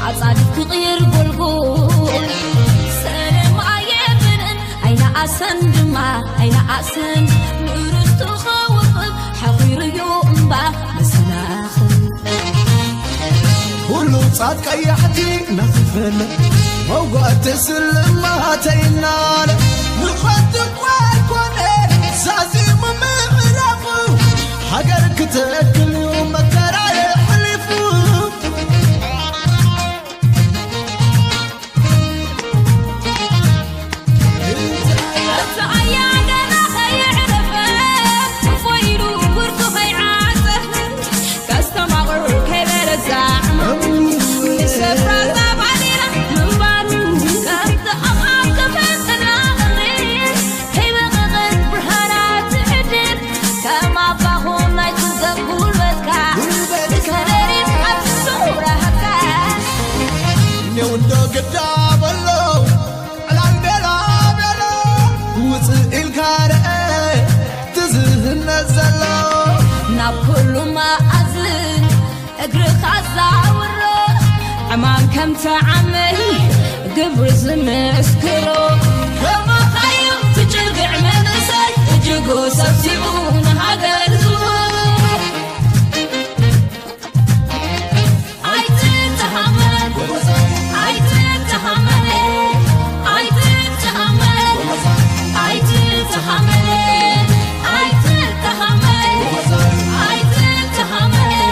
عصادك غير قلقول سلام عيبن أين أسن دما أين أسن نورست خوف حقير يوم با مسناخن كله صادق يحكي نخفل موقع تسلم ما تينال نخدم وكون سازي ممرفو حقرك تأكل يوم ترى يحلفو عمان كم تعمل قبر زمسكرو كما خيم تجرقع من سي تجرقو سبسيبون هذا الزور عايزين تحمل عايزين تحمل عايزين تحمل عايزين تحمل عايزين تحمل عايزين تحمل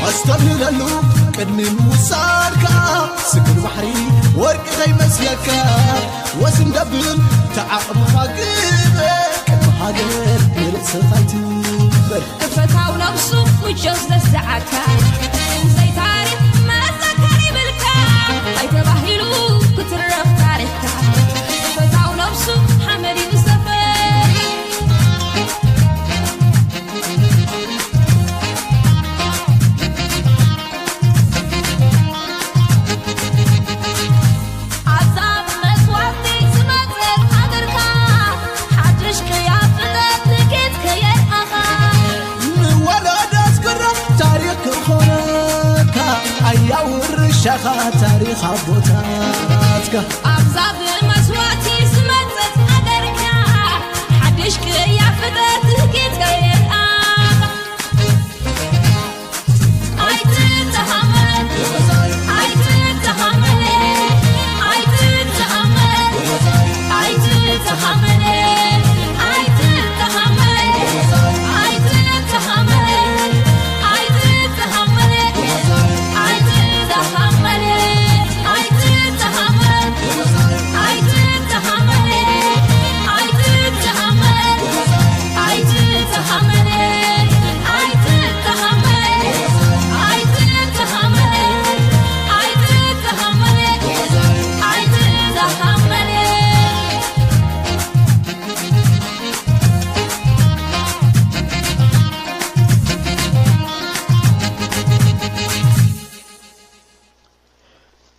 استبدل له كن المساركة سكر بحري ورق غي مسلكة وسن دبل تعاقب خاقبة كن حاجر مرس خايتبر فتاو نفسه وجوز للسعكة زي تعرف ما سكري بالكام هاي تباهلو كترف تاريخك فتاو نفسه حملي مسافر شخا تاريخ عبوتاتك أبزاب المسواتي سمتت قدرك حدشك يا فتات كيت كيت عايزين تحمل عايزين تحمل عايزين تحمل عايزين تحمل عايزين تحمل عايزين تحمل عايزين تحمل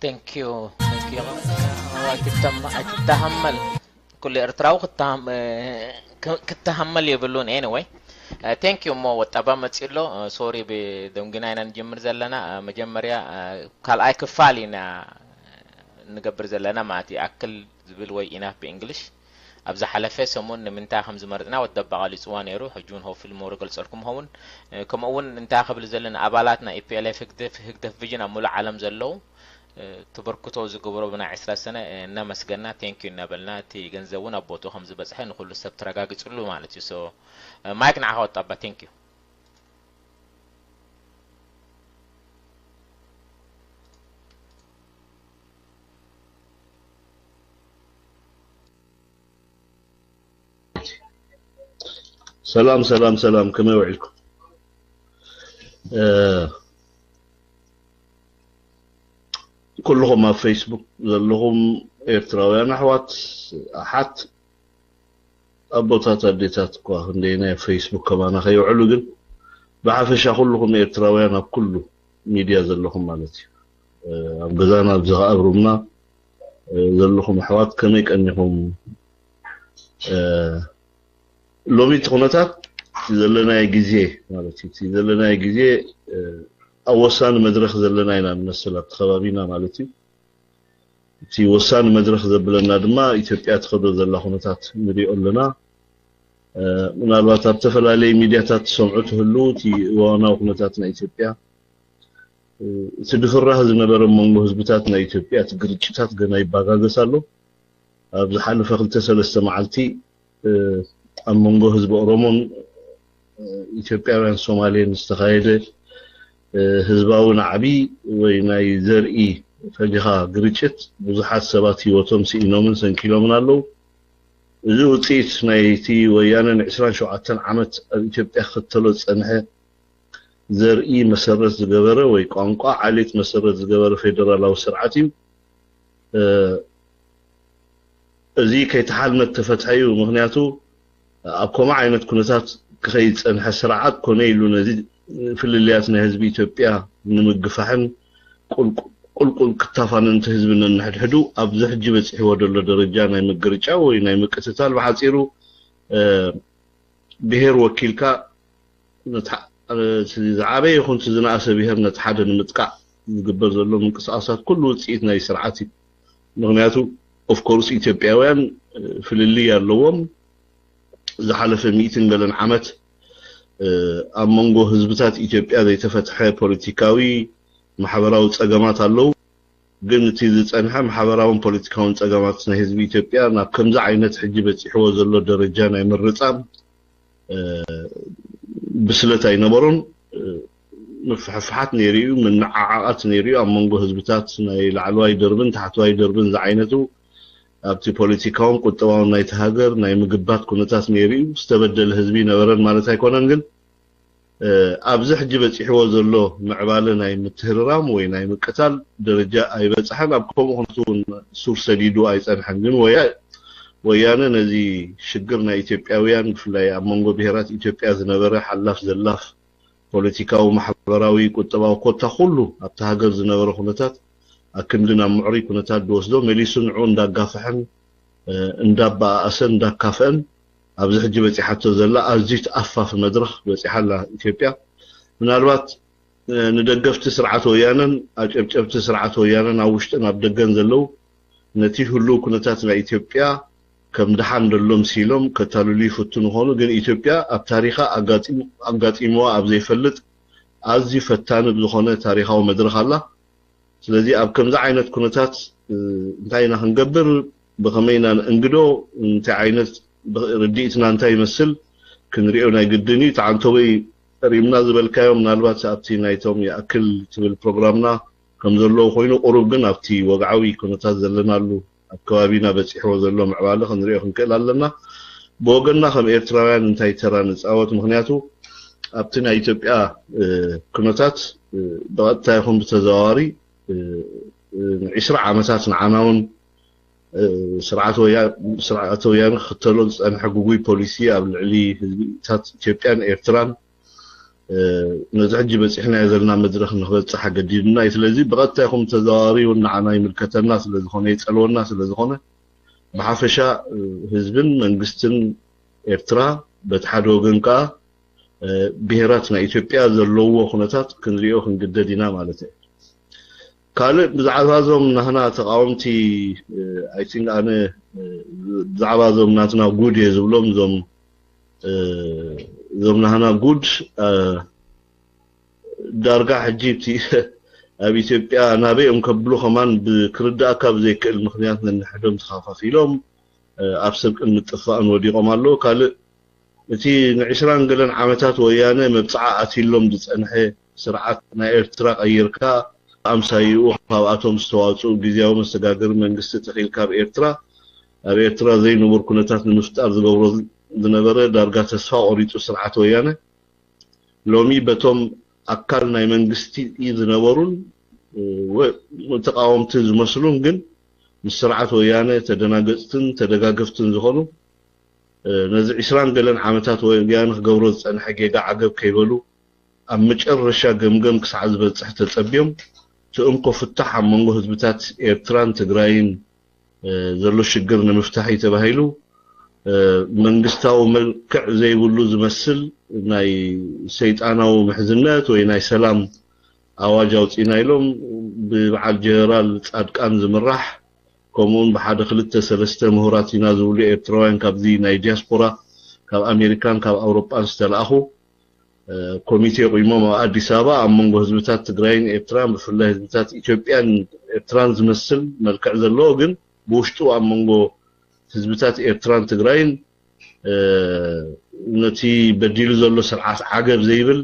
Thank you. تتحمل كل ارتراو كتحمل يبلون anyway. Thank you مو وطبا متصيلو سوري بدمغناينا نجمر زلنا مجمريا كالاي كفالينا نقبر زلنا ماتي اكل زبل وي اناف بانجلش ابز حلفه سمون منتا خمس مرتنا ودبقا لي صوان يرو حجون هو في المورقل صركم هون كما اون انتا قبل زلنا ابالاتنا اي بي ال اف هكدف فيجن امول عالم زلو تبركتو زغبرو بنا 10 سنه نمسغنا ثانك يو نبلنا تي ገንዘቡን አቦቶ 5 በጽሐይ ነው ሁሉ ሰብ ተረጋግጽሉ ማለት ነው ሶ ማይክ ና አወጣባ ثانك يو سلام كما يوعدكم كلهم على فيسبوك لهم إيرتراويان أحوات أحد أبوتات أديتات كوا هندينا فيسبوك كمان أخي يعلقن بعرفش كلهم إيرتراويان كله ميديا زلهم مالتي بزانا بزغاء أبرمنا زلهم أحوات كميك أنهم لومي تخونتات زلنا يجزيه مالتي زلنا يجزيه أوسان مدرخ زلنا ينا من السلة خبابينا مالتي تي وسان مدرخ زبلنا دما إثيوبيا تخدو زلخونتات نريئون لنا من الواتات تفل علي ميدياتات سمعته اللو تي وانا وخونتاتنا إثيوبيا تدفره زنبر منغو هزبتاتنا إثيوبيا تقريتشتات قنا يباقا قسالو بزحال فقلت سلسة معلتي منغو هزب أورومون إثيوبيا وان سوماليين استخايدة هزباون عبي ويناي زرئي فجها قريتشت بزحات سباتي وتمسي إنومن سنكيلومن اللو زو تيت نايتي ويانا 27 عامت إثيوبيا خطلت أنها زرئي مسرت زغبره وي قانقا عليت مسرت زغبره فيدرالاو سرعتي ازي كيتحالمت تفتحيو مغنياتو ابكم عينت كنتات كخيت ان حسرعات كونيلو نزي في اللياتنا حزب إثيوبيا نمغفحن قلقل كتافان انت حزبنا نحدحدو ابزح جبص يودل درجه ناي مغرጫ ወይ ናይ መቀተታል በሐፂሩ ብሄር ወኪልካ زعابي يكون تزنا أسبيهر نتحدى نمتقع يقبل زلو من قصاصات كله تسيتنا يسرعاتي مغنياتو of course إثيوبياوان في اللي يالوهم زحالة ميتين بلن عمت أمونغو هزبتات إثيوبيا ذي تفتح بوليتيكاوي محاوراو تساقامات اللو قلن تيزي تسانها محاوراو بوليتيكاوي تساقامات نهزب إثيوبيا نا كمزا عينات حجبت يحوز اللو درجانا يمرطام بسلتاي نبرون مفحفحات نيريو من عاقات نيريو امونغو هزبتات ناي لعلواي دربن تحتواي دربن زعينتو ابتي بوليتيكاون قطواو ناي تهاجر ناي مغبات كونتاس نيريو استبدل هزبي نبرن مالت ايكونن ግን ابزح جبت يحوز زلو معبال ناي متهررام وي ناي مقتال درجه ايبصحن ابكم خنتون سور سديدو ايصنحن ግን ويانا نزي شجرنا إثيوبياويان فلاي أمونغو بهرات إثيوبيا زنبرة حلاف زلاف بوليتيكاو محبراوي كتباو كوتا خلو أبتهاجر زنبرة خنتات أكندنا معري كنتات دوسدو مليسون عون دا قافحن اندابا أسن دا كافن أبزح جبتي حتى زلا أزيت أفا في المدرخ بس حلا إثيوبيا من الوقت ندقف تسرعة ويانا أجب تسرعة ويانا أوشتنا بدقن زلو نتيجه هلو كنتاتنا إثيوبيا كم دحان دلهم سيلهم كتالولي فتون هونو جن إثيوبيا التاريخة أقاتي موا أبزي فلت أزي فتان بزخونة تاريخة ومدرخ الله سلذي أب كم عينت كنتات انتاينا هنقبر بغمينا انقدو انت عينت رديتنا انتاي مسل كن ريئونا يقدني تعانتوي ريمنا زبالكايو من الوات أبتي نايتهم يأكل تبال بروغرامنا كم زلو خوينو قروب جن أبتي وقعوي كنتات زلنا له أكوابينا بس يحوز اللهم عبالة خنريهم كلا لنا بوجنا خم إيرتراويان انتي ترانس أوت مغنياتو أبتنا إثيوبيا كنتات بغت تايخون بتزواري 10 عامات عناون سرعات ويان خطلوا أن حقوقي بوليسية قبل علي تات إثيوبيان إيرتران نزعج بس إحنا يزلنا مدرخ نخبط حق جديدنا يتلذي بغت تايخون تزواري ونعنا يملكت الناس اللي زخونه يتسألوا الناس اللي زخونه بحافشة هزبن منقستن إيرترا بتحدو جنكا بهراتنا إثيوبيا زلوا خناتات كنريو خنجددنا مالته قال بزعبازهم هنا تقاومتي I think أنا بزعبازهم ناتنا good يزولهم زم هنا good درجة حجيبتي أبي إثيوبيا أنا بيهم كبلو كمان بكرد أكاب زي كل مخنياتنا نحدهم تخافي لهم أبسط المتفقين وديقهم الله قال تي 20 قلن عامتات ويانا مبصعة أتيلهم دتنحي سرعتنا إيرترا غيركا أمسايو خاواتهم استواصوا جزياو مستقاقر من قصة تخيل كاب إيرترا أبي إيرترا زي نمر كنتات نمفتار زقورو دنبرة درجة تسفا أوريتو سرعة ويانا لومي بتوم አካል ናይ መንግስቲ ይዝነበሩን ወተቃወምቲ ዝመስሉን ግን ምስርዓት ወያነ ተደናገጽትን ተደጋገፍትን ዝኾኑ ነዚ 20 ገለን ዓመታት ወያነ ክገብሮ ዝጸንሐ ጌጋ ዓገብ ከይበሉ ኣብ መጨረሻ ገምገም ክሳዕ ዝበጽሕ ተጸብዮም ትእምኮ ፍታሕ ኣብ መንጎ ህዝብታት ኤርትራን ትግራይን ዘሎ ሽግር ንምፍታሕ ተባሂሉ መንግስታዊ መልክዕ ዘይብሉ ዝመስል ናይ ሰይጣናዊ ምሕዝነት ወይ ናይ ሰላም ኣዋጅ አውፂና ኢሎም ብበዓል ጀነራል ጻድቃን ዝምራሕ ከምኡን ብሓደ ክልተ ሰለስተ ምሁራት ኢና ዝብሉ ኤርትራውያን ካብዚ ናይ ዲያስፖራ ካብ ኣሜሪካን ካብ ኣውሮፓን ዝተላኣኹ ኮሚቴ ቆይሞም ኣብ ኣዲስ አበባ ኣብ መንጎ ህዝብታት ትግራይን ኤርትራን ብፍላይ ህዝብታት ኢትዮጵያን ኤርትራን ዝመስል መልክዕ ዘለዎ ግን ብውሽጡ ኣብ መንጎ ህዝብታት ኤርትራን ትግራይን ነቲ በዲሉ ዘሎ ስርዓት ዓገብ ዘይብል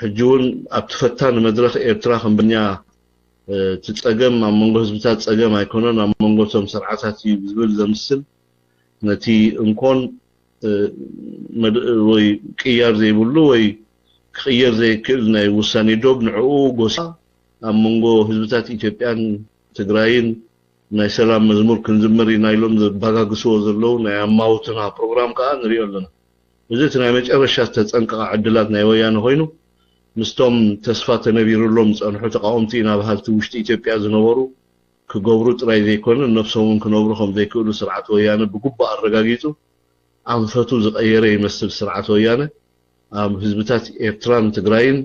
ሕጂውን ኣብ ተፈታን መድረኽ ኤርትራ ከምብኛ ትጸገም ኣብ መንጎ ህዝብታት ጸገም ኣይኮነን ኣብ መንጎቶም ስርዓታት ዝብል ዘምስል ነቲ እንኮን ወይ ቅያር ዘይብሉ ወይ ክቅየር ዘይክእል ናይ ውሳኔ ዶብ ንዕኡ ጎሳ ኣብ መንጎ ህዝብታት ኢትዮጵያን ትግራይን ናይ ሰላም መዝሙር ክንዝመር ኢና ኢሎም ዘባጋግስዎ ዘለው ናይ ኣማውትና ፕሮግራም ከዓ ንሪኦ ኣለና እዚ እቲ ናይ መጨረሻ ዝተጸንቀቐ ዕድላት ናይ ወያነ ኮይኑ ምስቶም ተስፋ ተነቢሩሎም ጸንሑ ተቃወምቲ ኢና ባህልቲ ውሽጢ ኢትዮጵያ ዝነበሩ ክገብሩ ጥራይ ዘይኮነ ነፍሶምን ክነብሩ ከም ዘይክእሉ ስርዓት ወያነ ብጉባእ ኣረጋጊጹ ኣንፈቱ ዝቀየረ ይመስል ስርዓት ወያነ ኣብ ህዝብታት ኤርትራን ትግራይን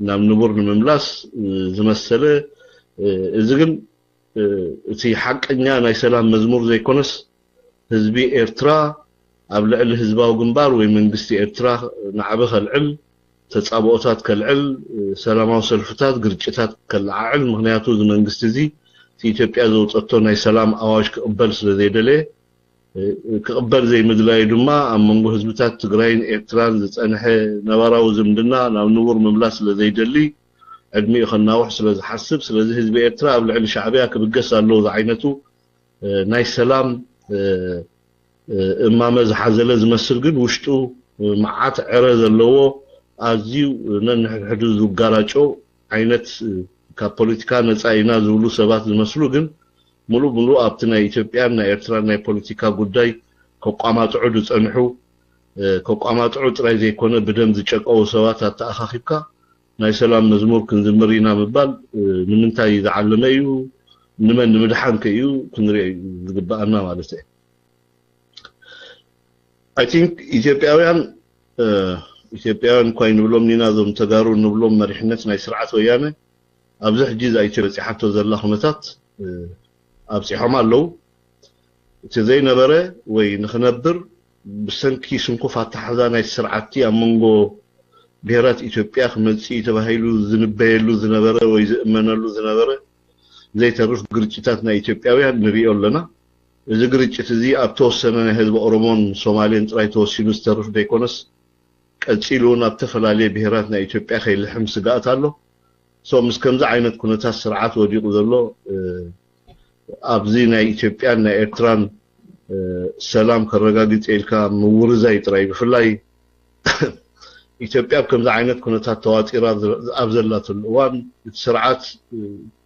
ናብ ንቡር ንምምላስ ዝመሰለ እዚ ግን እቲ ሓቀኛ ናይ ሰላም መዝሙር ዘይኮነስ ህዝቢ ኤርትራ ኣብ ልዕሊ ህዝባዊ ግንባር ወይ መንግስቲ ኤርትራ ንዓበ ከልዕል ተጻብኦታት ከልዕል ሰላማዊ ሰልፍታት ግርጭታት ከልዓል ምክንያቱ እዚ መንግስቲ እዚ ኢትዮጵያ ዘውፀቶ ናይ ሰላም ኣዋጅ ክቅበል ስለዘይደለየ ክቅበል ዘይምድላይ ድማ ኣብ መንጎ ህዝብታት ትግራይን ኤርትራን ዝጸንሐ ነባራዊ ዝምድና ናብ ንቡር ምምላስ ስለዘይደሊ ዕድሚኡ ከናውሕ ስለዝሓስብ ስለዚ ህዝቢ ኤርትራ ኣብ ልዕሊ ሻዕብያ ክብገስ ኣለዎ ዝዓይነቱ ናይ ሰላም እማመ ዝሓዘለ ዝመስል ግን ውሽጡ መዓት ዕረ ዘለዎ ኣዝዩ ነንሕድሕዱ ዝጋራጮ ዓይነት ካብ ፖለቲካ ነፃ ኢና ዝብሉ ሰባት ዝመስሉ ግን ሙሉእ ሙሉእ ኣብቲ ናይ ኢትዮጵያን ናይ ኤርትራን ናይ ፖለቲካ ጉዳይ ከቋማጥዑ ዝጸንሑ ከቋማጥዑ ጥራይ ዘይኮነ ብደም ዝጨቀው ሰባት ኣተኣኻኺብካ ናይ ሰላም መዝሙር ክንዝምር ኢና ምባል ንምንታይ ዝዓለመ እዩ ንመን ንምድሓን ከዩ ክንሪኦ ዝግባአና ማለት እዩ I think ኢትዮጵያውያን ኮይን ብሎም ኒና ዞም ተጋሩ ንብሎም መሪሕነት ናይ ስርዓት ወያነ ኣብዚ ሕጂ ዘይተበፂሓቶ ዘላ ኩነታት ኣብፂሖም ኣለው እቲ ዘይነበረ ወይ ንኽነብር ብሰንኪ ስንኩፍ ኣተሓዛ ናይ ስርዓቲ ኣብ መንጎ ብሄራት ኢትዮጵያ ክመጽእ ተባሂሉ ዝንበየሉ ዝነበረ ወይ ዝእመነሉ ዝነበረ ዘይተርፍ ግርጭታት ናይ ኢትዮጵያውያን ንሪኦ ኣለና እዚ ግርጭት እዚ ኣብ ተወሰነ ናይ ህዝቢ ኦሮሞን ሶማሌን ጥራይ ተወሲኑ ዝተርፍ ዘይኮነስ ቀፂሉን ኣብ ተፈላለየ ብሄራት ናይ ኢትዮጵያ ከይልሕም ስጋኣት ኣሎ ሶ ምስ ከምዚ ዓይነት ኩነታት ስርዓት ወዲቑ ዘሎ ኣብዚ ናይ ኢትዮጵያን ናይ ኤርትራን ሰላም ከረጋግጽ ኢልካ ምውርዛይ ጥራይ ብፍላይ ኢትዮጵያ ከምዚ ዓይነት ኩነታት ተዋጢራ ኣብ ዘላትሉ እዋን እቲ ስርዓት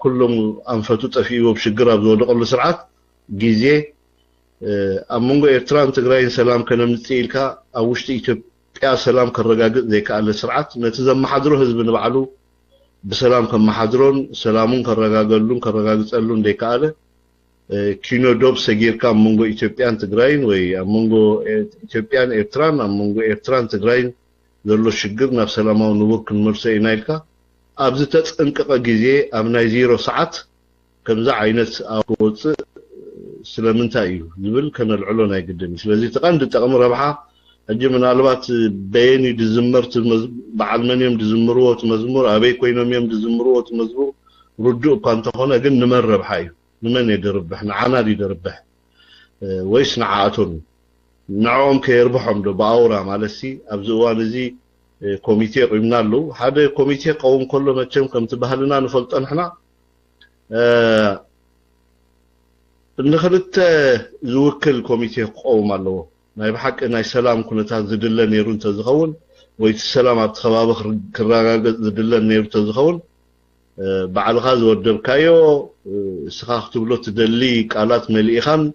ኩሎም ኣንፈቱ ጠፊኡ ብሽግር ኣብ ዝወደቐሉ ስርዓት ግዜ ኣብ መንጎ ኤርትራን ትግራይን ሰላም ከነምጽእ ኢልካ ኣብ ውሽጢ ኢትዮጵያ ሰላም ከረጋግጽ ዘይከኣለ ስርዓት ነቲ ዘመሓድሮ ህዝቢ ንባዕሉ ብሰላም ከመሓድሮን ሰላሙን ከረጋገሉን ከረጋግጸሉን ዘይከኣለ ኪኖ ዶብ ሰጊርካ ኣብ መንጎ ኢትዮጵያን ትግራይን ወይ ኣብ መንጎ ኢትዮጵያን ኤርትራን ኣብ መንጎ ኤርትራን ትግራይን ዘሎ ሽግር ናብ ሰላማዊ ንቡር ክንመርሶ ኢና ኢልካ ኣብዚ ተጸንቀቐ ግዜ ኣብ ናይ ዜሮ ሰዓት ከምዛ ዓይነት ኣወፅእ ስለምንታይ እዩ ዝብል ከነልዕሎ ናይ ግድን ስለዚ ተቐንዲ ጠቕሚ ረብሓ ሕጂ ምናልባት በየኒ ድዝመርት በዓል መን እዮም ድዝምርዎ እቲ መዝሙር ኣበይ ኮይኖም እዮም ድዝምርዎ እቲ መዝሙር ርዱእ እኳ እንተኾነ ግን ንመን ረብሓ እዩ ንመን የደርብሕ ንዓና ይደርብሕ ወይስ ንዓኣቶም ንዕኦም ከየርብሖም ዶ ብኣውራ ማለት ሲ ኣብዚ እዋን እዚ ኮሚቴ ቆይምና ኣለዉ ሓደ ኮሚቴ ቀውም ከሎ መቸም ከምቲ ባህልና ንፈልጦ ንሕና ንኽልተ ዝውክል ኮሚቴ ክቀውም ኣለዎ ናይ ብሓቂ ናይ ሰላም ኩነታት ዝድለ ነይሩ እንተዝኸውን ويتسلام أتخباب كراجع ذدلا نيرت زخون بعد غاز ودر كايو سخاخ تبلو تدلي قالات مليخان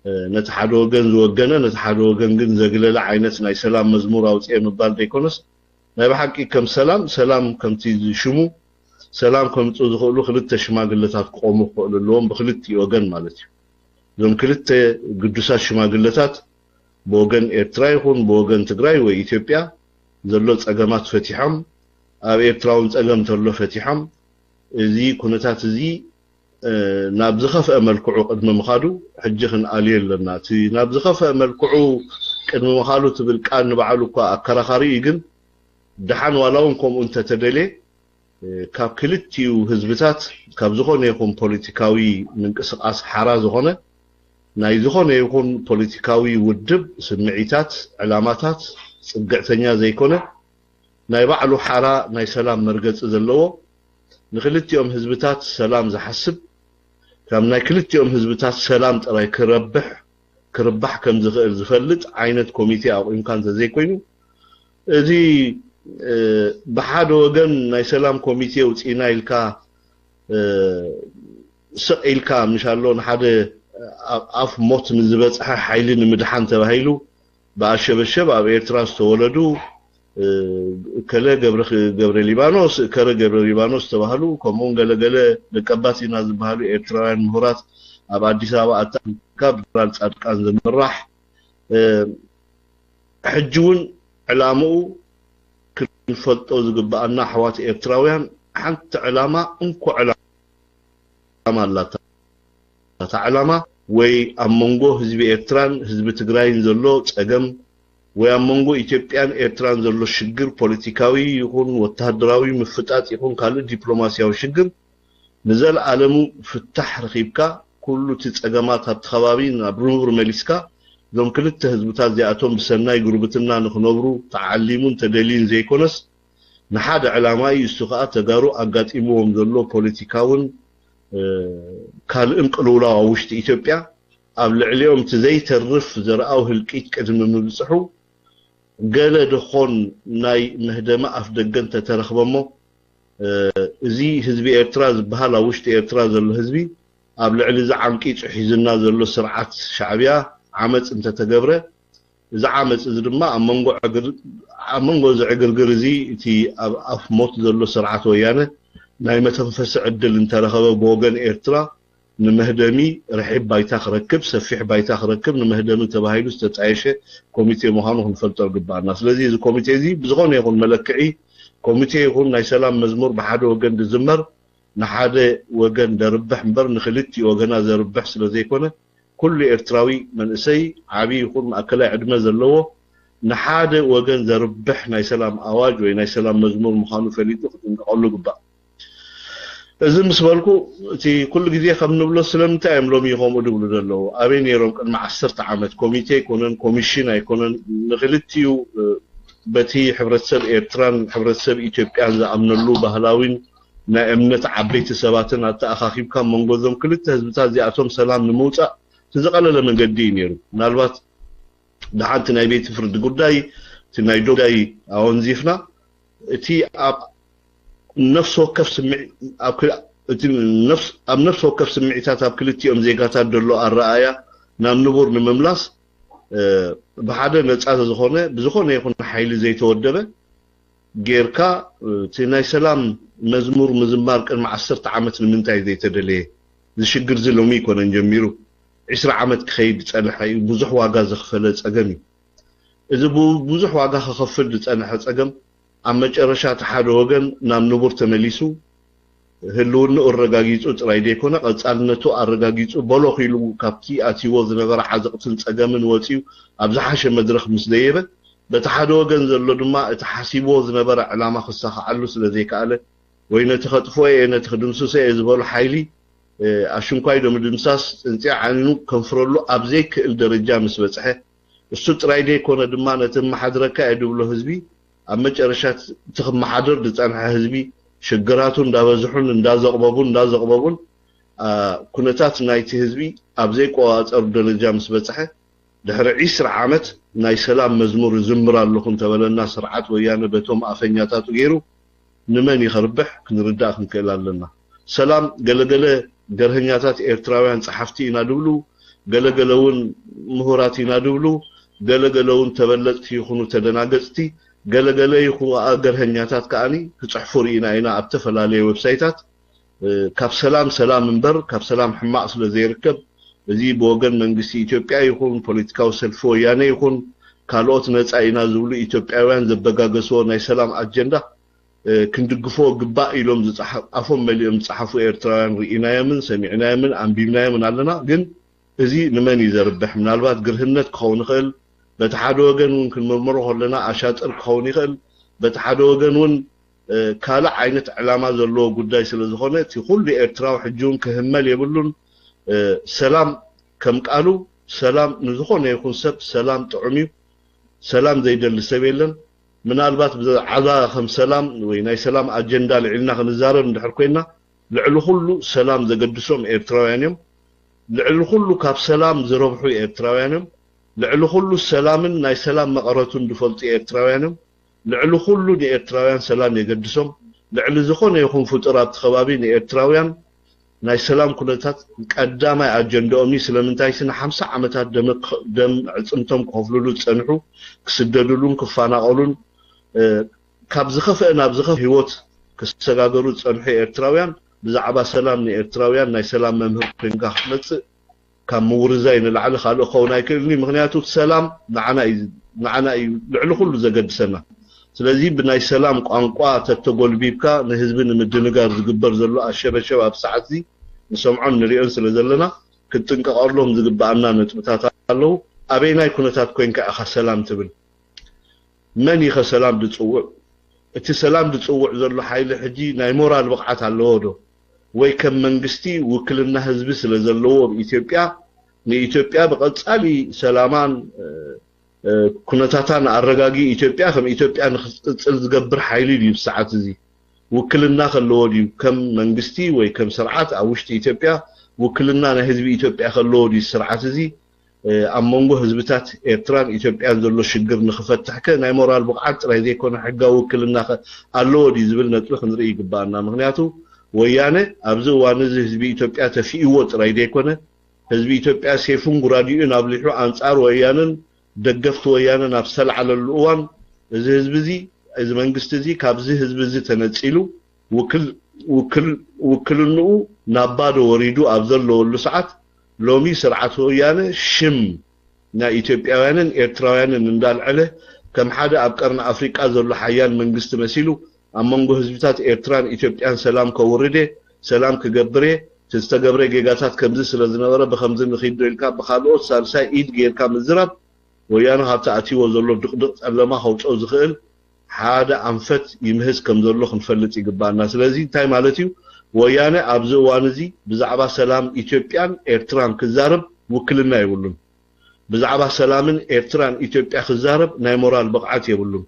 نتحدو جن زوجنا نتحدو جن زجلة عينة ناي سلام مزمور أو تيم الضال ديكونس ناي بحكي كم سلام كم تيجي شمو سلام كم تدخلوا خلت شماغلتات قوموا قولوا لهم بخلتي وجن مالتي لهم كلت قدسات شماغلتات بوجن إيرتراي هون بوجن تجراي وإثيوبيا زلوا أجمعات فتحهم أو إيرتراون أجمع زلوا فتحهم زي كنتات زي نابزخف أمل كعو قد ما مخادو حجخن آليل لنا تي نابزخف أمل كعو قد ما مخادو تبالكان بعلو كراخاري يجن دحان ولاونكم أنت تدلي كاب كلتي وهزبتات كاب زخون يكون بوليتيكاوي من قصقاس حرا زخونه ناي زخون يكون بوليتيكاوي ودب سمعيتات علاماتات صقعتنيا زيكونه ناي بعلو حرا ناي سلام مرقص زلوه نخلتي يوم هزبتات سلام زحسب كم ناي كلتي يوم هزبتات سلام تراي كربح كم زفلت عينة كوميتي أو إمكان زي كوينو دي بحاد وجن ناي سلام كوميتي وتينا إلكا إلكا مش هاللون حدا أف موت من زبط حيلين مدحان تبهيلو الشباب إيرتراس تولدو كلا جبر ليبانوس كلا جبر ليبانوس تبهلو كمون جلا لكباسي ناس بهلو إيرتران مهرات أبعد ديسابا أتكاب برانس أتكان زمرح حجون علامو كنفلتو زقبأنا حوات إيرتراويان حنت علامة انكو علامة لا تعلامة وي أمونغو حزب إيرتران حزب تجراين زلو تأجم ويامونغو إثيوبيان إيرتران زلو شجر بوليتيكاوي يكون وتهدراوي مفتات يكون كله دبلوماسياوي شجر نزل عالمو فتح رقيبكا كله تتأجمات هالخبابين برنور مليسكا زم كلت هزبتات زياتهم بسناي جروبتنا نخنورو تعلمون تدلين زي كونس نحاد علاماي استخاءات تجارو أجات إموهم زلو بوليتيكاون كالإنقلولا ووشت إثيوبيا قبل عليهم تزيت الرف زرقاو هالكيت كدم مبصحو قال دخون ناي مهدما أفدقن تترخبمو زي حزبي إيرتراز بهالا وشت إيرتراز الحزبي قبل علي زعم كيت حيزنا زلو سرعات شعبية عمت انت تجبره إذا عمت إذا ما أمنجو زعجر جرزي تي أف موت زلو سرعات ويانا نايمة تنفس عدل انت رخبه بوغن إيرترا نمهدمي رحيب بايتاخ ركب سفيح بايتاخ ركب نمهدمي تباهيلو استتعيشه كوميتي مهانو هنفلتر قبع الناس لذي إذا كوميتي زي بزغون يكون ملكعي كوميتي يكون ناي سلام مزمور بحاده وغن دزمر نحاده وغن دربح مبر نخلتي وغنا زربح سلذي كونه كل إرتراوي من إسي عبي يكون مأكلا عدمة زلوه نحاده وغن زربح ناي سلام أواج وناي سلام مزمور مخانو فليد نقول له قبع إذا مسبالكو تي كل جديد خمن بلو سلام تايم لوم يقوم ودبلو دلو أبين يروم كان مع 10 عامات كوميتي يكونن كوميشن يكونن نخلتيو بتي حبرت سب إيرتران حبرت سب إثيوبيا زعمنلو بهلاوين نا أمنت عبيت سباتنا تأخاخيب كان منقذهم كل التهزبتات زياتهم سلام نموتا تزقل لمن قدين يرو نالبات دحان تناي بيت فرد قداي تناي دوغاي أون زيفنا تي نفس وكف سمعي نفس وكف سمعيتات كلتي أم زيقاتات دلو الرأية نام نبور من مملاس بحدا نتعاز زخونة بزخونة يكون حيلي زي تودبه غيركا تناي سلام مزمور مزمار كان مع 10 عامات المنتاي زي تدليه زي شجر زلومي كنا نجميرو 10 عامات كخيد تصلحي بزح واغا زخفله صقمي اذا بزح واغا خخفل تصلح صقم أما جرشات حد وجن نام نبور تمليسو هلون الرجاجيتو ترايدي كنا قد سألنتو الرجاجيتو بلوخيلو كابتي أتيوز نجار حزقتن تجمن وتيو أبزحش مدرخ مسديبة بتحد وجن زلوا ما تحسيبوز نجار علامة خصها علوس لذي كأله وين تخطفوا وين تخدمسوا سيزبال حيلي عشان كايدو مدمساس انت عنو كنفرلو أبزيك الدرجة مسبتحه السوت رايدي كنا دما نتم حدرك أدوبله حزبي أما جرشات تخم محاضر دتان حزبي شجراتون دازحون دازقبابون كنتات نايت حزبي أبزيك وأتصر درجة مسبتحه دحر 10 عامات ናይ ሰላም መዝሙር ዝምራ ኣለኹም ተበለና ስርዓት ወያነ በቶም ኣፈኛታቱ ገይሩ ንመን ይኸርብሕ ክንርዳእ ክንክእል ኣለና ሰላም ገለገለ ገርህኛታት ኤርትራውያን ጸሓፍቲ ኢና ድብሉ ገለገለውን ምሁራት ኢና ድብሉ ገለገለውን ተበለጥቲ ይኹኑ ተደናገጽቲ ገለገለ ይኹኑ ገርህኛታት ከኣኒ ክጽሕፉ ርኢና ኢና ኣብ ተፈላለየ ዌብሳይታት ካብ ሰላም እምበር ካብ ሰላም ሕማቅ ስለ ዘይርከብ እዚ ብወገን መንግስቲ ኢትዮጵያ ይኹን ፖለቲካዊ ሰልፊ ወያነ ይኹን ካልኦት ነፃ ኢና ዝብሉ ኢትዮጵያውያን ዘበጋገስዎ ናይ ሰላም አጀንዳ ክንድግፎ ግባእ ኢሎም ዝጻሓፎም መልእም ጻሓፉ ኤርትራውያን ርኢናዮምን ሰሚዕናዮምን አንቢብናዮምን ኣለና ግን እዚ ንመን ይዘርብሕ ምናልባት ግርህነት ክኸውን ይኽእል በቲ ሓደ ወገን እውን ክንመርመሮ ከለና ኣሻጥር ክኸውን ይኽእል በቲ ሓደ ወገን እውን ካልእ ዓይነት ዕላማ ዘለዎ ጉዳይ ስለ ዝኾነ እቲ ኩሉ ኤርትራዊ ሕጂውን ክህመል የብሉን ሰላም ከም ቃሉ ሰላም ንዝኾነ ይኹን ሰብ ሰላም ጥዑም እዩ ሰላም ዘይደሊ ሰብ የለን ምናልባት ብዓዛ ከም ሰላም ወይ ናይ ሰላም አጀንዳ ልዕልና ክንዛረብ እንድሕር ኮይና ልዕሊ ኩሉ ሰላም ዘገድሶም ኤርትራውያን እዮም ልዕሊ ኩሉ ካብ ሰላም ዝረብሑ ኤርትራውያን እዮም ልዕሊ ኩሉ ሰላምን ናይ ሰላም መቐረቱን ዝፈልጡ ኤርትራውያን እዮም ልዕሊ ኩሉ ንኤርትራውያን ሰላም የገድሶም ልዕሊ ዝኾነ ይኹን ፍጡር ኣብቲ ከባቢ ንኤርትራውያን ናይ ሰላም ኩነታት ቀዳማይ አጀንዳኦም ስለምንታይ ስነ 50 ዓመታት ደም ዕጽምቶም ከፍሉሉ ጸንሑ ክስደዱሉን ክፋናቀሉን ካብ ዝኸፈእ ናብ ዝኸፍ ህይወት ክሰጋገሩ ጸንሑ ኤርትራውያን ብዛዕባ ሰላም ንኤርትራውያን ናይ ሰላም መምህር ኮይንካ ክትመጽእ ካብ ምውርዛይ ንላዕሊ ካልእ ክኸውን ኣይክእልኒ ምክንያቱ ሰላም ንዓና እዩ ልዕሊ ኩሉ ዘገድሰና ስለዚህ ብናይ ሰላም ቋንቋ ተተጎልቢብካ ንህዝቢ ንምድንጋር ዝግበር ዘሎ ኣሸበሸብ ኣብ ሰዓት እዚ ንሰምዖን ንሪኦን ስለ ዘለና ክትጥንቀቐሎም ዝግባአና ነጥብታት ኣለዉ ኣበይናይ ኩነታት ኮይንካ ኢኻ ሰላም ትብል መን ኢኸ ሰላም ድፅውዕ እቲ ሰላም ድፅውዕ ዘሎ ሓይሊ ሕጂ ናይ ሞራል ብቕዓት ኣለዎ ዶ ወይ ከም መንግስቲ ውክልና ህዝቢ ስለ ዘለዎ ኢትዮጵያ ንኢትዮጵያ ብቐጻሊ ሰላማን ኩነታታን ኣረጋጊ ኢትዮጵያ ከም ኢትዮጵያ ንኽትቅጽል ዝገብር ሓይሊ እዩ ሰዓት እዚ ውክልና ከለዎ ድዩ ከም መንግስቲ ወይ ከም ስርዓት ኣብ ውሽጢ ኢትዮጵያ ውክልና ናይ ህዝቢ ኢትዮጵያ ከለዎ ድዩ ስርዓት እዚ ኣብ መንጎ ህዝብታት ኤርትራን ኢትዮጵያን ዘሎ ሽግር ንኽፈትሕ ናይ ሞራል ብቕዓት ጥራይ ዘይኮነ ሕጋዊ ውክልና ኣለዎ ድዩ ዝብል ነጥቢ ክንርኢ ይግባአና ምክንያቱ ወያነ ኣብዚ እዋን እዚ ህዝቢ ኢትዮጵያ ተፊእዎ ጥራይ ዘይኮነ ህዝቢ ኢትዮጵያ ሴፉን ጉራዲኡን ኣብሊሑ ኣንጻር ወያነን ደገፍቲ ወያነ ናብ ሰልዓለሉ እዋን እዚ ህዝቢ እዚ እዚ መንግስቲ እዚ ካብዚ ህዝቢ እዚ ተነፂሉ ውክልንኡ ናብ ባዶ ወሪዱ ኣብ ዘለወሉ ሰዓት ሎሚ ስርዓት ወያነ ሽም ናይ ኢትዮጵያውያንን ኤርትራውያንን እንዳልዕለ ከም ሓደ ኣብ ቀርኒ ኣፍሪቃ ዘሎ ሓያል መንግስቲ መሲሉ ኣብ መንጎ ህዝብታት ኤርትራን ኢትዮጵያን ሰላም ከውርደ ሰላም ክገብረ ዝተገብረ ጌጋታት ከምዚ ስለ ዝነበረ ብከምዚ ንኺድ ኢልካ ብካልኦት ሳልሳይ ኢድ ጌርካ ምዝራብ ወያነ ካብቲ ኣትይዎ ዘሎ ድቕድቕ ጸለማ ከውፅኦ ዝኽእል ሓደ ኣንፈት ይምህዝ ከም ዘሎ ክንፈልጥ ይግባአና ስለዚ እንታይ ማለት እዩ ወያነ ኣብዚ እዋን እዚ ብዛዕባ ሰላም ኢትዮጵያን ኤርትራን ክዛረብ ውክልና የብሉን ብዛዕባ ሰላምን ኤርትራን ኢትዮጵያ ክዛረብ ናይ ሞራል ብቕዓት የብሉን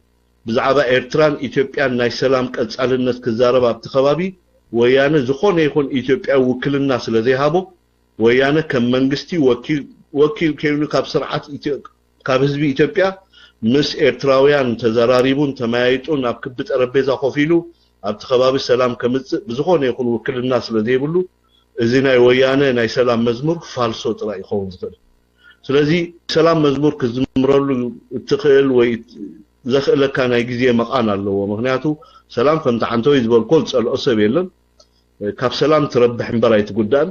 ብዛዕባ ኤርትራን ኢትዮጵያን ናይ ሰላም ቀጻልነት ክዛረብ ኣብቲ ከባቢ ወያነ ዝኾነ ይኹን ኢትዮጵያ ውክልና ስለ ዘይሃቦ ወያነ ከም መንግስቲ ወኪል ኮይኑ ካብ ስርዓት ካብ ህዝቢ ኢትዮጵያ ምስ ኤርትራውያን ተዘራሪቡን ተማያይጡን ኣብ ክቢ ጠረጴዛ ኮፍ ኢሉ ኣብቲ ከባቢ ሰላም ከምጽእ ብዝኾነ ይኹን ውክልና ስለ ዘይብሉ እዚ ናይ ወያነ ናይ ሰላም መዝሙር ፋልሶ ጥራይ ይኸውን ዝኽእል ስለዚ ሰላም መዝሙር ክዝምረሉ እትኽእል ወይ ዘኽእለካ ናይ ግዜ መቓን ኣለዎ ምክንያቱ ሰላም ከምቲ ሓንተወይ ዝበልኮ ዝፀልኦ ሰብ የለን ካብ ሰላም ትረብሕ እምበር ኣይትጉዳእን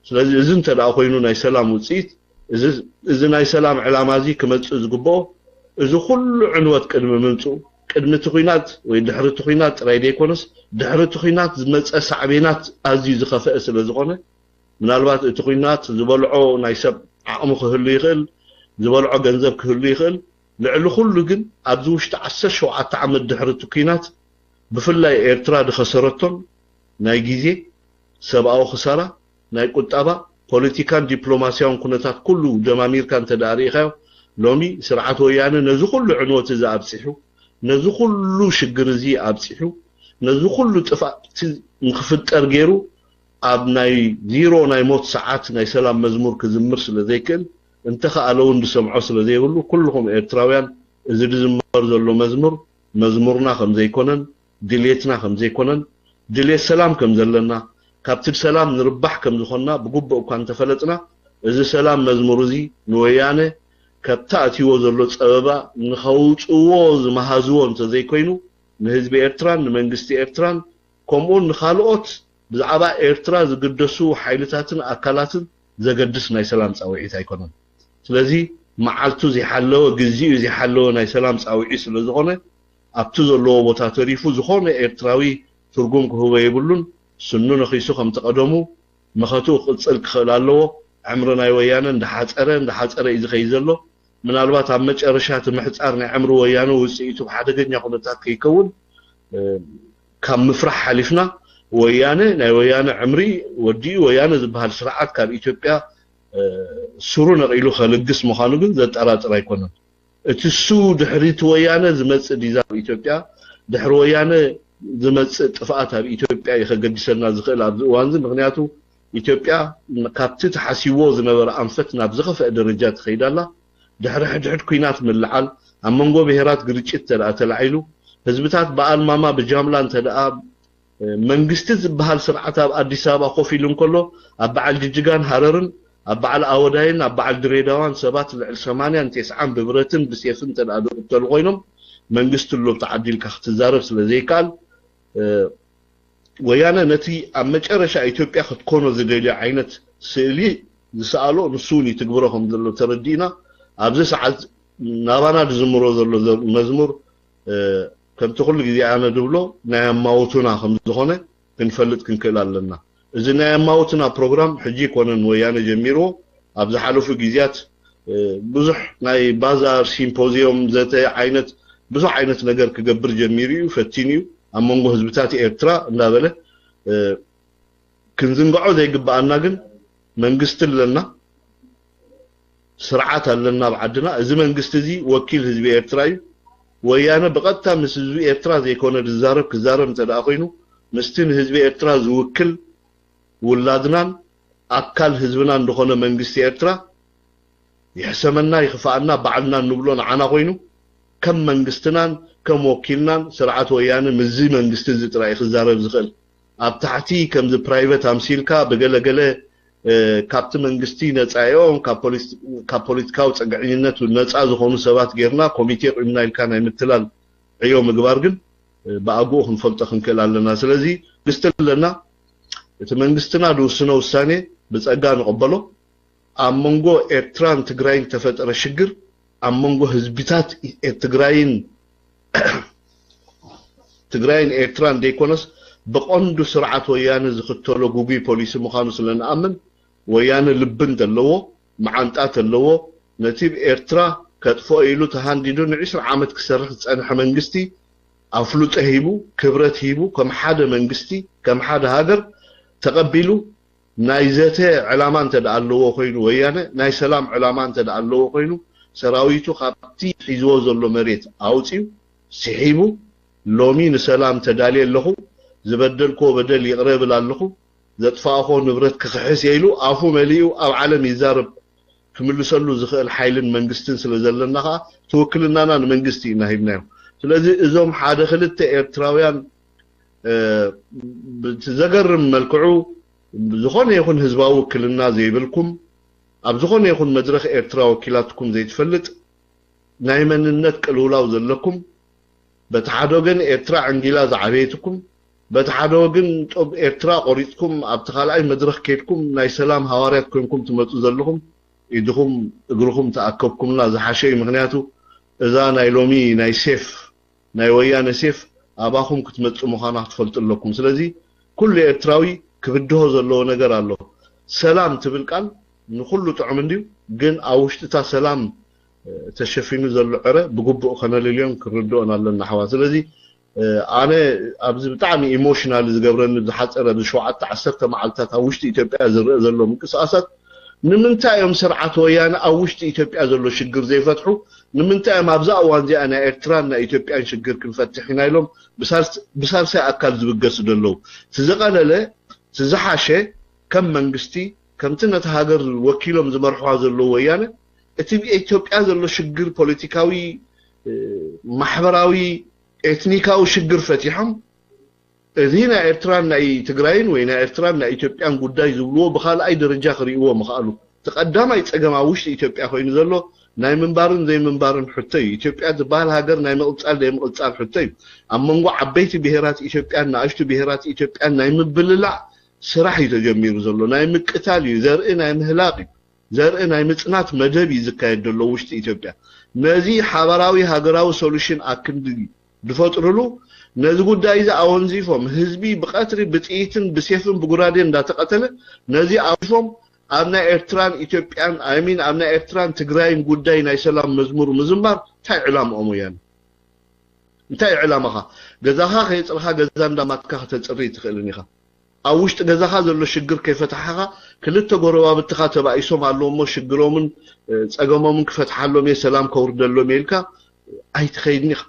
ስለዚ እዚ እንተደኣ ኮይኑ ናይ ሰላም ውፅኢት እዚ ናይ ሰላም ዕላማ እዚ ክመጽእ ዝግብኦ እዚ ኩሉ ዕንወት ቅድሚ ምምፅኡ ቅድሚ እቲ ኩናት ወይ ድሕሪ እቲ ኩናት ጥራይ ዘይኮነስ ድሕሪ እቲ ኩናት ዝመፀ ሳዕቤናት ኣዝዩ ዝኸፍአ ስለ ዝኾነ ምናልባት እቲ ኩናት ዝበልዖ ናይ ሰብ ዓቕሚ ክህሉ ይኽእል ዝበልዖ ገንዘብ ክህሉ ይኽእል ልዕሊ ኩሉ ግን ኣብዚ ውሽጢ 17 ዓመት ድሕሪ እቲ ኩናት ብፍላይ ኤርትራ ድኸሰረቶም ናይ ግዜ ሰብኣዊ ክሳራ ናይ ቁጠባ ፖለቲካን ዲፕሎማሲያውን ኩነታት ኩሉ ደማሚርካ እንተዳሪእኻዮ ሎሚ ስርዓት ወያነ ነዚ ኩሉ ዕንወት እዚ ኣብፂሑ ነዚ ኩሉ ሽግር እዚ ኣብፂሑ ነዚ ኩሉ ጥፋእቲ ንክፍጠር ገይሩ ኣብ ናይ ዚሮ ናይ ሞት ሰዓት ናይ ሰላም መዝሙር ክዝምር ስለ ዘይክእል انت خالون بسمعوا ስለዘይ ይብሉ ኩልኩም ኤርትራውያን እዚ ዝዝመር ዘሎ መዝሙርና ከም ዘይኮነን ድሌትና ከም ዘይኮነን ድሌት ሰላም ከም ዘለና ካብቲ ሰላም ንርባሕ ከም ዝኾንና ብጉቡእ እኳ እንተፈለጥና እዚ ሰላም መዝሙር እዚ ንወያነ ካብታ ኣትይዎ ዘሎ ፀበባ ንኸውፅዎ ዝመሃዝዎ እንተዘይኮይኑ ንህዝቢ ኤርትራን ንመንግስቲ ኤርትራን ከምኡን ንኻልኦት ብዛዕባ ኤርትራ ዝግደሱ ሓይልታትን ኣካላትን ዘገድስ ናይ ሰላም ጻውዒት ኣይኮነን ስለዚ መዓልቱ ዝሓለወ ግዜኡ ዝሓለወ ናይ ሰላም ጻውዒት ስለዝኾነ ኣብቲ ዘለዎ ቦታ ተሪፉ ዝኾነ ኤርትራዊ ትርጉም ክህቦ ይብሉን ስኑ ነኺሱ ከም ተቀደሙ መኸቱ ቅጽል ክኽእል ኣለዎ ዕምሪ ናይ ወያነ እንዳሓፀረ እዩ ዝኸይ ዘሎ ምናልባት ኣብ መጨረሻ ትምሕፃር ናይ ዕምሪ ወያነ ውፅኢቱ ሓደገኛ ኩነታት ከይከውን ካብ ምፍራሕ ሓሊፍና ወያነ ናይ ወያነ ዕምሪ ወዲ ወያነ ዝበሃል ስርዓት ካብ ኢትዮጵያ ስሩ ነቂሉ ከልግስ ምዃኑ ግን ዘጠራጥር ኣይኮነን እቲ ሱ ድሕሪት ወያነ ዝመጽእ ዲዛብ ኢትዮጵያ ድሕሪ ወያነ ዝመጽእ ጥፍኣት ኣብ ኢትዮጵያ ይኸገድሰና ዝኽእል ኣብ እዋን ምክንያቱ ኢትዮጵያ ካብቲ ተሓሲቦ ዝነበረ ኣንፈት ናብ ዝኸፍአ ደረጃ ትኸይዳላ ድሕሪ ሕድሕድ ኩናት ምልዓል ኣብ መንጎ ብሄራት ግርጭት ተላዒሉ ህዝብታት በኣልማማ ብጃምላ እንተደኣ መንግስቲ ዝበሃል ስርዓት ኣብ ኣዲስ ኣበባ ኮፍ ኢሉ እንከሎ ኣብ በዓል ጅጅጋን ሃረርን ኣብ በዓል ኣወዳይን ኣብ በዓል ድሬዳዋን ሰባት ልዕል 80 90 ብብረትን ብሴፍን ተዳደቁተሉ ኮይኖም መንግስቲ ሎ ተዓዲልካ ክትዛረብ ስለዘይካል ወያነ ነቲ ኣብ መጨረሻ ኢትዮጵያ ክትኮኖ ዝደልዮ ዓይነት ስእሊ ዝሰኣሎ ንሱኒ ትግብሮም ዘሎ ተረዲና ኣብዚ ሰዓት ናባና ዝዝምሮ ዘሎ መዝሙር ከምቲ ኩሉ ግዜ ኣነ ድብሎ ናይ ኣማውቱና ከም ዝኾነ ክንፈልጥ ክንክእል ኣለና እዚ ናይ ኣማውቱና ፕሮግራም ሕጂ ኮነን ወያነ ጀሚሮ ኣብ ዝሓለፉ ጊዜያት ብዙሕ ናይ ባዛር ሲምፖዚየም ዘተ ዓይነት ብዙሕ ዓይነት ነገር ክገብር ጀሚሩ እዩ ፈቲኑ ኣብ መንጎ ህዝብታት ኤርትራ እንዳበለ ክንዝንግዖ ዘይግባአና ግን መንግስቲ ኣለና ስርዓት ኣለና ብዓድና እዚ መንግስቲ እዚ ወኪል ህዝቢ ኤርትራ እዩ ወያነ በቀጥታ ምስ ህዝቢ ኤርትራ ዘይኮነ ክዛረብ እንተደኣ ኮይኑ ምስትን ህዝቢ ኤርትራ ዝውክል ውላድናን ኣካል ህዝብና እንደኾነ መንግስቲ ኤርትራ ይሕሰመና ይኽፋአና ባዕልና ንብሎ ንዓና ኮይኑ ከም መንግስትናን ከም ወኪልናን ስርዓት ወያነ ምዚ መንግስቲ ዝጥራይ ክዛረብ ዝኽእል ኣብ ታሕቲ ከም ዚ ፕራይቬት ኣምሲልካ በገለገለ ካብቲ መንግስቲ ነፃዮም ካብ ፖለቲካዊ ፀግዕኝነት ነፃ ዝኾኑ ሰባት ጌርና ኮሚቴ ቁምና ኢልካ ናይ ምትላል ዕዮ ምግባር ግን ብኣግኡ ክንፈልጦ ክንክእል ኣለና ስለዚ ግስትለና እቲ መንግስትና ድውስኖ ውሳኔ ብፀጋ ንቕበሎ ኣብ መንጎ ኤርትራን ትግራይን ተፈጠረ ሽግር ኣብ መንጎ ህዝብታት ትግራይን ኤርትራን ደይኮነስ ብቆንዱ ስርዓት ወያነ ዝኽተሎ ጉጉይ ፖሊሲ ምዃኑ ስለንኣምን ወያነ ልብን ዘለዎ መዓንጣት ዘለዎ ነቲ ኤርትራ ከጥፎ ኢሉ ተሃንዲዱ ን20 ዓመት ክሰርሕ ዝፀንሐ መንግስቲ ኣፍሉጦ ሂቡ ክብረት ሂቡ ከም ሓደ መንግስቲ ከም ሓደ ሃገር ተቐቢሉ ናይ ዘተ ዕላማ እንተደኣ ኣለዎ ኮይኑ ወያነ ናይ ሰላም ዕላማ እንተደኣ ኣለዎ ኮይኑ ሰራዊቱ ካብቲ ሒዝዎ ዘሎ መሬት ኣውፂኡ ሲሒቡ ሎሚ ንሰላም ተዳልየ ኣለኹ ዝበደልኮ በደል ይቅረብል ኣለኹ ዘጥፋእኮ ንብረት ክኽሕስ ኢሉ ኣፉ መሊኡ ኣብ ዓለም ይዛረብ ክምልሰሉ ዝኽእል ሓይልን መንግስትን ስለዘለና ከዓ ተወክልናና ንመንግስቲ ኢና ሂብናዮ ስለዚ እዞም ሓደ ክልተ ኤርትራውያን ዘገርም መልክዑ ዝኾነ ይኹን ህዝባዊ ውክልና ዘይብልኩም ኣብ ዝኾነ ይኹን መድረኽ ኤርትራ ወኪላትኩም ዘይትፈልጥ ናይ መንነት ቅልውላው ዘለኩም በቲ ሓደ ወገን ኤርትራ ዕንጊላ ዝዓበየትኩም በቲ ሓደ ወገን ጦብ ኤርትራ ቆሪፅኩም ኣብቲ ካልኣይ መድረኽ ከይድኩም ናይ ሰላም ሃዋርያት ኮይንኩም ትመፁ ዘለኹም ኢድኹም እግርኹም ተኣከብኩምና ዝሓሸ እዩ ምክንያቱ እዛ ናይ ሎሚ ናይ ሴፍ ናይ ወያነ ሴፍ ኣባኹም ክትመፁ ምዃና ክትፈልጡ ኣለኩም ስለዚ ኩሉ ኤርትራዊ ክብድሆ ዘለዎ ነገር ኣሎ ሰላም ትብል ቃል ንኩሉ ጥዑም እንድዩ ግን ኣብ ውሽጥታ ሰላም ተሸፊኑ ዘሎ ዕረ ብግቡእ ከነልልዮም ክርድኦን ኣለና ሓዋ ስለዚ ኣነ ኣብዚ ብጣዕሚ ኢሞሽናል ዝገብረኒ ዝሓፀረ ብ7 10 መዓልትታት ኣብ ውሽጢ ኢትዮጵያ ዝርአ ዘሎ ምንቅስቃሳት ንምንታይ እዮም ስርዓት ወያነ ኣብ ውሽጢ ኢትዮጵያ ዘሎ ሽግር ዘይፈትሑ ንምንታይ እዮም ኣብዛ እዋን እዚኣ ናይ ኤርትራን ናይ ኢትዮጵያን ሽግር ክንፈትሕ ኢና ኢሎም ብሳልሳይ ኣካል ዝብገሱ ደለው ትዘቐለለ ትዝሓሸ ከም መንግስቲ ከምቲ ነቲ ሃገር ወኪሎም ዝመርሕዋ ዘለዉ ወያነ ኢትዮጵያ ዘሎ ሽግር ፖለቲካዊ ማሕበራዊ ኤትኒካዊ ሽግር ፈቲሖም እዚህና ኤርትራን ናይ ትግራይን ወይ ናይ ኤርትራን ናይ ኢትዮጵያን ጉዳይ ዝብልዎ ብኻልኣይ ደረጃ ክሪእዎ ምኽኣሉ ተቀዳማይ ፀገማ ውሽጢ ኢትዮጵያ ኮይኑ ዘሎ ናይ ምንባርን ዘይምንባርን ሕቶይ ኢትዮጵያ ዝበሃል ሃገር ናይ ምቕፃል ዘይምቕፃል ሕቶይ ኣብ መንጎ ዓበይቲ ብሄራት ኢትዮጵያን ንኣሽቱ ብሄራት ኢትዮጵያን ናይ ምብልላዕ ስራሕ እዩ ተጀሚሩ ዘሎ ናይ ምቅታል እዩ ዘርኢ ናይ ምህላቕ እዩ ዘርኢ ናይ ምጽናት መደብ እዩ ዝካየድ ዘሎ ውሽጢ ኢትዮጵያ ነዚ ሓበራዊ ሃገራዊ ሶሉሽን ኣክንዲ ድፈጥሩሉ ነዚ ጉዳይ እዚ ኣወንዚፎም ህዝቢ ብቀትሪ ብጥይትን ብሴፍን ብጉራዴን እንዳተቀተለ ነዚ ኣውፎም ኣብ ናይ ኤርትራን ኢትዮጵያን ኣሚን ኣብ ናይ ኤርትራን ትግራይን ጉዳይ ናይ ሰላም መዝሙር ምዝማር እንታይ ዕላምኦም ወያነ እንታይ ዕላማኻ ገዛኻ ከይፅልኻ ገዛ እንዳማትካ ተፅሪ ትኽእልን ኢኻ ኣብ ውሽጢ ገዛኻ ዘሎ ሽግር ከይፈታሓኻ ክልተ ጎረባብትኻ ተባኢሶም ኣለዎም ሽግሮምን ፀገሞምን ክፈትሓሎም ሰላም ከውርደሎም ኢልካ ኣይትኸይድኒ ኢኻ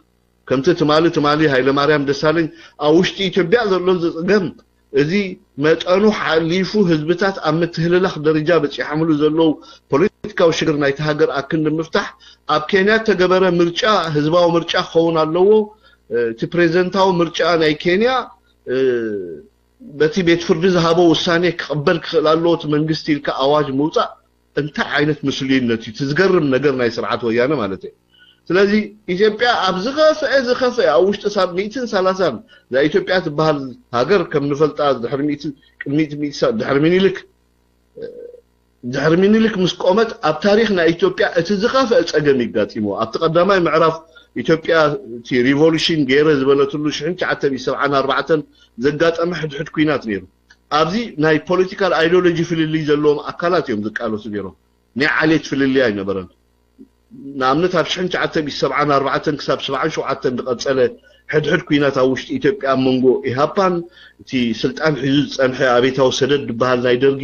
ከምቲ ትማሊ ሃይለማርያም ደሳለኝ ኣብ ውሽጢ ኢትዮጵያ ዘሎ ዝፅገም እዚ መጠኑ ሓሊፉ ህዝብታት ኣብ ምትህልላኽ ደረጃ በፂሖምሉ ዘለው ፖለቲካዊ ሽግር ናይቲ ሃገር ኣክንዲ ምፍታሕ ኣብ ኬንያ ተገበረ ምርጫ ህዝባዊ ምርጫ ክኸውን ኣለዎ እቲ ፕሬዝደንታዊ ምርጫ ናይ ኬንያ በቲ ቤት ፍርዲ ዝሃቦ ውሳኔ ክቕበል ክኽእል ኣለዎ እቲ መንግስቲ ኢልካ ኣዋጅ ምውፃእ እንታይ ዓይነት ምስልዩነት እዩ ትዝገርም ነገር ናይ ስርዓት ወያነ ማለት እዩ ስለዚህ ኢትዮጵያ ኣብ ዝኸፍአ ኣብ ውሽጢ 130 ዛ ኢትዮጵያ ትበሃል ሃገር ከም ንፈልጣ ድሕሪ ሚኒሊክ ምስ ቆመት ኣብ ታሪክ ናይ ኢትዮጵያ እቲ ዝኸፍአ ፀገም ይጋጢሞ ኣብቲ ቀዳማይ ምዕራፍ ኢትዮጵያ እቲ ሪቮሉሽን ገይረ ዝበለትሉ 1974 ዘጋጠመ ሕድሕድ ኩናት ነይሩ ኣብዚ ናይ ፖለቲካል አይዲዮሎጂ ፍልልይ ዘለዎም ኣካላት እዮም ዝቃለሱ ነይሮም ናይ ዓሌት ፍልልይ ኣይነበረን ንኣብነት ኣብ 1974 ክሳብ 77 ዝቐፀለ ሕድሕድ ኩናት ኣብ ውሽጢ ኢትዮጵያ ኣብ መንጎ ኢሃፓን እቲ ስልጣን ሒዙ ዝፀንሐ ኣቤታዊ ሰደድ ዝበሃል ናይ ደርጊ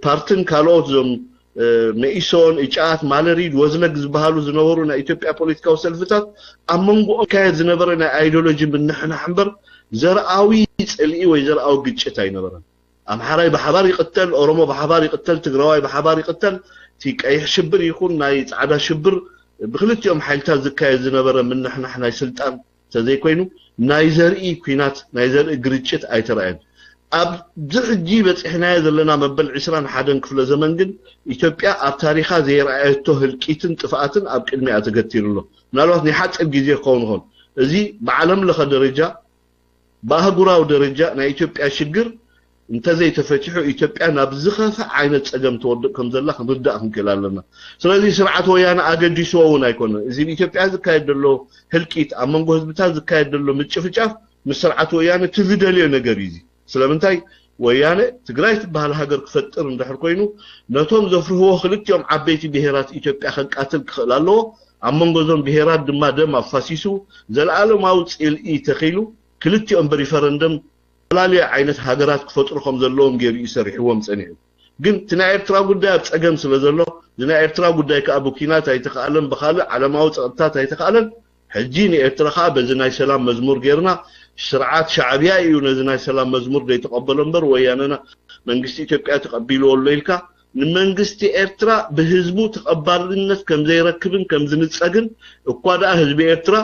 ፓርትን ካልኦት ዞም መኢሶን እጫት ማለሪድ ወዝለግ ዝበሃሉ ዝነበሩ ናይ ኢትዮጵያ ፖለቲካዊ ሰልፍታት ኣብ መንጎ ካየድ ዝነበረ ናይ አይዲዮሎጂ ምንሕናሕ እምበር ዘርኣዊ ፅልኢ ወይ ዘርኣዊ ግጭት ኣይነበረን ኣምሓራይ ብሓባር ይቅተል ኦሮሞ ብሓባር ይቅተል ትግራዋይ ብሓባር ይቅተል ቲ ቀይሕ ሽብር ይኹን ናይ ጻዕዳ ሽብር ብክልቲኦም ሓይልታት ዝካየድ ዝነበረ ምንሕናሕ ናይ ስልጣን ተዘይኮይኑ ናይ ዘርኢ ኩናት ናይ ዘርኢ ግርጭት ኣይተረአየን ኣብ ዝሕጂ በፂሕናዮ ዘለና መበል 21 ክፍለ ዘመን ግን ኢትዮጵያ ኣብ ታሪኻ ዘይረኣየቶ ህልቂትን ጥፍኣትን ኣብ ቅድሚኣ ተገቲሩሎ ምናልባት ናይ ሓፂር ግዜ ክኸውን ይኾን እዚ ብዓለም ለኸ ደረጃ በአህጉራዊ ደረጃ ናይ ኢትዮጵያ ሽግር እንተዘይ ተፈቲሑ ኢትዮጵያ ናብ ዝኸፈ ዓይነት ፀገም ትወድቕ ከም ዘላ ክንርዳእ ክንክእል ኣለና ስለዚ ስርዓት ወያነ ኣገዲስዎ እውን ኣይኮነን እዚ ኢትዮጵያ ዝካየድ ዘሎ ህልቂት ኣብ መንጎ ህዝብታት ዝካየድ ዘሎ ምጭፍጫፍ ምስ ስርዓት ወያነ ትዝደልዮ ነገር እዩ ስለምንታይ ወያነ ትግራይ ትበሃል ሃገር ክፈጥር እንድሕር ኮይኑ ነቶም ዘፍርህዎ ክልቲኦም ዓበይቲ ብሄራት ኢትዮጵያ ከቃትል ክኽእል ኣለዎ ኣብ መንጎ ዞም ብሄራት ድማ ደም ኣፋሲሱ ዘለኣለማዊ ፅልኢ ተኺሉ ክልቲኦም በሪፈረንደም ላልያ ዓይነት ሃገራት ክፈጥሩ ከም ዘለዎም ገይሩ ይሰርሕዎም ፀኒሑ ግን እቲ ናይ ኤርትራ ጉዳይ ኣብ ፀገም ስለ ዘሎ ናይ ኤርትራ ጉዳይ ከኣ ቡኪናት ኣይተኻኣለን ብኻልእ ዓለማዊ ፀጥታት ኣይተኻኣለን ሕጂ ንኤርትራ ከዓ በዚ ናይ ሰላም መዝሙር ጌርና ስርዓት ሻዕብያ እዩ ነዚ ናይ ሰላም መዝሙር ዘይተቐበሎ እምበር ወያነና መንግስቲ ኢትዮጵያ ተቐቢልዎ ኣሎ ኢልካ ንመንግስቲ ኤርትራ ብህዝቡ ተቐባልነት ከም ዘይረክብን ከም ዝንፀግን እኳ ደኣ ህዝቢ ኤርትራ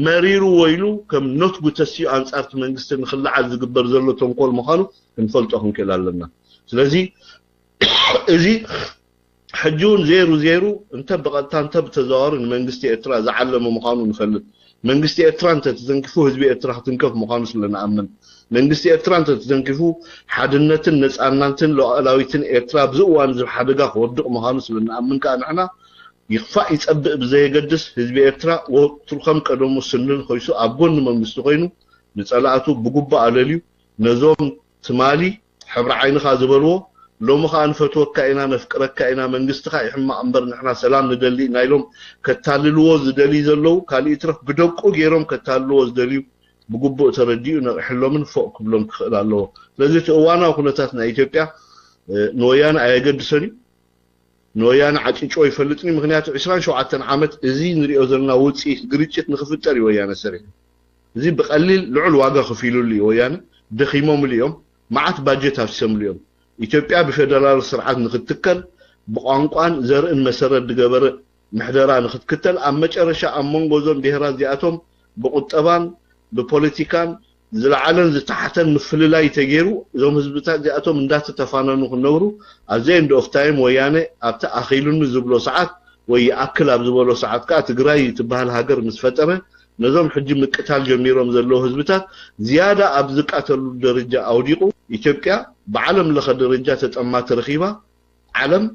መሪሩ ወይሉ ከም ኖት ጉተሲዩ አንጻርት መንግስት ንኽልዓል ዝግበር ዘሎ ተንኮል ምዃኑ ክንፈልጦ ክንክእል ኣለና ስለዚ እዚ ሕጁን 00 እንተ በቐጥታ እንተ ብተዘዋወሩ ንመንግስቲ ኤርትራ ዝዓለመ ምዃኑ ንፈልጥ መንግስቲ ኤርትራ እንተ ተዘንኪፉ ህዝቢ ኤርትራ ክትንከፍ ምዃኑ ስለንኣምን መንግስቲ ኤርትራ እንተ ተዘንኪፉ ሓድነትን ነፃነትን ሉዓላዊትን ኤርትራ ብዝእዋን ሓደጋ ክወድቕ ምዃኑ ስለንኣምን ከዓ ንሕና ይኽፋእ ይፀብእ ብዘየገድስ ህዝቢ ኤርትራ ወጥሩኸም ቀደሙ ስንን ኮይሱ ኣብ ጎኒ መንግስቲ ኮይኑ ንፀላእቱ ብጉባእ ኣለልዩ ነዞም ትማሊ ሕብሪ ዓይንኻ ዝበልዎ ሎሚ ከዓ ንፈትወካ ኢና ነፍቅረካ ኢና መንግስትኻ ይሕማቕ እምበር ንሕና ሰላም ንደሊ ናይሎም ከታልልዎ ዝደሊ ዘለው ካልእ ትረፍ ብደቁ ገይሮም ከታልልዎ ዝደልዩ ብጉቡእ ተረዲኡ ነቕሕሎምን ፎቅ ክብሎም ክኽእል ኣለዎ ስለዚ እቲ እዋናዊ ኩነታት ናይ ኢትዮጵያ ንወያነ ኣየገድሰን እዩ ንወያነ ዓጭጮ ይፈልጥኒ ምክንያቱ 27 ዓመት እዚ ንሪኦ ዘለና ውፅኢት ግርጭት ንኽፍጠር ወያነ ሰሪሑ እዚ ብቐሊል ልዑል ዋጋ ከፊሉሉ ወያነ ደኺሞም እዮም መዓት ባጀት ኣፍሲሶምሉ እዮም ኢትዮጵያ ብፌደራል ስርዓት ንኽትከል بقانقان زرئن مسرد دغبر محدرا نختكتل ام مጨረሻ ام منغوزون بهرات زياتهم بقطبان بpolitikan زلعلن زتحتن مفللاي تغيرو زوم حزبታት زياتهم እንዳት ተፋነኑ ክነብሩ at the end of time ወያኔ ኣብታ ኣኺሉን ዝብሎ ሰዓት ወይ ኣክል ኣብ ዝበሎ ሰዓት ካ ትግራይ ትበሃል ሃገር ምስፈጠረ ነዞም ሕጂ ምቅታል ጀሚሮም ዘለው ህዝብታት ዝያዳ ኣብ ዝቃተሉ ደረጃ ኣውዲቁ ኢትዮጵያ በዓለም ለኸ ደረጃ ተጠማ ተረኺባ ዓለም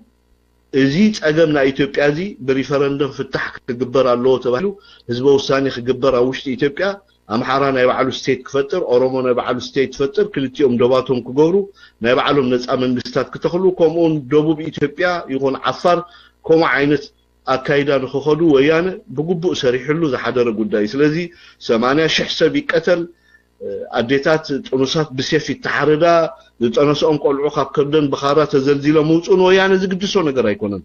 እዚ ጸገም ናይ ኢትዮጵያ እዚ በሪፈረንደም ፍታሕ ክግበር ኣለዎ ተባሂሉ ህዝበ ውሳኔ ክግበር ኣብ ውሽጢ ኢትዮጵያ ኣምሓራ ናይ ባዕሉ ስቴት ክፈጥር ኦሮሞ ናይ ባዕሉ ስቴት ክፈጥር ክልቲኦም ደባቶም ክገብሩ ናይ ባዕሎም ነፃ መንግስታት ክተኽሉ ከምኡን ደቡብ ኢትዮጵያ ይኹን ዓፋር ከምኡ ዓይነት ኣካይዳ ንኽኸዱ ወያነ ብግቡእ ሰሪሕሉ ዝሓደረ ጉዳይ ስለዚ 80,000 ሰብ ይቀተል ኣዴታት ጥኑሳት ብሴፍ ይተሓረዳ ዝጠነሰኦም ቆልዑ ካብ ከብደን ብኻራ ተዘልዚሎም ውፁን ወያነ ዝግድሶ ነገር ኣይኮነን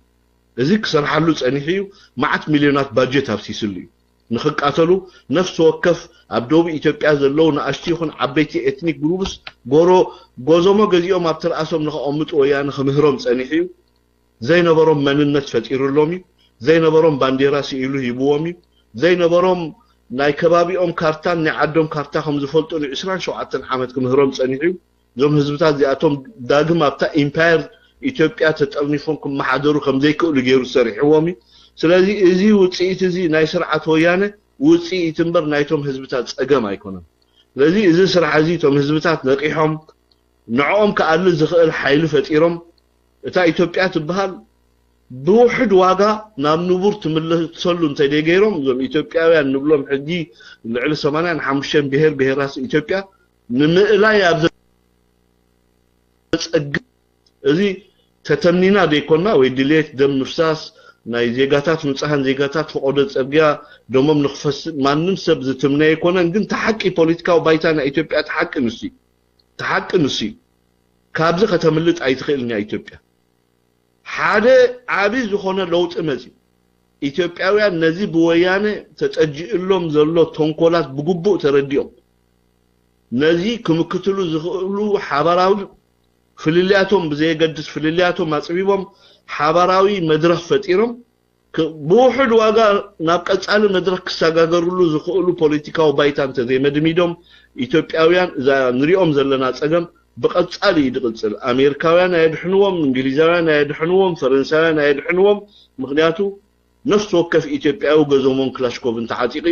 እዚ ክሰርሓሉ ፀኒሑ እዩ ማዓት ሚልዮናት ባጀት ኣብሲስሉ እዩ ንኽቃተሉ ነፍሲ ወከፍ ኣብ ደቡብ ኢትዮጵያ ዘለው ንኣሽቲ ይኹን ዓበይቲ ኤትኒክ ግሩፕስ ጎዞሞ ገዚኦም ኣብ ትርኣሶም ንኽቐምጡ ወያነ ክምህሮም ፀኒሑ እዩ ዘይነበሮም መንነት ፈጢሩሎም እዩ ዘይነበሮም ባንዴራ ሲኢሉ ሂብዎም እዩ ዘይነበሮም ናይ ከባቢኦም ካርታን ናይ ዓዶም ካርታ ከም ዝፈልጡ ን27 ዓመት ክምህሮም ፀኒሑ እዩ ዞም ህዝብታት እዚኣቶም ዳግም ኣብታ ኢምፓየር ኢትዮጵያ ተጠርኒፎም ክመሓደሩ ከም ዘይክእሉ ገይሩ ሰሪሕዎም እዩ ስለዚ እዚ ውፅኢት እዚ ናይ ስርዓት ወያነ ውፅኢት እምበር ናይቶም ህዝብታት ፀገም ኣይኮነን ስለዚ እዚ ስራሕ እዚ ቶም ህዝብታት ነቂሖም ንዕኦም ከኣል ዝኽእል ሓይሊ ፈጢሮም እታ ኢትዮጵያ ትበሃል ብውሕድ ዋጋ ናብ ንቡር ትምለሰሉ እንተደገይሮም ዞም ኢትዮጵያውያን ንብሎም ሕጂ ልዕሊ 85 ብሄር ብሄራት ኢትዮጵያ ንምእላይ ኣብ ፀግ እዚ ተተምኒና ደይኮና ወይ ድሌት ደም ምፍሳስ ናይ ዜጋታት ንጹሃን ዜጋታት ፈቆደ ፀርግያ ደሞም ንኽፈስ ማንም ሰብ ዝትምነ ይኮነን ግን ተሓቂ ፖለቲካዊ ባይታ ናይ ኢትዮጵያ ተሓቂ ንሲ ካብዚ ከተምልጥ ኣይትኽእልኛ ኢትዮጵያ ሓደ ዓቢ ዝኾነ ለውጥ መፂ ኢትዮጵያውያን ነዚ ብወያነ ተጠጅእሎም ዘሎ ተንኮላት ብግቡእ ተረዲኦም ነዚ ክምክትሉ ዝኽእሉ ሓበራዊ ፍልልያቶም ብዘይገድስ ፍልልያቶም ኣፅቢቦም ሓበራዊ መድረኽ ፈጢሮም ብውሕድ ዋጋ ናብ ቀጻሊ መድረኽ ክሰጋገርሉ ዝኽእሉ ፖለቲካዊ ባይታ እንተዘይመድሚዶም ኢትዮጵያውያን ንሪኦም ዘለና ፀገም بقصالي يدقصل امريكاوያን አይድሕንዎም እንግሊዛውያን አይድሕንዎም ፈረንሳውያን አይድሕንዎም ምክንያቱ ነፍስ ወከፍ ኢትዮጵያዊ ገዞሞን ክላሽኮቭን ተዓጢቂ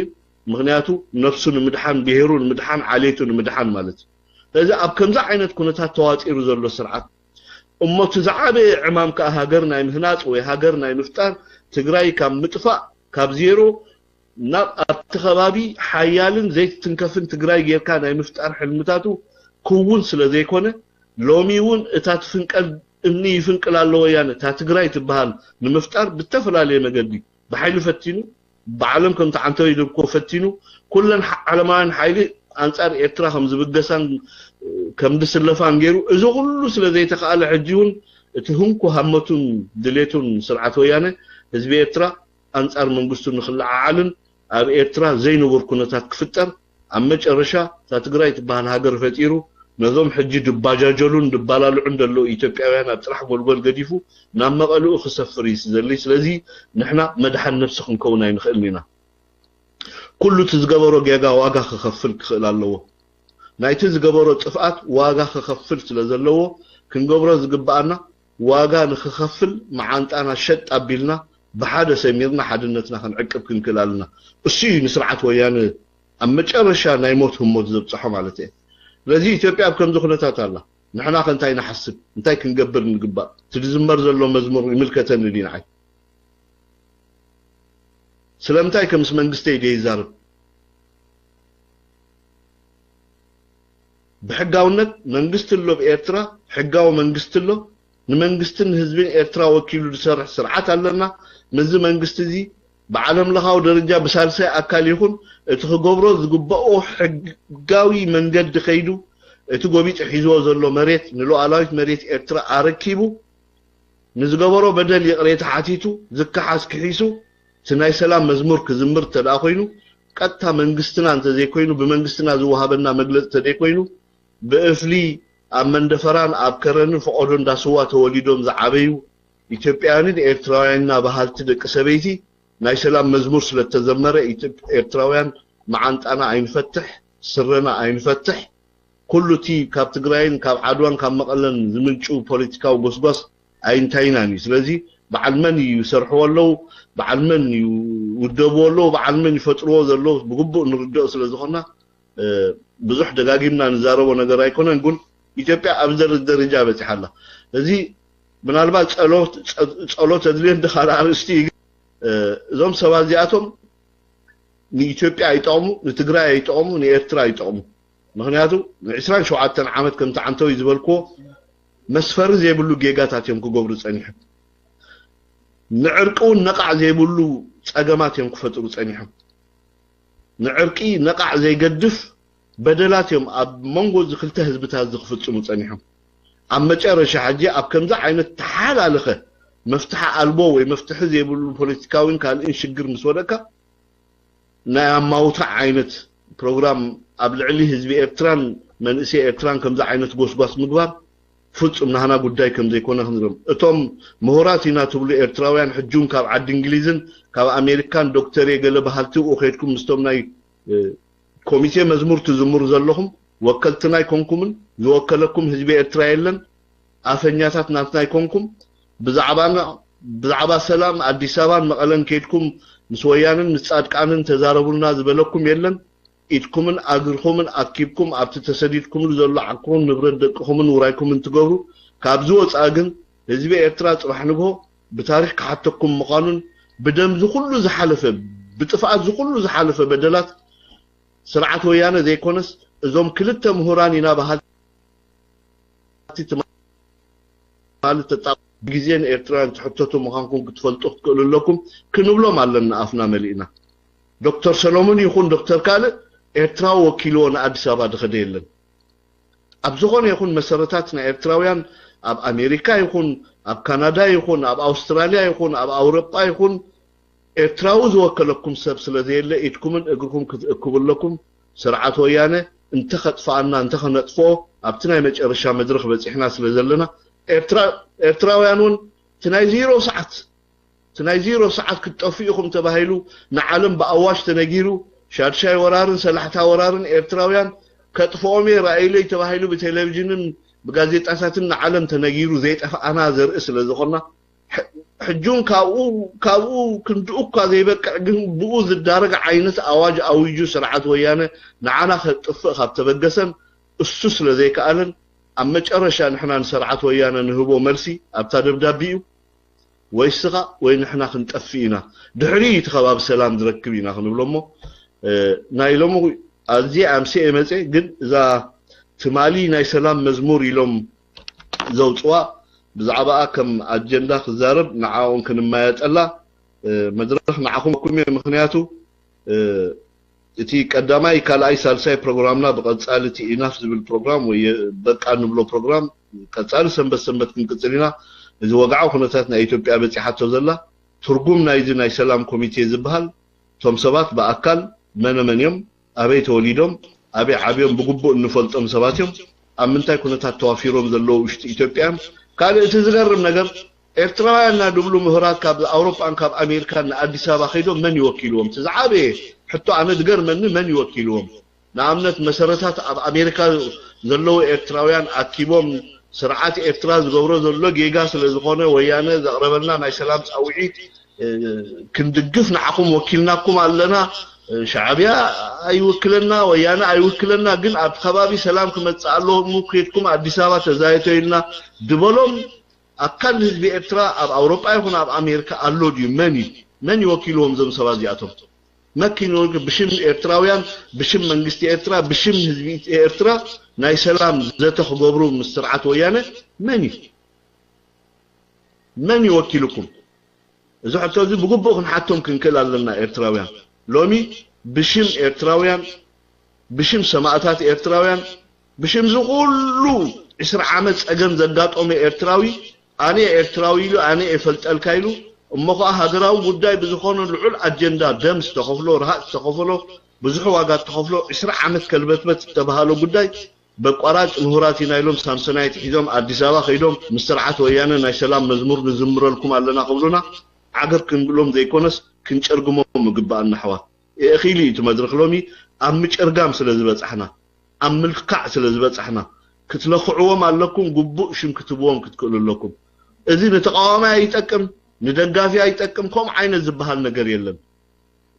ምክንያቱ ነፍሱን ምድሓን ብሄሩን ምድሓን ዓሌቱን ምድሓን ማለት ስለዚ ኣብ ከምዛ ዓይነት ኩነታት ተዋፂሩ ዘሎ ስርዓት እሞት ዝዓበ ዕማም ከሃገር ናይ ምህናጽ ወይ ሃገር ናይ ምፍጣር ትግራይ ካብ ምጥፋእ ካብ ዜሮ ናብ ኣብቲ ከባቢ ሓያልን ዘይትንከፍን ትግራይ ጌርካ ናይ ምፍጣር ሕልምታቱ كون سلازيكونه لوميون اتات فنقل اني يفنقل الله ويانا تا تግራይ تبهال نمفتار بالتفلالي مقدي بحيل فتينو بعالم كم تعنتو يدبكو فتينو كلن علمان حيلي انصار ارترا هم زبدسان كم دسلفان غيرو ازو كله سلازي تقال حجيون اتهمكو همتون دليتون سرعه ويانا حزب ارترا انصار منغستو نخلع عالن اب ارترا زينو وركونتات كفتر ام مጨረሻ تا تግራይ تبهال هاجر فتيرو نظام حجي دباجاجلون دبالالو عندلو ኢትዮጵያውያን አጥራح ጎልጎል ገዲፉ ናብ መቀሉ خسفريس زلي ስለዚህ نحنا مدحن نفسكم كوناي نخلينا كل تزغبرو ገጋ ዋጋ ከከፍል ክኽእል ኣለዎ ናይቲ ዝገበሮ ጥፍአት ዋጋ ከከፍል ስለዘለዎ ክንገብሮ ዝግባአና ዋጋ ንከከፍል ማዓንጣና ሸጥ አቢልና بحد سميرنا حدنتنا ክንዕቅብ ክንክላልና እሱ ንስርዓት ወያነ أمجرشا نايموت هم موت زبصحو مالتي لذي إثيوبيا بكم زخنتات الله نحنا كنتاي نحسب نتاي كنقبر نقبا تلزمر زلو مزمور ملكة ندين عاي سلامتاي كمس منقستي دي زارب بحقاونت منقستلو بإيرترا حقاو منقستلو نمنقستن هزبين إيرترا وكيلو لسرح سرعات علنا مزي منقستي بعالم لغاو درجة بسالسة أكال يكون اتخقبرو زقبقو حقاوي منقد خيدو اتقوبيت حيزو زلو مريت نلو علايت مريت ارترا اركيبو نزقبرو بدل يقريت حاتيتو زكا حاس كحيسو سناي سلام مزمور كزمر تلاقوينو قطع منقستنا انت زي كوينو بمنقستنا زوهابنا مقلت تدي كوينو بأفلي ام مندفران اب كرن فقودون دا سوا توليدوم زعابيو ኢትዮጵያውያን ኤርትራውያንና ባህልቲ ደቂ ሰበይቲ ናይ ሰላም መዝሙር ስለተዘመረ ኤርትራውያን መዓንጣና አይንፈትሕ ስረና አይንፈትሕ ኩሉቲ ካብ ትግራይን ካብ ዓድዋን ካብ መቐለን ዝምንጩ ፖለቲካው ጎስጓስ አይንታይናኒ ስለዚ بعلمن يسرحوا له بعلمن يودبوا له بعلمن يفطروا له بغبو نردو ስለዝኾና ብዙሕ ደጋጊምና ንዛረበው ነገር አይኮነን ግን ኢትዮጵያ አብዘር ደረጃ በጽሐላ እዚ ምናልባት ጸሎት እድልን ደኻላ አርስቲ እዞም ሰባዚያቶም ንኢትዮጵያ አይጣሙ ንትግራይ አይጣሙ ንኤርትራ አይጣሙ ምክንያቱ 27 ዓመት ከም ተዓንተው ይዝበልኮ መስፈር ዘይብሉ ጌጋታትዮም ክገብሩ ጸኒሖም ንዕርቁን ነቃዕ ዘይብሉ ጸገማት እዮም ክፈጥሩ ጸኒሖም ንዕርቂ ነቃዕ ዘይገድፍ በደላትዮም ኣብ መንጎ ዝክልተ ህዝብታት ዝኽፍጽሙ ጸኒሖም ኣብ መጨረሻ ሕጂ ኣብ ከምዛ ዓይነት ተሓላለኸ መፍትሕ ኣልቦ ወይ መፍትሕ ዘይብሉ ፖለቲካውን ካልእን ሽግር ምስ ወደካ ናይ ኣማውታ ዓይነት ፕሮግራም ኣብ ልዕሊ ህዝቢ ኤርትራን መንእሰይ ኤርትራን ከምዛ ዓይነት ጎስጓስ ምግባር ፍጹም ናህና ጉዳይ ከም ዘይኮነ ክንዝም እቶም ምሁራት ኢና ትብሉ ኤርትራውያን ሕጁም ካብ ዓዲ እንግሊዝን ካብ ኣሜሪካን ዶክተር የገለ ባህልቲኡ ኸይድኩም ምስቶም ናይ ኮሚቴ መዝሙር ትዝምሩ ዘለኹም ወከልትና ይኮንኩምን ዝወከለኩም ህዝቢ ኤርትራ የለን ኣፈኛታት ናትና ይኮንኩም ብዛዕባ ሰላም አዲስ አበባን መቐለን ከይድኩም ምስ ወያንን ምስ ጻድቃንን ተዛረቡልና ዝበለኩም የለን ኢትኩምን አግርኹምን አኪብኩም ኣብቲ ተሰዲድኩም ዘሎ ዓቅኩም ንብረት ደቅኹምን ውራይኩምን ትገብሩ ካብዚ ወጻግን ህዝቢ ኤርትራ ጽባሕ ንግሆ ብታሪኽ ክሓተኩም ምዃኑን ብደም ዝኹሉ ዝሓለፈ ብጥፋት ዝኹሉ ዝሓለፈ በደላት ስርዓት ወያነ ዘይኮነስ እዞም ክልተ ምሁራን ኢና ባህልቲ ማለት ተጣ ግዜን ኤርትራን ትሕተቱ ምዃንኩም ክትፈልጡ ትክእሉለኩም ክንብሎም ኣለና ኣፍና መሊእና ዶክተር ሰሎሞን ይኹን ዶክተር ካለ ኤርትራ ወኪሎ ንአዲስ አበባ ድኸደ የለን ኣብ ዝኾነ ይኹን መሰረታት ናይ ኤርትራውያን ኣብ ኣሜሪካ ይኹን ኣብ ካናዳ ይኹን ኣብ ኣውስትራልያ ይኹን ኣብ ኣውሮጳ ይኹን ኤርትራው ዝወከለኩም ሰብ ስለዘየለ ኢትኩምን እግርኩም ክትእክብለኩም ስርዓት ወያነ እንተ ኸጥፋና እንተ ኸነጥፎ ኣብቲ ናይ መጨረሻ መድረኽ በፂሕና ስለዘለና ኤርትራውያኑን ትናይ 0 ሰዓት ክትጠፊኡኩም ተባሂሉ ንዓለም በአዋሽ ተነጊሩ ሻድሻይ ወራርን ሰላሕታ ወራርን ኤርትራውያን ከጥፎም ራእይለይ ተባሂሉ በቴሌቪዥንን በጋዜጣታትን ንዓለም ተነጊሩ ዘይጠፋአና ዘርኢ ስለዝኾና ሕጁን ካብኡ ክንድኡካ ዘይበቅዕ ግን ብኡ ዝዳረግ ዓይነት ኣዋጅ ኣውጁ ስርዓት ወያነ ንዓና ከጥፍእ ካብ ተበገሰን እሱ ስለዘይከኣለን ኣብ መጨረሻ ንሕና ንስርዓት ወያነ ንህቦ መልሲ ኣብታ ደብዳቤኡ ወይስኻ ወይ ንሕና ክንጠፊ ኢና ድሕሪ ተኸባብ ሰላም ዝረክብ ኢና ክንብሎሞ ናይ ሎሙ ኣዚ ኣምሲ መፀ ግን እዛ ትማሊ ናይ ሰላም መዝሙር ኢሎም ዘውፅዋ ብዛዕባ ከም ኣጀንዳ ክዛረብ ንዓውን ክንማያጠላ መድረኽ ንዓኹም ኩሜ ምክንያቱ እቲ ቀዳማይ ካልኣይ ሳልሳይ ፕሮግራምና ብቐጻሊ እቲ ኢናፍ ዝብል ፕሮግራም ወይ በቃ ንብሎ ፕሮግራም ቀጻሊ ሰንበት ክንቅጽል ኢና እዚ ወግዓው ኩነታት ናይ ኢትዮጵያ በፂሓቶ ዘላ ትርጉም ናይዚ ናይ ሰላም ኮሚቴ ዝበሃል ቶም ሰባት በኣካል መነመንዮም ኣበይ ተወሊዶም ኣበይ ዓብዮም ብግቡእ እንፈልጦም ሰባት እዮም ኣብ ምንታይ ኩነታት ተዋፊሮም ዘለዉ ውሽጢ ኢትዮጵያ ካልእ እቲ ዝገርም ነገር ኤርትራውያንና ድብሉ ምሁራት ካብ ኣውሮፓን ካብ ኣሜሪካን ንኣዲስ ኣበባ ኸይዶም መን ይወኪልዎም ትዝዓበየ ሕቶ ኣነ ዝገርመኒ መን ይወኪልዎም ንኣብነት መሰረታት ኣብ ኣሜሪካ ዘለዉ ኤርትራውያን ኣኪቦም ስርዓት ኤርትራ ዝገብሮ ዘሎ ጌጋ ስለዝኾነ ወያነ ዘቕረበልና ናይ ሰላም ጻውዒት ክንድግፍ ንዓኹም ወኪልናኩም ኣለና ሻዕብያ ኣይወክለና ወያነ ኣይወክለና ግን ኣብ ከባቢ ሰላም ክመጽእ ኣለዎ ከይድኩም ኣዲስ ኣበባ ተዛይተይልና ድበሎም ኣካል ህዝቢ ኤርትራ ኣብ ኣውሮጳ ይኹን ኣብ ኣሜሪካ ኣሎ ድዩ መን ይወኪልዎም ዞም ሰባት እዚኣቶም መኪኑ ብሽም ኤርትራውያን ብሽም መንግስቲ ኤርትራ ብሽም ህዝቢ ኤርትራ ናይ ሰላም ዘተኽገብሩ ምስ ስርዓት ወያነ መን ይወኪልኩም እዚ ሕቶ እዚ ብግቡእ ክንሓቶም ክንክእል ኣለና ኤርትራውያን ሎሚ ብሽም ኤርትራውያን ብሽም ሰማዕታት ኤርትራውያን ብሽም ዝኹሉ 20 ዓመት ጸገም ዘጋጠመ ኤርትራዊ ኣነ ኤርትራዊ ኢሉ ኣነ የፈልጠልካ ኢሉ እሞኸ ሃገራዊ ጉዳይ ብዝኾነ ልዑል ኣጀንዳ ደም ዝተኸፍሎ ርሃፅ ዝተኸፍሎ ብዙሕ ዋጋ ዝተኸፍሎ 20 ዓመት ከልበትበት ዝተባሃለ ጉዳይ በቋራጭ ምሁራቲና ኢሎም ሳምሰናይት ሒዞም አዲስ አበባ ኸይዶም ምስርዓት ወያነ ናይ ሰላም መዝሙር ንዝምረልኩም ኣለና ኸብሉና ዓገር ክንብሎም ዘይኮነስ ክንጨርግሞም ምግባአና ሕዋት እኺሊ እቲ መድረኽ ሎሚ ኣብ ምጭርጋም ስለ ዝበፅሕና ኣብ ምልክዕ ስለ ዝበፅሕና ክትለኽዕዎም ኣለኩም ግቡእ ሽም ክትብዎም ክትክእሉ ኣለኩም እዚ ንተቃዋማይ አይጠቅም ንደጋፊ አይጠቅም ከም ዓይነት ዝበሃል ነገር የለን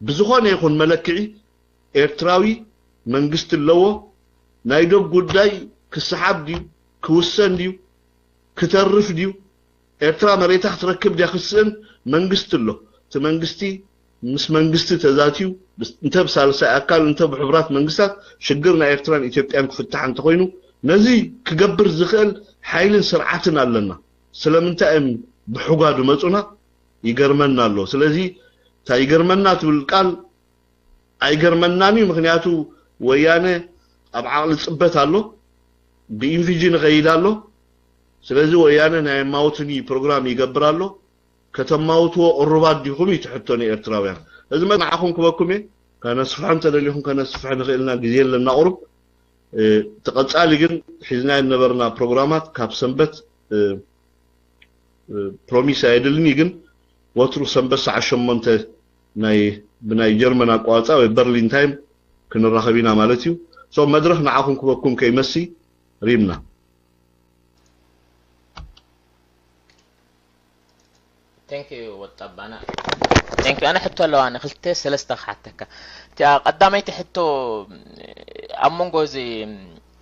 ብዝኾነ ይኹን መለክዒ ኤርትራዊ መንግስት ኣለዎ ናይ ዶብ ጉዳይ ክስሓብ ዲዩ ክውሰን ዲዩ ክተርፍ ዲዩ ኤርትራ መሬታ ክትረክብ ዲያ ክስእን መንግስት ኣሎ እቲ መንግስቲ ምስ መንግስቲ ተዛትዩ እንተ ብሳልሳይ ኣካል እንተ ብሕብራት መንግስታት ሽግር ናይ ኤርትራን ኢትዮጵያን ክፍታሕ እንተኮይኑ ነዚ ክገብር ዝኽእል ሓይልን ስርዓትን ኣለና ስለምንታይ ብሕጓዱ መጹና ይገርመና ኣሎ ስለዚ ታ ይገርመና ትብል ቃል አይገርመናኒ ምክንያቱ ወያነ ኣብ ዓቅሊ ጽበት ኣሎ ብኢንቪጅን ኸይዳሎ ስለዚ ወያነ ናይ ማውትኒ ፕሮግራም ይገብራሎ ከተማውትዎ ቁርባት ዲኹም ይትሕቶኒ ኤርትራውያን እዚ ማዓኹም ክበኩም ከነስፍሖም ተደሊኹም ከነስፍሕ ንኽእልና ግዜ ለና ቁርብ ተቐጻሊ ግን ሒዝና የነበርና ፕሮግራማት ካብ ሰንበት ፕሮሚስ አይደልኒ ግን ወትሩ ሰንበት ሰዓት 8 ናይ ብናይ ጀርመን አቋጻ ወይ በርሊን ታይም ክንራኸቢና ማለት እዩ ሶ መድረኽ ንዓኹም ክበኩም ከይመሲ ሪምና Thank you وطبانا Thank you أنا حتى لو أنا خلت سلسلة حتىك قدامي تحتو أمون جوزي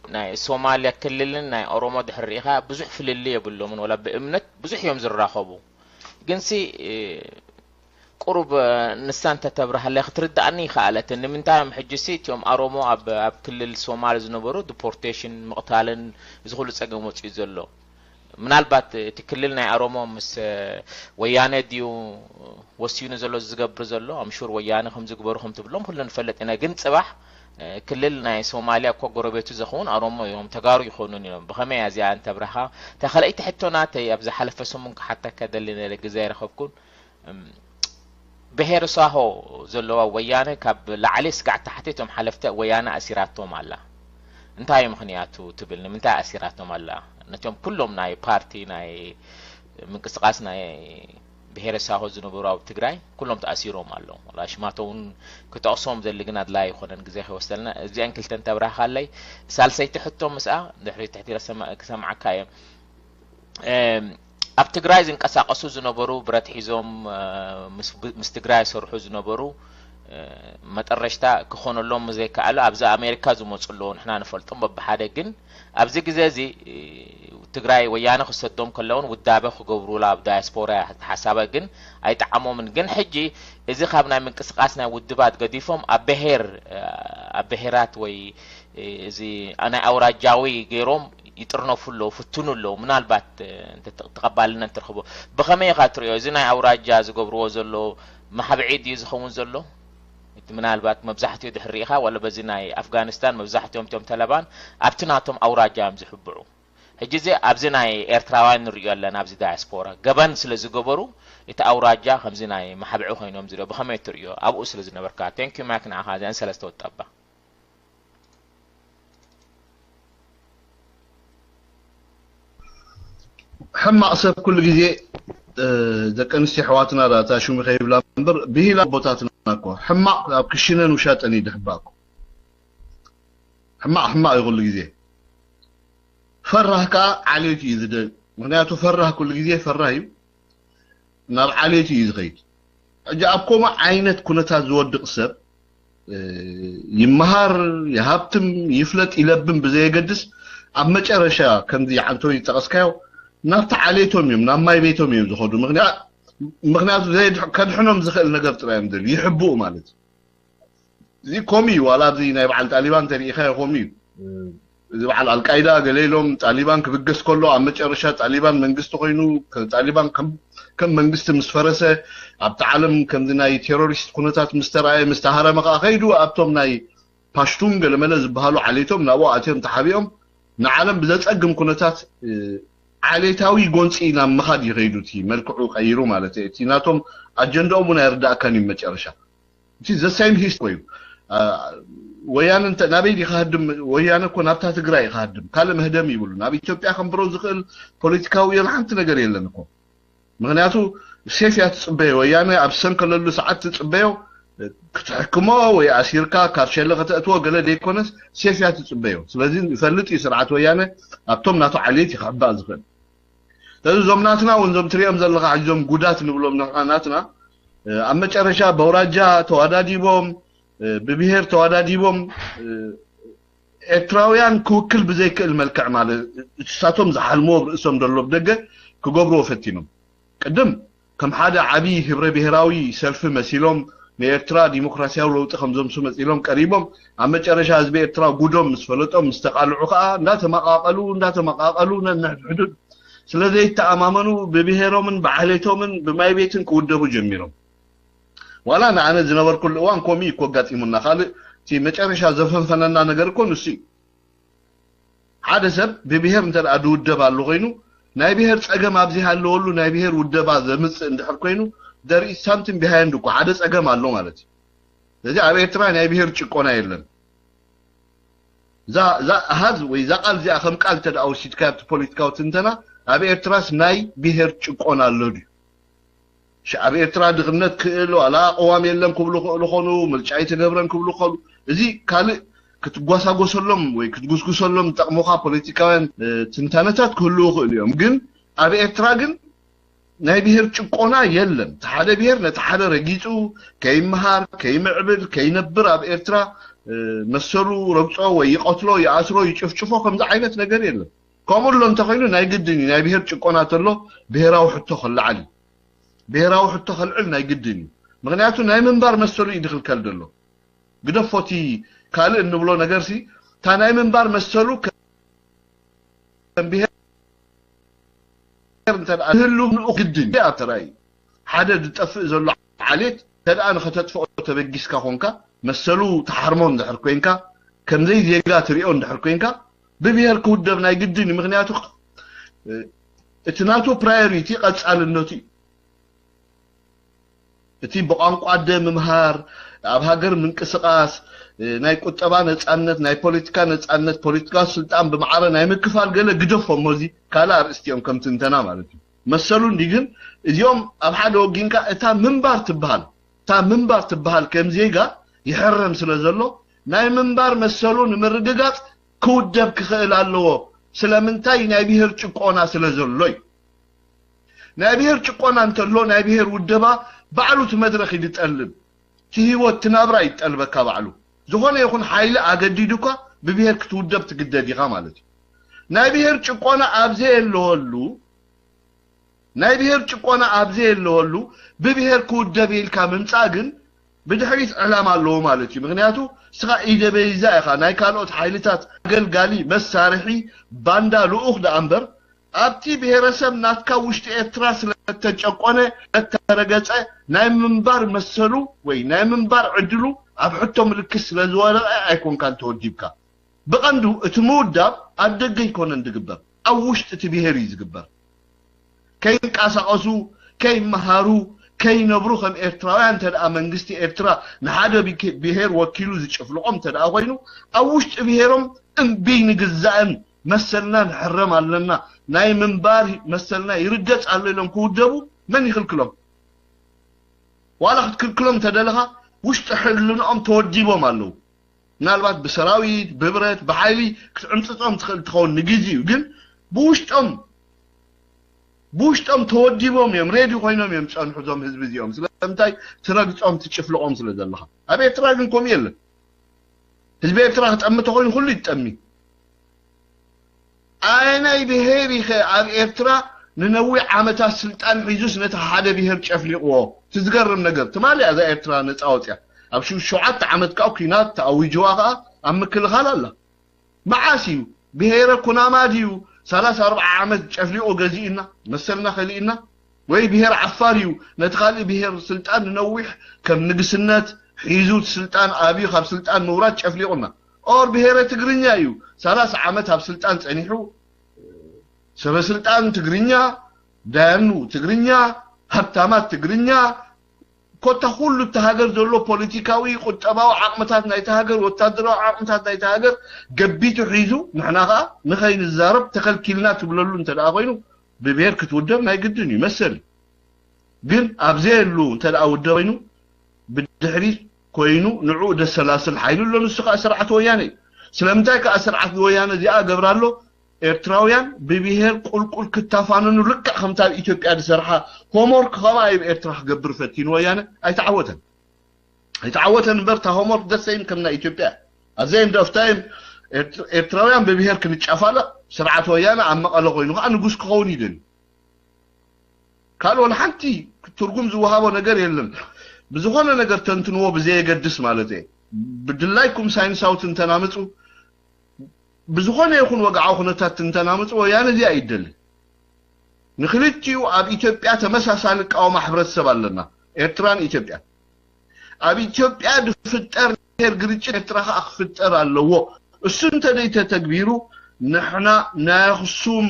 ناي سوماليا كللن ناي أوروما دحريها بزح في اللي يبلو من ولا بإمنت بزح يوم زر خبو جنسي قرب نسان تتبرها اللي اخترد عني خالت إن من تايم حجسيت يوم أوروما أب كل الصومال زنبرو ديبورتيشن مقتالن يزغلوا تسقموا تيزلو ምናልባት ትክልልና አሮሞ ምስ ወያነ ዲዩ ወሲዩን ዘሎ ዝገብር ዘሎ አምሹር ወያነ ከም ዝግበሩ ከም ትብሎም ሁሉን ፈለጥና ግን ጽባህ ክልልና ሶማሊያ እኮ ጎረቤቱ ዘኹን አሮሞ ይሁም ተጋሩ ይኹኑን ይሎም በኸመይ ያዚያ አንተ ብረኻ ተኸለይት ሕቶናተ ያብዛ ሓለፈሶም ሓታ ከደልና ለግዜ ይረኸብኩን ብሄር ሳሆ ዘለዋ ወያነ ካብ ላዕሊ ስጋዕ ታሕቲቶም ሓለፍተ ወያነ አሲራቶም አላ እንታይ ምኽንያቱ ትብልኒ ምንታይ አሲራቶም አላ نتيم كلهم ناي بارتي ناي منقسقاس ناي بهير ساهو زنبرو او تግራይ كلهم تأثيرهم አለው والله شماتون كتقصوم زلغنا ادلاي خونن غزي خوستلنا ازي انكلتن تبراخ علي سالسي تحطو مسا دحري تحتي سمعك اب تግራይ ዝንቀሳቀሱ ዝነበሩ ብረት ሒዞም ምስ ትግራይ ሰርሑ ዝነበሩ መጠረሽታ ክኾነሎም ዘይከኣሉ ኣብዛ አሜሪካ ዝመጽሎ ንሕና ንፈልጦም በብሓደ ግን ኣብዚ ግዜ እዚ ትግራይ ወያነ ክሰዶም ከለውን ውዳበ ክገብሩላ ኣብ ዳያስፖራ ሓሳባ ግን ኣይጣዓሞምን ግን ሕጂ እዚ ካብ ናይ ምንቅስቃስ ናይ ውድባት ገዲፎም ኣብ ብሄራት ወይ እዚ ኣና ኣውራጃዊ ገይሮም ይጥርነፉሎ ፍቱኑሎ ምናልባት ተቀባልነት ትረኽቦ በኸመይ ኻትሪዮ እዚ ናይ ኣውራጃ ዝገብርዎ ዘሎ ማሕብዒድ ዝኸውን ዘሎ ምናልባት መብዛሕትኡ ድሕሪኻ ወላ በዚ ናይ አፍጋኒስታን መብዛሕትኦም ቶም ተለባን ኣብትናቶም ኣውራጃም ዝሕብዑ ሕጂ እዚ ኣብዚ ናይ ኤርትራውያን ንሪኦ ኣለና ኣብዚ ዳያስፖራ ገበን ስለ ዝገበሩ እቲ ኣውራጃ ከምዚ ናይ ማሕብዒ ኮይኖም ዝሪኦ በኸመይ ትሪኦ ኣብኡ ስለ ዝነበርካ ቴንክ ዩ ማክ ንዓኻ እዚአን ሰለስተ ወጣባ ሕማቕ ሰብ ኩሉ ግዜ ደቂ ኣንስትዮ ኣሕዋትና ዳታ ሹም ኸይብላ እምበር ብሂላ ቦታትና እኮ ሕማቕ ኣብ ክሽነን ውሻጠን ይድሕባኩ ሕማቕ ይኹሉ ግዜ ፈራህካ ዓልየት እዩ ዝደል ምክንያቱ ፈራህ ኩሉ ግዜ ፈራህ እዩ ናብ ዓልየት እዩ ዝኸይድ ሕጂ ኣብ ከምኡ ዓይነት ኩነታት ዝወድቕ ሰብ ይመሃር ይሃብትም ይፍለጥ ይለብም ብዘየገድስ ኣብ መጨረሻ ከምዚ ዓንቶ ይጠቐስካዮ ናብቲ ዓልየቶም እዮም ናብ ማይ ቤቶም እዮም ዝኸዱ ምክንያቱ ከድሕኖም ዝኽእል ነገር ጥራዮም ደል ይሕብኡ ማለት እዚ ከምኡ ዋላ እዚ ናይ በዓል ጣሊባን ተሪኢኻ ከምኡ እዩ እዚ በዓል አልቃይዳ ገሌሎም ጣሊባን ክብገስ ከሎ ኣብ መጨረሻ ጣሊባን መንግስቲ ኮይኑ ጣሊባን ከም መንግስቲ ምስ ፈረሰ ኣብቲ ዓለም ከምዚ ናይ ቴሮሪስት ኩነታት ምስ ተረኣየ ምስ ተሃረመ ከዓ ኸይዱ ኣብቶም ናይ ፓሽቱን ገለመለ ዝበሃሉ ዓልየቶም ናብኡ ኣትዮም ተሓቢኦም ንዓለም ብዘፀግም ኩነታት ዓሌታዊ ጎንፂ ናብ ምኻድ ይኸይዱ እቲ መልክዑ ቀይሩ ማለት እዩ እቲ ናቶም ኣጀንዳኦም እውን ኣይርዳእካን እዩ መጨረሻ እቲ ዘ ሴም ሂስትሪ ويان انت نبي يخدم ويان كون ابتا تግራይ يخدم ካለ መህደም ይብሉ ናብ ኢትዮጵያ ከምብሮ ዝኽእል ፖለቲካዊ የልሓንቲ ነገር የለን እኮ ምክንያቱ ሴፊያት ጽበይ ወያነ አብሰን ከለሉ ሰዓት ጽበዩ ክትሕክሞ ወይ አሲርካ ካርሸለ ከተእትዎ ገለ ደይኮነስ ሴፊያት ጽበዩ ስለዚህ ይፈልጥ ይስርዓት ወያነ አብቶም ናቱ ዓሌት ይخبأ ዝኽእል ስለዚህ ዞምናትና ወንዞም ትሪኦም ዘለኻ ሐጆም ጉዳት ንብሎም ናትና ኣብ መጨረሻ በውራጃ ተዋዳዲቦም ببهر تواداديبهم ኤርትራውያን ክውክል ብዘይክእል መልክዕ ማለት እሳቶም ዝሓልሞ ርእሶም ደሎ ብደገ ክገብሩ ፈቲኖም ቅድም ከም ሓደ ዓቢ ህብረ ብሔራዊ ሰልፊ መሲሎም ንኤርትራ ዲሞክራሲያዊ ለውጥ ከምዘምሱ መሲሎም ቀሪቦም ኣብ መጨረሻ ህዝቢ ኤርትራ ጉዶም ምስ ፈለጦም ምስ ተቃልዑ ከዓ እንዳተመቃቀሉ ነንሕዱድ ስለዚህ ተኣማመኑ ብብሔሮምን ብዓሌቶምን ብማይ ቤትን ክውደቡ ጀሚሮም ولا انا زنبر كل وان كومي كوغاطيمنا خال تي مጨረሻ ዘፈንፈነና ነገር እኮ ንሲ ሓደ ሰብ በብሔር እንተ አዱ ውደባሉ ኮይኑ ናይ ብሔር ጸገም ኣብዚ ሃለወሉ ናይ ብሔር ውደባ ዘምጽ እንድሕር ኮይኑ there is something behind እኮ ሓደ ጸገም አለው ማለት ስለዚህ ኣብ ኤርትራ ናይ ብሔር ጭቆና የለን ዛ ሃዝ ወይ ዛ ቃል ዚ አኸም ቃል ተዳው ሲትካት ፖለቲካው ትንተና ኣብ ኤርትራስ ናይ ብሔር ጭቆና አለው شعب ኤርትራ ድግነት ክእሉ አላ ቆዋም የለን ክብሉ ኾኑ ምልጫይ ተገብረን ክብሉ ኾሉ እዚ ካል ክትጓሳጎሰሎም ወይ ክትጉስጉሰሎም ጠቅሞኻ ፖለቲካውያን ትንታነታት ክህሉ ይኽእሉም ግን ኣብ ኤርትራ ግን ናይ ብሔር ጭቆና የለን ተሓደ ብሔር ነቲ ሓደ ረጊጹ ከይምሃር ከይምዕብል ከይነብር ኣብ ኤርትራ መሰሉ ረብጾ ወይ ይቆትሎ ይኣስሮ ይጭፍጭፎ ከምዛ ዓይነት ነገር የለን ከምኡሎ እንተኾይኑ ናይ ግድኒ ናይ ብሔር ጭቆና ተሎ ብሔራዊ ሕቶ ኸልዓሊ ብሔራዊ ሕቶ ኸልዕል ናይ ግድኒ ምክንያቱ ናይ መንባር መሰሉ ይድኽልከል ደሎ ግደፎቲ ካልእ እንብሎ ነገርሲ ታ ናይ መንባር መሰሉ ከም ብሔር እንተህሉ ግድኒ ኣተራይ ሓደ ዝጠፍእ ዘሎ ዓሌት ተደኣ ንኸተጥፍኦ ተበጊስካ ኾንካ መሰሉ ተሓርሞ እንድሕር ኮይንካ ከምዘይ ዜጋ ትሪኦ እንድሕር ኮይንካ ብብሔር ክውደብ ናይ ግድኒ ምክንያቱ እቲ ናቱ ፕራዮሪቲ ቀጻልነቱ እቲ በቋንቋ ምምሃር ኣብ ሃገር ምንቅስቃስ ናይ ቁጠባ ነጻነት ናይ ፖለቲካ ነጻነት ፖለቲካ ስልጣን በማዕረ ናይ ምክፋል ገለ ግደፎም ሞዚ ካላ አርስቲዮም ከም ትንተና ማለት እዩ መሰሉ እንዲግን እዚኦም ኣብ ሓደ ወጊንካ እታ ምንባር ትበሃል ከም ዜጋ ይሕረም ስለዘሎ ናይ ምንባር መሰሉ ንምርግጋጽ ክውደብ ክኽእል ኣለዎ ስለምንታይ ናይ ብሔር ጭቆና ስለዘሎይ ናይ ብሔር ጭቆና እንተሎ ናይ ብሔር ውደባ ባዕሉ ትመድረኽ ይጥልብ ህይወት ትናብራ ይጥልበካ ባዕሉ ዝኾነ ይኹን ሓይሊ ኣገዲዱካ ብብሔር ክትውደብ ትግደድ ኢኻ ማለት እዩ ናይ ብሔር ጭቆና ኣብዘ የለወሉ ብብሔር ክውደብ ኢልካ ምምጻእ ግን ብድሕሪት ዕላማ ኣለዎ ማለት እዩ ምክንያቱ ስኻ ኢደበይዛ ኢኻ ናይ ካልኦት ሓይልታት አገልጋሊ መሳርሒ ባንዳ ልኡኽ ዳእምበር ኣብቲ ብሔረሰብ ናትካ ውሽጢ ኤርትራ ስለተጨቆነ ተረገጸ ናይ ምንባር መሰሉ ወይ ናይ ምንባር ዕድሉ ኣብ ሕቶ ምልክት ስለዝወረቐ ኣይኮንካን ተወዲብካ ብቐንዱ እቲ ምውዳብ ኣብ ደገ ይኮነን ዝግበር ኣብ ውሽጢ እቲ ብሔር እዩ ዝግበር ከይንቀሳቐሱ ከይመሃሩ ከይነብሩ ከም ኤርትራውያን ተደኣ መንግስቲ ኤርትራ ንሓደ ብሔር ወኪሉ ዝጭፍልቆም ተደኣ ኮይኑ ኣብ ውሽጢ ብሔሮም እምቢ ንግዛእን መሰልና ንሕረም ኣለና ናይ ምንባር መሰልና ይርገጽ ኣሎ ኢሎም ክውደቡ መን ይኽልክሎም ዋላ ክትክልክሎም ተደለኻ ውሽጢ ሕልንኦም ተወዲቦም ኣለዉ ምናልባት ብሰራዊት ብብረት ብሓይሊ ክትዕምፅፆም ትኽእል ትኸውን ንግዜኡ ግን ብውሽጦም ተወዲቦም እዮም ሬዲ ኮይኖም እዮም ጸንሑ ዞም ህዝቢ እዚኦም ስለምንታይ ትረግጾም ትጭፍልቆም ስለ ዘለኻ ኣብ ኤርትራ ግን ከምኡ የለን ህዝቢ ኤርትራ ክጠሚ ተኾይኑ ኩሉ ይጠሚ ኣናይ ብሔር ኢኸ ኣብ ኤርትራ ንነዊሕ ዓመታት ስልጣን ሒዙስ ነቲ ሓደ ብሔር ጨፍሊቕዎ ትዝገርም ነገር ትማሊ እዛ ኤርትራ ነፃ ወፅያ ኣብ 7 ዓመት ካው ኩናት ተኣዊጅዋ ከዓ ኣብ ምክልኻል ኣላ መዓስ እዩ ብሔረ ኩናማ ድዩ 34 ዓመት ጨፍሊቆ ገዚእና መሰልና ኸሊእና ወይ ብሔር ዓፋር እዩ ነቲ ካልእ ብሔር ስልጣን ንነዊሕ ከም ንግስነት ሒዙ ስልጣን ኣብዩ ካብ ስልጣን ምውራድ ጨፍሊቁና ኦር ብሔረ ትግርኛ እዩ 30 ዓመት ኣብ ስልጣን ጸኒሑ ሰበ ስልጣን ትግርኛ ዳያኑ ትግርኛ ሃብታማት ትግርኛ كوتا كل تهاجر زلو بوليتيكاوي قطباو عقمتات ناي تهاجر وتادراو عقمتات ناي تهاجر قبيتو حيزو نحنا نخاين الزارب تخلكلنا تبللو انت دا خوينو ببير كتودم ناي قدن يمثل ግን ኣብዘሉ ተላው ደወይኑ ብድሕሪት ኮይኑ ንዑ ደሰላስል ሓይሉ ለንስኻ ስርዓት ወያኔ ስለምንታይ ከስርዓት ወያኔ እዚኣ ገብራሎ ኤርትራውያን ብብሄር ቁልቁል ክታፋነኑ ልክ ከምታ ኢትዮጵያ ዝሰርሓ ሆምወርክ ከማ ኣብ ኤርትራ ክገብር ፈቲኑ ወያኔ ኣይተዓወተን በርታ ሆምወርክ ደሰይም ከምና ኢትዮጵያ ኣዘይም ደፍታይም ኤርትራውያን ብብሄር ክንጫፋለ ስርዓት ወያኔ ኣብ መቐለ ኮይኑ ከዓ ንጉስ ክኸውን ይደል قالوا لحنتي ترجم زوهابو ነገር የለም ብዙሆነ ነገር ተንትንዎ በዚህ የገድስ ማለት ነው بدلايكم ሳይንሳው ተናምጹ ብዙሆነ ይኹን ወጋው ሁነታት ተናምጹ ወያነ እዚ አይደል ንክልቲው ኣብ ኢትዮጵያ ተመሳሳሊ ቃው ማህበረሰብ አለና ኤርትራን ኢትዮጵያ ኣብ ኢትዮጵያ ድፍጠር ግርጭ ኤርትራ አክፍጠር አለዎ እሱን ተደይተ ተግቢሩ ንሕና ናይኽሱም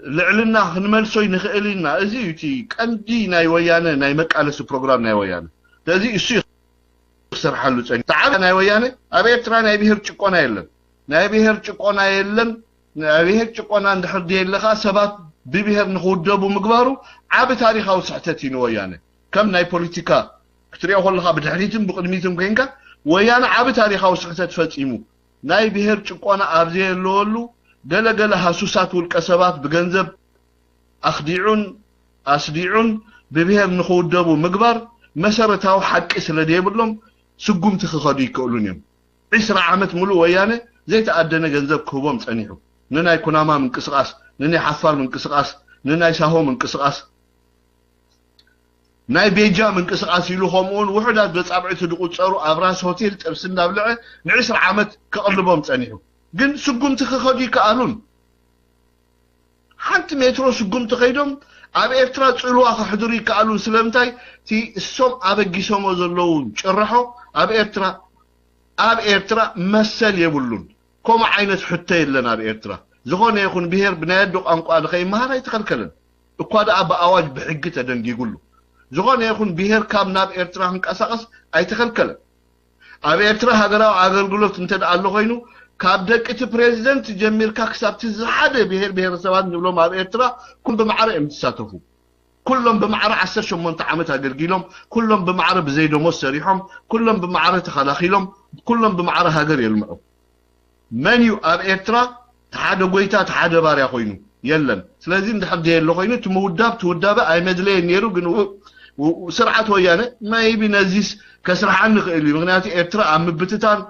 لعلنا خنملسوي نخيلنا ازي يتي قندي ناي ويانه ناي مقالس بروجرام ناي ويانه لذي اسو يخسر حلو صني تعال ناي ويانه ابيترا ناي بهر چقونا يلن ناي بهر چقونا يلن ناي بهر چقونا اندحر ديلخا سبات ببهر نخودبو مغبارو عاب تاريخاو سحتتي نو ويانه كم ناي بوليتيكا كتريو خلخا بدحريتم بقدميتم كينكا ويانه عاب تاريخاو سحتت فصيمو ناي بهر چقونا ابزي لولو دلقل حسوسات والكسبات بجنزب أخديعون أسديعون ببيهم نخودبو مقبر مسارتاو حق إسلا ديبلهم سقوم تخخدي يقولون عسر عامت ملو ويانه زي تأدنا جنزب كوبام تانيحو نناي كناما من كسقاس نناي حفار من كسقاس نناي ساهو من كسقاس ناي بيجا من كسقاس يلو خمون وحدات بس أبعث دقوت صاروا أبراس هوتيل ترسلنا بلعه نعسر عامت كقلبهم تانيحو ግን ስጉም ተኸኸዲ ከአሉን ሓንቲ ሜትሮ ስጉም ተኸይዶም ኣብ ኤርትራ ጽልዋ ክሕድሩ ከአሉን ስለምታይ ቲ እሶም ኣበጊሶም ዘለዉ ጭራሖ ኣብ ኤርትራ መሰል የብሉን ኮማ ዓይነት ሕተ የለን ኣብ ኤርትራ ዝኾነ ይኹን ብሄር ብናየዱ ቋንቋ ንኸይመሃር ኣይተኸልከለን እኳ ደኣ ብኣዋጅ ብሕጊ ተደንጊጉሉ ዝኾነ ይኹን ብሄር ካብ ናብ ኤርትራ ክንቀሳቐስ ኣይተኸልከለን ኣብ ኤርትራ ሃገራዊ ኣገልግሎት እንተደኣ ኣሎ ኮይኑ ካብ ደቅቲ ፕሬዝደንት ጀሚርካ ክሳብቲ ዝሓደ ብሄረሰባት ንብሎም ኣብ ኤርትራ ኩል ብማዕረ እምትሳተፉ ኩሎም ብማዕረ 18 ዓመት ኣገልጊሎም ኩሎም ብማዕረ ብዘይደሞዝ ሰሪሖም ኩሎም ብማዕረ ተኸላኺሎም ኩሎም ብማዕረ ሃገር የልምዑ መንዩ ኣብ ኤርትራ ተሓደ ጎይታ ተሓደ ባርያ ኮይኑ የለን ስለዚህ እንድሕር የለ ኮይኑ ትውዳበ ኣይመድለየ ነይሩ ግን ስርዓት ወያነ ማይቢ ነዚስ ከስርሓን ንኽእል ምክንያቱ ኤርትራ ኣብ ምብትታን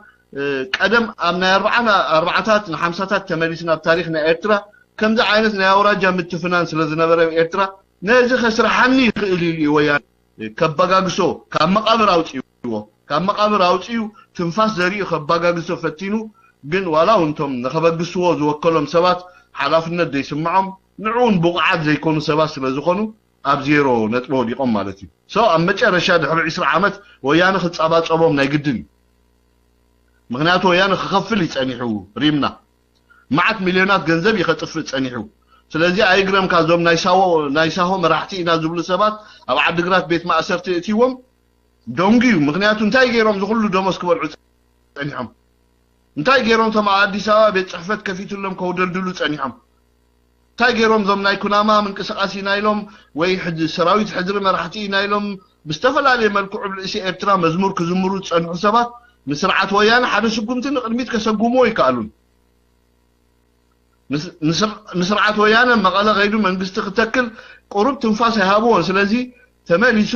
قدم امنا 4 50 تمليسنا بتاريخ ايرترا كم ذا عينت نا اوراجا متفنان سلازنبر ايرترا نزي خسرحني خيلي ويا كبغاغسو كمقابر اوطيو تنفاس زري كبغاغسو فتينو ግን ዋላው እንቶም ነኸበግስዎ ዝወከሎም ሰባት ሓላፍነት ዘይስምዖም ንዑን ብቕዓት ዘይኮኑ ሰባት ስለዝኾኑ ኣብ ዜሮ ነጥቦ ዲቆም ማለት እዩ ሶ ኣብ መጨረሻ ድሕሪ 20 ዓመት ወያነ ክጻባጸቦም ናይ ግድን ምክንያቱ ወያነ ክኸፍል ይጸኒሑ ሪምና ማዓት ሚሊዮናት ገንዘብ ይኸጥፍ ጸኒሑ ስለዚህ ኣይግረም ካዞም ናይሳሆ መራሕቲ ኢና ዝብሉ ሰባት ኣብ ዓድግራት ቤት ማእሰርቲ እቲዎም ዶንጊዩ ምክንያቱ እንታይ ገይሮም ዝኹሉ ደሞዝ ክበልዑ ጸኒሖም እንታይ ገይሮም ተማ አዲስ አበባ ቤት ጽሕፈት ከፊቱሎም ከውደልድሉ ጸኒሖም እንታይ ገይሮም ዞም ናይ ኩናማ ምንቅስቃስ ኢናይሎም ወይ ሰራዊት ሕድሪ መራሕቲ ኢናይሎም ብዝተፈላለየ መልክዑ ብልእሲ ኤርትራ መዝሙር ክዝምሩ ጸንሑ ሰባት ምስርዓት ወያነ ሓደ ስጉምትን ቅድሚት ከሰጉሞ ይከኣሉን ንስርዓት ወያነ መቐለ ኸይዱ መንግስቲ ክትተክል ቁሩብ ትንፋስ ይሃብዎን ስለዚ ተመሊሱ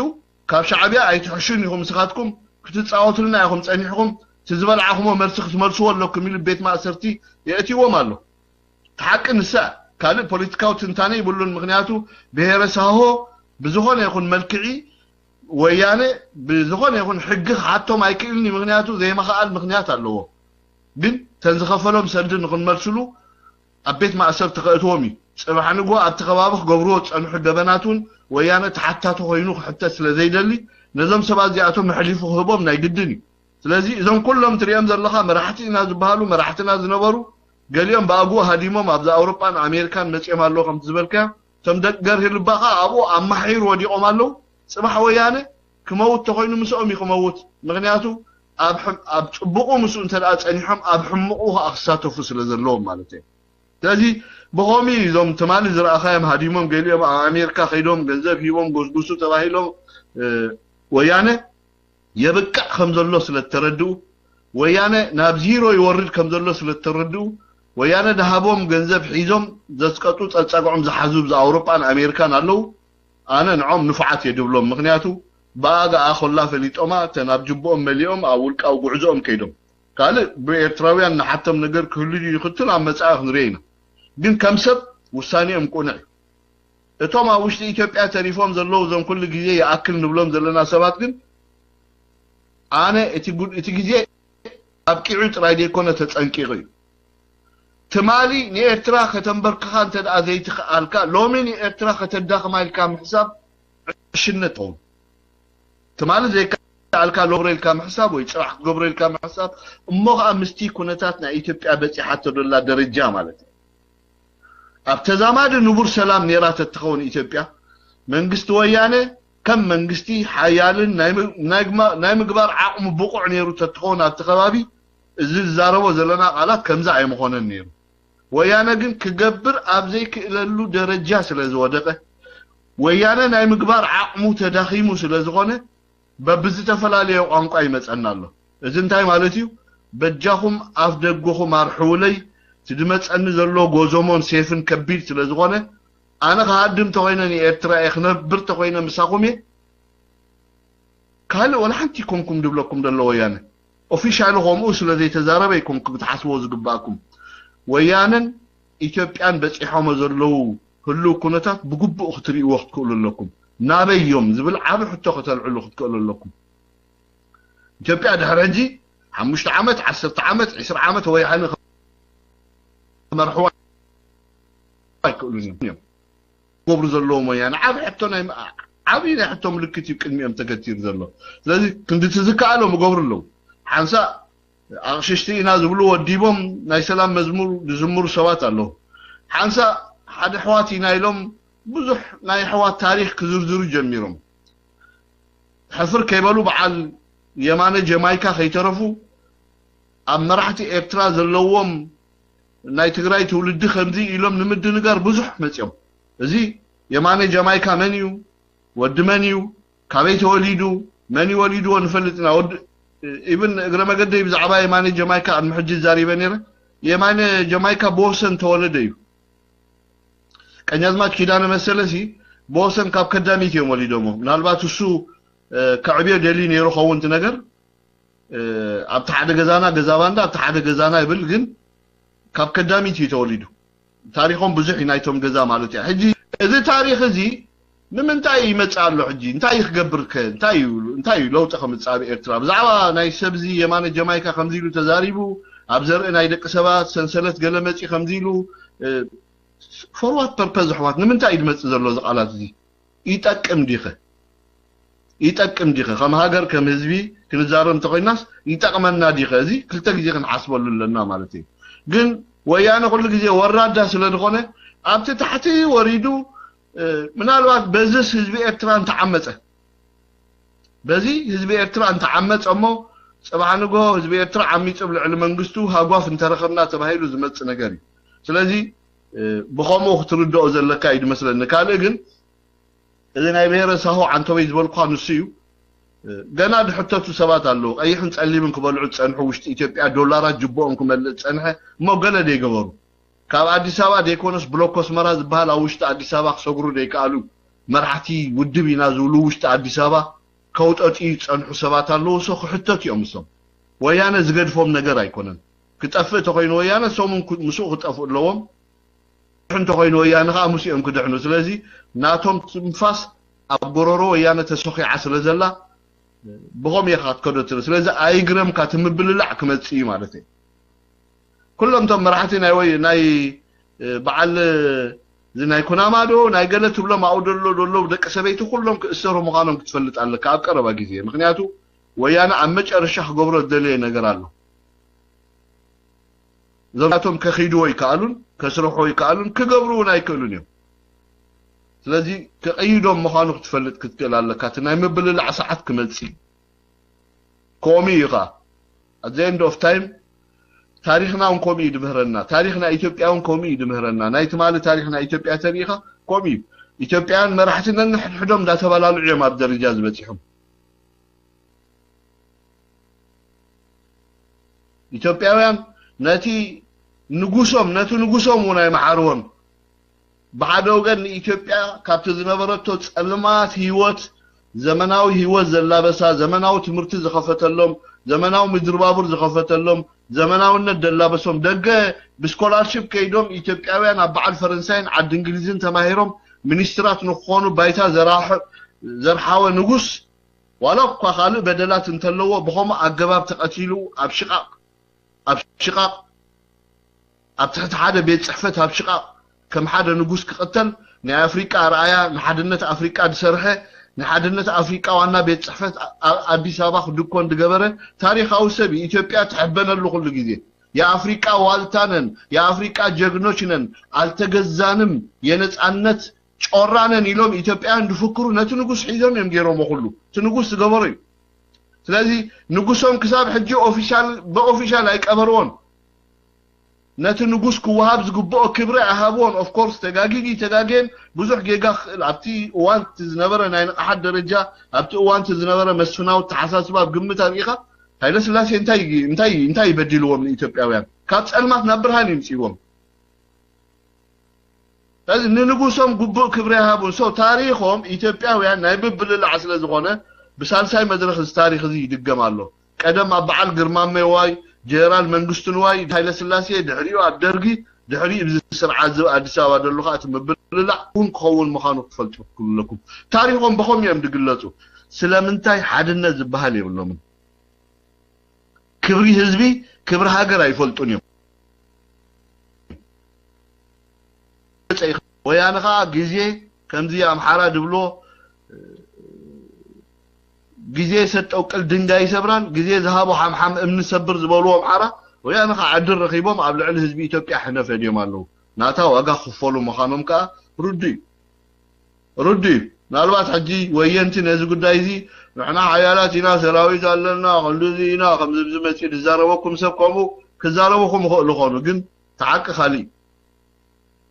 ካብ ሻዕብያ ኣይትሕሹን ኢኹም ስኻትኩም ክትጻወቱልና ኢኹም ጸኒሕኩም تزبلعهم مرسخ تمرسوا لكم من البيت ما أسرتي يأتيوا ماله تحق النساء قال البوليتيكاو تنتاني يقولون مغنياتو بهرساهو بزخون يكون ملكعي ويانه بزخون يكون حقه حتى ما يكلني مغنياتو زي ما قال مغنيات اللو بن تنزخفلهم سرد نكون مرسلو أبيت ما أسرت قاتومي صباحنغو ابتخبابخ غبروت صنح دبناتون ويانه تحتاتو هينو حتى سلازيدلي نظام سبازياتو محليفو هبوم ناي قدني ስለዚህ እዞም ኩሎም ትሪኦም ዘለኻ መራሕቲና ዝበሃሉ መራሕቲና ዝነበሩ ገሊኦም ባጉ ሃዲሞም ኣብ ኣውሮፓን ኣሜሪካን መጽኦም ኣለዉ ከም ዝበልካ ቶም ደገር ህልባኻ ኣብኡ ኣማሒር ወዲቆም ኣለዉ صباح ويانه كموت تخوينو مسؤوم يخموت مغنياتو اب طبقو مسؤ انت اصنيحم اب حمقو اخساتو فسلازلوم مالتي ስለዚህ በሆሚ ዞም ተማል ዝራኻም ሃዲሞም ገሊዮም አሜሪካ ኸይዶም ገንዘብ ሂቦም ጎስጉሱ ተባሂሎም ወያነ የበቃ ከምዘሎ ስለተረዱ ወያነ ናብ ዚሮ ይወርድ ከምዘሎ ስለተረዱ ወያነ ደሃቦም ገንዘብ ሒዞም ዘስቀጡ ጸጸቆም ዝሓዙብ አውሮፓን አሜሪካን አለው አነ ንዖም ንፋዓት የድብሎም ምክንያቱ ባጋ አخላ ፈሊጦማ ተናብ ጅቦም መሊኦም አውልቃው ጉዕዞም ከይዶም ካለ በኤርትራውያን ንሓተም ነገር ክህሉ ይኽትል አመጻፍ ንሬና ግን ከምሰብ ውሳኔም ቆነዕ እቶማ ውሽጢ ኢትዮጵያ ተሪፎም ዘለው ዘን ኩሉ ጊዜ ያአክል ንብሎም ዘለና ሰባት ግን አነ እቲ ጊዜ አብቂዑ ጥራይ ደኮነ ተጸንቂቂ ትማሊ ንኤርትራ ከተንበርክኻ እንተ አዘይቲ ኻልካ ሎሚ ንኤርትራ ከተዳኽማልካ ምሕሳብ ሽነቶ ትማሊ ዘይካ አልካ ሎብሬልካ ምሕሳብ ወይ ጽራሕ ገብሬልካ ምሕሳብ እሞኻ አምስቲ ኩነታት ና ኢትዮጵያ በጽሓት ተደላ ደረጃ ማለት አብተዛማድ ንቡር ሰላም ኔራት ተተኸውን ኢትዮጵያ መንግስት ወያነ ከም መንግስቲ ሓያልን ናይ ምግባር ዓቅሙ ብቁዕ ኔሩ ተተኸውን አብቲ ከባቢ እዚ ዛረቦ ዘለና ቃላት ከምዛ አይመኾነን ኔሩ ወያነ ግን ክገብር አብዘይ ክእለሉ ደረጃ ስለዝወደቀ ወያነ ናይ ምግባር ዓቅሙ ተዳኺሙ ስለዝኾነ በብዝ ተፈላለየ ቋንቋ ይመጸናሎ እዚ እንታይ ማለት እዩ በጃኹም አፍ ደጎኹም አርሑለይ ትድመጸን ዘሎ ጎዞሞን ሴፍን ከቢድ ስለዝኾነ አነ ካድም ተኮይነን ኤርትራ እኽነብር ተኮይነ ምሳኹም ካለ ወላ ሓንቲ ኮንኩም ድብለኩም ደሎ ወያነ ኦፊሻል ሆሙ ስለዚ ተዛረበ ይኮንኩም ተሓስቦ ዝግባኩም ወያነን ኢትዮጵያን በጽሖም ዘለው ሁሉ ኩነታት ብግቡእ ክትሪኡ ወቅት ክእለለኩም ናበዮም ዝብል ዓብ ሕቶ ከተልዕሉ ክትከለለኩም ኢትዮጵያ ድሕረጂ 5 ዓመት 10 ዓመት 20 ዓመት ወይ ሓነ መርሕዋ አይከሉኝም ጎብሩ ዘሎም ወያነ ዓብ ሕቶ ናይ ዓብይ ሕቶ ምልክት ይቅድሚም ተከቲር ዘሎ ስለዚህ ክንድትዝካአሎም ጎብሩለው ሓንሳ አክሽሽቲና ዝብሉ ወዲቦም ናይ ሰላም መዝሙር ዝዝምሩ ሰባት አለው ሓንሳ ሓደ ሕዋት ይናይሎም ብዙሕ ናይ ሕዋት ታሪኽ ክዝርዝሩ ጀሚሮም ሕፍር ከይበሉ በዓል የማነ ጀማይካ ከይተረፉ ኣብ መራሕቲ ኤርትራ ዘለዎም ናይ ትግራይ ትውልዲ ከምዚ ኢሎም ንምድንጋር ብዙሕ መጽኦም እዚ የማነ ጀማይካ መን እዩ ወዲ መን እዩ ካበይ ተወሊዱ መን ይወሊዱ ወንፈልጥና ወዲ ኢብን እግረ መገደይ ብዛዕባ የማነ ጀማይካ አድምሕጂ ዛሪበ ነረ የማነ ጀማይካ ቦሰን ተወለደ እዩ ቀኛዝማች ኪዳነ መሰለሲ ቦሰን ካብ ከዳሚት እዮም ወሊዶሞ ምናልባት እሱ ከዕብዮ ደሊ ነይሩ ኸውንት ነገር ኣብ ተሓደ ገዛና ገዛባንዳ ኣብ ተሓደ ገዛና ይብል ግን ካብ ከዳሚት ተወሊዱ ታሪኾም ብዙሕ ይናይቶም ገዛ ማለት እዩ ሕጂ እዚ ታሪኽ እዚ ንምንታይ ይመጻሎ ሕጂ እንታይ ይኽገብር ከ እንታይ ለውጥ ከምጻብ ኤርትራ ብዛዕባ ናይ ሰብዚ የማነ ጀማይካ ከምዚሉ ተዛሪቡ ኣብ ዘርኢ ናይ ደቂ ሰባት ሰንሰለት ገለመጺ ከምዚሉ for what purpose ሕዋት ንምንታይ ይድመጽ ዘሎ ዝቃላት እዚ ይጠቅም ዲኸ ከም ሃገር ከም ህዝቢ ክንዛረም ተቆይናስ ይጠቅመና ዲኸ እዚ ክልተ ግዜ ክንሓስበሉ ኣለና ማለት እዩ ግን ወያነ ኩሉ ግዜ ወራዳ ስለዝኾነ ኣብቲ ታሕቲ ወሪዱ ምናልባት በዝስ ህዝቢ ኤርትራ እንተዓመፀ በዚ ህዝቢ ኤርትራ እንተዓመፀ እሞ ጽባሕንጎ ህዝቢ ኤርትራ ዓሚጽ ብልዕሊ መንግስቱ ሃጓፍ እንተረኸብና ተባሂሉ ዝመጽ ነገር እዩ ስለዚ ብኸሞ ክትርድኦ ዘለካ ይድመስለኒ ካልእ ግን እዚ ናይ ብሔረሰቡ ዓንተበይ ዝበልኳ ንሱ እዩ ገና ድሕተቱ ሰባት ኣለዉ ቀይሕን ጸሊምን ክበልዑ ጸንሑ ውሽጢ ኢትዮጵያ ዶላራት ጅቦኦም ክመልእ ጸንሐ እሞ ገለ ደይገበሩ ካብ አዲስ አበባ ደይኮነስ ብሎኮስ መራ ዝበሃል ኣብ ውሽጢ አዲስ አበባ ክሰግሩ ደይከኣሉ መራሕቲ ውድብ ኢና ዝብሉ ውሽጢ አዲስ አበባ ከውጠጢ ጸንሑ ሰባት ኣለዉ ሶ ክሕተት እዮም እሶም ወያነ ዝገድፎም ነገር ኣይኮነን ክጠፍእ ተኮይኑ ወያነ ሶምን ምስኡ ክጠፍኡ ኣለዎም እንተ ኮይኑ ወያነ ኻ ሙሲኦም ክድሕኑ ስለዚ ናቶም ትንፋስ ኣብ ጎሮሮ ወያነ ተሰኺዓ ስለዘላ ብኸም የኻት ከዶትር ስለዚ ኣይግረም ካትምብልላዕ ክመጽእ ማለት እዩ ኩሎም ቶም መራሕቲ ናይ ወይ ናይ በዓል ናይ ኩናማዶ ናይ ገለ ትብሎም ኣው ደሎ ደቂ ሰበይቲ ኩሎም ክእሰሩ ምዃኖም ክትፈልጥ ኣለካ ኣብ ቀረባ ግዜ ምክንያቱ ወያነ ኣብ መጨረሻ ክገብሮ ዝደለየ ነገር ኣሎ ዘላቶም ከኺዱ ወይ ከኣሉን ከስርሑ ወይ ከኣሉን ክገብሩ እውን ኣይክእሉን እዮም ስለዚህ ከቀይዶም መኻኑ ክትፈልጥ ክትክእል ኣለካ እቲ ናይ ምብልላዕ ሰዓት ክመጽእ ኮሚ ኢኻ at the end of time ታሪኽናውን ኮሚ ይድምህረና ታሪኽና ኢትዮጵያውን ኮሚ ይድምህረና ናይ ትማሊ ታሪኽና ኢትዮጵያ ተሪኻ ኮሚ ኢትዮጵያን መራሕትነን ሕድሕዶም ዳተባላልዑ እዮም ኣብ ደረጃ ዝበፂሖም ኢትዮጵያውያን ነቲ ንጉሶም ወናይ መዓርዎም بعد وقت إثيوبيا كابت زنبرتو تسلمات هيوت زمناو هيوت زلابسا زمناو تمرت زخفت لهم زمناو مدربابر زخفت لهم زمناو ندلابسهم دقه بسكولارشيب كيدوم إثيوبياوያን بعد فرنساين عد انجليزين تماهيرهم منسترات نخونو بايتا زرحاو نغوس ولو خالو بدلات انتلو بخوم اغباب تقتيلو ابشقاق ابتحت حدا بيت صحفت ابشقاق كم حدا نغوس كقتل نا افريقيا رايا نحدنت افريقيا دسرحه نحدنت افريقيا وانا بيت صحفت اديس ابا خدكون دغبره تاريخاو سبي اثيوبيا تحبنلو كل غزي يا افريقيا والتانن يا افريقيا جغنوچنن التگزانم ينصانت ጮራነን ኢሎም ኢትዮጵያ እንድፍክሩ ነቲ ንጉስ ሒዞም እዮም ገይሮም ሁሉ ንጉስ ገበሩ ስለዚህ ንጉሶም ክሳብ ሕጂ ኦፊሻል አይቀበሩን ነቲ ንጉስ ኩዋሃብ ዝግብኦ ክብሪ አሃቦን ኦፍ ኮርስ ተጋገን ብዙሕ ጌጋ ኣብቲ ዋንት ዝነበረ ናይ ንሓድ ደረጃ ኣብቲ ዋንት ዝነበረ መስፍናው ተሓሳስባ ግምት አሪኻ ሃይለ ስላሴ እንታይ ይበድልዎም ኢትዮጵያውያን ካብ ጸልማት ናብ ብርሃን ይምጽይዎም لازم ننقصهم قبو كبريها بنسو تاريخهم إثيوبياويان نايبب بالعسل زغونه بسالساي مدرخ التاريخ زي يدقم الله قدم أبعال قرمان ميواي جيرال منقستن واي هايلا سلاسي دحريو الدرقي دحري بسرعة عدساوا دلوخات مبللع كون قول مخانو تفلتو كلكم تاريخهم بخوم يمدق اللاتو سلامنتاي حدنا زبهالي يقولون كبري هزبي كبر هاقر يفلتون يوم ويانخا غزي كمزي امحارا دبلو غزي سطو قل دنگاي سبران غزي ذهبو حمحم امن سبر زبلو امحارا ويانخا عدر رخيبهم ابلع الحزب اثيوبيا حنا فديو مالو ناتا واغا خفولو مخانوم كا ردي نالبات حجي وينتي نز غدايزي نحنا عيالاتنا سراويت علنا خلذينا خمزمزمتي دزاربكم سبقمو كزاربكم لخونو كن تعق خالي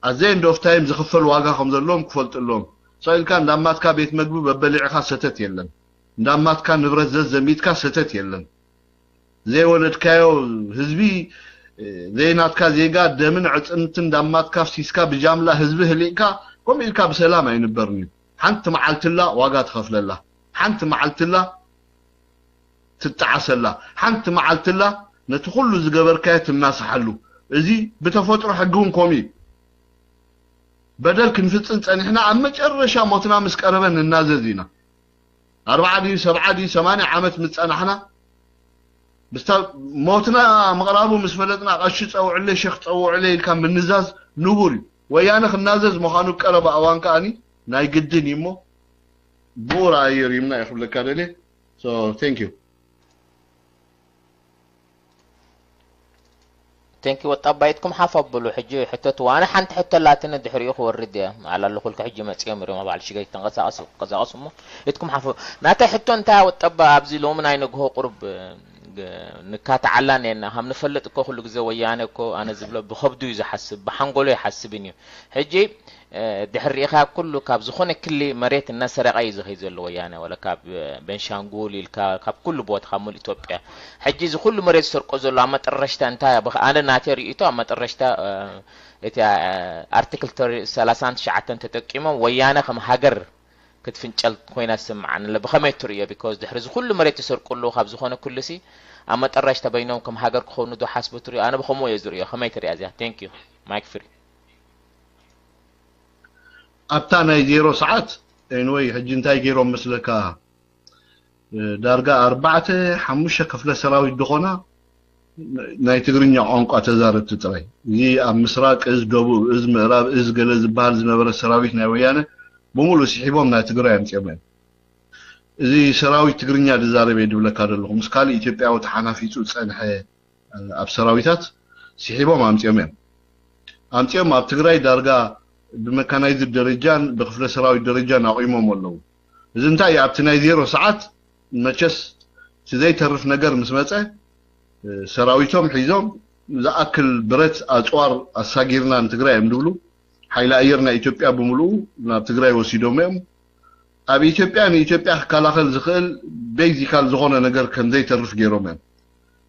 at the end of time زخفل واقع خمزلهم كفلتلهم سائل كان دامات كا بيت مقبو ببلعخا ستت يلن دامات كان نبرز زميت كا ستت يلن زي ولد كايو حزبي زي نات كا زيغا دمن عصنتن دامات كا سيسكا بجاملا حزب هليكا قوم إلكا بسلام ينبرني حنت معلتلا واقع تخفللا حنت معلتلا تتعسلا حنت معلتلا نتخلو زغبر كايت الناس حلو ازي بتفطر حقهم كومي بدل كنفصن صنحنا امچرشا موتنا مسقربن الناززينا 4 دي 7 دي 8 عامت مصنحنا بس موتنا مقرابو مسفلتنا قش صوعلي شيخ صوعلي كان بالنزاز نغوري ويانا خنازز مخانو قرب اوانكاني ناي قدن يمو بورا يريمنا يخبلك عليه so thank you تنكي وطبايتكم حافظوا حجي حتى وانا حنت حتى لا تندحري اخو الرديه على الاخو حجي ما تيمر ما بعد شيء تنقص قصاصمو اتكم حافظ ناتا حتى انت وطبا ابزي لو من عينكو قرب نكات علانينا هم نفلط اكو كل غزه ويانه اكو انا زبله بخبدو يحسب بحنقولو يحسبني حجي دحريخا كله كاب زخونه كل مريت الناس سرقاي زخي زلو ويانه ولا كاب بنشانغول كاب كل بوت خامل اثيوبيا حجي ز كل مريت سرقو زلو اما طرشتا انت انا ناتي ريتو اما طرشتا اتي ارتكل 30 شعتن تتقيمو ويانه كم هاجر كتفنچل كوينا سمعن لبخميتريه بيكوز دحرز كل مريت سرقو له خاب زخونه كل سي اما طرشتا بينهم كم هاجر كونو دو حسبتري انا بخمو يزريه خميتري ازيا ثانك يو مايك فري أبتانا يجيرو ساعات انوي حجنتاي جيرو مسلكا دارغا 4 كفله سراوي دخونا ناي تغرينيا عنقا تزارت تطري يي امسراق از دبوب از مهراب از گلز بال زنبر سراويت ناي ويانه بمولو سيحبوم نا تغراي امصيمن زي سراوي تغرينيا دزاربي دبلكا دلهم مسكالي اثيوبيا وتحنافيصو صنحه اب سراويتات سيحبوم امصيمن اب تغراي دارغا بميكانيزد درجان بخفله سراوي درجان اقيمهم ولو اذا انت يابتناي زيرو ساعات مچس زي ترف ነገር مسمصه سراويتهم حيزهم زاكل برت اصوار اساغيرنا تግራይ امدبلو حيل ايرنا ኢትዮጵያ بملو ናብ تግራይ ወሲዶም ኣብ ኢትዮጵያ ካላኸል ዝኽእል ቤዚካል ዝኾነ ነገር ከምዘይ ተርፍ ገይሮም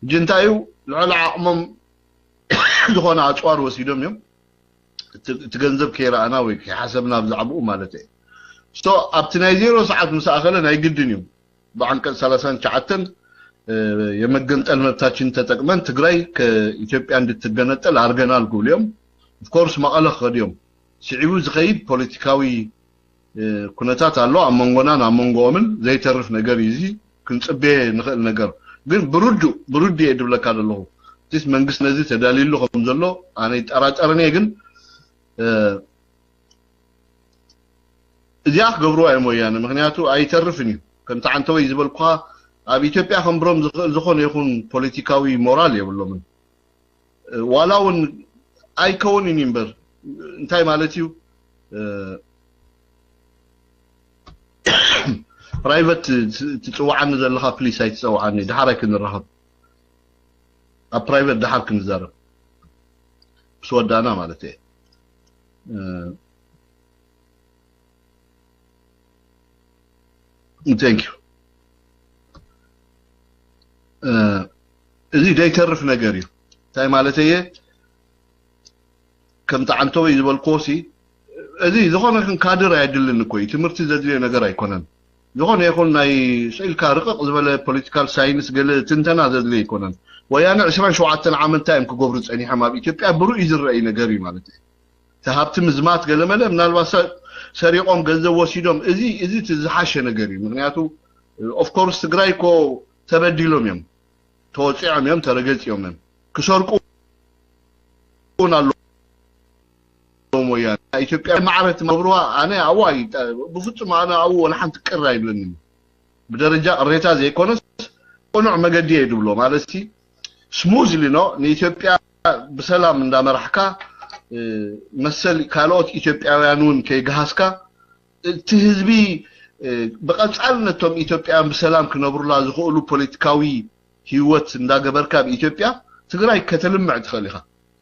ጅንታዩ ልዕሊ ዓቕሞም ዝኾነ ኣጽዋር ወሲዶም ትገንዘብ ከይራኣና ወይ ሓሰብና ብዛዕባኡ ማለት እዩ ስቶ ኣብቲ ናይ 0 ሰዓት ምሳኣኸለ ናይ ግድን እዩ በአንቀጽ 39 የመገንጠል መብታችን ተጠቅመን ትግራይ ከኢትዮጵያ እንድትገነጠል አርገናል ጉልዮም ኦፍ ኮርስ መቀለ ኸዲዮም ሲዒቡ ዝኸይድ ፖለቲካዊ ኩነታት አሎ አመንጎናን አመንጎምን ዘይተርፍ ነገር ይዚ ክንጽቤ ንኽእል ነገር ግን ብሩድ ይድብለካ ደለሁ ዲስ መንግስት ነዚ ተዳሊሉ ከም ዘሎ አነ ይጠራጠርኔ ግን እዚያ ገብሩ አይሞያነ ምክንያቱ አይተርፍኒ ከምታ አንተወይ ዝበልኳ ኣብ ኢትዮጵያ ከምብሮም ዝኾነ ይኹን ፖለቲካዊ ሞራል የብሎም ዋላውን አይከውንን ይምበር እንታይ ማለት እዩ ፕራይቬት ትጽዋዓን ዘለኻ ፕሊስ አይትጽዋዓኒ ድሓራይ ክንረኸብ ኣብ ፕራይቬት ድሓር ክንዛረብ ስወዳና ማለት እዩ thank you እዚ ዳይተርፍ ነገር እዩ ታይ ማለት እዩ ከም ተዓንተው ይዝበልኮሲ እዚ ዝኾነ ካድር አይድልን እኮ ትምርቲ ዘድልየ ነገር አይኮነን ዝኾነ ይኹን ናይ ስኢልካ ርቅቕ ዝበለ ፖለቲካል ሳይንስ ገለ ትንተና ዘድልየ ይኮነን ወያነ 27 ዓመት ታይም ክገብሩ ጸኒሖም ኣብ ኢትዮጵያ ብሩእ ይዝረአይ ነገር እዩ ማለት እዩ ተሃብቲ ምዝማት ገለ መለ ምናልባት ሰሪቆም ገንዘብ ወሲዶም እዚ ትዝሓሸ ነገር እዩ ምክንያቱ ኦፍ ኮርስ ትግራይ ኮ ተበዲሎም እዮም ተወጽዖም እዮም ተረገጽዮም እዮም ክሰርቁ ሆናሉ ሞያ ኢትዮጵያ ማዕረት መብሩዋ አነ አዋይ በፍጹም አነ አው ወላንት ቅር አይብለኒ በደረጃ ቅሬታ ዘይኮነስ ቆኑዕ መገዲ ይድብሎ ማለትሲ ስሙዝሊ ነው ለኢትዮጵያ በሰላም እንዳመራሕካ መሰል ካልኦት ኢትዮጵያውያኑን ከይጋሃስካ ትህዝቢ በቀጻልነቶም ኢትዮጵያን በሰላም ክነብሩላ ዝኽእሉ ፖለቲካዊ ህይወት እንዳገበርካ በኢትዮጵያ ትግራይ ከተልምዕ ትኸሊኻ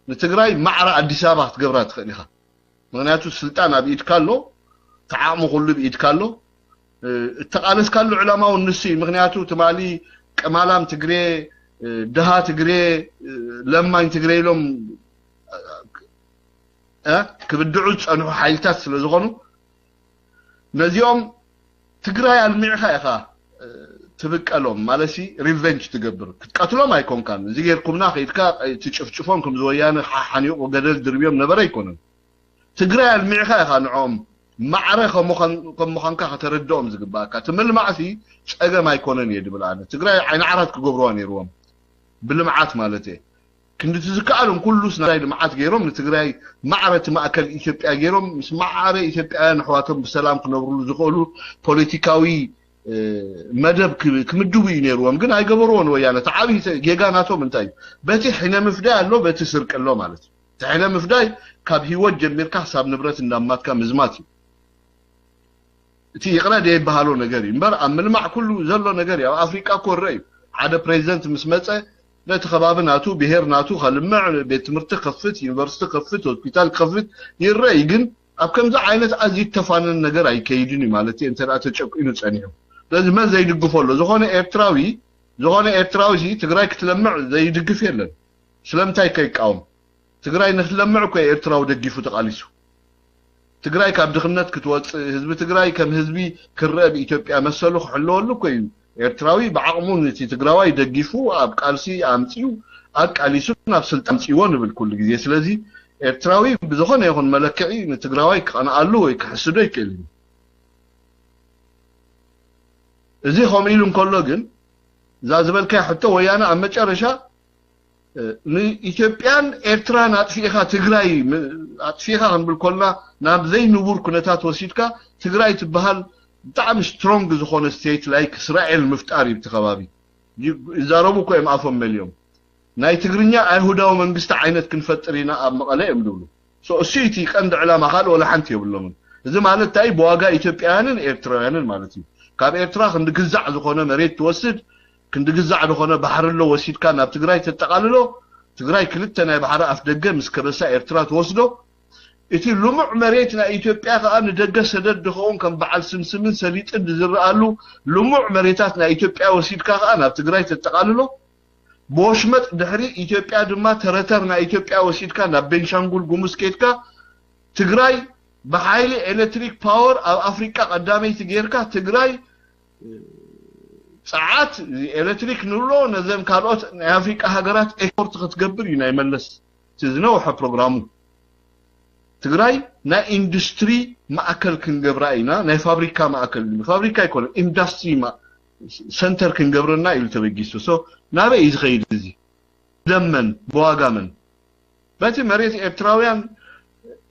ለትግራይ ማዕራ አዲስ አበባ ትገብራ ትኸሊኻ ምክንያቱ ስልጣን ኣብ ኢድካሎ ተዓሙ ሁሉ ኢድካሎ ተቃለስ ካሉ ዕላማው ንሲ ምክንያቱ ተማሊ ቀማላም ትግሬ ደሃ ትግሬ ለማኝ ትግሬ ኢሎም ክብድዑ ጸንሑ ሓይልታት ስለዝኾኑ ነዚኦም ትግራይ አልሚዕኻ ኢኻ ትብቀሎም ማለሲ ሪቨንጅ ትገብር ክትቀትሎም አይኮንካን እዚ ጌርኩምና ኸይድካ ትጭፍጭፎም ከም ዝወያነ ሓኒቁ ገደል ድርብዮም ነበረ ይኮነን ትግራይ አልሚዕኻ ኢኻ ንዖም ማዕረ ከምዃንካ ከተረድኦም ዝግባእካ ትምልማዕሲ ጸገም አይኮነን ይድብል ኣነ ትግራይ ዓይን ዓራት ክገብርዋ ነይሮም ብልምዓት ማለት እዩ ክንዲ ትዝካኣሎም ኩሉስ ናይ ልምዓት ገይሮም ለትግራይ ማዕረት ማእከል ኢትዮጵያ ገይሮም ምስ ማዕረ ኢትዮጵያውያን ኣሕዋቶም ብሰላም ክነብሩሉ ዝኽእሉ ፖለቲካዊ መደብ ክምድቡ ይነሩዎም ግን አይገበሩውን ወያነ ተዓቢ ጌጋናቶም እንታይ በቲ ሕነ ምፍዳይ አሎ በቲ ስርቅሎ ማለት ተሕነ ምፍዳይ ካብ ህይወት ጀሚርካ ሐሳብ ንብረት እንዳማትካ ምዝማት እቲ ይቅረድ ይባሃሎ ነገር ይምበር አምልማዕ ኩሉ ዘሎ ነገር ያው አፍሪካ ኮረይ ሓደ ፕሬዝዳንት ምስመፀ ለተኸባብናቱ ብሄርናቱ ኸልምዕ ቤት ትምህርቲ ከፍት ዩኒቨርሲቲ ከፍት ሆስፒታል ከፍት ይረይ ግን ኣብ ከምዛ ዓይነት ኣዚ ተፋነን ነገር አይከይድን ማለት እንተራ ተጨቁኑ ጸኒሑ ለዚህ ማን ዘይድግፈሎ ዝኾነ ኤርትራዊ ትግራይ ክትለምዕ ዘይድግፍ የለን ስለምታይ ከይቃወም ትግራይ ንኽትለምዕ እኮ ኤርትራው ደጊፉ ተቃሊሱ ትግራይ ካብ ድኽነት ክትወጽ ህዝቢ ትግራይ ከም ህዝቢ ክረብ ኢትዮጵያ መሰሉ ክሕልወሉ እኮ እዩ ኤርትራዊ بعقሙ ነቲ ትግራዋይ ደጊፉ ኣብ ቃልሲ ኣምጪው ኣቃሊሱ ናብ ስልጣን ጽይዎ ንብል ኩሉ ግዜ ስለዚህ ኤርትራዊ ብዝኾነ ይኹን መለክዒ ንትግራዋይ ከናኣሉ ወይ ክሕስዶ ይክእል እዚ ኸሚሉ እንከሎ ግን ዛዝበልካ ሕቶ ወያነ ኣብ መጨረሻ ንኢትዮጵያን ኤርትራን ኣጥፊኻ ትግራይ ኣጥፊኻ ክንብል ኮልና ናብ ዘይንቡር ኩነታት ወሲድካ ትግራይ ትበሃል ብጣዕሚ ስትሮንግ ዝኾነ ስቴት ላይክ እስራኤል ምፍጣር ይብትኸባቢ ይዛረቡ ኮይም ኣፎም መልዮም ናይ ትግርኛ አይሁዳዊ መንግስቲ ዓይነት ክንፈጥር ኢና ኣብ መቐለ እዮም ድብሉ እሲቲ ቀንድ ዕላማ ካል ወላ ሓንቲ የብሎም እዚ ማለት ታይ በዋጋ ኢትዮጵያውያንን ኤርትራውያንን ማለት እዩ ካብ ኤርትራ ክንድግዛዕ ዝኾነ መሬት ትወስድ ክንድግዛዕ ዝኾነ ባሕርሎ ወሲድካ ናብ ትግራይ ተጠቃልሎ ትግራይ ክልተ ናይ ባሕሪ ኣፍ ደገ ምስ ከበሳ ኤርትራ ትወስዶ እቲ ልሙዕ መሬት ናይ ኢትዮጵያ ከዓ ንደገ ሰደድ ድኸውን ከም በዓል ስምስምን ሰሊጥን ዝረኣሉ ልሙዕ መሬታት ናይ ኢትዮጵያ ወሲድካ ከዓ ናብ ትግራይ ተጠቃልሎ ቦሽመጥ ድሕሪ ኢትዮጵያ ድማ ተረተር ናይ ኢትዮጵያ ወሲድካ ናብ ቤንሻንጉል ጉሙዝ ኬድካ ትግራይ بحيل إلكتريك باور أو أفريقيا قدامي تجيركا تجراي ساعات إلكتريك نورو نظام كاروت أفريقيا هجرات إكورت تجبر يناي ملس تزنوه برنامج تجراي نا إندستري ما أكل كنجبراينا نا فابريكا ما أكل فابريكا يكون إندستري ما سنتر كنجبرنا يلتبجيسو سو نابي يزغير زي دمن بواجمن باتي مريت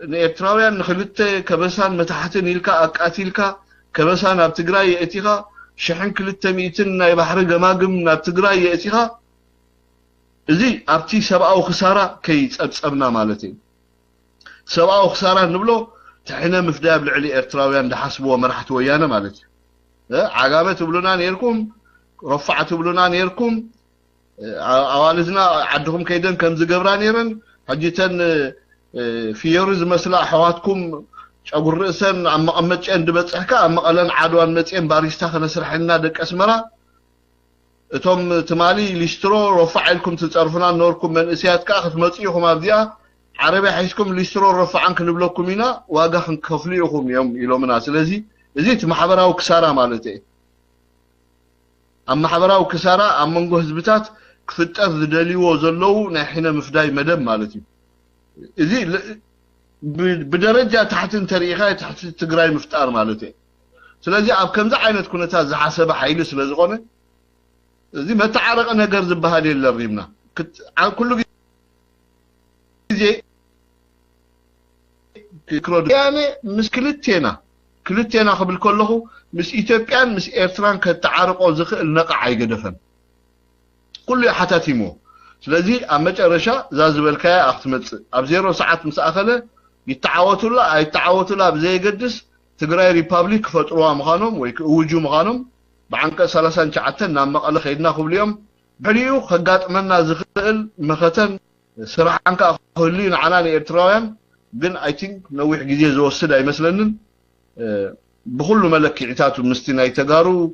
إبتراويان نخلت كبسان متحتن يلكا أكاتيلكا كبسان أبتجراي يأتيها شحن كلت ميتن يبحر جماجم أبتجراي يأتيها زي أبتي سبعة وخسارة كي أبنا مالتين سبعة وخسارة نبلو تحنا مفداب لعلي إبتراويان ده حسبوا مرحت ويانا مالتي عقامة بلونان يركم رفعت بلونان يركم أوالزنا عندهم كيدن كم زجبران يرن حجتن في يورز مثلا حواتكم أقول رأسا عم أمتش عند بتصحكا أما قالن عدوان متين باريستا خلنا سرحنا دك أسمرا توم تمالي ليسترو رفع لكم تتعرفون نوركم من إسياتكا أخذ متيهم أبديا عربي حيسكم ليسترو رفع عنك نبلوكم هنا واقع كفليهم يوم يلوم الناس لذي زيت محبرة وكسارة مالتي أما محبرة وكسارة أما نقول هزبتات كفتة ذدلي وزلو نحنا مفداي مدام مالتي زي بدرجة تحت تاريخها تحت تجراي مفتار مالتي سلازي أب كم ذا عينت كنتها ذا حسب حيل سلازقونه زي ما تعرق أنا جرز بهالي اللي ريمنا كنت على كل زي يعني مشكلتنا كلتنا قبل كله مش إثيوبيان مش إيرتران كتعارقوا زخ النقع يقدفن كل حتاتيمو سلازي أمج أرشا زاز بالكايا أختمت أبزيرو ساعات مسأخلة يتعاوتوا لا يتعاوتوا لا بزي قدس تجراي ريبابليك فتروا مخانم ويجوا مخانم بعنك سلاسان شعتن نام مقالة خيدنا قبل يوم بليو خقات منا زخل مختن سرح عنك أخلين عناني إرتراويان بين I think نوح جديد زوصد أي مثلاً بخلو ملك عتاتو مستنا يتقارو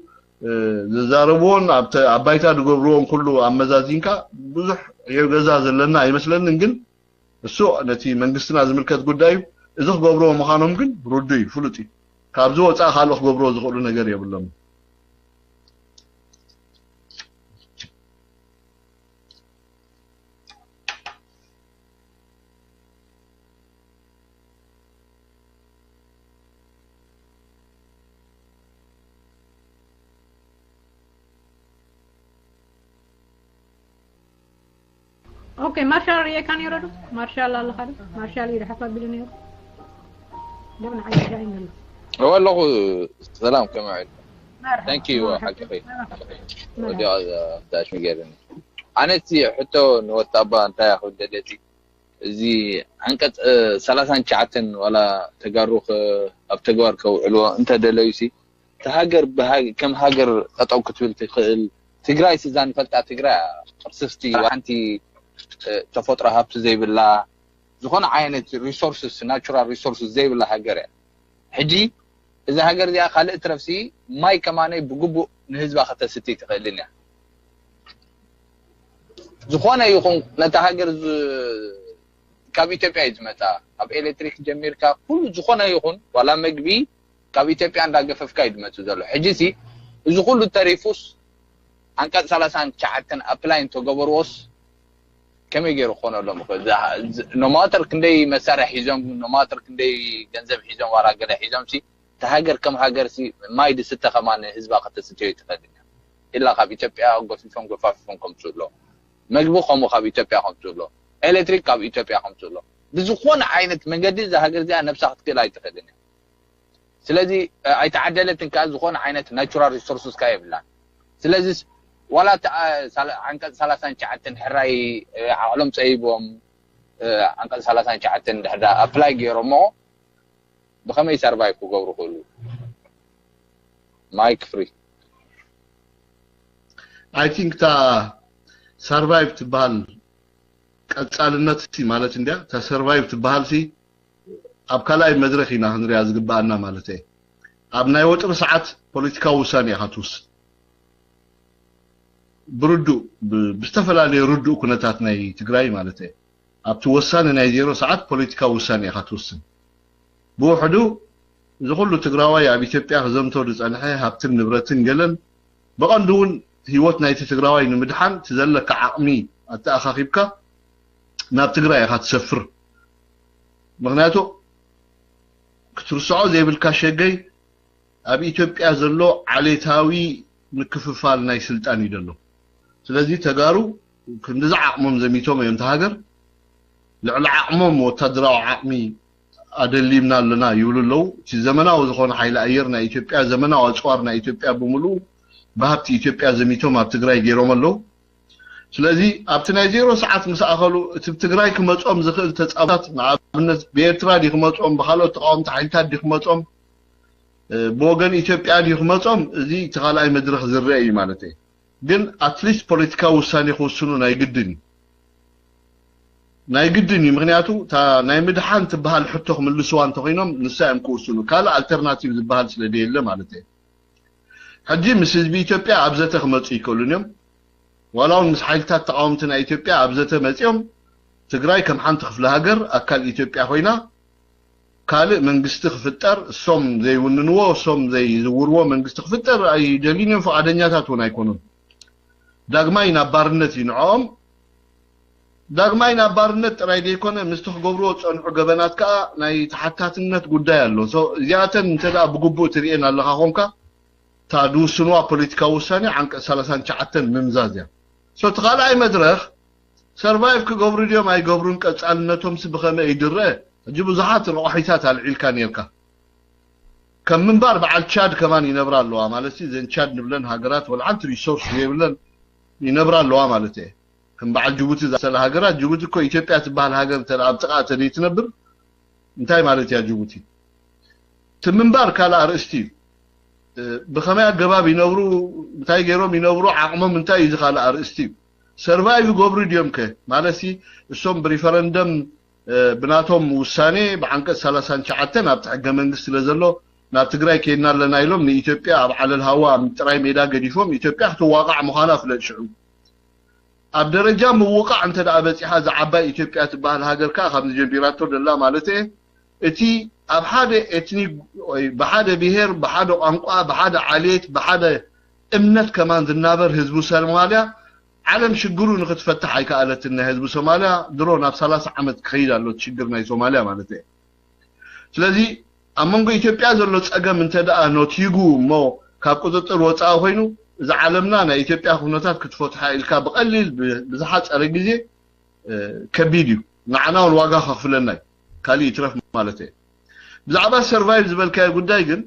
زاربون عبايتا دقبروهم كله عم مزازينكا بزح يغزاز لنا أي مثلاً نقول السوء نتي من قصنا زملكات قدايو إذا قبروهم مخانهم قل ردي فلتي كابزو وطاق خالوخ قبرو زخلو نقريا بالله اوكي مارشال يا كان يردو مارشال الله خير مارشال يرحب بالنيو دون عايز جايين والله سلام كما عيد ثانك يو حق اخي ودي داش مقرن انا تي حتى نوتابا انت يا اخو دلتي زي عنكت 30 شعتن ولا تقاروخ ابتقار كو علو انت دليسي تهاجر كم هاجر قطعو كتبل تخيل تقراي سيزان فلتا تقرا رسفتي وانتي تفطر هابت زي بالله زخون عينت ريسورسز ناتشورال ريسورسز زي بالله هاجر حجي اذا هاجر دي خالق ترفسي ماي كمان بقبو نهزبا خطا ستي تخيلنا زخون يكون نتهاجر كابيتي بيج متى اب الكتريك جميركا كل زخون يكون ولا مغبي كابيتي بي عند غففكا يدمتو زلو حجيسي زخون التاريفوس عنك 30 شعتن ابلاين تو غبروس كم يجرو خونه لهم نوماتر كندي مسارح حيزم نوماتر كندي جنزب حيزم ورا قدا حيزم سي تهاجر كم هاجر سي ما يد 6 كمان حزب قد ستي تقدنا الا خبي تبيا غوفيفون غفافون كم تشلو مغبو خمو خبي تبيا كم تشلو الكتريك خبي تبيا كم تشلو بزخون عينت منقد ذا هاجر دي نفسها تقلا يتقدنا سلازي اي تعدلت ان كان زخون عينت ناتشورال ريسورسز كايبلا سلازي ولا عنك 30 شعتن حراي عالم صيبهم አንቀጽ 39 ድሕዳ አፕላይ ገይሮሞ بخمي سرفايف كغورو كله مايك فري I think تا سرفايف تبال قصالነት سي ማለት እንዲያ تا سرفايف تبال سي ኣብ ካላይ መድረኽ ኢና ክንሪያ ዝግባአና ማለት እዩ ኣብ ናይ ወጥር ሰዓት ፖለቲካዊ ውሳኔ ያቱስ ብሩዱ ብዝተፈላለየ ሩዱ ኩነታት ናይ ትግራይ ማለት እዩ ኣብቲ ወሳነ ናይ 0 ሰዓት ፖለቲካዊ ውሳኔ ያቱስ بوحدو زغلو تقراوي اب ኢትዮጵያ خزمتو دصنحه هابتن نبرتن ገለን بقندون ህይወት ናይ ትግራዋይ ንምድሓን ትዘለካ ዓቅሚ ኣተኣኻኺብካ ናብ ትግራይ ኢኻ ትሰፍር ምክንያቱ ክትርስዖ ዘይብልካ ሸገይ ኣብ ኢትዮጵያ ዘሎ ዓሌታዊ ምክፍፋል ናይ ስልጣን ይደሎ ስለዚ ተጋሩ ክንደዛ ዓቅሞም ዘሚቶም እዮም ተሃገር ልዕሊ ዓቅሞም ወታደራዊ ዓቅሚ أدليمنا لنا يقولوا في زمانه وزخون حيل أيرنا إثيوبيا زمانه وأسوارنا إثيوبيا بملو بهبت إثيوبيا زميتهم أبتغراي جيروم الله سلذي أبتنا 0 ساعات مسأخلو تبتغراي كمتقوم زخل تتصابات مع بالناس بيترا دي كمتقوم بخلو تقوم تحيلتات دي كمتقوم بوغن إثيوبيا دي كمتقوم زي تغالاي مدرخ زرعي مالتي ግን አትሊስት ፖለቲካ ውሳኔ ኾስኑ ናይ ግድን ምክንያቱ ታ ናይ ምድሓን ትበሃል ሕቶ ክምልስዋ እንተኾይኖም ንሳይም ክውስኑ ካለ አልተርናቲቭ ዝበሃል ስለደየለ ማለት እዩ ሕጂ ምስ ህዝቢ ኢትዮጵያ ኣብዘተ ክመፁ ይከሉንም ወላው ምስ ሓይልታት ተቃውምቲ ናይ ኢትዮጵያ ኣብዘተ መፅኦም ትግራይ ከም ሓንቲ ክፍለ ሃገር ኣካል ኢትዮጵያ ኮይና ካልእ መንግስቲ ክፍጠር ሶም ዘይውንንዎ ሶም ዘይዝውርዎ መንግስቲ ክፍጠር ኣይ ደሊንም ፈቃደኛታት ሆነ ኣይኮኑን ዳግማይ ናባርነት ይንዖም ዳግማይ ናባርነት ጥራይ ደይኮነ ምስቲ ክገብርዎ ፀንሑ ገበናት ከዓ ናይ ተሓታትነት ጉዳይ ኣሎ እዚኣተን እንተዳ ብግቡእ ትሪኤን ኣለኻ ኾንካ ታድውስንዋ ፖለቲካዊ ውሳኔ ዓንቀጽ 39 ምምዛዝ እያ ተኻልኣይ መድረኽ ሰርቫይቭ ክገብሩ ድዮም ኣይገብሩን ቀጻልነቶም ብኸመይ ይድረአ ሕጂ ብዙሓት ረቑሒታት ኣልዒልካ ነርካ ከም ምንባር በዓል ቻድ ከማን ይነብራ ኣለዋ ማለት እዩ ዘን ቻድ ንብለን ሃገራት ወልዓንቲ ሪሶርስ ዘይብለን ይነብራ ኣለዋ ማለት እዩ ከም በዓል ጅቡቲ ዘሰለ ሃገራት ጅቡቲ እኮ ኢትዮጵያ ትበሃል ሃገር ኣብ ጥቓ ተደይ ትነብር እንታይ ማለት እያ ጅቡቲ ትምንባር ካልእ ኣርእስቲ بخماء الجواب ينورو تايجرهم ينورو عقمهم انتهى يزخال أرستي سرفايف قبري اليوم كه مالسي السوم بريفرندم بناتهم وساني بعنك سلاسان شعتنا بتحق منجس لزلو نابتقراي كينا لنا يلوم من إثيوبيا على الهواء من تراي ميدا قديفهم إثيوبيا حتى واقع مخالف للشعوب عبدالرجاء موقع انت دعبت هذا عباء إثيوبيا تباه الهاجر كا خمس جنبيراتور لله مالته اتي بحاجة اتني بحاجة بهير بحاجة أنقاء بحاجة عليت بحاجة امنت كمان ذنابر حزب الصوماليا علم شجرون نقد فتح هيك قالت إن حزب الصوماليا درون بثلاث عمد خيرا لو تشجرنا الصوماليا مالته ስለዚህ አመንጎ ኢትዮጵያ ዘሎ ጸገም እንተዳ ኖቲጉ ሞ ካብ ቁጥጥር ወፃእ ኮይኑ እዚ ዓለምና ናይ ኢትዮጵያ ኩነታት ክትፈትሓ ኢልካ በቀሊል ብዝሓፀረ ግዜ ከቢድ እዩ ንዓናውን ዋጋ ከፍለና ካሊ ይትረፍ ማለት እዩ بزعبا سرفايف زبالكاي قداي قن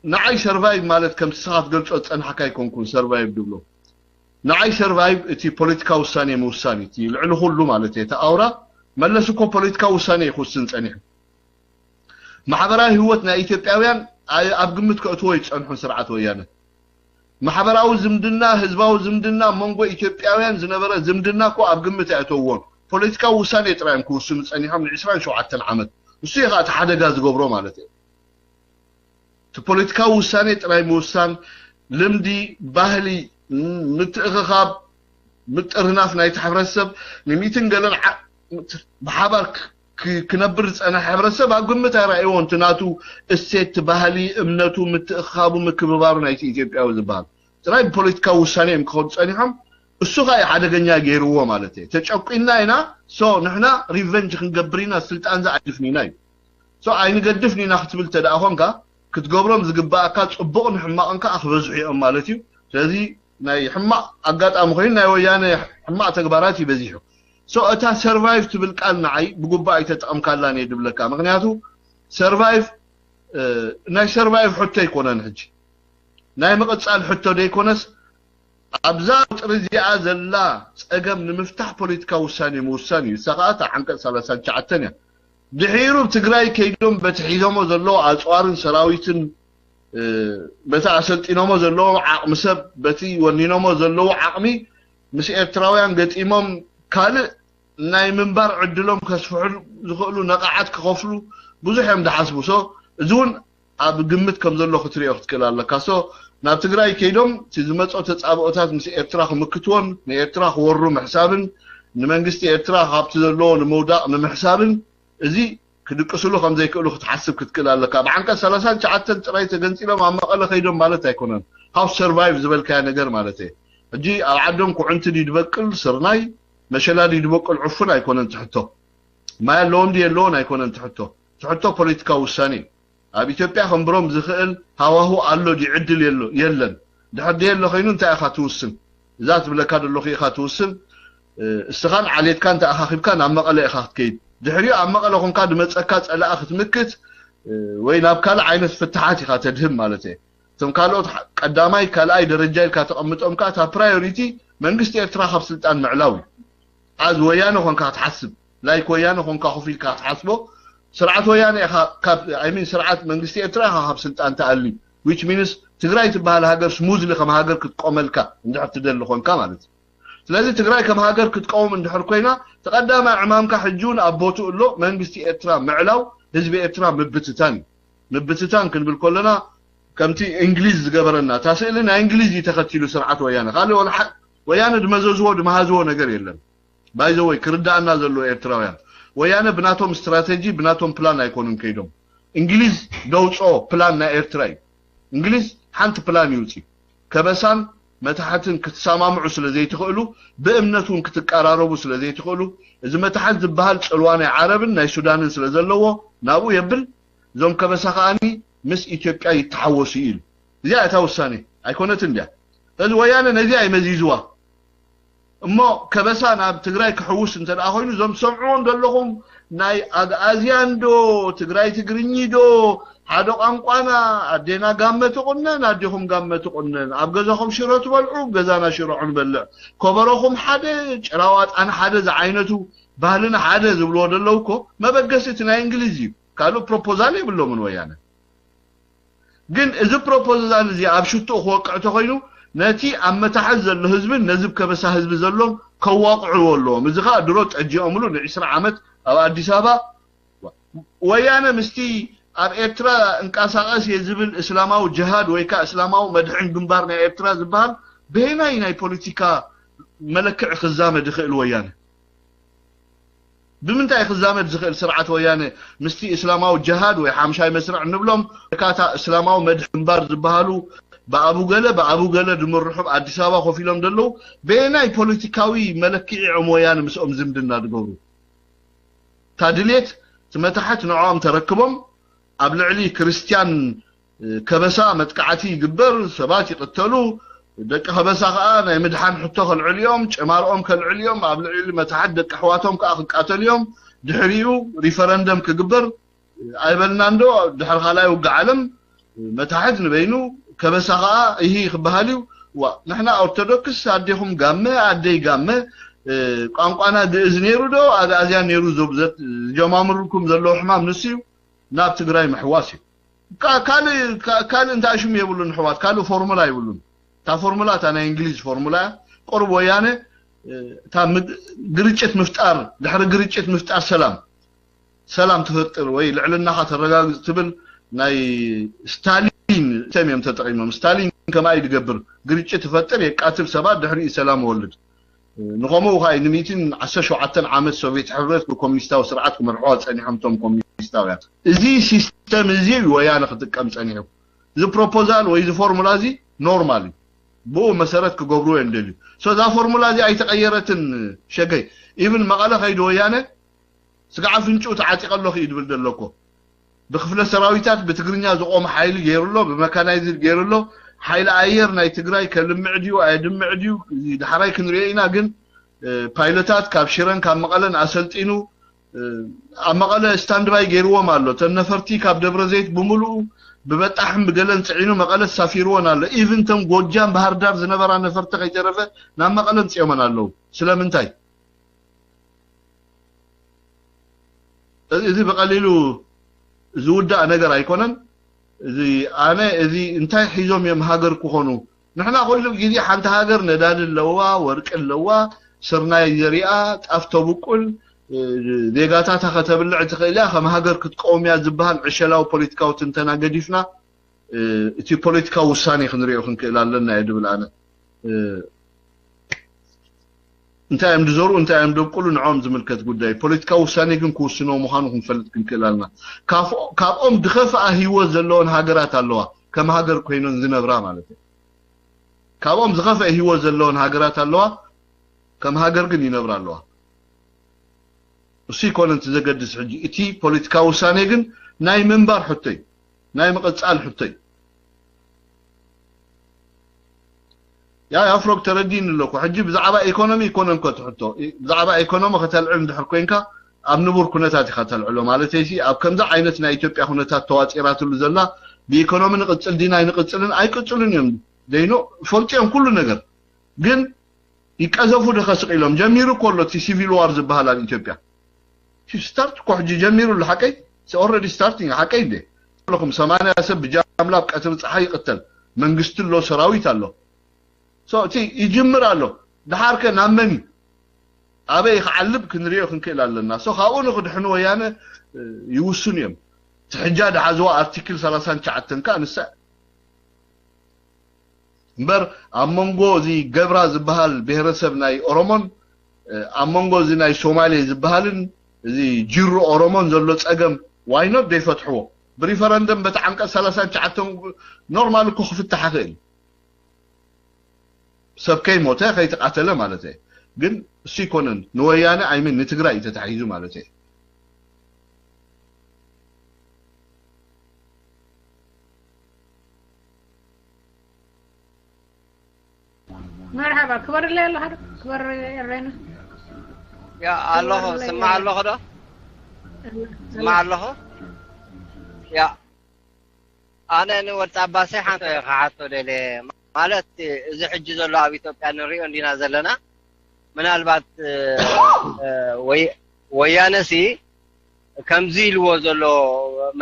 نعي سرفايف مالت كم تسخاف قلت أنحكا يكون سرفايف دبلو نعي سرفايف تي بوليتيكا وساني موساني تي العلو خلو مالتي تأورا ملسوكو بوليتيكا وساني يخصن تانيح محبراي هوتنا إثيوبياويان أبقمت كأتويت أنحو سرعات ويانا محبراو زمدنا هزباو زمدنا منغو إثيوبياويان زنبرا زمدنا كو أبقمت أتوون بوليتيكا وساني ترايم كوسن تانيح من 20 شوعة العمد وسيغا تحدقا زقبرو مالتي تبوليتيكا وساني تراي موسان لمدي باهلي متأخخاب متأرناف نايت حبرسب نميتن قلن بحابر كنبرز أنا حبرسب أقول متى رأيون تناتو السيت باهلي امنتو متأخخابو مكببارو نايت إيجيبيا وزبال تراي بوليتيكا وساني مكخود تانيحم السوغاي حدقنيا غيروا مالتي تشقينا هنا سو نحنا ريفنج خنقبرينا سلطان زعدفنينا سو عين قدفنينا ختبل تداخونكا كتقبرهم زقباكا صبق نحماقنكا اخبزحيهم مالتي ስለዚህ ናይ ሕማቅ አጋጣሚ ኮይኑ ናይ ወያነ ሕማቅ ተግባራት ይበዚሑ سو اتا سرفايف ትብል ቃል ንዓይ ብጉባኤ ተጠቀምካላ ነው ይድብለካ ምክንያቱ سرفايف ናይ سرفايف ሕቶ ይኮነን ሕጂ ናይ መቀጻል ሕቶ ደይኮነስ أبزار رزيعة زلا أجمع نمفتح بوليتيكا وساني سقطت عنك 30 شعتنا دحيرو بتجراي كيدوم بتحيزمو زلو أسوارن سراويتن بتا أسلطينمو زلو عقم سب بتي ونينمو زلو عقمي مش إرتراويان قد إمام كال ناي منبر عدلهم كسفعل زخلو نقعات كخفلو بزح يوم دحسبو سو زون أب قمت كم زلو خطري أخت كلا الله كاسو ناب تجراي كيدوم تزمت أو تتصابقات مش إرتراخ مكتون نإرتراخ ورو محسابن نمنجستي إرتراخ هابت زلو نمودا نمحسابن إذي كدقسلو خم زي كلو تحسب كتكل الله كاب عنك 30 شعتن تراي تجنسيلو ما قال خيدوم مالته يكونن هاو سرفايف زبل كان نجر مالته اجي العدم كعنت دي دبقل سرناي مشلا دي دبقل عفن يكونن تحته ما لون دي لون يكونن تحته بوليتيكا وساني ابي اثيوبيا خمبروم زخل هاوهو الله دي عدل يلن دحد يلو خينو انت اخا توسن ذات بلكاد لو خي اخا توسن استخان عليت كان تاخاخب كان امقله اخا كيد دحري امقله كون كاد مصكا صلا اخت مكت وين اب كال عينت فتحات يخا تدهم مالته ثم قالوا قداماي كالاي درجه كاتقمطهم كاتا برايوريتي منغست ايرترا خب سلطان معلاوي از ويانه كون كاتحسب لايك ويانه كون كخفيل كاتحسبو سرعه ويانه كاب اي مين سرعه منغست ايرترا خب سلطان تالي which means تግራይ تبال هاجر سموزلي كما هاجر كتقوملكا اندحت تدل كونكا مالت ስለዚህ ትግራይ ከም ሃገር ክትቀውም እንድሕር ኮይና ተቀዳማ ዕማምካ ሕጁን አቦቱ ሎ መንግስቲ ኤርትራ ምዕላው ህዝቢ ኤርትራ ምብትታን ክንብል ኮለና ከምቲ እንግሊዝ ዝገበረና ታስእልና እንግሊዝ ይተኸትሉ ስርዓት ወያነ ካለ ወያነ ድመዘዝዎ ድመሃዝዎ ነገር የለም ባይዘወይ ክርዳና ዘሎ ኤርትራውያን ወያነ ብናቶም ስትራቴጂ ብናቶም ፕላን አይኮኑን ከይዶም እንግሊዝ ደውጾ ፕላን ና ኤርትራይ እንግሊዝ ሓንቲ ፕላን ይውጪ ከበሳን متحتن كتسامعوا سلازي تخلو بأمنتهم كتقاربوا سلازي تخلو إذا متحت زبهال صلوان عربن ناي سودانن سلازلوا نابو يبل زوم كبسخاني مس إثيوبيا يتحوسيل زي توساني أيكونت انديا هذا ويانا نزي أي مزيزوا أما كبسان عب تجراي كحوس انت الأخوين زوم سمعون دلهم ناي أزياندو تجراي تجرينيدو هذا أنقانا أدينا قامة قنن أديهم قامة قنن أبجزهم شرط والعوب جزانا شرعون بالله كبرهم حدا شراوات أنا حدا زعينته بهلنا حدا زبلود اللوكو ما بقصتنا إنجليزي قالوا بروبوزالي بالله من ويانا جن إذا بروبوزال زي أبشتو وقعته خينو ناتي أما تحزل الحزب نزب كبسا حزب زلهم كواقعوا اللهم إذا خا دروت أجي أملون 20 عامت أو أديس أبا ويانا مستي اب ارترا انقاساس يزبل اسلاماو جهاد ويكا اسلاماو مدحن جنبارنا ارترا زبال بيناي بوليتيكا ملكع خزامه دخل ويانا بمنتاي خزامه دخل سرعه ويانا مستي اسلاماو جهاد وي حامشاي مسرع نبلهم كاتا اسلاماو مدح جنبار زبالو بابو غله دمرحب اديس ابا خوفيلهم دلو بيناي بوليتيكاوي ملكع عمويان مسኦም زمدنا دغورو تادليت تمتحت نعام تركبهم أبلعلي كريستيان كبسا متقعتي جبر سبات يقتلوا دك كبسا أنا مدحان حطوه العليوم شمارهم كالعليوم أبلعلي متحدث حواتهم كأخذ قاتليوم دحريو ريفرندم كجبر أيبلناندو دحر خلاي وقعلم متحد نبينو كبسا هي خبهاليو ونحن أرثوذكس أديهم جامة أدي جامة قانقانا دزنيرو دو أزيان نيرو زبزت جمامركم زلوا حمام نسيو ناب تجراي محواسي كان انت اشم يقولون حواس كانوا فورمولا يقولون تا فورمولا انا انجليز فورمولا قرب ويانه تا قريچت مفتار دحر قريچت مفتار سلام تفطر وي لعلنا خاطر تبل ناي ستالين تميم تطقيمم ستالين كما يدغبر قريچت تفطر يقاتل سبات دحر سلام ولد نقومو هاي نميتين 17 عام السوفيت حررت بكومونيستاو سرعتكم مرعوات اني حمتم كومونيستاويات زي سيستم زي ويانا خدقم صنيو زي بروبوزال وي زي فورمولا زي نورمالي بو مسارات كغبرو اندلي سو ذا فورمولا زي اي تغيرتن شقي ايفن مقاله خيد ويانا سقع فنچو تعاطيق الله خيد بلدلكو بخفله سراويتات بتغرينيا زقوم حيل غيرلو بميكانايزر غيرلو حيل اير ناي تግራይ كلمعديو ايدمعديو دحراي كنرينا ግን ፓይሎታት ካብ ሽረን ካብ መቀለን አሰልጢኑ أما قال ستاند باي غيروا مالو تنفرتي كاب دبر زيت بملو ببطحم بقلن صعينو مقال سافيرون الله ايفن تم غوجام بحر دار زنبرا نفرت كيترفه نام مقالن صيومن الله سلامنتاي اذا بقليلو زودا ነገር አይኮነን እዚ አነ እዚ እንታይ ሒዞም የም ሀገር ኩሆኑ ንሕና ኩሉ ግዜ ሓንቲ ሀገር ነዳድ ለዋ ወርቅ ለዋ ስርናይ ዘሪአ ጣፍቶ ብቁል ዜጋታት ከተብልዕ ትኽእላ ከም ሀገር ክትቆምያ ዝበሃል ዕሸላው ፖለቲካው ትንተና ገዲፍና እቲ ፖለቲካው ውሳኔ ክንሪኦ ክንክእል ኣለና ይድብል ኣነ እንታይ am ድዞሩ እንታይ am ደብቁሉ ንዖም ዝምልከት ጉዳይ ፖለቲካው ውሳኔ ግን ክውስኖ ምዃኑ ክንፈልጥ ክንክእል ኣለና ካብኦም ድኸፍኣ ህይወት ዘለዎን ሃገራት ኣለዋ ከም ሃገር ኮይኖን ዝነብራ ማለት እዩ ካብኦም ዝኸፍአ ህይወት ዘለዎን ሃገራት ኣለዋ ከም ሃገር ግን ይነብራ ኣለዋ እሱ ኮነንት ዘገድስ ሕጂ እቲ ፖለቲካው ውሳኔ ግን ናይ መንባር ሕቶይ ናይ መቀጻል ሕቶይ يا أفرق تردين لك وحجي بزعباء إيكونومي يكونن كتحطه بزعباء إيكونومي ختال علم دحر كوينكا أب نبور كنتاتي ختال علم على تيسي أب كم ذا عينتنا إثيوبيا كنتات تواتيرات اللي زلنا بإيكونومي نقتل دينا نقتلن أي قتلن يوم دينو فولتيهم كل نجر جن يكازفوا دخسق لهم جميرو كله تي سيفيل وارز بهلا إثيوبيا شو ستارت كوحجي جميرو اللي حكي already starting حكي ده لكم 8 سب جاملا بقتل صحي قتل من قست له سراويت له سو تي يجمرالو دحاركه نامني ابي يعلب كنريو كنكيل لنا سو خاون خدحنو ويانا يوسنيم تحجاد حزوا ارتيكل 39 كان نسا مبر امونغو زي غبرا زبحال بهرسب ناي اورومون امونغو زي ناي سومالي زبحالن زي جيرو اورومون زلو صقم واي نوت بيفتحو بريفرندم بتعنق 39 نورمال كو خفتح خيل سبكي موتا خيت قتله مالته ግን ሲኮነን ንወያነ አይምን ንትግራይ ተታሒዙ ማለት እዩ مرحبا كبر لي الله كبر رينا يا الله سمع الله ده سمع الله يا انا نوت عباسي حانت خاطو لي ማለት እዚ ሕጂ ዘሎ ኣብ ኢትዮጵያ ንሪኦ እንዲና ዘለና ምናልባት ወያነሲ ከምዚ ኢልዎ ዘሎ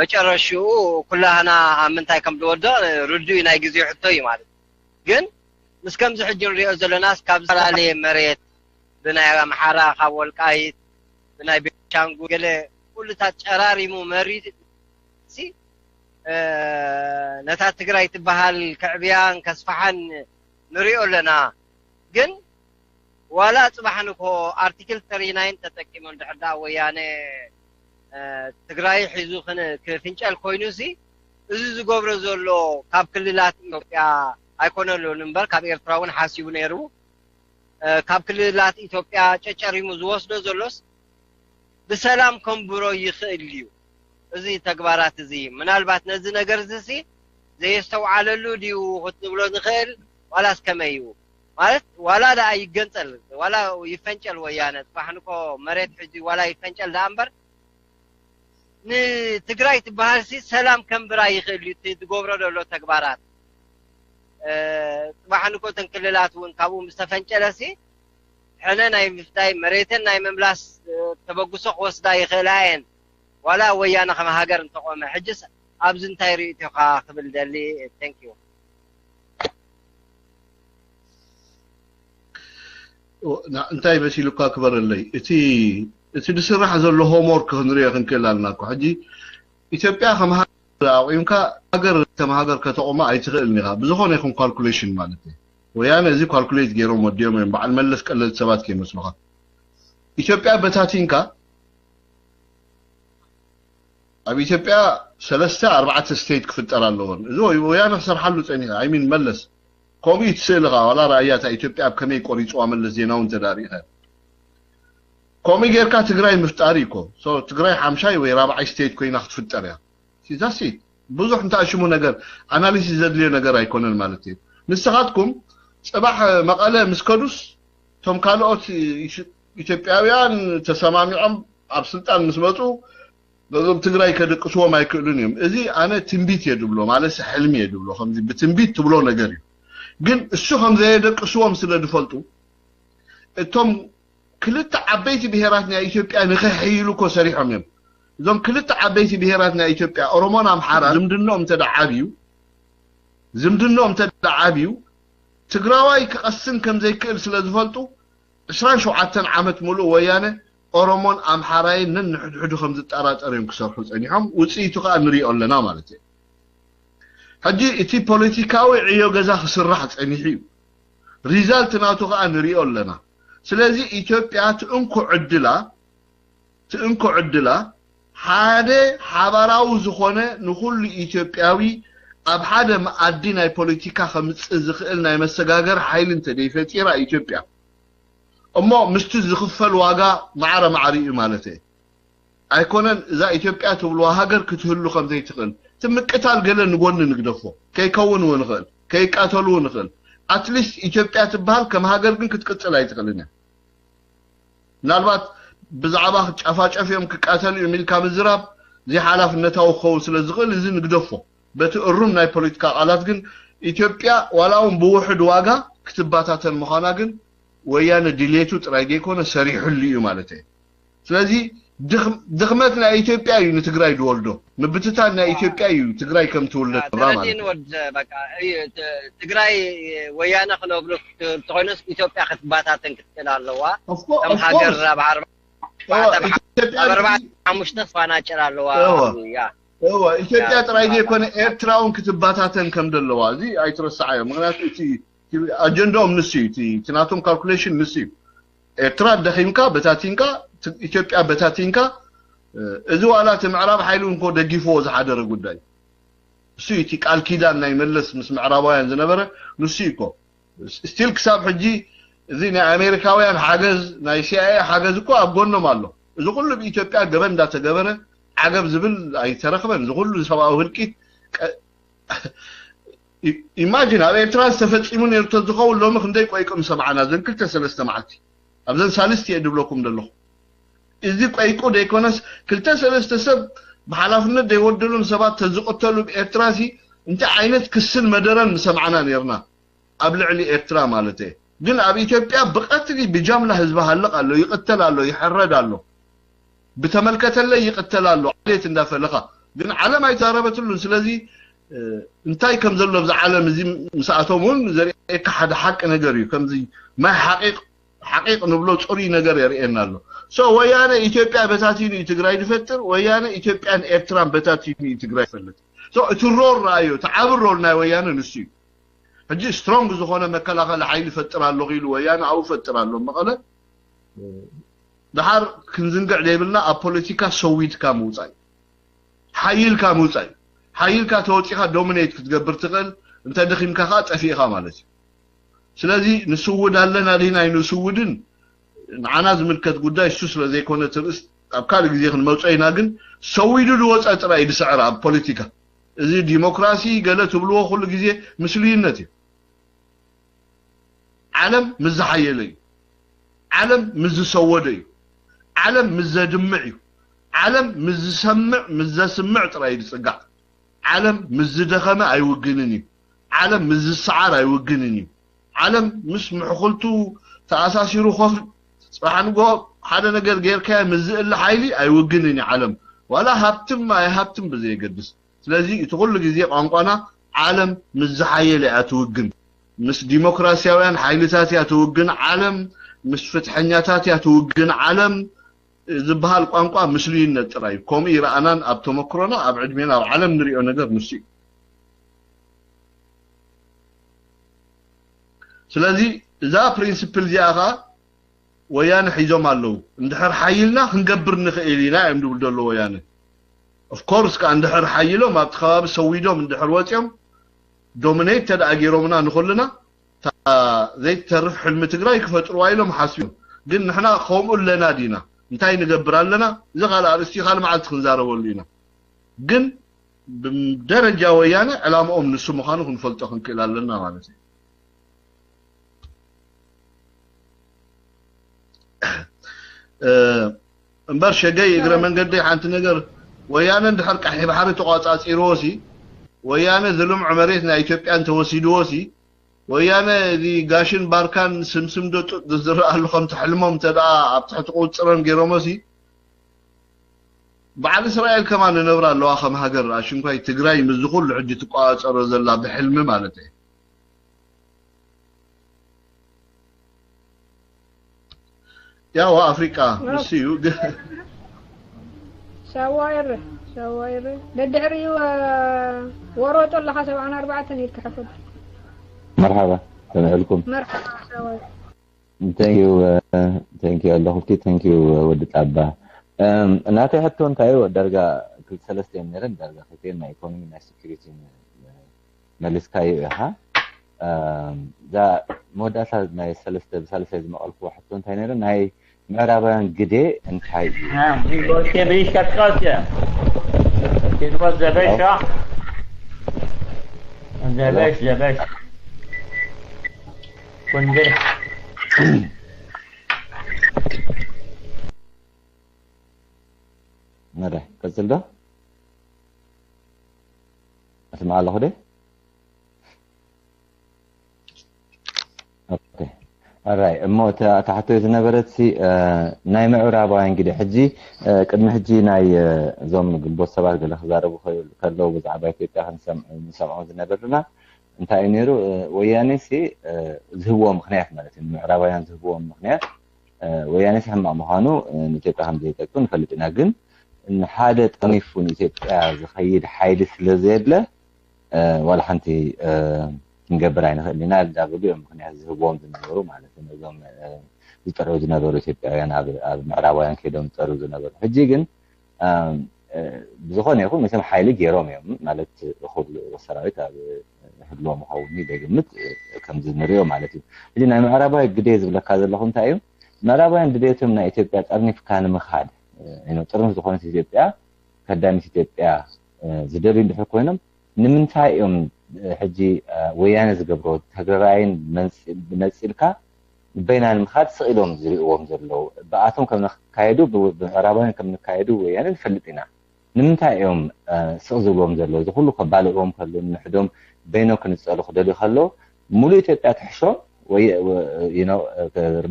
መጨረሻው ኩላህና ኣብ ምንታይ ከም ዝወድቕ ርዱይ ናይ ግዜ ሕቶ እዩ ማለት ግን ምስ ከምዚ ሕጂ ንሪኦ ዘለና ካብ ዝተፈላለየ መሬት ብናይ ኣምሓራ ካብ ወልቃይት ብናይ ቤንሻንጉል ገለ ኩሉታት ጨራሪሙ መሪት ነታ ትግራይ ትበሃል ከዕብያን ከስፋሓን ንሪኦ ኣለና ግን ዋላ ጽባሕንኮ አርቲክል 39 ተጠቂሙ እንድሕዳ ወያነ ትግራይ ሒዙ ክፍንጨል ኮይኑሲ እዚ ዝገብሮ ዘሎ ካብ ክልላት ኢትዮጵያ ኣይኮነሉን እምበር ካብ ኤርትራ እውን ሓሲቡ ነይሩ ካብ ክልላት ኢትዮጵያ ጨጨሪሙ ዝወስዶ ዘሎስ ብሰላም ከምብሮ ይኽእል እዩ እዚ ተግባራት እዚ ምናልባት ነዚ ነገር እዚ ዘየስተውዓለሉ ዲዩ ክትብሎ ንኽእል ዋላ እስከመዩ ማለት ዋላ ዳ ይገንጸል ዋላ ይፈንጨል ወያነ ጽባሕንኮ መሬት ሕጂ ዋላ ይፈንጨል ዳ እምበር ንትግራይ ትበሃልሲ ሰላም ከምብራ ይኽእል እዩ ትገብሮ ዘሎ ተግባራት ጽባሕንኮ ተንክልላት እውን ካብኡ ምስተፈንጨለሲ ሕነ ናይ ምፍታይ መሬትን ናይ መምላስ ተበግሶ ክወስዳ ይኽእላየን ولا ويانا خما هاجر انتقوم حجس ابزن تايري تخا قبل دلي ثانك يو انتي بس لوكا كبر لي اتي دسرح زلو هوم ورك هنري كنكلالناكو حجي ኢትዮጵያ خما ወይምካ ሀገር ተማ ሀገር ከተቆማ አይትኽእልኒኻ ብዙኾነ ይኹን ካልኩሌሽን ማለት እዩ ወያነ እዚ ካልኩሌት ገይሮም ወዲዮም ወይም በዓል መለስ ቀለል ሰባት ከይመስሉኻ ኢትዮጵያ በታቲንካ ኣብ ኢትዮጵያ 3-4 ስቴት ክፍጠር ኣለዎን እዚ ወያነ ክሰርሓሉ ፀኒኻ አይ ሚን መለስ ኮሚት ስልኻ ወላ ራእያታ ኢትዮጵያ ኣብ ከመይ ቆሪፅዋ መለስ ዜናውን ተዳሪኸ ኮሚ ጌርካ ትግራይ ምፍጣር ኢኮ ሶ ትግራይ 5 ወይ 4 ስቴት ኮይና ክትፍጠር እያ ሲዛሲ ብዙሕ እንታሽሙ ነገር ኣናሊሲስ ዘድልዮ ነገር ኣይኮነን ማለት እዩ ንስኻትኩም ጽባሕ መቐለ ምስ ከዱስ ቶም ካልኦት ኢትዮጵያውያን ተሰማሚዖም ኣብ ስልጣን ምስ መፁ በዞም ትግራይ ከደቅስዎም ኣይክእሉን እዮም እዚ ኣነ ትንቢት የድብሎ ማለት ሕልሚ የድብሎ ከምዚ ብትንቢት ትብሎ ነገር እዩ ግን እሱ ከምዘ የደቅስዎም ስለ ድፈልጡ እቶም ክልተ ዓበይቲ ብሄራት ናይ ኢትዮጵያ ንኸሕይሉ ኮ ሰሪሖም እዮም እዞም ክልተ ዓበይቲ ብሄራት ናይ ኢትዮጵያ ኦሮሞን ኣምሓራ ዝምድኖም ተደዓብዩ ትግራዋይ ክቐስን ከም ዘይክእል ስለ ዝፈልጡ 27 ዓመት ሙሉእ ወያነ ኦሮሞን ኣምሓራይን ንሕድሕዱ ከም ዝጠራጠርዮም ክሰርሑ ፀኒሖም ውፅኢቱ ከዓ ንሪኦ ኣለና ማለት እዩ ሕጂ እቲ ፖለቲካዊ ዕዮ ገዛ ክስራሕ ፀኒሑ እዩ ሪዛልት ናቱ ከዓ ንሪኦ ኣለና ስለዚ ኢትዮጵያ ትእንኩ ዕድላ ሓደ ሓበራዊ ዝኾነ ንኩሉ ኢትዮጵያዊ ኣብ ሓደ መኣዲ ናይ ፖለቲካ ከምፅእ ዝኽእል ናይ መሰጋገር ሓይሊ እንተደይፈጢራ ኢትዮጵያ እሞ ምስቲ ዝኽፈል ዋጋ ማዕረ እዩ ማለት እዩ ኣይኮነን እዛ ኢትዮጵያ ትብልዋ ሃገር ክትህሉ ከም ዘይትኽእል ትምቅታል ገለ ንጎኒ ንግደፎ ከይከውን እውን ንኽእል ከይቃተሉ እውን ንኽእል ኣትሊስት ኢትዮጵያ ትበሃል ከም ሃገር ግን ክትቅፅል ኣይትኽእልን እያ ምናልባት ብዛዕባ ጫፋጫፍዮም ክቃተሉ እዩ ሚልካ ምዝራብ ዘይሓላፍነታዊ ክኸውን ስለ ዝኽእል እዚ ንግደፎ በቲ እሩም ናይ ፖለቲካ ቃላት ግን ኢትዮጵያ ዋላ እውን ብውሕድ ዋጋ ክትባታተን ምዃና ግን ወያነ ድሌቱ ጥራይ ዘይኮነ ሰሪሑሉ እዩ ማለት እዩ ስለዚ ድኽመት ናይ ኢትዮጵያ እዩ ንትግራይ ድወልዶ ምብትታን ናይ ኢትዮጵያ እዩ ትግራይ ከም ትውለድ ማለት እዩ ወድ በቃ ትግራይ ወያነ ክነብሩ ተኾይነስ ኢትዮጵያ ክትባታተን ክትል ኣለዋ ከም ሃገር ሓሙሽተ ስፋናጭር ኣለዋ ያ ኢትዮጵያ ጥራይ ዘይኮነ ኤርትራውን ክትባታተን ከም ደለዋ እዚ ኣይትረሳዓዮ ምክንያቱ እቲ አጀንዳውም ንሱ እቲ ትናቶም ካልኩሌሽን ንሱ ኤርትራ ደኺምካ በታቲንካ ኢትዮጵያ በታቲንካ እዚ ዋላ ምዕራብ ሓይሉን ኮ ደጊፎ ዝሓደረ ጉዳይ እሱ እቲ ቃል ኪዳን ናይ መለስ ምስ ምዕራባውያን ዝነበረ ንሱ ይኮ ስቲል ክሳብ ሕጂ እዚ ናይ ኣሜሪካውያን ሓገዝ ናይ CIA ሓገዝ እኮ ኣብ ጎኖም ኣሎ እዚ ኩሉ ብኢትዮጵያ ገበን እንዳተገበረ ዓገብ ዝብል ኣይተረኽበን እዚ ኩሉ ሰብኣዊ ህልቂት ኢማጂን ኣብ ኤርትራ ዝተፈፂሙ ነርቶ ዝኸውን ሎሚ ክንደይ ቆይቆም ሰማዓና ዘን 2-3 መዓልቲ ኣብዘን ሳልስቲ የድብለኩም ደለኹ እዚ ቆይቆ ደይኮነስ 2-3 ሰብ ብሓላፍነት ዘይወደሉም ሰባት ተዝቆተሉ ብኤርትራሲ እንታይ ዓይነት ክስን መደረን ሰማዓና ነርና ኣብ ልዕሊ ኤርትራ ማለት እዩ ግን ኣብ ኢትዮጵያ ብቀትሊ ብጃምላ ህዝብ ሃለቕ ኣሎ ይቅተል ኣሎ ይሕረድ ኣሎ ብተመልከተለ ይቅተል ኣሎ ዓሌት እንዳፈለኻ ግን ዓለም ኣይዛረበትሉን ስለዚ እንታይ ከም ዘሎ ብዛ ዓለም እዚ ምስኣቶም እውን ዘርእየካ ሓደ ሓቂ ነገር እዩ ከምዚ ማይ ሓቂቅ ንብሎ ፅሩይ ነገር የርእየና ኣሎ ወያነ ኢትዮጵያ በታቲኑ ትግራይ ድፈጥር ወያነ ኢትዮጵያን ኤርትራን በታቲኑ ትግራይ ይፈልጥ እቲ ሮል ራእዩ ተዓብ ሮል ናይ ወያነ ንሱ እዩ ሕጂ ስትሮንግ ዝኾነ መከላኸሊ ሓይሊ ፈጥር ኣሎ ኢሉ ወያነ ኣው ፈጥር ኣሎ መቐለ ድሓር ክንዝንግዕ ዘይብልና ኣብ ፖለቲካ ሰዊድካ ምውፃእ ሓይልካ ምውፃእ ሓይልካ ተወፂኻ ዶሚኔት ክትገብር ትኽእል እንተ ደኺምካ ከዓ ጠፊእኻ ማለት እዩ ስለዚ ንስውድ ኣለና ዲና ንስውድን ንዓና ዝምልከት ጉዳይ እሱ ስለ ዘይኮነ ትርእስ ኣብ ካልእ ግዜ ክንመውፀ ኢና ግን ሰዊዱ ዝወፀ ጥራይ ድስዕር ኣብ ፖለቲካ እዚ ዲሞክራሲ ገለ ትብልዎ ኩሉ ግዜ ምስልይነት እዩ ዓለም ምዝሓየለ እዩ ዓለም ምዝሰወደ እዩ ዓለም ምዘድምዕ እዩ ዓለም ምዘስምዕ ጥራይ ድፅጋዕ ዓለም ምዝደኸመ ኣይውግንን እዩ ዓለም ምዝሰዓር ኣይውግንን እዩ ዓለም ምስ ምሕኩልቱ ተኣሳሲሩ ኮፍ ጽባሕንጎ ሓደ ነገር ጌርካ ምዝእል ሓይሊ ኣይውግንን እዩ ዓለም ዋላ ሃብትም ኣይሃብትም ብዘይገድስ ስለዚ እቲ ኩሉ ግዜ ቋንቋና ዓለም ምዝሓየለ ኣትውግን ምስ ዲሞክራሲያውያን ሓይልታት ኣትውግን ዓለም ምስ ፍትሐኛታት ኣትውግን ዓለም ዝበሃል ቋንቋ ምስልይነት ጥራይ ከምኡ ይረኣናን ኣብ ተመክሮና ኣብ ዕድሜና ኣብ ዓለም ንሪኦ ነገር ንሱ እዩ ስለዚ እዛ ፕሪንሲፕል እዚኣ ኸ ወያነ ሒዞም ኣለዉ እንድሕር ሓይልና ክንገብር ንኽእል ኢና እዮም ድብል ዘሎ ወያነ ኦፍኮርስ ከዓ እንድሕር ሓይሎም ኣብቲ ከባቢ ሰዊዶም እንድሕር ወፂኦም ዶሚኔት ተደኣ ገይሮምና ንኹልና ዘይተርፍ ሕልሚ ትግራይ ክፈጥርዋ ኢሎም ሓስዮም ግን ንሕና ከምኡ ኣለና ዲና እንታይ ንገብር ኣለና እዚ ካልእ ኣርእስቲ ካልእ መዓልቲ ክንዛረበሉ ኢና ግን ብደረጃ ወያነ ዕላምኦም ንሱ ምዃኑ ክንፈልጦ ክንክእል ኣለና ማለት እዩ امبر شقي يقرا من قدي حانت نقر ويانا ندحر قحي بحر تقاطع سيروسي ويانا ظلم عمريتنا ايثيوبيا انت وسيدوسي ويانا دي قاشن باركان سمسم دو زرع لكم تحلمهم تدا ابتحت قوصرن غيرومسي بعد اسرائيل كمان نبرا لو اخم هاجر عشان كاي تግራይ مزخول حجي تقاصر زلا بحلم مالته يا افريقيا مسيو شواير لدعري وروط الله حسب عن 4 يتحفظ مرحبا لكم مرحبا شواير ثانك يو الله كي ثانك يو ودت ابا ناتي حتى انتايو درجه كل ثلاثه نرن درجه خيتين ما ايكونومي نا سكيورتي ملسكاي ها ذا موداسا ما ثلاثه ما الفو حتى انتاي نرن هاي معربان قدي انتاي ها يقول كبريش كتقاطع كتبوز زباشا زباش كندر مرة كسل ده اسمع الله ده اوكي alright እሞ ተሓቶ ዝነበረት ሲ ናይ ምዕራባውያን እንግዲህ ሕጂ ቅድሚ ሕጂ ናይ ዞም ግንቦት ሰባት ገለ ክዛረቡ ከለው ብዛዕባ ኢትዮጵያ ክንሰምዖ ዝነበርና እንታይ እዩ ነይሩ ወያኔ ሲ ዝህብዎ ምክንያት ማለት እዩ ምዕራባውያን ዝህብዎ ምክንያት ወያኔ ሲ ሕማቅ ምዃኑ ንኢትዮጵያ ከም ዘይጠቅም ንፈልጥ ኢና ግን ሓደ ጠኒፉ ንኢትዮጵያ ዝኸይድ ሓይሊ ስለዘየድለ ዋላ ሓንቲ ክንገብር ኣይንኽእል ኢና ዳብሉ እዮም ምክንያት ዝህብዎም ዝነበሩ ማለት እዩ ነዞም ዝጠርዑ ዝነበሩ ኢትዮጵያውያን ኣብ ምዕራባውያን ከይዶም ዝጠርዑ ዝነበሩ ሕጂ ግን ብዝኾነ ይኹን መቸም ሓይሊ ገይሮም እዮም ማለት እኹል ሰራዊት ኣብ ህልዎም ምኸውን ይግምት ከምዚ ንሪኦ ማለት እዩ ሕጂ ናይ ምዕራባዊ ግደ ዝብለካ ዘለኹ እንታይ እዩ ምዕራባውያን ድሌቶም ናይ ኢትዮጵያ ጠርኒፍካ ንምኻድ ጥርንፍ ዝኾነት ኢትዮጵያ ከዳሚት ኢትዮጵያ ዝደልዩ እንድሕር ኮይኖም ንምንታይ እዮም ሕጂ ወያነ ዝገብሮ ተግራይን ነፂልካ በይና ንምኻድ ስኢሎም ዝሪእዎም ዘለዉ ብኣቶም ከም ንካየዱ ብምዕራባውያን ከም ንካየዱ ወያነ ንፈልጥ ኢና ንምንታይ እዮም ስቕ ዝብሎም ዘለዉ እዚ ኩሉ ከባልዕዎም ከሎ ንሕዶም በይኖም ክንፀሉ ክደልዩ ከሎ ሙሉእ ኢትዮጵያ ትሕሾም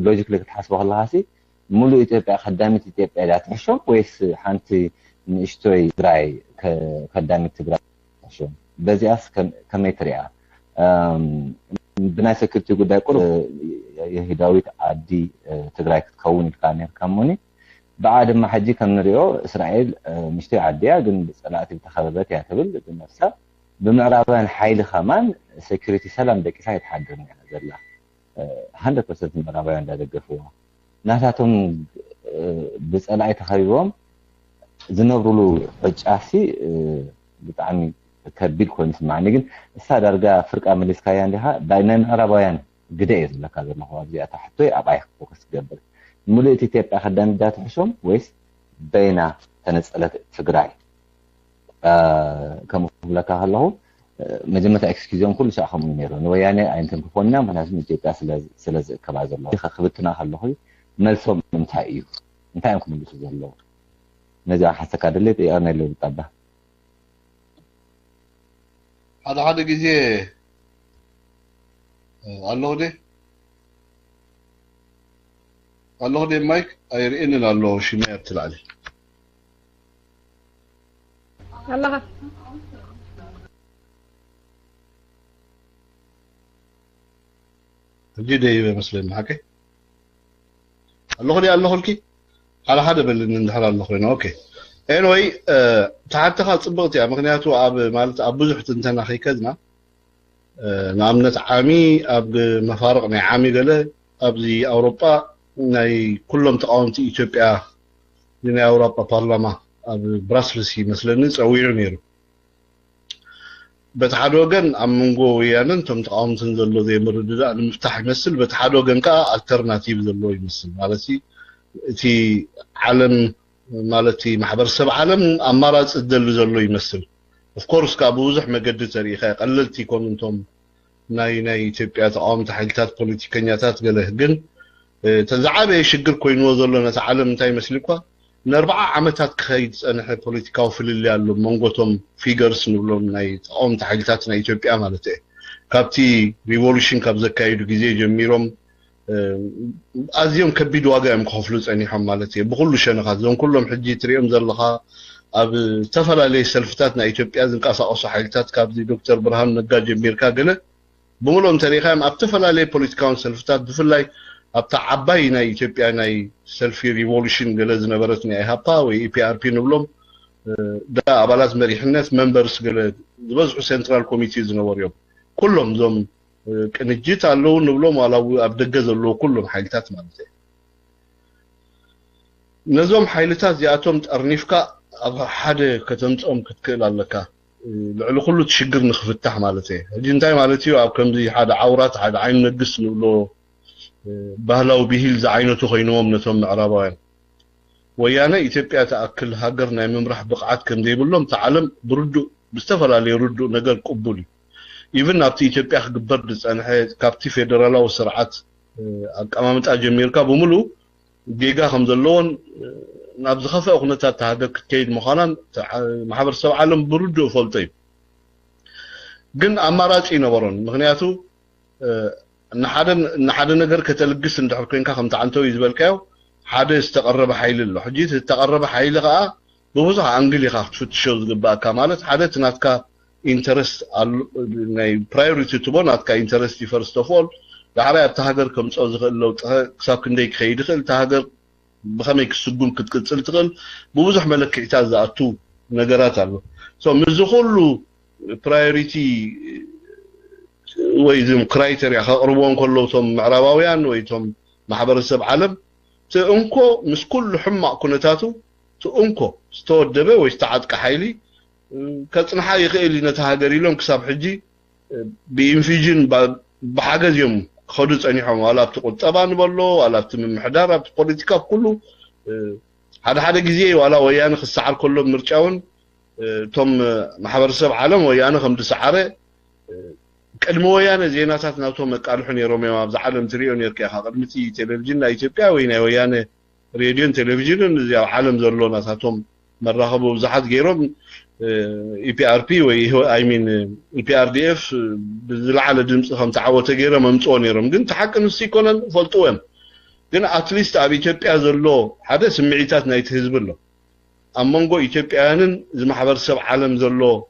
ሎጂክሊ ክትሓስቦ ከለካ ሲ ሙሉእ ኢትዮጵያ ከዳሚት ኢትዮጵያ ዳ ትሕሾም ወይስ ሓንቲ ንእሽቶይ ትግራይ ከዳሚት ትግራይ ትሕሾም በዚያስ ከመይ ትሪኣ ብናይ ሰክሪቲ ጉዳይ ቁር የሂዳዊት ዓዲ ትግራይ ክትከውን ኢልካ ነርካ እሞኒ በዓ ድማ ሕጂ ከም ንሪኦ እስራኤል ንእሽቶይ ዓዲ እያ ግን ብፀላእቲ ዝተኸበበት እያ ትብል ብነፍሳ ብምዕራባውያን ሓይሊ ኸማን ሰክሪቲ ሰላም ደቂሳ ይተሓድር እያ ዘላ 100% ምዕራባውያን እንዳደገፍዋ ናታቶም ብፀላኢ ተኸቢቦም ዝነብሩሉ ዕጫሲ ብጣዕሚ ከቢድ ኮይኑ ስማዕኒ ግን እሳ ዳርጋ ፍርቃ መሊስካያ እንዲኻ ናይ ምዕራባውያን ግደ እየ ዝብለካ ዘለኹ ኣብዚኣ ታሕቶይ ኣብኣይ ፎከስ ትገብር ሙሉእ ኢትዮጵያ ከዳሚት ዳ ትሕሾም ወይስ በይና ተነፀለት ትግራይ ከምኡ ክብለካ ከለኹ መጀመርታ ኤክስኪዝዮም ኩሉ ሻዕ ከምኡ ነይሩ ንወያኔ ኣይንትን ክኾንና ምክንያቱም ኢትዮጵያ ስለ ዝእከባ ዘለኹ ክብትና ከለኹ መልሶም እንታይ እዩ እንታይ እዮም ክምልሱ ዘለዉ ነዚ ሓሰካ ድሌት እያርና የለው ዝጣባ ሓደ ግዜ ኣለሁ ደ ማይክ ኣይርኤንን ኣለዎ ሽመያ ትላዕሊ الله جدي مسلم حكي الله لي الله لكي على حدا بلن ندحر الله خلينا اوكي anyway تعبتها صبغت يا مغنياتو اب مالت اب بزح تنتنا خيكدنا نامنت عامي اب مفارق ني عامي قال اب زي اوروبا ناي كلهم تقاومتي اثيوبيا ني اوروبا بارلما اب براسلس يمسلني صوير نيرو بتحد وجن امنغو وياننتم تقاومتن زلو زي مرددا المفتاح يمثل بتحد وجن كا الترناتيف زلو يمثل مالتي تي عالم مالتي محبر سب عالم امارات تدل زلو يمثل اوف كورس كابوزح مقد تاريخي قللتي كونتم ناي ኢትዮጵያ ተቃውምቲ ሓይልታት ፖለቲከኛታት ገለ ግን ተዛዓበ ይሽግር ኮይኑ ዘሎና ዓለም እንታይ መስልኳ نربع عمتات كخيد أنا بوليتيكاو في اللي قالوا منقطهم فيجرز نقولهم ناي تقوم تحديثاتنا إثيوبيا مالته كابتي ريفولوشن كابزا كايدو جزء جميرهم أزيهم كبيد واقع مخفلوس أني حمالته بقول شيء نخذهم كلهم حجي تريهم زلها أب تفعل عليه سلفتاتنا إثيوبيا زين كاسا أصح حديثات كابزي دكتور برهان نجار جمير كاجنة بقولهم تاريخهم أب تفعل عليه بوليتيكاون سلفتات بفلاي أبتاع عباينا إثيوبيا ناي سلفي ريفولوشن جلز نبرتني إهابا وي بي آر بي نبلهم دا أبلاز مريحناس ممبرز جلز بزحو سنترال كوميتيز نوريهم كلهم زم كنجيت علو نبلهم على أبدجز اللو كلهم حيلتات مالته نزوم حيلتات زياتهم تأرنيفكا حدا كتنصم كتكل علىك لعلو كله تشجر نخفتح مالته جنتاي مالتي أو كم زي حدا عورات حدا عين نقص نبلو بهلاو بهيل زعينته خينوم نتهم عرباين ويانا إثيوبيا تأكل هاجرنا ممرح بقعات كم دي بقولهم تعلم بردو بستفر على يردو نجار قبولي even نبتي إثيوبيا خبر دس أنا هاي كابتي فيدرالا وسرعات أمامت أجميركا بملو جيجا خمزلون نبز خفة أغنية تهاجر كيد مخانا محبر سو عالم بردو فلطيب جن أمارات إينا ورون مغنياتو نحدا نجار كتلقس عند حكينك خم تعنتو يزبلكاو حدا استقرب حيل له حجيت استقرب حيل غا بوزع انجلي خاف تشوز غبا كمالت حدا تناتكا انترست ناي برايورتي تبوناتكا انترست فيرست اوف اول دحرا تهاجر كم صو زخل لو حساب كندي خيد خل تهاجر بخميك سجون كتقصل تقل بوزح ملكيتا زاتو نجارات አሉ سو مزخلو برايورتي ويزم كرايتيريا خقربون كلهم معرباويان ويتم محبرسب عالم تأنكو مش كل حمق كنتاتو تأنكو استودبه ويستعدك حيلي كتصنحا يخيلي نتهاجري لهم كساب حجي بإنفيجن بحاجز يوم خدوت أنيحهم ولا بتقول طبعا بالله ولا بتمحدار بوليتيكا كله هذا جزيء ولا ويانا السعر كله مرجعون تم محبرسب عالم ويانا 5 سعره قدمو ويانا زيناتات ناوتهم قالحون يرومي مابز عالم تريون يركي قدمتي تلفزيون ايثيوبيا وينا ويانا راديو تلفزيون زي عالم زلو ناساتهم مراخبو بزحات غيرهم اي بي ار بي وي اي مين اي بي ار دي اف بزلعله دمص خم تعوته غيره ممصو نيرهم ግን تحقن سيكونن فولطوهم ግን اتليست اب ايثيوبيا زلو حدا سمعيتات نايت حزب له امونغو ايثيوبيانن زمحبرسب عالم زلو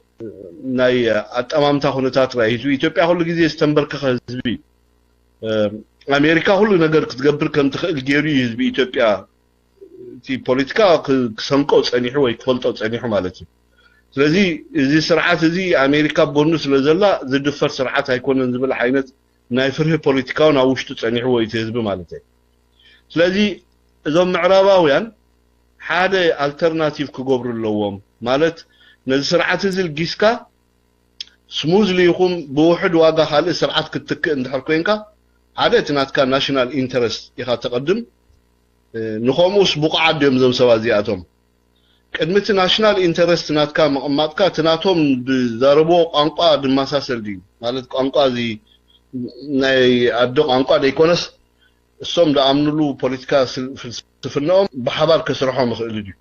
ناي أتمامتا خنوتات رأيتو إثيوبيا كل جزء استنبرك حزبي أمريكا كل نجار كتجبر كم تخيل جيري حزبي إثيوبيا في بوليتيكا كسمكوت أني هو يكفلتوت أني حمالتي ስለዚህ እዚህ ስርዓት እዚ ኣሜሪካ ቦኑ ስለዘላ ዝድፈር ስርዓት ኣይኮነን ዝብል ዓይነት ናይ ፍርህ ፖለቲካውን ኣብ ውሽጡ ፀኒሕዎ እቲ ህዝቢ ማለት እዩ ስለዚ እዞም ምዕራባውያን ሓደ ኣልተርናቲቭ ክገብሩ ኣለዎም ማለት ነዚ ስርዓት እዚ ልጊስካ ስሙዝሊ ይኹም ብውሕድ ዋጋ ካልእ ስርዓት ክትክእ እንድሕር ኮይንካ ሓደ እቲ ናትካ ናሽናል ኢንተረስት ኢኻ ተቐድም ንኸምኡስ ብቑዓት ድዮም እዞም ሰባት እዚኣቶም ቅድሚቲ ናሽናል ኢንተረስት ናትካ መቐማጥካ እቲ ናቶም ብዘረብዎ ቋንቋ ድመሳሰል ድዩ ማለት ቋንቋ እዚ ናይ ኣዶ ቋንቋ ደይኮነስ እሶም ደኣምንሉ ፖለቲካ ፍልስፍናኦም ብሓባር ክስርሖም ይኽእል ድዩ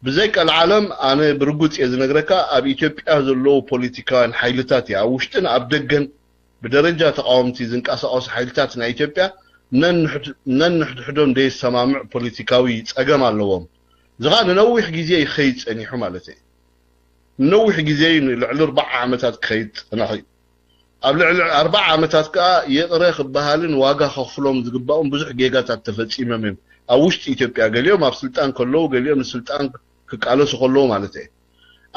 ብዘይ ቀልዓለም ኣነ ብርጉፅ እየ ዝነግረካ ኣብ ኢትዮጵያ ዘለዉ ፖለቲካውያን ሓይልታት እያ ኣብ ውሽጥን ኣብ ደገን ብደረጃ ተቃወምቲ ዝንቀሳቐሱ ሓይልታት ናይ ኢትዮጵያ ነንሕድሕዶም ደይሰማምዕ ፖለቲካዊ ፀገም ኣለዎም ዝኻ ንነዊሕ ግዜ ይኸይድ ፀኒሑ ማለት እዩ ንነዊሕ ግዜ ልዕሊ 4 ዓመታት ክኸይድ ፀናሑ ኣብ ልዕሊ 4 ዓመታት ከዓ የቕረ ክበሃልን ዋጋ ከኽፍሎም ዝግባኦም ብዙሕ ጌጋታት ተፈፂሞም እዮም ኣብ ውሽጢ ኢትዮጵያ ገሊኦም ኣብ ስልጣን ከለዉ ገሊኦም ንስልጣን ክቃለሱ ከለዉ ማለት እዩ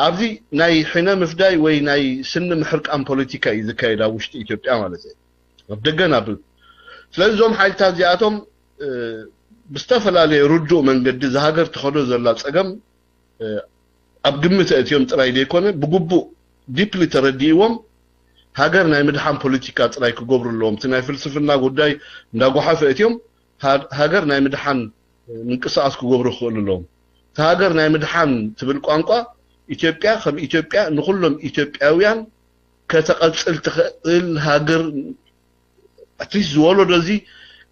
ኣብዚ ናይ ሕነ ምፍዳይ ወይ ናይ ስኒ ምሕርቃን ፖለቲካ እዩ ዝካየድ ኣብ ውሽጢ ኢትዮጵያ ማለት እዩ ኣብ ደገን ኣብ ስለዚ እዞም ሓይልታት እዚኣቶም ብዝተፈላለየ ርዱእ መንገዲ ዝሃገር ተኸዶ ዘላ ፀገም ኣብ ግምት እትዮም ጥራይ ደይኮነ ብግቡእ ዲፕሊ ተረዲእዎም ሃገር ናይ ምድሓን ፖለቲካ ጥራይ ክገብሩ ኣለዎም እቲ ናይ ፍልስፍና ጉዳይ እንዳጓሓፈ እትዮም ሃገር ናይ ምድሓን ምንቅስቃስ ክገብሩ ይኽእሉ ኣለዎም እቲ ሃገር ናይ ምድሓን ትብል ቋንቋ ኢትዮጵያ ከም ኢትዮጵያ ንኩሎም ኢትዮጵያውያን ከተቐፅል ትኽእል ሃገር ኣትሊስት ዝወለዶ እዚ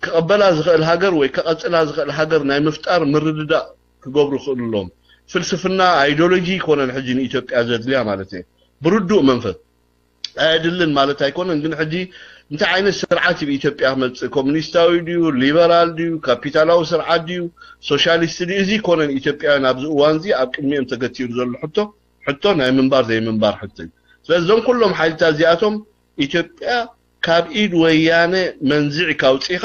كقبلها زغل هاجر وي كقصلها زغل هاجر ناي مفتار مرددا ክገብሩ ክእልሎም ፍልስፍና አይዲዮሎጂ ኮነን ሕጂ ንኢትዮጵያ ዘድልያ ማለት እዩ ብርዱእ መንፈስ አይደልን ማለት አይኮነን ግን ሕጂ እንታይ ዓይነት ስርዓት በኢትዮጵያ መጽእ ኮሙኒስታዊ ዲዩ ሊበራል ዲዩ ካፒታላዊ ስርዓት ዲዩ ሶሻሊስት ዲዩ እዚ ኮነን ኢትዮጵያውያን ኣብዚ እዋንዚ ኣብ ቅድሚኦም ተገቲሩ ዘሎ ሕቶ ናይ ምንባር ዘይምንባር ሕቶ ስለዚኦም ኩሎም ሓይልታት እዚኣቶም ኢትዮጵያ ካብ ኢድ ወያነ መንዝዕ ካውፂኻ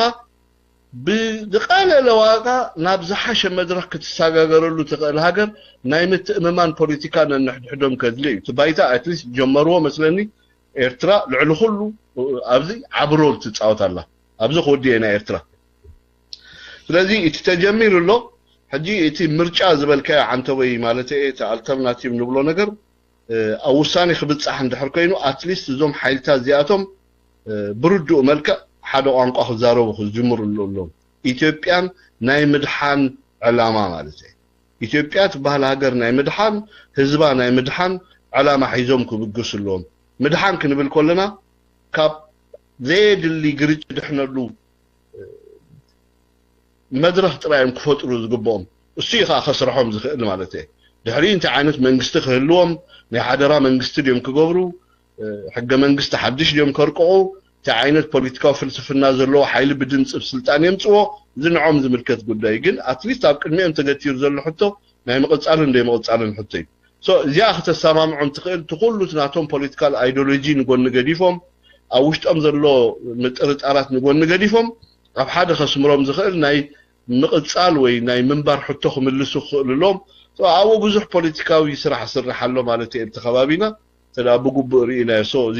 ብዝቃለለ ዋጋ ናብ ዝሓሸ መድረክ ክትሰጋገረሉ ትኽእል ሃገር ናይ ምትእምማን ፖለቲካ ነንሕድሕዶም ከድሊ እዩ ትባይታ ኣትሊስት ጀመርዎ መስለኒ ኤርትራ ልዕሊ ኩሉ ኣብዚ ዓብሮል ትፃወት ኣላ ኣብዚ ክወዲአና ኤርትራ ስለዚ እቲ ተጀሚሩ ኣሎ ሕጂ እቲ ምርጫ ዝበልካዮ ዓንተወይ ማለት እቲ ኣልተርናቲቭ ንብሎ ነገር ኣብ ውሳኔ ክብፃሕ እንድሕር ኮይኑ ኣትሊስት እዞም ሓይልታት እዚኣቶም ብርዱእ መልክዕ ሓደ ቋንቋ ክዛረቡ ክጅምሩሉ ኣለዎም ኢትዮጵያን ናይ ምድሓን ዕላማ ማለት እዩ ኢትዮጵያ ትበሃል ሃገር ናይ ምድሓን ህዝባ ናይ ምድሓን ዕላማ ሒዞም ክብግሱ ኣለዎም ምድሓን ክንብል ከለና ካብ ዘየድሊ ግርጭ ድሕነሉ መድረክ ጥራዮም ክፈጥሩ ዝግብኦም እሱ ኢኻ ከስርሖም ዝኽእል ማለት እዩ ድሕሪ እንታይ ዓይነት መንግስቲ ክህልዎም ናይ ሓደራ መንግስቲ ድዮም ክገብሩ ሕገ መንግስቲ ሓድሽ ድዮም ከርቅቑ እንታይ ዓይነት ፖለቲካዊ ፍልስፍና ዘለዎ ሓይሊ ብድምፂ ብስልጣን የምፅዎ ዝንዖም ዝምልከት ጉዳይ ግን ኣትሊስት ኣብ ቅድሚኦም ተገቲሩ ዘሎ ሕቶ ናይ ምቕፃልን እንደይምቕፃልን ሕቶ እዩ እዚኣ ክተሰማምዖም ትኽእል ትኩሉ ናቶም ፖለቲካል አይዲዮሎጂ ንጎኒ ገዲፎም ኣብ ውሽጦም ዘሎ ምጥርጣራት ንጎኒ ገዲፎም ኣብ ሓደ ከስምሮም ዝኽእል ናይ ምቕፃል ወይ ናይ ምንባር ሕቶ ክምልሱ ክኽእልሎም ኣብኡ ብዙሕ ፖለቲካዊ ስራሕ ስራሕ ኣሎ ማለት እዩ እቲ ከባቢና ተዳ ብግቡእ ርኢናዮ እዚ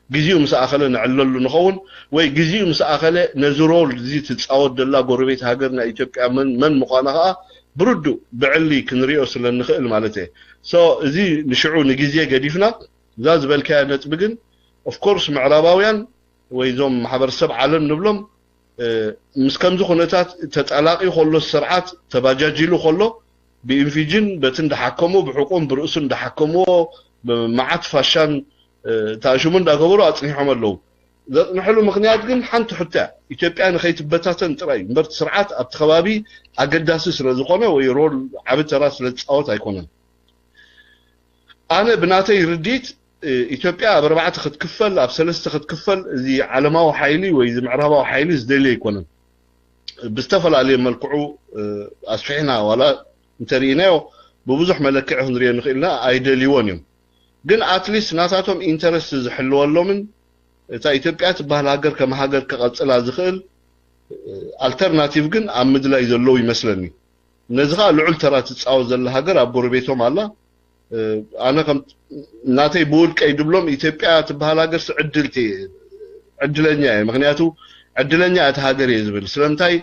ግዚኡ ምስ ኣኸለ ንዕለሉ ንኸውን ወይ ግዚኡ ምስ ኣኸለ ነዚ ሮል እዚ ትፃወት ዘላ ጎረቤት ሃገርና ኢትዮጵያ መን ምዃና ከዓ ብርዱእ ብዕሊ ክንሪኦ ስለንኽእል ማለት እዩ እዚ ንሽዑ ንግዜ ገዲፍና እዛ ዝበልካያ ነጥቢ ግን ኦፍኮርስ ምዕራባውያን ወይ ዞም ማሕበረሰብ ዓለም ንብሎም ምስ ከምዚ ኩነታት ተጠላቂ ከሎ ስርዓት ተባጃጅሉ ከሎ ብኢንፊጅን በቲ እንዳሓከሙ ብሕቁም ብርእሱ እንዳሓከምዎ ብመዓት ፋሻን ታሽሙ እንዳገበሩ ኣፅኒሖም ኣለዉ ዘጥንሕሉ ምክንያት ግን ሓንቲ ሕቶ ኢትዮጵያ ንኸይትበታተን ጥራይ እምበርቲ ስርዓት ኣብቲ ከባቢ ኣገዳሲ ስለ ዝኾነ ወይ ሮል ዓብ ተራ ስለ ዝፃወት ኣይኮነን ኣነ ብናተይ ርዲት ኢትዮጵያ ኣብ 4 ክትክፈል ኣብ 3 ክትክፈል እዚ ዓለማዊ ሓይሊ ወይ እዚ ምዕራባዊ ሓይሊ ዝደልየ ኣይኮነን ብዝተፈላለየ መልክዑ ኣስፊሕና ዋላ እንተሪእናዮ ብብዙሕ መለክዕ ክንሪኦ ንኽእልና ኣይደልይዎን እዮም ግን ኣትሊስት ናታቶም ኢንተረስት ዝሕልወሎምን እታ ኢትዮጵያ ትበሃል ሃገር ከም ሃገር ክቐፅላ ዝኽእል ኣልተርናቲቭ ግን ኣብ ምድላይ ዘለዉ ይመስለኒ ነዚ ከዓ ልዑል ተራ ትፃወት ዘላ ሃገር ኣብ ጎረቤቶም ኣላ ኣነ ከም ናተይ ብውልቀይ ድብሎም ኢትዮጵያ ትበሃል ሃገር ዕድለኛ እየ ምክንያቱ ዕድለኛ እቲ ሃገር እየ ዝብል ስለምንታይ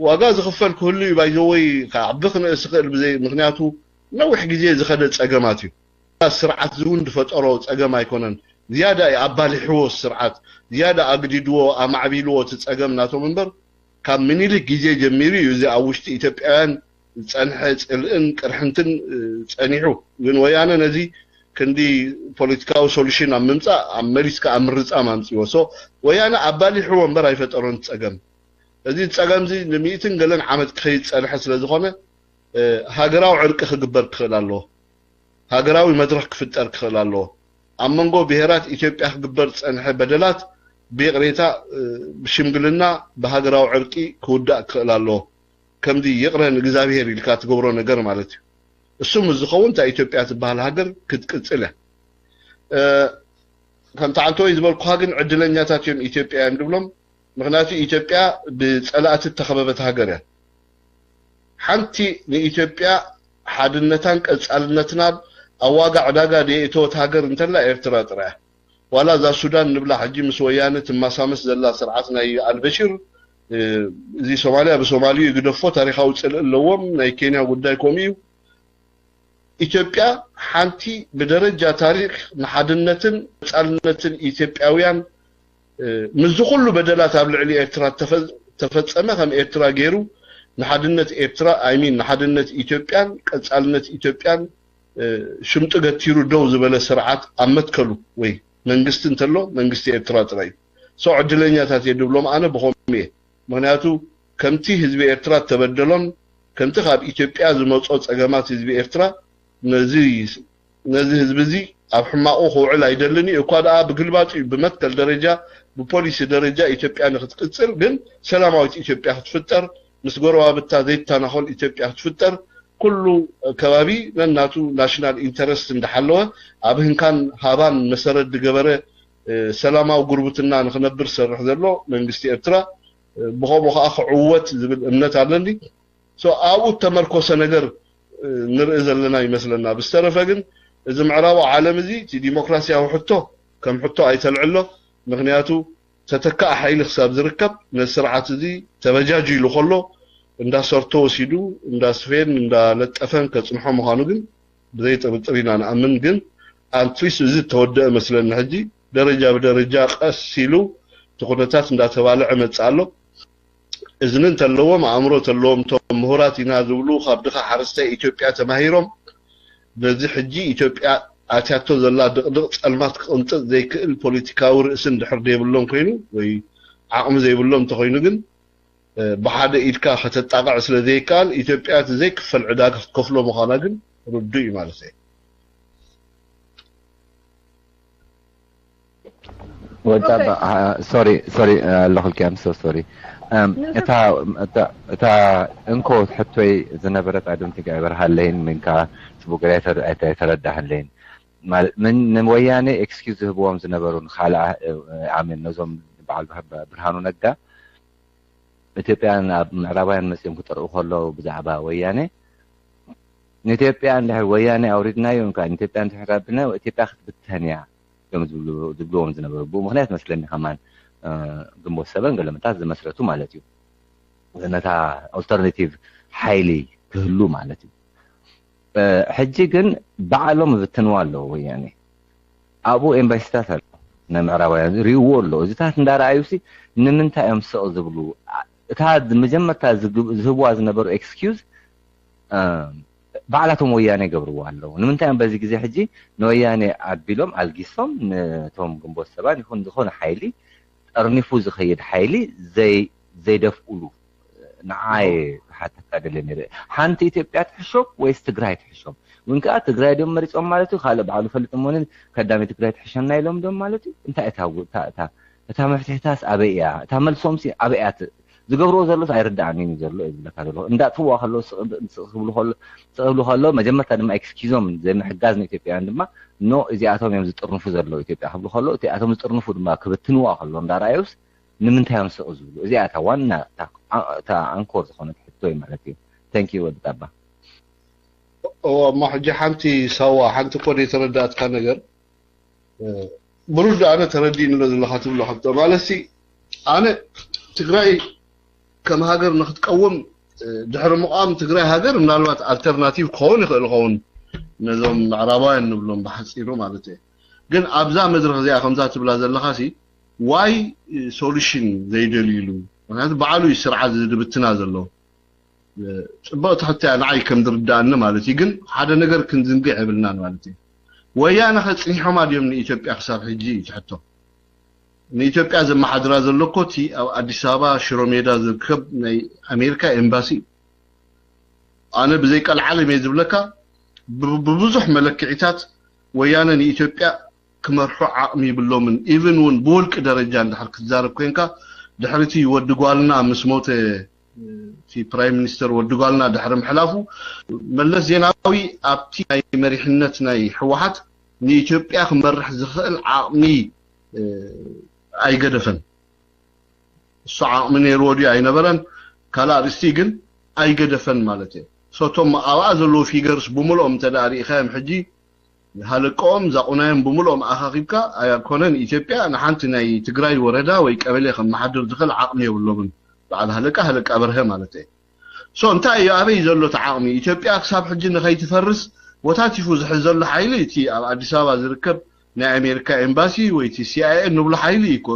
ዋጋ ዝኽፈል ክህሉ እዩ ባይዘወይ ዓቢ ክንእስ ክእል ብዘይ ምክንያቱ ነዊሕ ግዜ ዝኸደ ፀገማት እዩ ስርዓት እውን ዝፈጠሮ ፀገም ኣይኮነን ዝያዳ ኣባሊሕዎ ስርዓት ዝያዳ ኣግዲድዎ ኣማዕቢልዎ እቲ ፀገም ናቶም እምበር ካብ ምኒልክ ግዜ ጀሚሩ እዩ እዚ ኣብ ውሽጢ ኢትዮጵያውያን ፀንሐ ፅልእን ቅርሕንትን ፀኒሑ ግን ወያነ ነዚ ክንዲ ፖለቲካዊ ሶሉሽን ኣብ ምምፃእ ኣብ መሪስካ ኣብ ምርፃም ኣምፅዎ ወያነ ኣባሊሕዎ እምበር ኣይፈጠሮን ፀገም እዚ ፀገም እዚ ን100 ገለን ዓመት ክኸይድ ፀንሐ ስለ ዝኾነ ሃገራዊ ዕርቂ ክግበር ክኽእል ኣለዎ ሃገራዊ መድረክ ክፍጠር ክኽእል ኣለዎ ኣብ መንጎ ብሄራት ኢትዮጵያ ክግበር ፀንሐ በደላት ብቕሬታ ብሽምግልና ብሃገራዊ ዕርቂ ክውዳእ ክኽእል ኣለዎ ከምዚ ይቕረን እግዚኣብሔር ኢልካ ትገብሮ ነገር ማለት እዩ እሱም ዝኸውን እታ ኢትዮጵያ ትበሃል ሃገር ክትቅፅል እያ ከምቲ ዓንተወይ ዝበልኩኻ ግን ዕድለኛታት እዮም ኢትዮጵያውያን ድብሎም ምክንያቱ ኢትዮጵያ ብፀላእቲ ተኸበበት ሃገር እያ ሓንቲ ንኢትዮጵያ ሓድነታን ቀፃልነትናን ኣብ ዋጋ ዕዳጋ ደእተወት ሃገር እንተላ ኤርትራ ጥራያ ዋላ እዛ ሱዳን ንብላ ሕጂ ምስ ወያነ ትማሳመስ ዘላ ስርዓት ናይ ኣልበሽር እዚ ሶማልያ ብሶማሊዩ ይግደፎ ታሪካዊ ፅልእ ኣለዎም ናይ ኬንያ ጉዳይ ከምኡ እዩ ኢትዮጵያ ሓንቲ ብደረጃ ታሪክ ንሓድነትን ቀፃልነትን ኢትዮጵያውያን ምዝ ኩሉ በደላት ኣብ ልዕሊ ኤርትራ ተፈፀመ ከም ኤርትራ ገይሩ ንሓድነት ኤርትራ ኣይሚን ንሓድነት ኢትዮጵያን ቀፃልነት ኢትዮጵያን ሽምጡ ገቲሩ ደው ዝበለ ስርዓት ኣብ መትከሉ ወይ መንግስቲ እንተሎ መንግስቲ ኤርትራ ጥራይ ዕድለኛታት የድብሎም ኣነ ብኸምኡ እየ ምክንያቱ ከምቲ ህዝቢ ኤርትራ ተበደሎን ከምቲ ካብ ኢትዮጵያ ዝመጾ ጸገማት ህዝቢ ኤርትራ ነዚ ህዝቢ እዚ ኣብ ሕማቁ ክውዕል ኣይደልኒ እኳ ደኣ ብግልባጭ ብመተል ደረጃ ብፖሊሲ ደረጃ ኢትዮጵያ ንክትቅጽል ግን ሰላማዊት ኢትዮጵያ ክትፍጠር ምስ ጎረባብታ ዘይተናኸል ኢትዮጵያ ክትፍጠር ኩሉ ከባቢ ነናቱ ናሽናል ኢንተረስት እንዳሓለወ ኣብ ህንካን ሃባን መሰረት ዝገበረ ሰላማዊ ጉርብትና ንኽነብር ሰርሕ ዘሎ መንግስቲ ኤርትራ ብኸምኡ ከዓ ክዕወት ዝብል እምነት ኣለኒ ኣብኡ ተመርኮሰ ነገር ንርኢ ዘለና ይመስለና ብዝተረፈ ግን እዚ ምዕራቡ ዓለም እዚ እቲ ዲሞክራሲያዊ ሕቶ ከም ሕቶ ኣይተልዕሎ ምክንያቱ ተተካእ ሓይሊ ክሳብ ዝርከብ ነስርዓት እዚ ተበጃጅሉ ከሎ እንዳሰርቶ ወሲዱ እንዳስፌን እንዳለጠፈን ከጽንሖ ምዃኑ ግን ብዘይ ጥርጥር ኢና ንኣምን ግን ኣንትሪስ እዚ ተወደአ መስለና ሕጂ ደረጃ ብደረጃ ቀስ ኢሉ ትኹነታት እንዳተባልዐ መጽ ኣሎ እዝንን ተለዎም ኣእምሮ ተለዎም ቶም ምሁራት ኢና ዝብሉ ካብ ድኻ ሓረስታይ ኢትዮጵያ ተማሂሮም በዚ ሕጂ ኢትዮጵያ ኣትያቶ ዘላ ድቕድቕ ጸልማት ክቕንጥጥ ዘይክእል ፖለቲካዊ ርእስን ድሕር ዘይብሎም ኮይኑ ወይ ዓቕሚ ዘይብሎም እንተኮይኑ ግን ብሓደ ኢድካ ከተጣቃዕ ስለ ዘይከኣል ኢትዮጵያ እቲ ዘይክፈል ዕዳ ክትከፍሎ ምዃና ግን ርዱእ እዩ ማለት እዩ ወጣባ sorry ኣለኹልኪ I'm so sorry እታ እንኮ ሕቶይ ዝነበረት I don't think ኣይበርሃለይን ምንካ ስቡግሬት ኣይተረዳህለይን من وياني excuse هبوام زنبرون خالع عامل نظام بعل برهانو نجا إثيوبيان معربان مسلم كتر أخلو بزعبا وياني إثيوبيان له وياني أوريدنا يوم كان إثيوبيان تحربنا وإثيوبيا خد بالثانية يوم زبلوهم زنبرون بو مخنيات مثلني كمان جنبو السبن قال لما تعز مسرته مالتيو لأن تا alternative حيلي كهلو مالتيو حجي كن بعلم بتنوالو يعني أبو إمباستاثر نمعراوي ريولو إذا تات ندار عيوسي نمنتا يمسق زبلو تاد مجمع تاز زهبوا زنبرو excuse بعلتهم وياني قبروالو نمنتا يمبازي كزي حجي نوياني عدبيلهم عالقيسهم توم جنبو السبان يكون حيلي أرنفو زخيد حيلي زي دفقولو نعاي حتى كادلني حنت إثيوبيا تحشوب ويس تجراي تحشوب وإنك تجراي دوم مريض مالتي خالد بعلو فلتمون كدامي تجراي تحشنا يلوم دوم مالتي أنت أتهاو تا مفتحتاس أبيع تعمل صومسي أبيعات زجبرو زلوا سعيرد عني نزلوا إذا كذا إن ده فوا خلوا سقبلوا خلوا مجمع تدم إكسكيزهم زي ما حجازنا إثيوبيا عندما نو إذا أتهم يوم زترنفو زلوا إثيوبيا حبلوا خلوا إذا أتهم زترنفو ما كبتنوا خلوا ندار عيوس نمنتها يمسق زلوا إذا أتوانا تا أنكور خونك حتوي مالتي thank you ودابا ما حجي حنتي سوا حنتي كوني تردات كان نجر برود أنا تردين اللي خاطب له حتى مالسي أنا تقرأي كم هاجر نخد قوم دحر مقام تقرأي هاجر من الوقت alternative خون يخل خون نظام عربان نبلون بحثيرو مالتي جن أبزا مدرخ زي خمسات بلا زل خاسي why solution زي دليلو هذا بعلو يسرع زي بتنازل له صبغت حتى نعي كم دردان مالتي جن هذا نجر كن زنقع بلنا مالتي ويانا خصني حماد يوم إثيوبيا حساب حجي حتى إثيوبيا زي ما حضر زلكوتي أو أديس أبابا شرو ميدا زركب ناي أمريكا إمباسي أنا بزيك العالم يزبلك ببزح ملكعتات ويانا إثيوبيا كمرحو عقمي باللومن even when بولك درجان دحر كتزارب كوينكا دحرتي ودقوالنا مسموت في برايم مينستر ودقوالنا دحر محلافو ملس زيناوي أبتي أي مريحنتنا حوحات نيثيوبيا كمرح زخل عقمي أي قدفن الصعق من يرودي أي نبرن كلا رستيقن أي قدفن مالتي صوتهم أوازلو في قرص بملهم تداري خايم حجي هالقوم زقناهم بملهم أخاقيبكا أيكونن إثيوبيا نحنتنا تقراي وردا ويكابلي خم محدر دخل عقمي واللوبن بعد هلك أبرها مالتي سو انتا يا أبي زلو تعاقمي إثيوبيا أكساب حجي خي تفرس وتاتي فوز حزل حيلي تي أديس أبابا زركب نا أمريكا إمباسي ويتي CIA نبل حيلي كو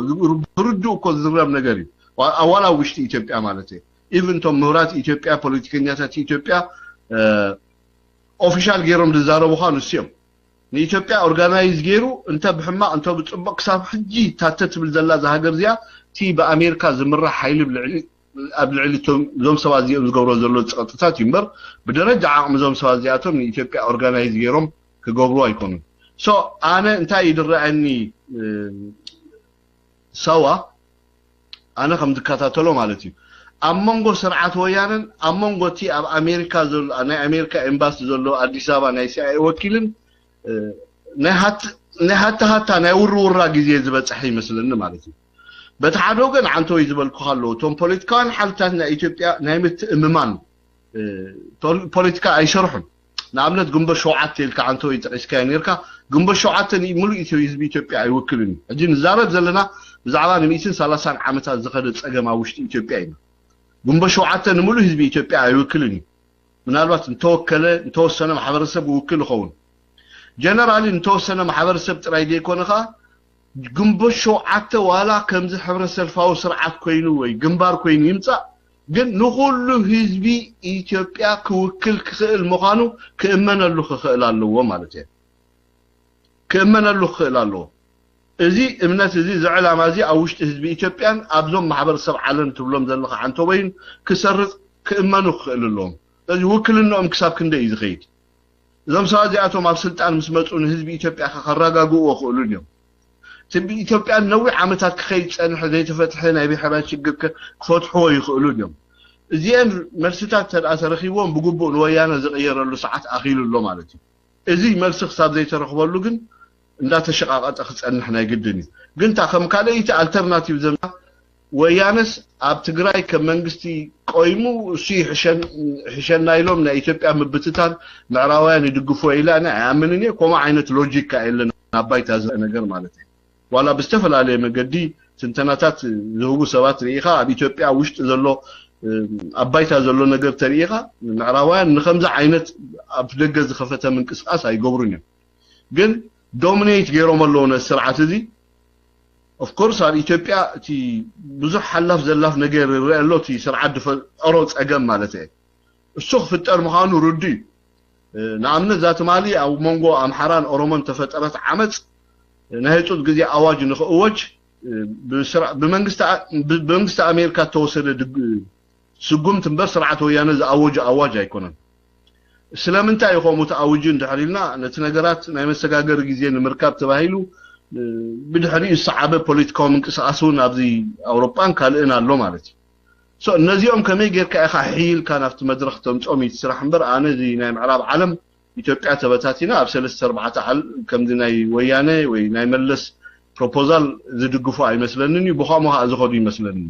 بردو كو زرام نجاري أولا وشتي إثيوبيا مالتي even توم مهرات إثيوبيا بوليتيكينيات إثيوبيا أوفيشال غيرهم دزارو بخانو السيوم نيثيوبيا أورجانايز غيرو أنت بحما أنت بتصبق كساب حجي تاتت بالزلا زهاجر زيا تي بأمريكا زمرة حيل قبل عليتهم زوم سوازيهم زغبرو زلو تصقطات يمبر بدرجه عقم زوم سوازياتهم ايثيوبيا اورغانايز يروم كغبرو ايكونن سو انا انت يدرعني سوا انا كم دكاتاتلو مالتي امونغو سرعات ويانن امونغو تي اب امريكا زل انا امريكا امباس زلو اديس ابا ناي سي وكيلن نهات انا ورورا غزي زبصح يመስلن مالتي بتحدو كن عنتو يزبلكو خالو توم بوليتيكان حالتنا ايثيوبيا نايمت اممان بوليتيكا ايشرحن نعملت جنب شوعات تلك عنتو يتقسكانيركا جنب شوعات ملو ايثيوبيا يوكلني اجي نزارب زلنا بزعبا نميسن 30 عامات زخد صقما وشت ايثيوبيا جنب شوعات ملو حزب ايثيوبيا يوكلني منالبات نتوكله نتوسنه محبرسب وكل خون جنرالي نتوسنه محبرسب تراي ديكونخا جنب شوعات ولا كمز حبرسب فاو سرعات كوينو وي جنبار كوين يمصا ግን ንኹሉ ህዝቢ ኢትዮጵያ ክውክል ክኽእል ምዃኑ ክእመነሉ ክኽእል ኣለዎ ማለት እዩ ክእመነሉ ክኽእል ኣለዎ እዚ እምነት እዚ ዝዕላማ እዚ ኣብ ውሽጢ ህዝቢ ኢትዮጵያን ኣብዞም ማሕበረሰብ ዓለም ትብሎም ዘለኻ አንተ ወይን ክሰርጽ ክእመኑ ክኽእል ኣለዎም እዚ ውክልናኦም ክሳብ ክንደይ እዩ ዝኸይድ እዞም ሰባት እዚኣቶም ኣብ ስልጣን ምስ መፁ ንህዝቢ ኢትዮጵያ ከረጋግኡ ክእሉ እዮም ህዝቢ ኢትዮጵያ ነዊሕ ዓመታት ክኸይድ ፀንሐ ዘይተፈትሐ ናይ ብሔራዊ ችግር ክፈትሕዎ ይኽእሉ እዮም እዚኦም መልስታት ተረኺቦም ብግቡእ ንወያነ ዝቕየረሉ ሰዓት ኣኺሉሎ ማለት እዩ እዚ መልሲ ክሳብ ዘይተረኽበሉ ግን እንዳተሸቃቐጠ ክፀንሕ ናይ ግድን እዩ ግን ታ ከም ካልአይቲ ኣልተርናቲቭ ዘምና ወያነስ ኣብ ትግራይ ከም መንግስቲ ቆይሙ እሱ ሕሸና ኢሎም ናይ ኢትዮጵያ ምብትታን ምዕራባውያን ይድግፉ ኢላ ኣነ ኣያምንን እየ ከምኡ ዓይነት ሎጂካ የለን ኣባይታ ነገር ማለት እዩ ዋላ ብዝተፈላለየ መገዲ ትንተናታት ዝህቡ ሰባት ርኢኻ ኣብ ኢትዮጵያ ውሽጢ ዘሎ ኣባይታ ዘሎ ነገር ተርኢኻ ምዕራባውያን ንኸምዚ ዓይነት ኣብ ደገ ዝኸፈተ ምንቅስቃስ ኣይገብሩን እዮም ግን ዶሚኔት ገይሮም ኣለዎ ነስርዓት እዚ ኦፍ ኮርስ ኣብ ኢትዮጵያ እቲ ብዙሕ ሓላፍ ዘላፍ ነገር ይርአ ኣሎ እቲ ስርዓት ድፈጠሮ ፀገም ማለት እዩ እሱ ክፍጠር ምዃኑ ርዱ እዩ ንኣብነት ዛ ትማሊ ኣብ መንጎ ኣምሓራን ኦሮሞን ተፈጠረት ዓመፅ ናይ ህፁፅ ግዜ ኣዋጅ ንኽእወጅ ብመንግስቲ ኣሜሪካ ተወሰደ ስጉምት እምበር ስርዓት ወያነ ዝኣወጀ ኣዋጅ ኣይኮነን ስለምንታይ ይኾኑ ተኣውጁ እንድሕሪልና ነቲ ነገራት ናይ መሰጋገሪ ግዜ ንምርካብ ተባሂሉ ብድሕሪኡ ዝሰዓበ ፖለቲካዊ ምንቅስቃስ እውን ኣብዚ ኣውሮፓን ካልእን ኣሎ ማለት እዩ ሶ እነዚኦም ከመይ ጌርካ ኢኻ ሒልካ ናብቲ መድረኽ ተምፆም ይስራሕ እምበር ኣነ እዚ ናይ ምዕራብ ዓለም ኢትዮጵያ ተበታቲና ኣብ 3-4 ዓል ከምዚ ናይ ወያነ ወይ ናይ መለስ ፕሮፖዛል ዝድግፉ ኣይመስለንን እዩ ብኸምኡ ከዓ ዝኸዱ ይመስለኒ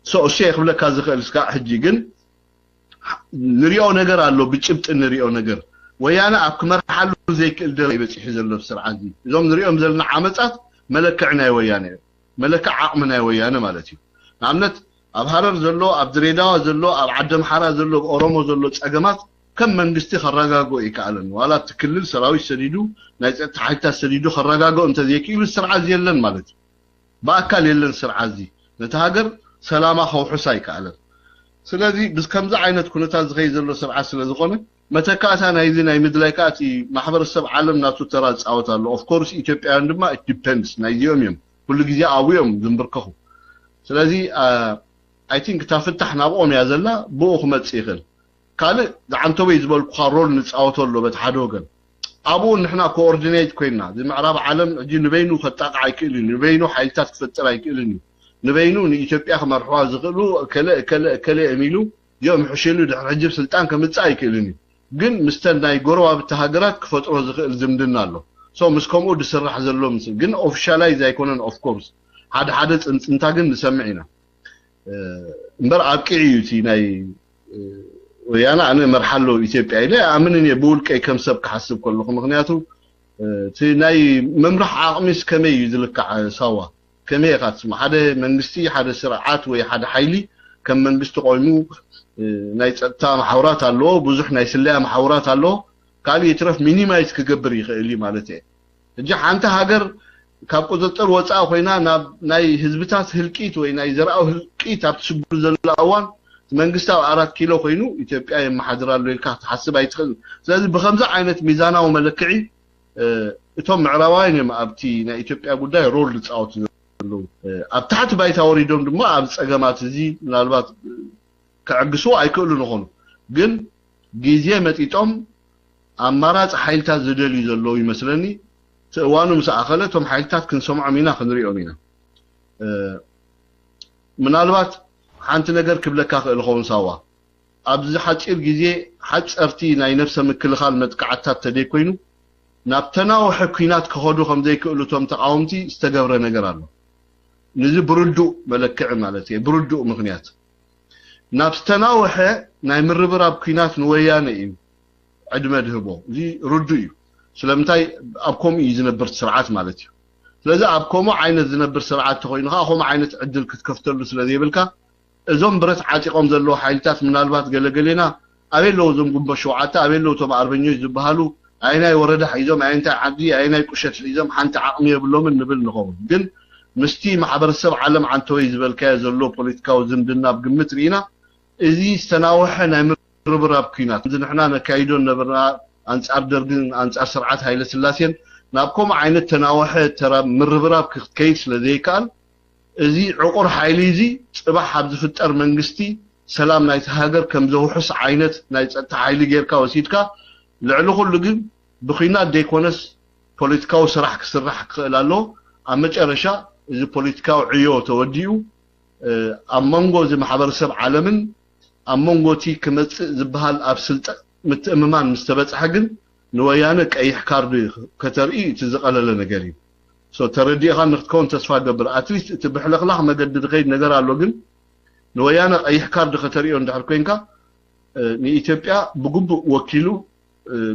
ሶ እሺ ይኽብለካ ዝኽእል እስካዕ ሕጂ ግን ንሪኦ ነገር ኣሎ ብጭብጥ ንሪኦ ነገር ወያነ ኣብ ክመርሓሉ ዘይክእል ደረጃ ይበፅሕ ዘሎ ስርዓት እዚ እዞም ንሪኦም ዘለና ዓመፃት መለክዕ ናይ ወያነ መለክዕ ዓቕሚ ናይ ወያነ ማለት እዩ ንኣብነት ኣብ ሃረር ዘሎ ኣብ ድሬዳዋ ዘሎ ኣብ ዓዲ ኣምሓራ ዘሎ ኦሮሞ ዘሎ ፀገማት ከም መንግስቲ ከረጋግኦ ይከኣለን ዋላ ትክልል ሰራዊት ሰዲዱ ናይ ፀጥታ ሓይልታት ሰዲዱ ከረጋግኦ እንተዘይክኢሉ ስርዓት የለን ማለት እዩ ብኣካል የለን ስርዓት እዚ ነቲ ሃገር ሰላማ ከውሑስ ኣይከኣለን ስለዚ ብከምዚ ዓይነት ኩነታት ዝኸይድ ዘሎ ስርዓት ስለ ዝኾነ መተካእታ ናይዚ ናይ ምድላይካ እቲ ማሕበረሰብ ዓለም ናቱ ተራ ዝፃወት ኣሎ ኦፍ ኮርስ ኢትዮጵያውያን ድማ ኢት ዲፔንድስ ናይዚኦም እዮም ኩሉ ግዜ ኣብዮም ዝንብርከኹ ስለዚ ኣይ ቲንክ እታ ፍታሕ ናብኦም እያ ዘላ ብኡ ክመፅእ ይኽእል ካልእ ዝዓንተበይ ዝበልኩኻ ሮል ንፃወተሎ በቲ ሓደ ወገን ኣብኡ ንሕና ኮኦርዲኔት ኮይንና እዚ ምዕራብ ዓለም ሕጂ ንበይኑ ከጣቕዓ ኣይክእል እዩ ንበይኑ ሓይልታት ክፈጥር ኣይክእልን እዩ ንበይኑ ንኢትዮጵያ ክመርሕዋ ዝኽእሉ ከለ እሚሉ እዚኦም ሕሽሉ ድሕሪ ሕጂ ስልጣን ከምፅእ ኣይክእልን እዩ ግን ምስተን ናይ ጎረባብቲ ሃገራት ክፈጥሮ ዝኽእል ዝምድና ኣሎ ሶ ምስ ከምኡ ድስራሕ ዘሎ ምስሊ ግን ኦፊሻላይዝ ኣይኮነን ኦፍ ኮርስ ሓደ ፅንፅንታ ግን ንሰምዕ ኢና እምበር ኣብቂዕ እዩ እቲ ናይ ወያነ ኣነ መርሓሎ ኢትዮጵያ ኢለ ኣምንን እየ ብውልቀይ ከም ሰብ ክሓስብ ከለኹ ምክንያቱ እቲ ናይ መምራሕ ዓቕሚስ ከመይ እዩ ዝልክዕ ሳዋ ከመይ ኢኻ ትስማ ሓደ መንግስቲ ሓደ ስርዓት ወይ ሓደ ሓይሊ ከም መንግስቲ ቆይሙ ናይ ፀጥታ ማሕበራት ኣለዎ ብዙሕ ናይ ስለያ ማሕበራት ኣለዎ ካልእ ይትረፍ ሚኒማይዝ ክገብር ይኽእል እዩ ማለት እየ ሕጂ ሓንቲ ሃገር ካብ ቁፅጥር ወፃኢ ኮይና ናብ ናይ ህዝብታት ህልቂት ወይ ናይ ዘርኣዊ ህልቂት ኣብ ትሽግር ዘላ እዋን መንግስቲ ኣብ 4 ኪሎ ኮይኑ ኢትዮጵያ የመሓድራሉ ኢልካ ትሓስብ ኣይትኽእል ስለዚ ብከምዚ ዓይነት ሚዛናዊ መለክዒ እቶም ምዕራባውያን እዮም ኣብቲ ናይ ኢትዮጵያ ጉዳይ ሮል ዝፃወቱ ኣለዉ ኣብ ታሕቲ ባይታ ወሪዶም ድማ ኣብ ፀገማት እዚ ምናልባት ክዕግሱ ኣይክእሉን ይኾኑ ግን ግዜ መጢጦም ኣማራጭ ሓይልታት ዝደልዩ ዘለዉ ይመስለኒ እዋኑ ምስ ኣኸለ እቶም ሓይልታት ክንሰምዖም ኢና ክንሪኦም ኢና ምናልባት ሓንቲ ነገር ክብለካ ክእል ኸውን ሳዋ ኣብዚ ሓፂር ግዜ ሓፀርቲ ናይ ነፍሰ ምክልኻል መጥቃዕትታት ተደይ ኮይኑ ናብ ተናውሒ ኩናት ክኸዱ ከም ዘይክእሉ እቶም ተቃወምቲ ዝተገብረ ነገር ኣሎ ነዚ ብርዱእ መለክዕ ማለት እዩ ብርዱእ ምክንያት ናብ ዝተናውሒ ናይ ምርብራብ ኩናት ንወያነ እዩ ዕድመ ድህቦ እዚ ርዱእ እዩ ስለምንታይ ኣብ ከምኡ እዩ ዝነብር ስርዓት ማለት እዩ ስለዚ ኣብ ከምኡ ዓይነት ዝነብር ስርዓት ተኮይኑካ ከምኡ ዓይነት ዕድል ክትከፍተሉ ስለዘይብልካ እዞም ብረት ዓጢቆም ዘለዉ ሓይልታት ምናልባት ገለገሌና ኣበየለዉ እዞም ጉንቦት ሸውዓተ ኣበየለዉ እቶም ኣርበኞች ዝበሃሉ ኣይናይ ወረዳ ሒዞም ኣይንታይ ዓዲ ኣይናይ ቁሸት ሒዞም ሓንቲ ዓቕሚ የብሎምን ንብል ንኸውን ግን ምስቲ ማሕበረሰብ ዓለም ዓንተወይ ዝበልካዮ ዘሎ ፖለቲካዊ ዝምድና ብግምት ርኢና እዚ ዝተናውሐ ናይ ምርብራብ ኩናት እዚ ንሕና ነካይዶ ነበርና ኣንጻር ደርግን ኣንጻር ስርዓት ሃይለ ስላሴን ናብ ከምኡ ዓይነት ተናውሐ ምርብራብ ክትከይድ ስለዘይከኣል እዚ ዕቁር ሓይሊ እዚ ፅባሕ ኣብ ዝፍጠር መንግስቲ ሰላም ናይቲ ሃገር ከም ዘውሕስ ዓይነት ናይ ፀጥታ ሓይሊ ጌርካ ወሲድካ ልዕሊ ኩሉ ግን ብኩናት ደይኮነስ ፖለቲካዊ ስራሕ ክስራሕ ክኽእል ኣሎ ኣብ መጨረሻ እዚ ፖለቲካዊ ዕዮ ተወዲኡ ኣብ መንጎ እዚ ማሕበረሰብ ዓለምን ኣብ መንጎቲ ክመፅእ ዝበሃል ኣብ ስልጣን ምትእምማን ምስ ተበፅሐ ግን ንወያነ ቀይሕ ካርዲ ከተርኢ እቲ ዝቐለለ ነገር እዩ ተረዲእኻ ንክትከውን ተስፋ ገብር ኣትሊስት እቲ ብሕልኽላኽ መገዲ ዝኸይድ ነገር ኣሎ ግን ንወያነ ቀይሕ ካርዲ ከተርእዮ እንድሕር ኮንካ ንኢትዮጵያ ብግቡእ ወኪሉ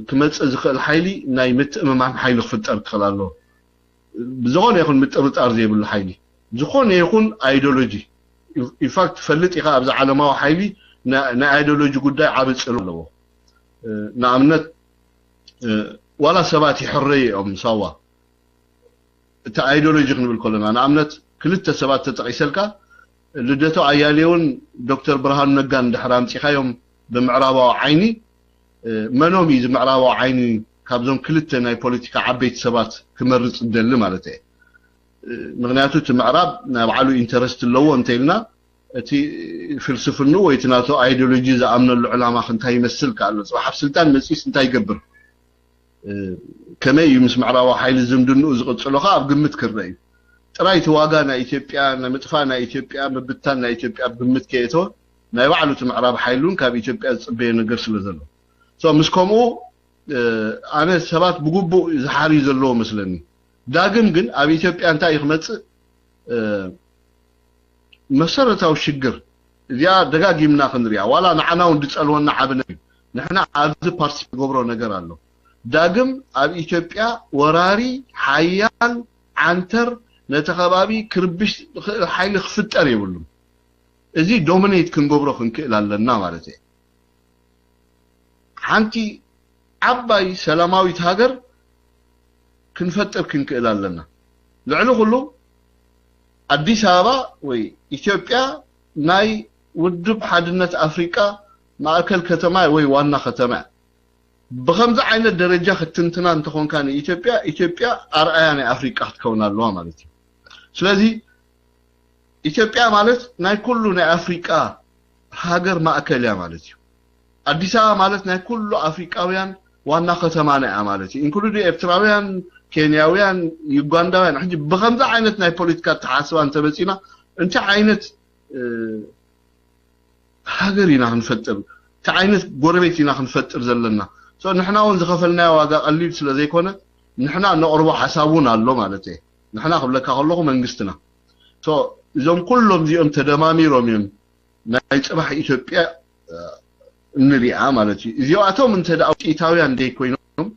ክመፅእ ዝኽእል ሓይሊ ናይ ምትእምማን ሓይሊ ክፍጠር ክኽእል ኣሎ ብዝኾነ ይኹን ምጥርጣር ዘይብሉ ሓይሊ ዝኾነ ይኹን ኣይዲዮሎጂ ኢንፋክት ትፈልጥ ኢኻ ኣብዚ ዓለማዊ ሓይሊ ናይ ኣይዲዮሎጂ ጉዳይ ዓብ ፅሉ ኣለዎ ንኣብነት ዋላ ሰባት ይሕረዩ እዮም ሳዋ እቲ ኣይዲዮሎጂ ክንብል ከለና ንኣብነት ክልተ ሰባት ተጠቂሰልካ ልደቶ ኣያሌውን ዶክተር ብርሃኑ ነጋን እንድሕር ኣምፂኻዮም ብምዕራባዊ ዓይኒ መኖም እዩ ዝምዕራባዊ ዓይኒ ካብዞም ክልተ ናይ ፖለቲካ ዓበይቲ ሰባት ክመርፅ ዝደሊ ማለት እዩ ምክንያቱ እቲ ምዕራብ ናይ ባዕሉ ኢንተረስት ኣለዎ እንተኢልና እቲ ፍልስፍኑ ወይ እቲ ናቶ ኣይዲዮሎጂ ዝኣምነሉ ዕላማ እንታይ ይመስል ካሎ ፅባሕ ኣብ ስልጣን መፂስ እንታይ ይገብር ከመይ እዩ ምስ ምዕራባዊ ሓይሊ ዝምድንኡ ዝቕፅሉኻ ኣብ ግምት ክርአ እዩ ጥራይ እቲ ዋጋ ናይ ኢትዮጵያ ናይ ምጥፋእ ናይ ኢትዮጵያ ምብታን ናይ ኢትዮጵያ ብግምት ከየእተወ ናይ ባዕሉ እቲ ምዕራብ ሓይሉን ካብ ኢትዮጵያ ዝፅበየ ነገር ስለ ዘሎ ምስ ከምኡ ኣነ ሰባት ብግቡእ ዝሓርዩ ዘለዎ መስለኒ ዳግም ግን ኣብ ኢትዮጵያ እንታይ እዩ ክመፅእ መሰረታዊ ሽግር እዚኣ ደጋጊምና ክንሪኣ ዋላ ንዓና እውን ድፀልወና ዓብ ነገር ንሕና ኣብዚ ፓርቲ ዝገብሮ ነገር ኣሎ ዳግም ኣብ ኢትዮጵያ ወራሪ ሓያል ዓንተር ነቲ ከባቢ ክርብሽ ሓይሊ ክፍጠር የብሉን እዚ ዶሚኔት ክንገብሮ ክንክእል ኣለና ማለት እዩ ሓንቲ ዓባይ ሰላማዊት ሃገር ክንፈጥር ክንክእል ኣለና ልዕሊ ኩሉ ኣዲስ ኣበባ ወይ ኢትዮጵያ ናይ ውድብ ሓድነት ኣፍሪቃ ማእከል ከተማ ወይ ዋና ከተማ ብከምዚ ዓይነት ደረጃ ክትንትና እንተኾንካ ኢትዮጵያ ኣርኣያ ናይ ኣፍሪቃ ክትከውን ኣለዋ ማለት እዩ ስለዚ ኢትዮጵያ ማለት ናይ ኩሉ ናይ ኣፍሪቃ ሃገር ማእከል እያ ማለት እዩ ኣዲስ ኣበባ ማለት ናይ ኩሉ ኣፍሪቃውያን ዋና ከተማ እያ ማለት እዩ ኢንክሉድ ኤርትራውያን ኬንያውያን ዩጋንዳውያን ሕጂ ብከምዚ ዓይነት ናይ ፖለቲካ ተሓስባ እንተበፂና እንታይ ዓይነት ሃገር ኢና ክንፈጥር እንታይ ዓይነት ጎረቤት ኢና ክንፈጥር ዘለና ንሕና እውን ዝኸፈልናዮ ዋጋ ቀሊል ስለ ዘይኮነ ንሕና ነቕርቦ ሓሳብ እውን ኣሎ ማለት እዩ ንሕና ክብለካ ከለኹ መንግስትና እዞም ኩሎም እዚኦም ተደማሚሮም እዮም ናይ ፅባሕ ኢትዮጵያ እንሪኣ ማለት እዩ እዚኣቶም እንተ ደኣ ውፅኢታውያን ዘይኮይኖም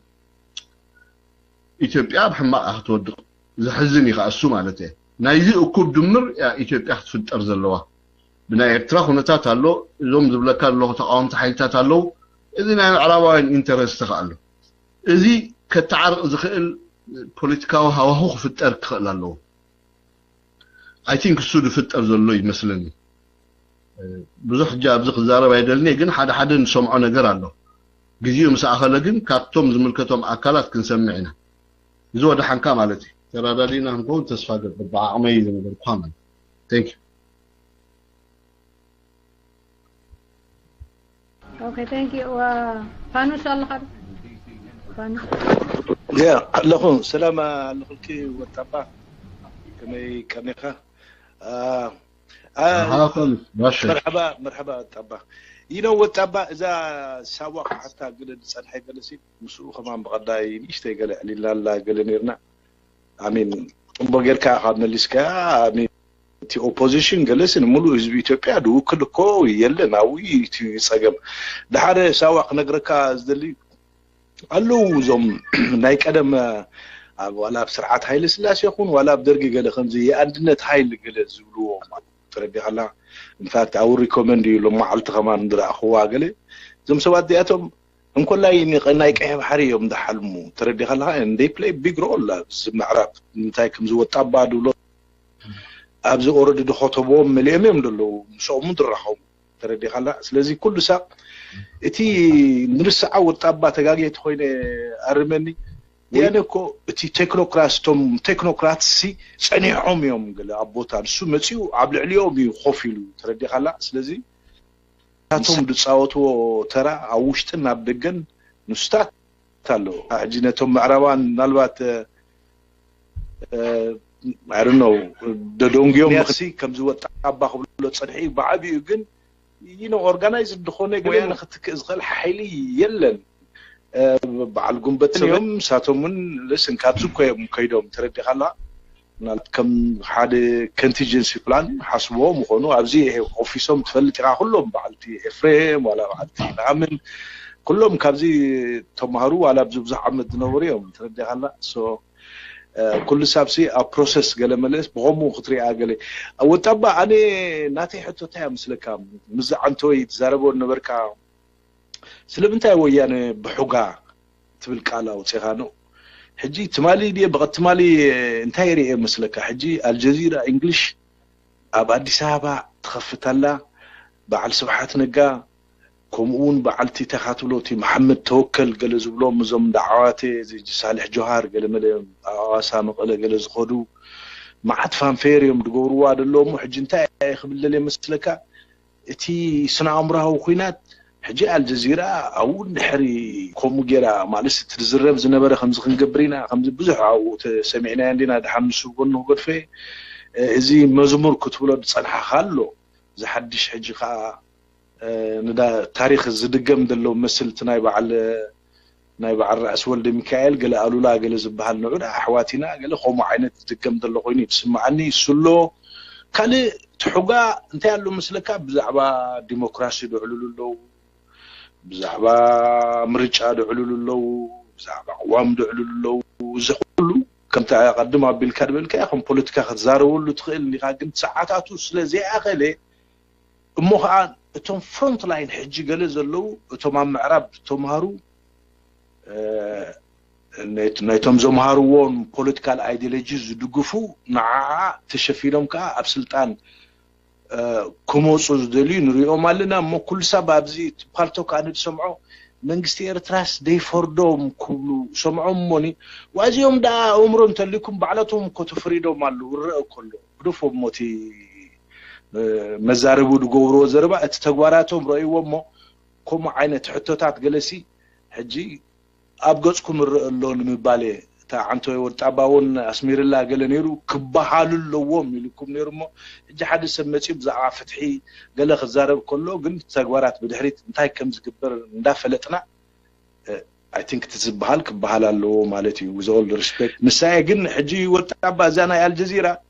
ኢትዮጵያ ብሕማቕ ክትወድቕ ዝሕዝን እዩ እሱ ማለት እዩ ናይዚ እኩብ ድምር ኢትዮጵያ ክትፍጠር ዘለዋ ብናይ ኤርትራ ኩነታት ኣሎ እዞም ዝብለካ ዘለኹ ተቃወምቲ ሓይልታት ኣለዉ እዚ ናይ ምዕራባውያን ኢንተረስት ኣሎ እዚ ከተዓርቕ ዝኽእል ፖለቲካዊ ሃዋህው ክፍጠር ክኽእል ኣለዎ I think እሱ ዝፍጠር ዘሎ ይመስለኒ ብዙሕ ሕጂ ኣብዚ ክዛረብ ኣይደልኒ ግን ሓደ ንሰምዖ ነገር ኣሎ ግዜኡ ምስ ኣኸለ ግን ካብቶም ዝምልከቶም ኣካላት ክንሰምዕ ኢና እዚ ወደ ሓንካ ማለት እዩ ተራዳዲና እንኳን ተስፋ ገብ በአቅመይ ነገር comment thank you Okay, thank you. فانو ان شاء الله خير. فانو. يا لكم سلام عليكم وطبا كميخا مرحبا طبا ينو وطبا اذا سواق حتى قد صدحي قلسي مسو كمان بقداي مشتي قال لله لا قال نيرنا امين بغيركا خاملسكا امين تي اوبوزيشن جلسن مولو حزب ኢትዮጵያ دوكل እኮ የለን አዊ ይጸገም ዳሐረ ሳዋቅ ነግረካ ዝደሊ አሉ ዞም ናይ ቀደም ዋላ በስርዓት ኃይለ ስላሴ ይኹን ዋላ በደርግ ገለ ከምዚ የአንድነት ኃይል ገለ ዝብልዎ ተረዲኻላ ኢንፋክት አው ሪኮመንድ ዩ ለማዓልት ከማን ድራኽዋ ገለ ዞም ሰባት ዲያቶም እንኮላይ ናይ ቀይ ባህሪ ዮም ዳሐልሙ ተረዲኻላ እንዴ ፕሌይ ቢግ ሮል ዝምዕራብ እንታይ ከም ዝወጣባ ድብሎ ابز اوريد دخوتبو مليم دلو مسوم درخو تردي خلا سلازي كل ساق اتي نرسع وطابا تغاغيت خوينه ارمني يانكو اتي تكنوكرات سي صنيعهم يوم قال ابوتان سو مصيو عبل عليهم يخوفيلو تردي خلا سلازي تاتهم دصاوتو ترى اوشتنا بدغن نستات تالو اجنتهم معربان نالبات I don't know the dongium مخسي كم زوت أبا خبلو تصدحي بعبي يجن you know organized دخونه قلنا نختك إزغال حيلي يلن بعالقوم بتسلم ساتومن لسن كابزو كيدوم تردي خلا نالت كم حدا contingency plan حسبوه مخونو أبزي أوفيسهم تفلت كلهم بعلتي إفريم ولا بعلتي نعمل كلهم كابزي تمهروا على بزوج عمد نوريهم تردي خلا so كل سابسي بروسيس قال ملس بغمو خطري اقلي او تبع اني ناتي حتى تاع مسلكام مزعنتو يتزاربوا نبركا سلمنتاي ويانه بحقا تبل قالا وتيخانو حجي تمالي دي بغت تمالي انتاي ري مسلكا حجي الجزيره انجلش اب اديس ابا تخفتلا بعل سبحات نقا كمون بعلتي تخاتلوتي محمد توكل قال زبلوم مزم دعواتي زي صالح جوهر قال ملي اواسا مقله قال زخدو ما عاد فان فيريوم دغوروا دلوم حج انت يخبل لي مسلكا اتي سنا عمره وخينات حجي الجزيره او نحري كومغيرا مالس تزرب زنبره خمس خنقبرينا خمس بزح او سمعنا عندنا دحمسو قنو قرفه ازي مزمور كتبلو صلح خالو زحدش حجي خا ندا تاريخ الزدقم دلو مسلت ناي بعل رأس ولد ميكائيل قال قالوا لا قال زبها النعود احواتنا قال خو عينت زدقم دلو خويني تسمعني سلو كان تحقا انت قال له مسلكا بزعبا ديمقراطي دعلول له بزعبا مرجع دعلول له بزعبا قوام دعلول له زخلو كم تقدم بالكذب كي اخم بوليتيكا خزارو له تخيل لي كنت ساعاتاتو سلازي اخلي امخان اتم فرونت لاين حجي قال زلو اتم معرب تمهارو نيتم زمهاروون بوليتيكال ايديولوجيز دغفو نع تشفيلهم كا اب سلطان كوموصو دلي نريو مالنا مو كل سبب زي بالتو كان تسمعوا منغستي ارتراس دي فوردوم كلو سمعوا موني واجيهم دا عمرهم تلكم بعلتهم كتفريدو مالو ورئ كله دفو موتي مزاربو دغورو زربا اتتغواراتهم رأيومو كوم عينت حتوتات جلسي حجي ابغصكم اللون مبالي تا عنتو يوطاباون اسمير الله قال نيرو كبحالو لوم يلكم نيرمو حجي حد سمتي بزعا فتحي قال خزارب كله قن تغوارات بدحريت انتاي كم زغبر اندافلطنا I think تزبحال كبحالالو مالتي with all respect مساي قن حجي يوطابا زانا الجزيره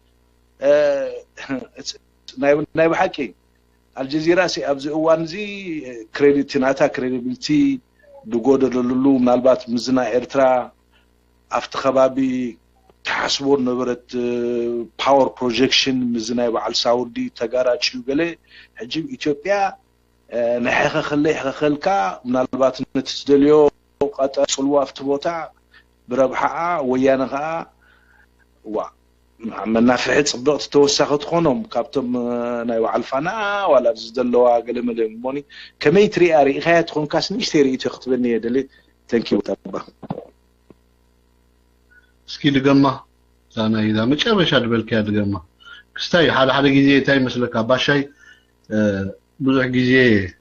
ناي بحكي الجزيره سي ابز اوان زي كريديت ناتا كريديبيلتي دغود دللو مالبات مزنا ارترا افت خبابي تحسبون نبرت باور بروجكشن مزنا بعل سعودي تغاراچو غلي حجي اثيوبيا نحخ خلي خلكا مالبات نتسدليو قطا صلوا افت بوتا بربحا ويانها وا منافعت صبغت توسخت خونهم كابتم ناي وعلفانا ولا زدلوا قلم موني كمي تري اري خيات خون كاس نشتري تخطبني دلي ثانك يو تبا سكي دغما أنا إذا مش هاد بالكاد جمع كستاي حدا جزية تاي مثلك باشاي بزح جزية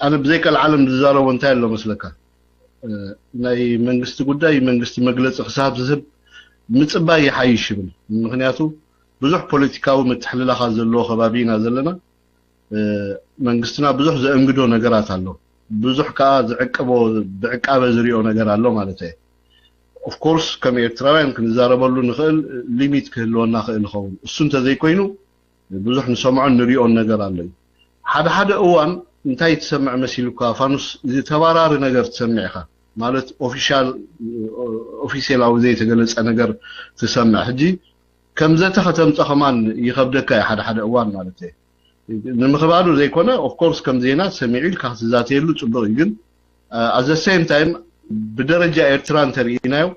أنا بذيك العالم دزارة وانتهي له مثلك ناي منجست قداي منجست مجلس حساب زب متصباي حيش بل مغنياتو بزح بوليتيكاو متحلل خاز اللو خبابينا زلنا منجستنا بزح زأنجدو نجارات الله بزح كاز بعقابة زريو نجار الله مالته of course كم إيرتراوي يمكن زاربلو نخل ليميت كهلو نخل خون السنة زي كوينو بزح نسمع نريو نجار الله حدا أوان انتهي تسمع مسيلوكا فانوس زي تبارار نجار تسمعها مالت اوفيسيال او زي تجلس نجار تسمع حجي كم زت ختم تخمان يخبدك حدا اوان مالته نمخبارو زي كونه اوف كورس كم زينا سمعي الكاس ذات يلو صبر يجن at the same time بدرجه ايرتران تريناو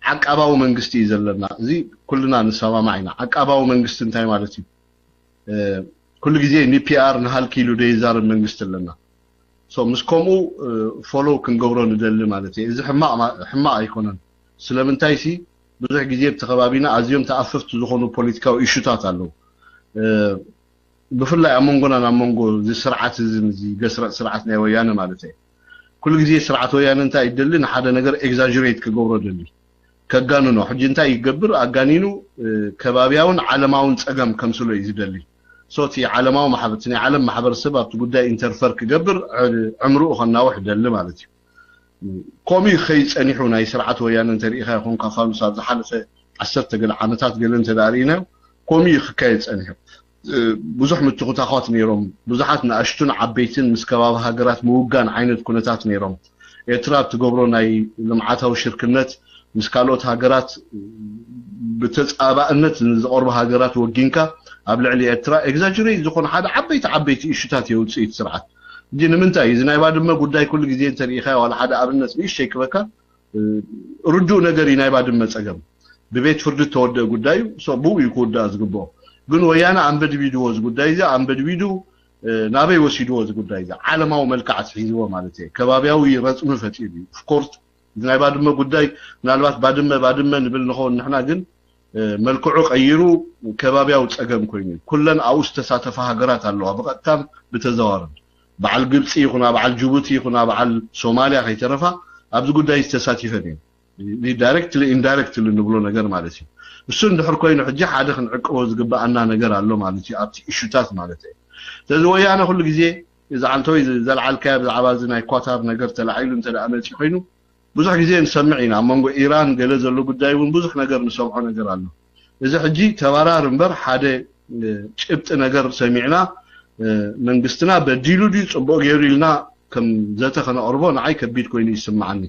عقباو منغستي يزلنا زي كلنا نسوا معنا عقباو منغست انتي مالتي كل جزء ني بي ار نهال كيلو ديزار منغست لنا سو مسكومو فولو كنغبرو ندل مالتي اذا حما ايكونن سلامنتاي سي بزح جزء بتخبابينا ازيوم تاففت زخونو بوليتيكاو ايشوتات الله بفلا امونغونا امونغو زي سرعات زي قسرة سرعتنا ويانا مالتي كل جزء سرعات ويانا انت يدلنا حدا نجر اكزاجريت كغبرو دلي كغانو حج انت يغبر اغانينو كبابياون علماون صقم كمسلو يزدلي صوتي علماو محبتني علم محبر سبب تقداي انترفر كغبر عمرو خنا وحدل مالتي كومي خي صنيحو ناي سرعات ويانا انت ريخا يكون كفالو صار حلفه 10 قل عامتات قل انت دارينا كومي خكاي صنيحو بزح متخوتاخات نيروم بزحات ناشتون عبيتين مسكباب هاجرات موغان عينت كونتات نيروم ايتراب تغبرو ناي لمعاتاو شركنت مسكالوت هاجرات بتصابانت زقرب هاجرات وجينكا ابلعلي اترا اكزاجري زخون حدا عبيت ايشتات يوصيت سرعه دين منتاي زناي بادم غداي كل غزي تريخا ولا حدا ابنس بيشيك بكا رجو نغري ناي بادم صقم ببيت فرد تود غدايو سو بو يكودا زغبو ግን ወያና አንበድ ቪዲዮዝ ጉዳይ ዛ አንበድ ቪዲዮ ናበይ ወሲዶዝ ጉዳይ ዛ ዓለማው መልካዓት ሒዝዎ ማለት እዩ ከባቢያው ይረጽኑ ፈጪ ኦፍ ኮርስ ናይ ባድመ ጉዳይ ምናልባት ባድመ ንብል ንኾን ንሕና ግን መልክዑ ቀይሩ ከባቢያው ጸገም ኮይኑ ኩለን አውስ ተሳተፈ ሃገራት ኣለዋ በቀጥታም በተዘዋወረ በዓል ግብጽ ይኹና በዓል ጅቡቲ ይኹና በዓል ሶማሊያ ከይተረፋ ኣብዚ ጉዳይ ተሳቲፈን እዩ ዳይሬክትሊ ኢንዳይሬክትሊ ንብሎ ነገር ማለት እዩ እሱ እንድሕር ኮይኑ ሕጂ ሓደ ክንዕቅቦ ዝግባአና ነገር ኣሎ ማለት እዩ ኣብቲ ኢሹታት ማለት እዩ ስለዚ ወያነ ኩሉ ግዜ ዝዓልተው ዘልዓልካ ብዛዕባ ናይ ኳታር ነገር ተላዒሉ እንተዳኣመፂ ኮይኑ ብዙሕ ግዜ ንሰምዕ ኢና መንጎ ኢራን ገለ ዘሎ ጉዳይ እውን ብዙሕ ነገር ንሰምዖ ነገር ኣሎ እዚ ሕጂ ተባራር እምበር ሓደ ጭብጥ ነገር ሰሚዕና መንግስትና በዲሉ ዲ ጽቡቕ ገይሩ ኢልና ከም ዘተ ከነቅርቦ ንዓይ ከቢድ ኮይኑ ይስምዓኒ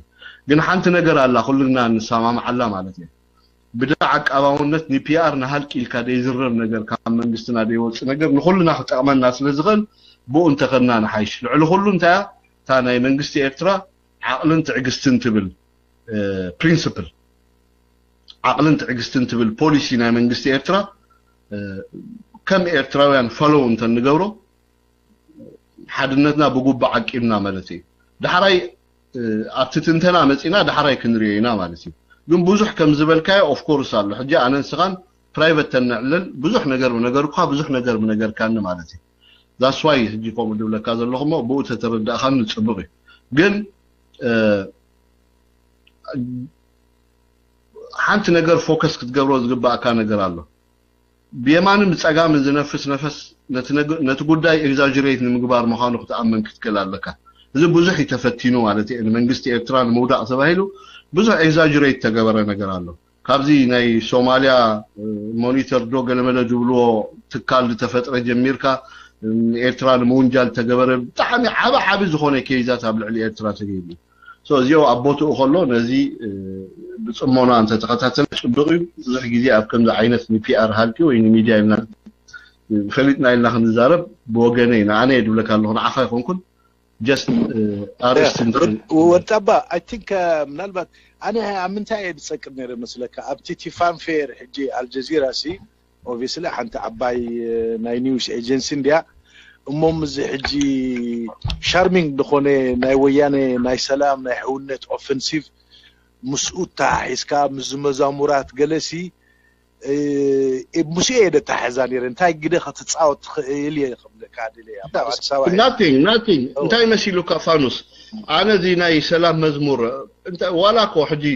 ግን ሓንቲ ነገር ኣላ ኩልና ንሰማማዕ ኣላ ማለት እዩ بدع عقباونت ني بي ار نهال كيلكا دي زرر ነገር ካብ መንግስትና ደይወጽ ነገር ንኹልና ክጠቅመና ስለዝኽእል ቦ እንተ ከና ንሓይሽ ልዕሊ ሁሉ እንታ ናይ መንግስቲ ኤርትራ ዓቅልን ትዕግስትን ትብል ፕሪንሲፕል ዓቅልን ትዕግስትን ትብል ፖሊሲ ናይ መንግስቲ ኤርትራ ከም ኤርትራውያን ፎሎው እንተ ንገብሮ ሓድነትና ብጉባ ዓቂብና ማለት እዩ ድሓራይ ኣብቲ ትንተና መጺና ድሓራይ ክንሪዮና ማለት እዩ ግን ብዙሕ ከም ዝበልካይ ኦፍ ኮርስ አለ ሕጂ ኣነ ንስኻን ፕራይቬት ተንዕልል ብዙሕ ነገር እኳ ብዙሕ ነገር ካን ማለት እዩ ዛስ ዋይ ሕጂ ቆም ድብለካ ዘለኹሞ ብኡ ተተረዳእኻን ንጽብቕ እዩ ግን ሓንቲ ነገር ፎከስ ክትገብሮ ዝግባእካ ነገር ኣሎ ብየማንም ጸጋም ዝነፍስ ነፈስ ነቲ ጉዳይ ኤግዛጀሬት ንምግባር ምዃኑ ክትኣመን ክትክእል ኣለካ እዚ ብዙሕ ይተፈቲኑ ማለት እዩ መንግስቲ ኤርትራ ንመውዳእ ተባሂሉ ብዙሕ ኤግዛጀሬት ተገበረ ነገር ኣሎ ካብዚ ናይ ሶማሊያ ሞኒተር ዶ ገለመለ ዝብልዎ ትካል ተፈጥረ ጀሚርካ ኤርትራ ንመውንጃል ተገበረ ብጣዕሚ ዓቢ ዝኾነ ኬይዛት ኣብ ልዕሊ ኤርትራ ተገይሩ ሶ እዚኦ ኣቦትኡ ከሎ ነዚ ብጽሞና አንተ ተኸታተል ጽብቕ ብዙሕ ግዜ ኣብ ከምዚ ዓይነት ፒአር ሃልቲ ወይ ሚድያ ኢልና ፈሊጥና ኢልና ክንዛረብ ብወገነይ ንኣነ የድብለካ ኣለኹ ንዓኻ ይኹንኩን just وطبا I think ምናልባት أنا أمنتها يدسك نير مثلك أبتي تفهم فير حجي الجزيرة سي obviously حنت عباي ناي نيوز ايجنسي ديا زي حجي شارمينج دخونه ناي ويانه ناي سلام ناي حونت اوفنسيف مسؤول حسكا مزمزامورات جلسي مسؤول ده تحزانير انت قد ختصاوت خيلي خبلك nothing انت يمثلوا كفانوس انا زيناي سلام مزمور انت ولا كوحدي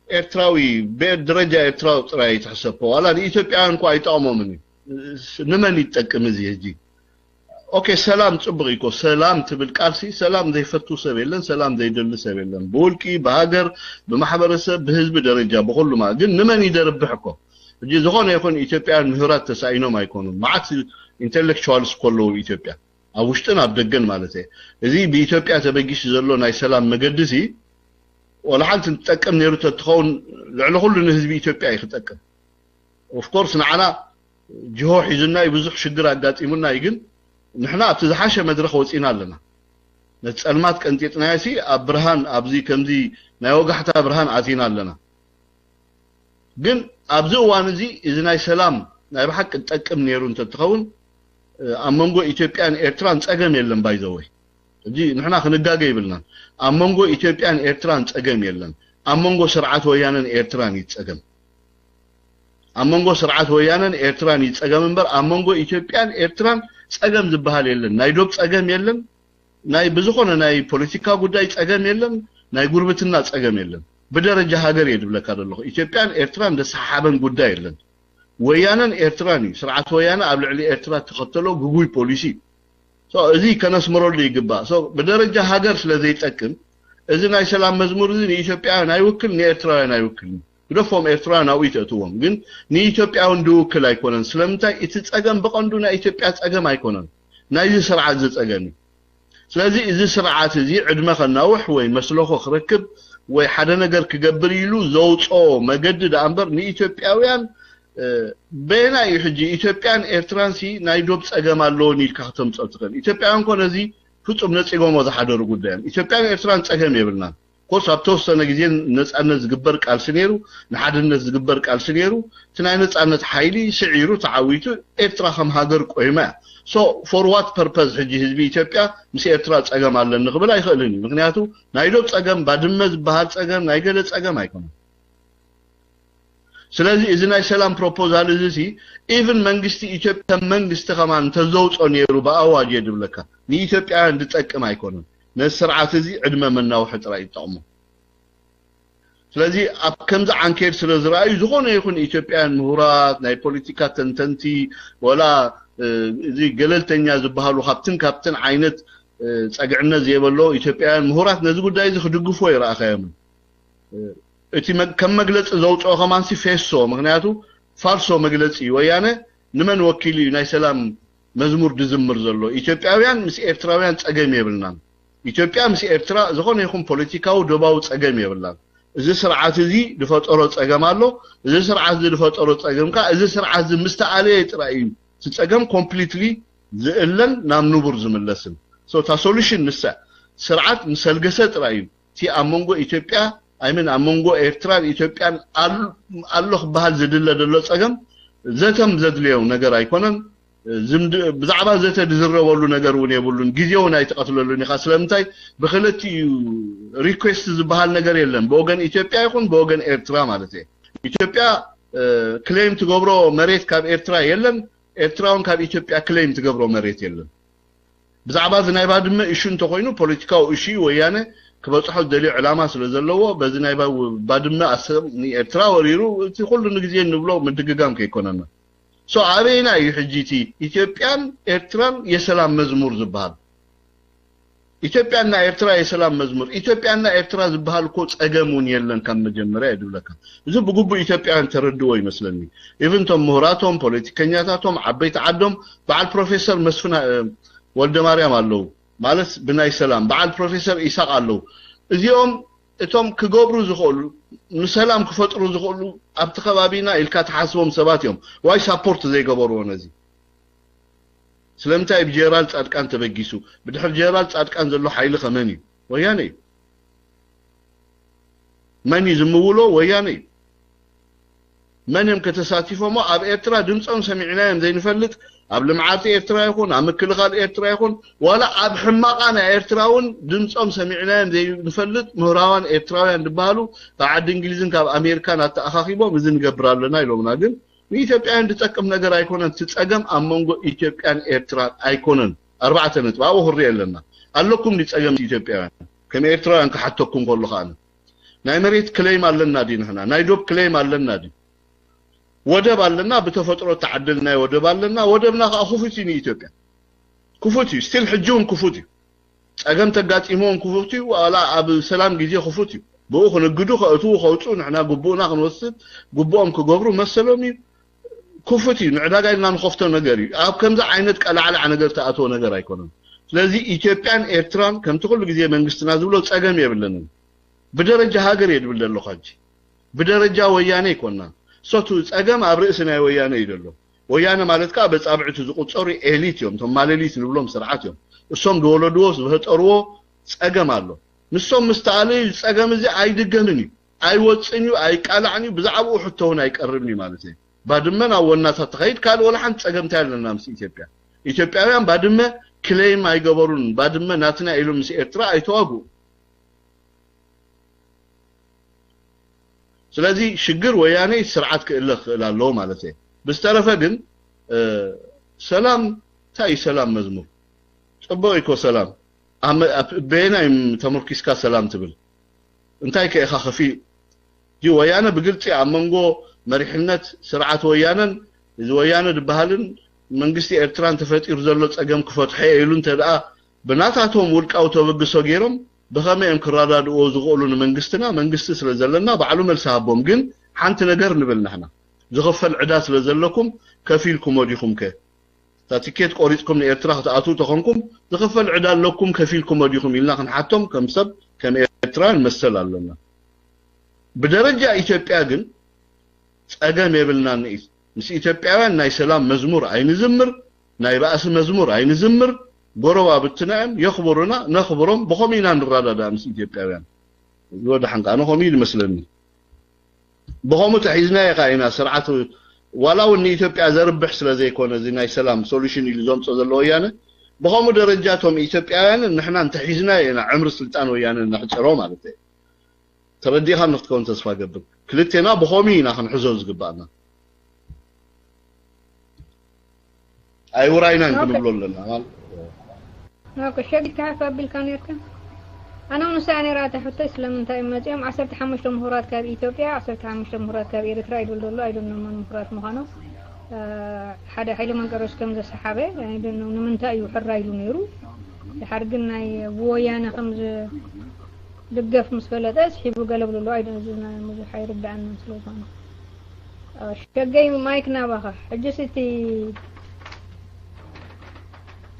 ኤርትራዊ በደረጃ ኤርትራው ጥራይ ተحسبوا ولا ኢትዮጵያን እንኳን አይጣመምኒ ንመን ይጠቅም እዚህ እጂ ኦኬ ሰላም ጽብቅ ይኮ ሰላም ትብል ቃልሲ ሰላም ዘይፈቱ ሰብ የለን ሰላም ዘይደል ሰብ የለን በውልቂ በሀገር በማህበረሰብ በህዝብ ደረጃ በሁሉማ ግን ንመን ይደርብሕኮ እጂ ዝኾነ ይኹን ኢትዮጵያን ምህራት ተሳይኖም አይኮኑም ማዓት ኢንተሌክቹዋልስ ኮሎ ኢትዮጵያ አውሽጥን አብደገን ማለት እዚ በኢትዮጵያ ተበጊሽ ዘሎ ናይ ሰላም መገድሲ ولا حد تتقم نيرو تتخون لعل كل الحزب ኢትዮጵያ ይخጠቀም of course نعنا جهو حزنا يبزح شجر አጋጥሙና ይግን ንሕና ኣብቲ ዝሓሸ መድረኽ ወፂና ኣለና ነጸልማት ቀንጤጥና ያሲ ኣብርሃን ኣብዚ ከምዚ ናይ ወጋሕታ ብርሃን ኣቲና ኣለና ግን ኣብዚ እዋን እዚ እዚ ናይ ሰላም ናይ ብሓቅ ተጠቅም ነይሩ እንትትኸውን ኣመንጎ ኢትዮጵያን ኤርትራን ጸገም የለን ባይዘወይ እጂ ንሕና ክንጋገ ይብልና ኣመንጎ ኢትዮጵያን ኤርትራን ጸገም የለን ኣመንጎ ስርዓት ወያነን ኤርትራን ይጸገም ኣመንጎ ስርዓት ወያነን ኤርትራን ይጸገም እንበር ኣመንጎ ኢትዮጵያን ኤርትራን ጸገም ዝበሃል የለን ናይ ዶብ ጸገም የለን ናይ ብዙኾነ ናይ ፖለቲካ ጉዳይ ጸገም የለን ናይ ጉርብትና ጸገም የለን በደረጃ ሀገር ይድብለካ ደለኹ ኢትዮጵያን ኤርትራን ደሰሓበን ጉዳይ የለን ወያነን ኤርትራን ስርዓት ወያነ ኣብ ልዕሊ ኤርትራ ተኸተሎ ጉጉይ ፖሊሲ እዚ ከነስመረሉ ይግባ በደረጃ ሀገር ስለዘይጠቅም እዚ ናይ ሰላም መዝሙር እዚ ንኢትዮጵያን አይወክል ንኤርትራውያን አይወክል ግደፎም ኤርትራን አውይተቱም ግን ንኢትዮጵያውን ድውክል አይኮነን ስለምታይ እቲ ጸገም በቀንዱ ናይ ኢትዮጵያ ጸገም አይኮነን ናይ እዚ ስርዓት ዝጸገም ስለዚህ እዚ ስርዓት እዚ ዕድመ ከናውሕ ወይ መስለኾ ክረክብ ወይ ሓደ ነገር ክገብር ኢሉ ዘውጾ መገድድ አንበር ንኢትዮጵያውያን በና ይሕጂ ኢትዮጵያን ኤርትራንሲ ናይ ዶብ ጸገም ኣለውን ኢልካ ከተምጽትከን ኢትዮጵያን ኮነዚ ፍጹም ነጽጎሞ ዝሓደሩ ጉዳይ ኢትዮጵያን ኤርትራን ጸገም ይብልና ኮርስ ኣብተወሰነ ጊዜ ነጻነት ዝግበር ቃልሲ ነይሩ ንሓድነት ዝግበር ቃልሲ ነይሩ ትናይ ነጻነት ሓይሊ ስዒሩ ተዓዊቱ ኤርትራ ከም ሃገር ቆይማ so for what purpose ሕጂ ህዝቢ ኢትዮጵያ ምስ ኤርትራ ጸገም አለን ንኽብል አይኽእልን ምክንያቱ ናይ ዶብ ጸገም ባድመዝ ባህል ጸገም ናይ ገለ ጸገም አይኮንም ስለዚህ እዚ ናይ ሰላም ፕሮፖዛል እዚ ኢቭን መንግስቲ ኢትዮጵያ መንግስቲ ከማን ተዘውጾ ነይሩ በአዋጅ ይድብለካ ንኢትዮጵያ እንድጠቅም አይኮንም ነስርዓት እዚ ዕድመ መናው ሕጥራ ይጣሙ ስለዚህ ኣብ ከምዚ አንኬድ ስለዝራዩ ዝኾነ ይኹን ኢትዮጵያን ምሁራት ናይ ፖለቲካ ተንተንቲ ወላ እዚ ገለልተኛ ዝበሃሉ ካብትን ዓይነት ጸግዕነት ዘየበሎ ኢትዮጵያን ምሁራት ነዚ ጉዳይ እዚ ክድግፎ ይራኸዮም እቲ ከም መግለጽ ዘውጾ ከማንሲ ፌሶ ምክንያቱ ፋርሶ መግለጽ ወያነ ንመን ወኪል ናይ ሰላም መዝሙር ድዝምር ዘሎ ኢትዮጵያውያን ምስ ኤርትራውያን ጸገም ይብልና ኢትዮጵያ ምስ ኤርትራ ዝኾነ ይኹን ፖለቲካው ደባው ጸገም ይብልና እዚ ስርዓት እዚ ድፈጠሮ ጸገም ኣሎ እዚ ስርዓት እዚ ድፈጠሮ ጸገምካ እዚ ስርዓት እዚ ምስተዓለየ ጥራይ ጸገም ኮምፕሊትሊ ዝእለን ናብ ንቡር ዝምለስን ሶ ታ ሶሉሽን ንሳ ስርዓት ምሰልገሰ ጥራይ ቲ ኣመንጎ ኢትዮጵያ አይምን ኣመንጎ ኤርትራን ኢትዮጵያን አሎኽ ባህል ዝድለ ደሎ ጸገም ዘተም ዘድልየው ነገር አይኮነን ዝምድ ብዛዕባ ዘተ ድዝረበሉ ነገር እውን የብሉን ጊዜው ናይ ተቀትለሉን ይኻ ስለምታይ በخلቲ ሪኩዌስት ዝበሃል ነገር የለን በወገን ኢትዮጵያ ይኹን በወገን ኤርትራ ማለት ኢትዮጵያ ክሌም ትገብሮ መሬት ካብ ኤርትራ የለን ኤርትራውን ካብ ኢትዮጵያ ክሌም ትገብሮ መሬት የለን ብዛዕባ ዝናይ ባድመ ኢሹን ተኮይኑ ፖለቲካው ኢሹ ወያነ ክበጽሑ ደሊ ዕላማ ስለዘለዎ በዚ ናይ ባድመ አሰብ ኤርትራ ወሪሩ እቲ ኩሉ ንግዜ ንብሎ ምድግጋም ከይኮነና ሶ አቤና ይሕጂቲ ኢትዮጵያን ኤርትራን የሰላም መዝሙር ዝበሃል ኢትዮጵያና ኤርትራ የሰላም መዝሙር ኢትዮጵያና ኤርትራ ዝበሃል ኮ ጸገሙን የለን ከም መጀመሪያ ይድብለካ እዚ ብጉቡ ኢትዮጵያን ተረድዎ ይመስለኒ ኢቭን ቶም ምሁራቶም ፖለቲከኛታቶም ዓበይቲ ዓዶም በዓል ፕሮፌሰር መስፍን ወልደ ማርያም አለው ማለት ብናይ ሰላም በዓል ፕሮፌሰር ኢሳቅ አለው እዚኦም እቶም ክገብሩ ዝኽእሉ ንሰላም ክፈጥሩ ዝኽእሉ ኣብቲ ከባቢና ኢልካ ተሓስቦም ሰባት እዮም ዋይ ሳፖርት ዘይገበርዎ ነዚ ስለምታይ ብጀነራል ጻድቃን ተበጊሱ ብድሕር ጀነራል ጻድቃን ዘሎ ሓይሊ ከመን እዩ ወያነ መን ዝምውሎ ወያነ መንም ከተሳቲፎሞ ኣብ ኤርትራ ድምጾም ሰሚዕናዮም ዘይንፈልጥ قبل معاتي إيرترا يكون عم كل خال إيرترا يكون ولا أب حماقنا إيرتراون دمصهم سمعنا زي نفلت مهراوان إيرتراويان دبالو بعد إنجليزن كاب أمريكا نتأخاخيبو بزن قبرال لنا يلومنا قل إثيوبيان تتأكم نجار أيكونن تتأكم أمونغو إثيوبيان إيرترا أيكونن 4 نتبع وهرية لنا قال لكم نتأكم إثيوبيان كم إيرتراويان كحتوكم كله خان ناي مريت كليم على دين هنا ناي دوب كليم على دين ودب على بتفطروا تعدلنا ودب على ودبنا خفوتي إثيوبيا كفوتي ستيل حجون كفوتي أجمع تقات إيمون كفوتي ولا أب سلام جزية كفوتي بوخن الجدو خأتو خأتو نحنا جبونا خنوصل جبوهم كجبرو مسلمي كفوتي نعدا قايلنا نخفتو نجاري أب كم ذا عينتك على عنجر تأتو نجار يكونن لذي إثيوبيان إيرتران كم تقول جزية من قستنا زولو تأجمع يبلنا بدرجة هاجر يدبل له خاج بدرجة ويانه يكونن صوتو تأجمع أبرئسنا ويانه يدلو ويانا مالتك بس أبعد تزقط صوري إليتيوم ثم مالليس نقولهم سرعتهم الصوم دولو دوس بهتقروا تأجمع له نصوم مستعلي تأجمع زي عيد الجنني أي واتسنيو أي كالعني بزعبو حتى هنا يقربني مالتي بعد ما أولنا تتخيل قال ولا حد تأجمع تاعنا نامس إثيوبيا إثيوبيا بعد ما كليم أي جبرون بعد ما ناتنا إلو مس إيرترا أي تواجو سلازي شجر وياني سرعت كإلخ لالله مالتي بس تعرف أجن سلام تاي سلام مزمور صبوا يكو سلام بينا تمركز كا سلام تبل انتاي كأخا خفي دي ويانا بقلتي عمانجو مريحنت سرعة ويانا إذا ويانا دبهالن منقستي إرتران تفت إرزالوت أجم كفت حيلون تدعى بناتاتهم ولك أو توبقسو جيرم بخامة يمكراداد وزغولون منقست سلزلنا بعلوم السابهم جن حانت نقر نبلنا هنا زغفل عداس لزلكم كفيلكم وديكم كه تاتيكيت قريتكم لإرتراح تأتو تخنكم زغفل عدال لكم كفيلكم وديكم إلا حتم كم سب كم إرتران مسل لنا بدرجة إثيوبيا جن أجا ميبلنا نيس مس إثيوبيا ناي سلام مزمور عين زمر ناي رأس مزمور عين زمر قروا بالتنعم يخبرنا نخبرهم بخمينا نرادا دا مس إثيوبيا يوضح حنك أنا خميل مسلمي بخمو تحيزنا يا قاينا سرعته ولو ان اثيوبيا زربح سلازي كونه زي ناي سلام سوليوشن اللي زوم صدلو ويانا بخمو درجاتهم اثيوبياوያን نحنا تحيزنا يا عمر السلطان ويانا نحصرو معناته ترديها نتكون تسفا قبل كلتنا بخمينا خنحزوز قبانا اي وراينا نقولوا لنا اوكي شقت كيف بالكانيركن أنا ونساني راتح حتى إسلام من تايم مزيم 15 مهورات كاب إثيوبيا 15 مهورات كاب إريترا يدل دلو أيضا من مهورات مخانو حدا حيلو من قروس كم ذا الصحابة يعني دنو من تايو حرا يلو نيرو يحرقنا بويانا خمز دقف مسفلة أسحبو قلب دلو أيضا زينا مزو حيرد عنا مسلوطانا شقاي مايكنا بخا حجستي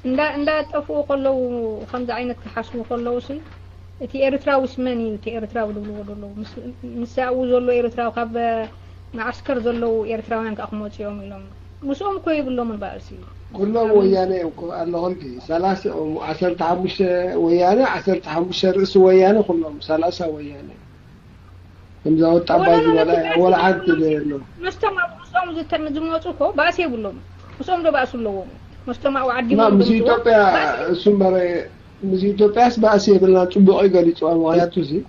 ندا تفو قلو 5 عينت كحاسمو قلو سي تي إريتراو اسماني تي إريتراو دلو نساو زلو إريتراو خاب معسكر زلو إريتراويان كأخموت يوم يلوم مسؤوم كوي بلو من بأسي كلهم ويانا الله هلكي 10 ويانا 10 رئيس ويانا كلهم 3 ويانا كم زاوت طباجي ولا عاد له مستمع مسؤوم زت مزموتو بأسي بلو مسؤوم دو بأسو لو مستمع وعدي ما مسيتوبيا سمبري مزيتوبياس بأسي بلنا تبقى يقولي سؤال وهياتو زي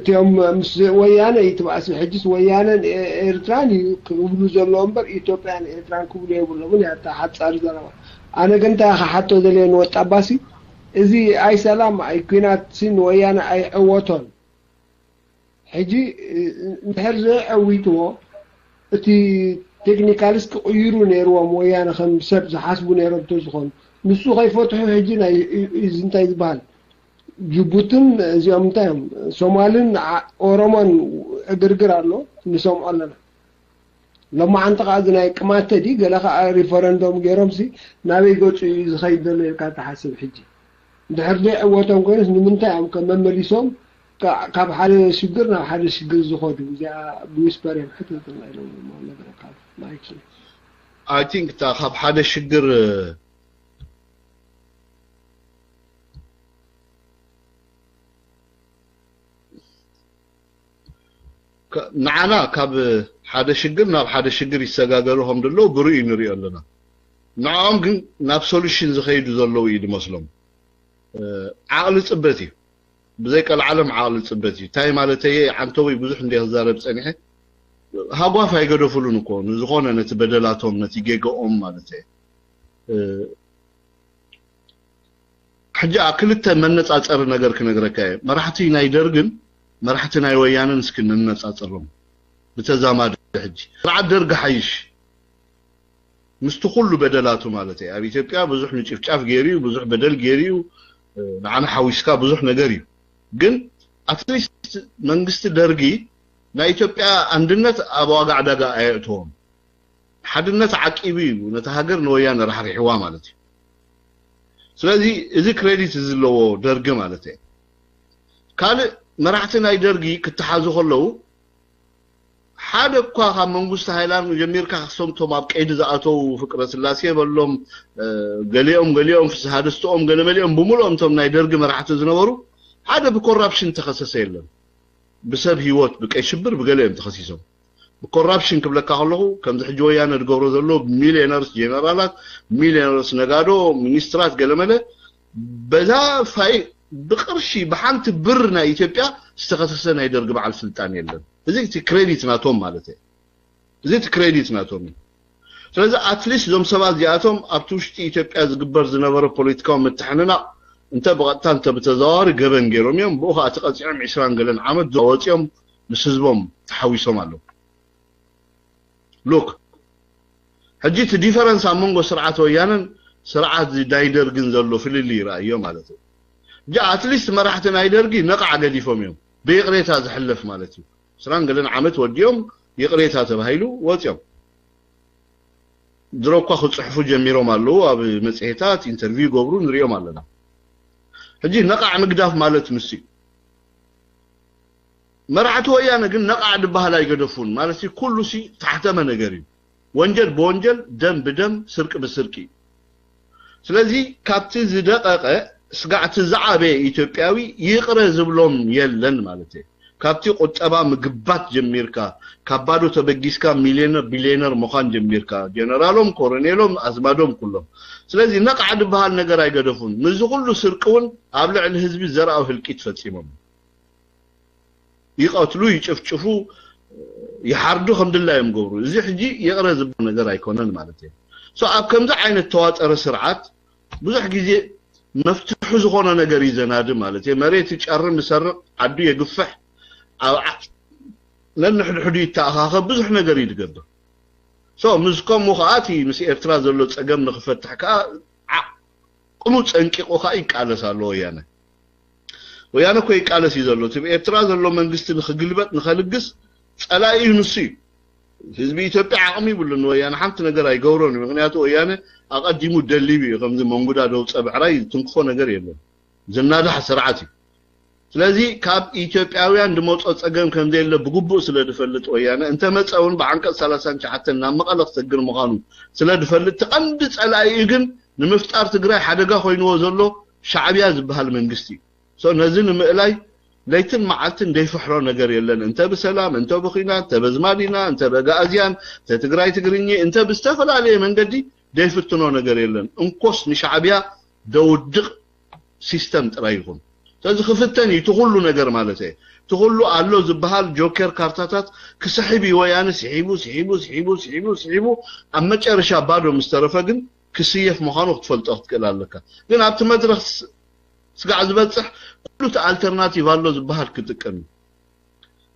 تيوم ويانا يتبعس الحجس ويانا إيرتراني كبلو زلون بر إيتوبيان إيرتران كبلو يقولون من حتى حد صار زلون أنا كنت حتى ذلين وطباسي إذي أي سلام أي كينات سين ويانا أي أوتون حجي نحرزة أويتو تي تكنيكاليس كيرو نيرو ويانا خم سب حاسبو نيرو تزخون نسو غيفتحوا هجينا إزنتا يزبال جبوتن زيوم تايم سومالين أورومان أقرقر له نسوم ألنا لما عنتق عزنا كمات دي قالها ريفرندوم جيرومسي نابي قوتش يزخيد دليل كانت حاسب حجي دحر لي أوتهم كويس نمن تايم كمان مليسوم كاب حالي شجرنا حالي شجر زخودي زي بيسبرين حتى الله يلوم ما نقدر كاب ما يكفي I think تا خاب حدا شجر نعنا كاب حدا شجر ناب حدا شجر يسجاجلهم دلو بري نري لنا نعم ግን ናብ ሶሉሽን ዝኸይዱ ዘለው እዩ ድመስሎም ዓቕሊ ጽበት እዩ ብዘይቀል ዓለም ዓቕሊ ጽበት እዩ ታይ ማለት እየ ዓንተወይ ብዙሕ እንደ ዝዛረብ ጸኒሐ ሃጓፍ ኣይገደፉሉን እኮ ንዝኾነ ነቲ በደላቶም ነቲ ጌገኦም ማለት እየ ሕጂ ክልተ መነጻጸር ነገር ክነግረካ እየ መራሕቲ ናይ ደርግን መራሕቲ ናይ ወያነን እስኪ ንነጻጸሮም بتزامد حج رعد درج حيش مستقل بدلاته مالتي أبي تبقى بزح نشوف شاف جيريو بزح بدل جيريو معنا حويسكا بزح نجاريو جن أتليست منجست درجي نا إثيوبيا عندنا أبغى قاعدة قاعدتهم حدنا تعقيبي ونتهاجر نويانا راح يحوا مالتي سلازي إذا كريديت زلوا درج مالتي كان مرحتنا يدرجي كتحازو خلو حدا كوا منغوست هايلان جميركا خصومتهم ابقيد زاتو فكره سلاسيه بلوم غليوم في سادستهم غلمليوم بمولهم تم ناي درغ مرحت زنبرو حدا بكورابشن تخصص يلم بسب هيوت بقى شبر بغليم تخصيصهم بكورابشن كبلكا خلو كم زحج ويانا دغورو زلو مليونرز جنرالات مليونرز نغادو مينسترات غلمله بلا فاي بقرشي بحنت برنا ايثيوبيا استخصصنا يدرغ بعل سلطان يلم زيت كريديت ناتهم مالته زيت كريديت ناتهم ስለዚህ አትሊስት ዞም ሰባት ዚአቶም ኣብቲ ውሽጢ ኢትዮጵያ ዝግበር ዝነበረ ፖለቲካዊ ምትሕንና እንተ ብቐጥታ እንተ ብተዘዋዋሪ ገበን ገይሮም እዮም ብኡኻ ተቐፂዖም 20 ገለን ዓመት ወፂኦም ምስ ህዝቦም ተሓዊሶም ኣለዉ ሎክ ሕጂ እቲ ዲፈረንስ ኣብ መንጎ ስርዓት ወያነን ስርዓት ናይ ደርግን ዘሎ ፍልሊ ይረአዮ ማለት እዩ ጃ አትሊስት መራሕቲ ናይ ደርጊ ነቕዓ ገዲፎም እዮም ብይቕሬታ ዝሕለፍ ማለት እዩ سران قالنا عمت وديهم يقريتها تبهيلو واتيهم دروكا خد صحفو جميرو مالو اب مسيحتات انترفيو قبرو نريو مالنا هجي نقع مقداف مالت مسي مرعت ويانا قل نقع دبها لا يقدفون مالتي كل شيء تحت منقري وانجل بونجل دم بدم سرق بسرقي سلازي كابتي زي دقيقة سقعت زعابي ايتوبياوي يقرأ زبلوم يلن مالتي كابتي قطبا مغبات جميركا كابادو تبغيسكا مليونر بليونر مخان جميركا جنرالوم كورنيلوم ازمادوم كلهم سلازي نقعد بهال نجر ايغدفون مز كله سرقون ابلع الحزب زرعوا هلكيت فصيمم يقتلوا يچفچفو يحردو الحمد لله يمغبرو زي حجي يقرز نجر ايكونن معناته سو اب كمز عينه تواتر سرعات بزح غزي مفتوح زغونه نجر يزناد معناته مريت يچرم مسرق عدو يغفح لأن حدود تأخذ بزح نجري تقدر. سو مزكم مخاطي مس إرتراز اللي تجمع نخفتح كا قموت أنك وخايك على سالو ويانا كويك على سيزلو تبي إرتراز اللي من قست نخجلبت نخلقس ألاقي نصيب. حزب إثيوبيا عمي بقول ويانا حمت نجري يجوروني مغنياته ويانا أقدموا دليبي خمس موجودة دوت سبع راي تنقفوا نجري له. زناده حسرعتي. ስለዚህ ካብ ኢትዮጵያውያን ድሞጽ ጸገም ከም ዘለ ብጉቡእ ስለድፈልጥ ወያነ እንተ መጻውን በአንቀጽ 39 እና መቀለ ተሰግር መኻኑ ስለድፈልጥ ተቀንድ ጸላይ ግን ንምፍጣር ትግራይ ሓደጋ ኮይንዎ ዘሎ ሻዕቢያ ዝበሃል መንግስቲ ሶ ነዝን ምእላይ ለይትን መዓልትን ደይፍሕሮ ነገር የለን እንተ በሰላም እንተ በኺናት እንተ በዝማዲና እንተ በጋዚያን እንተ ትግራይ ትግርኝ እንተ በስተፈላለየ መንገዲ ደይፍትኖ ነገር የለን እንኮስ ንሻዕቢያ ደውድቅ ሲስተም ጥራይ ይኹን ስለዚህ خفتني تقول ነገር ማለት ነው تقول አለው ዝበሃል ጆከር ካርታታት ክስሒብ ወያነ ሲሒቡ አመጨረሻ ባዶ ምስተረፈ ግን ክስየፍ መኻኑ ክትፈልጦ ትከላለካ ግን ኣብቲ መድረኽ ስጋዕ ዝበጽሕ ኩሉ አልተርናቲቭ አለው ዝበሃል ክትጥቀም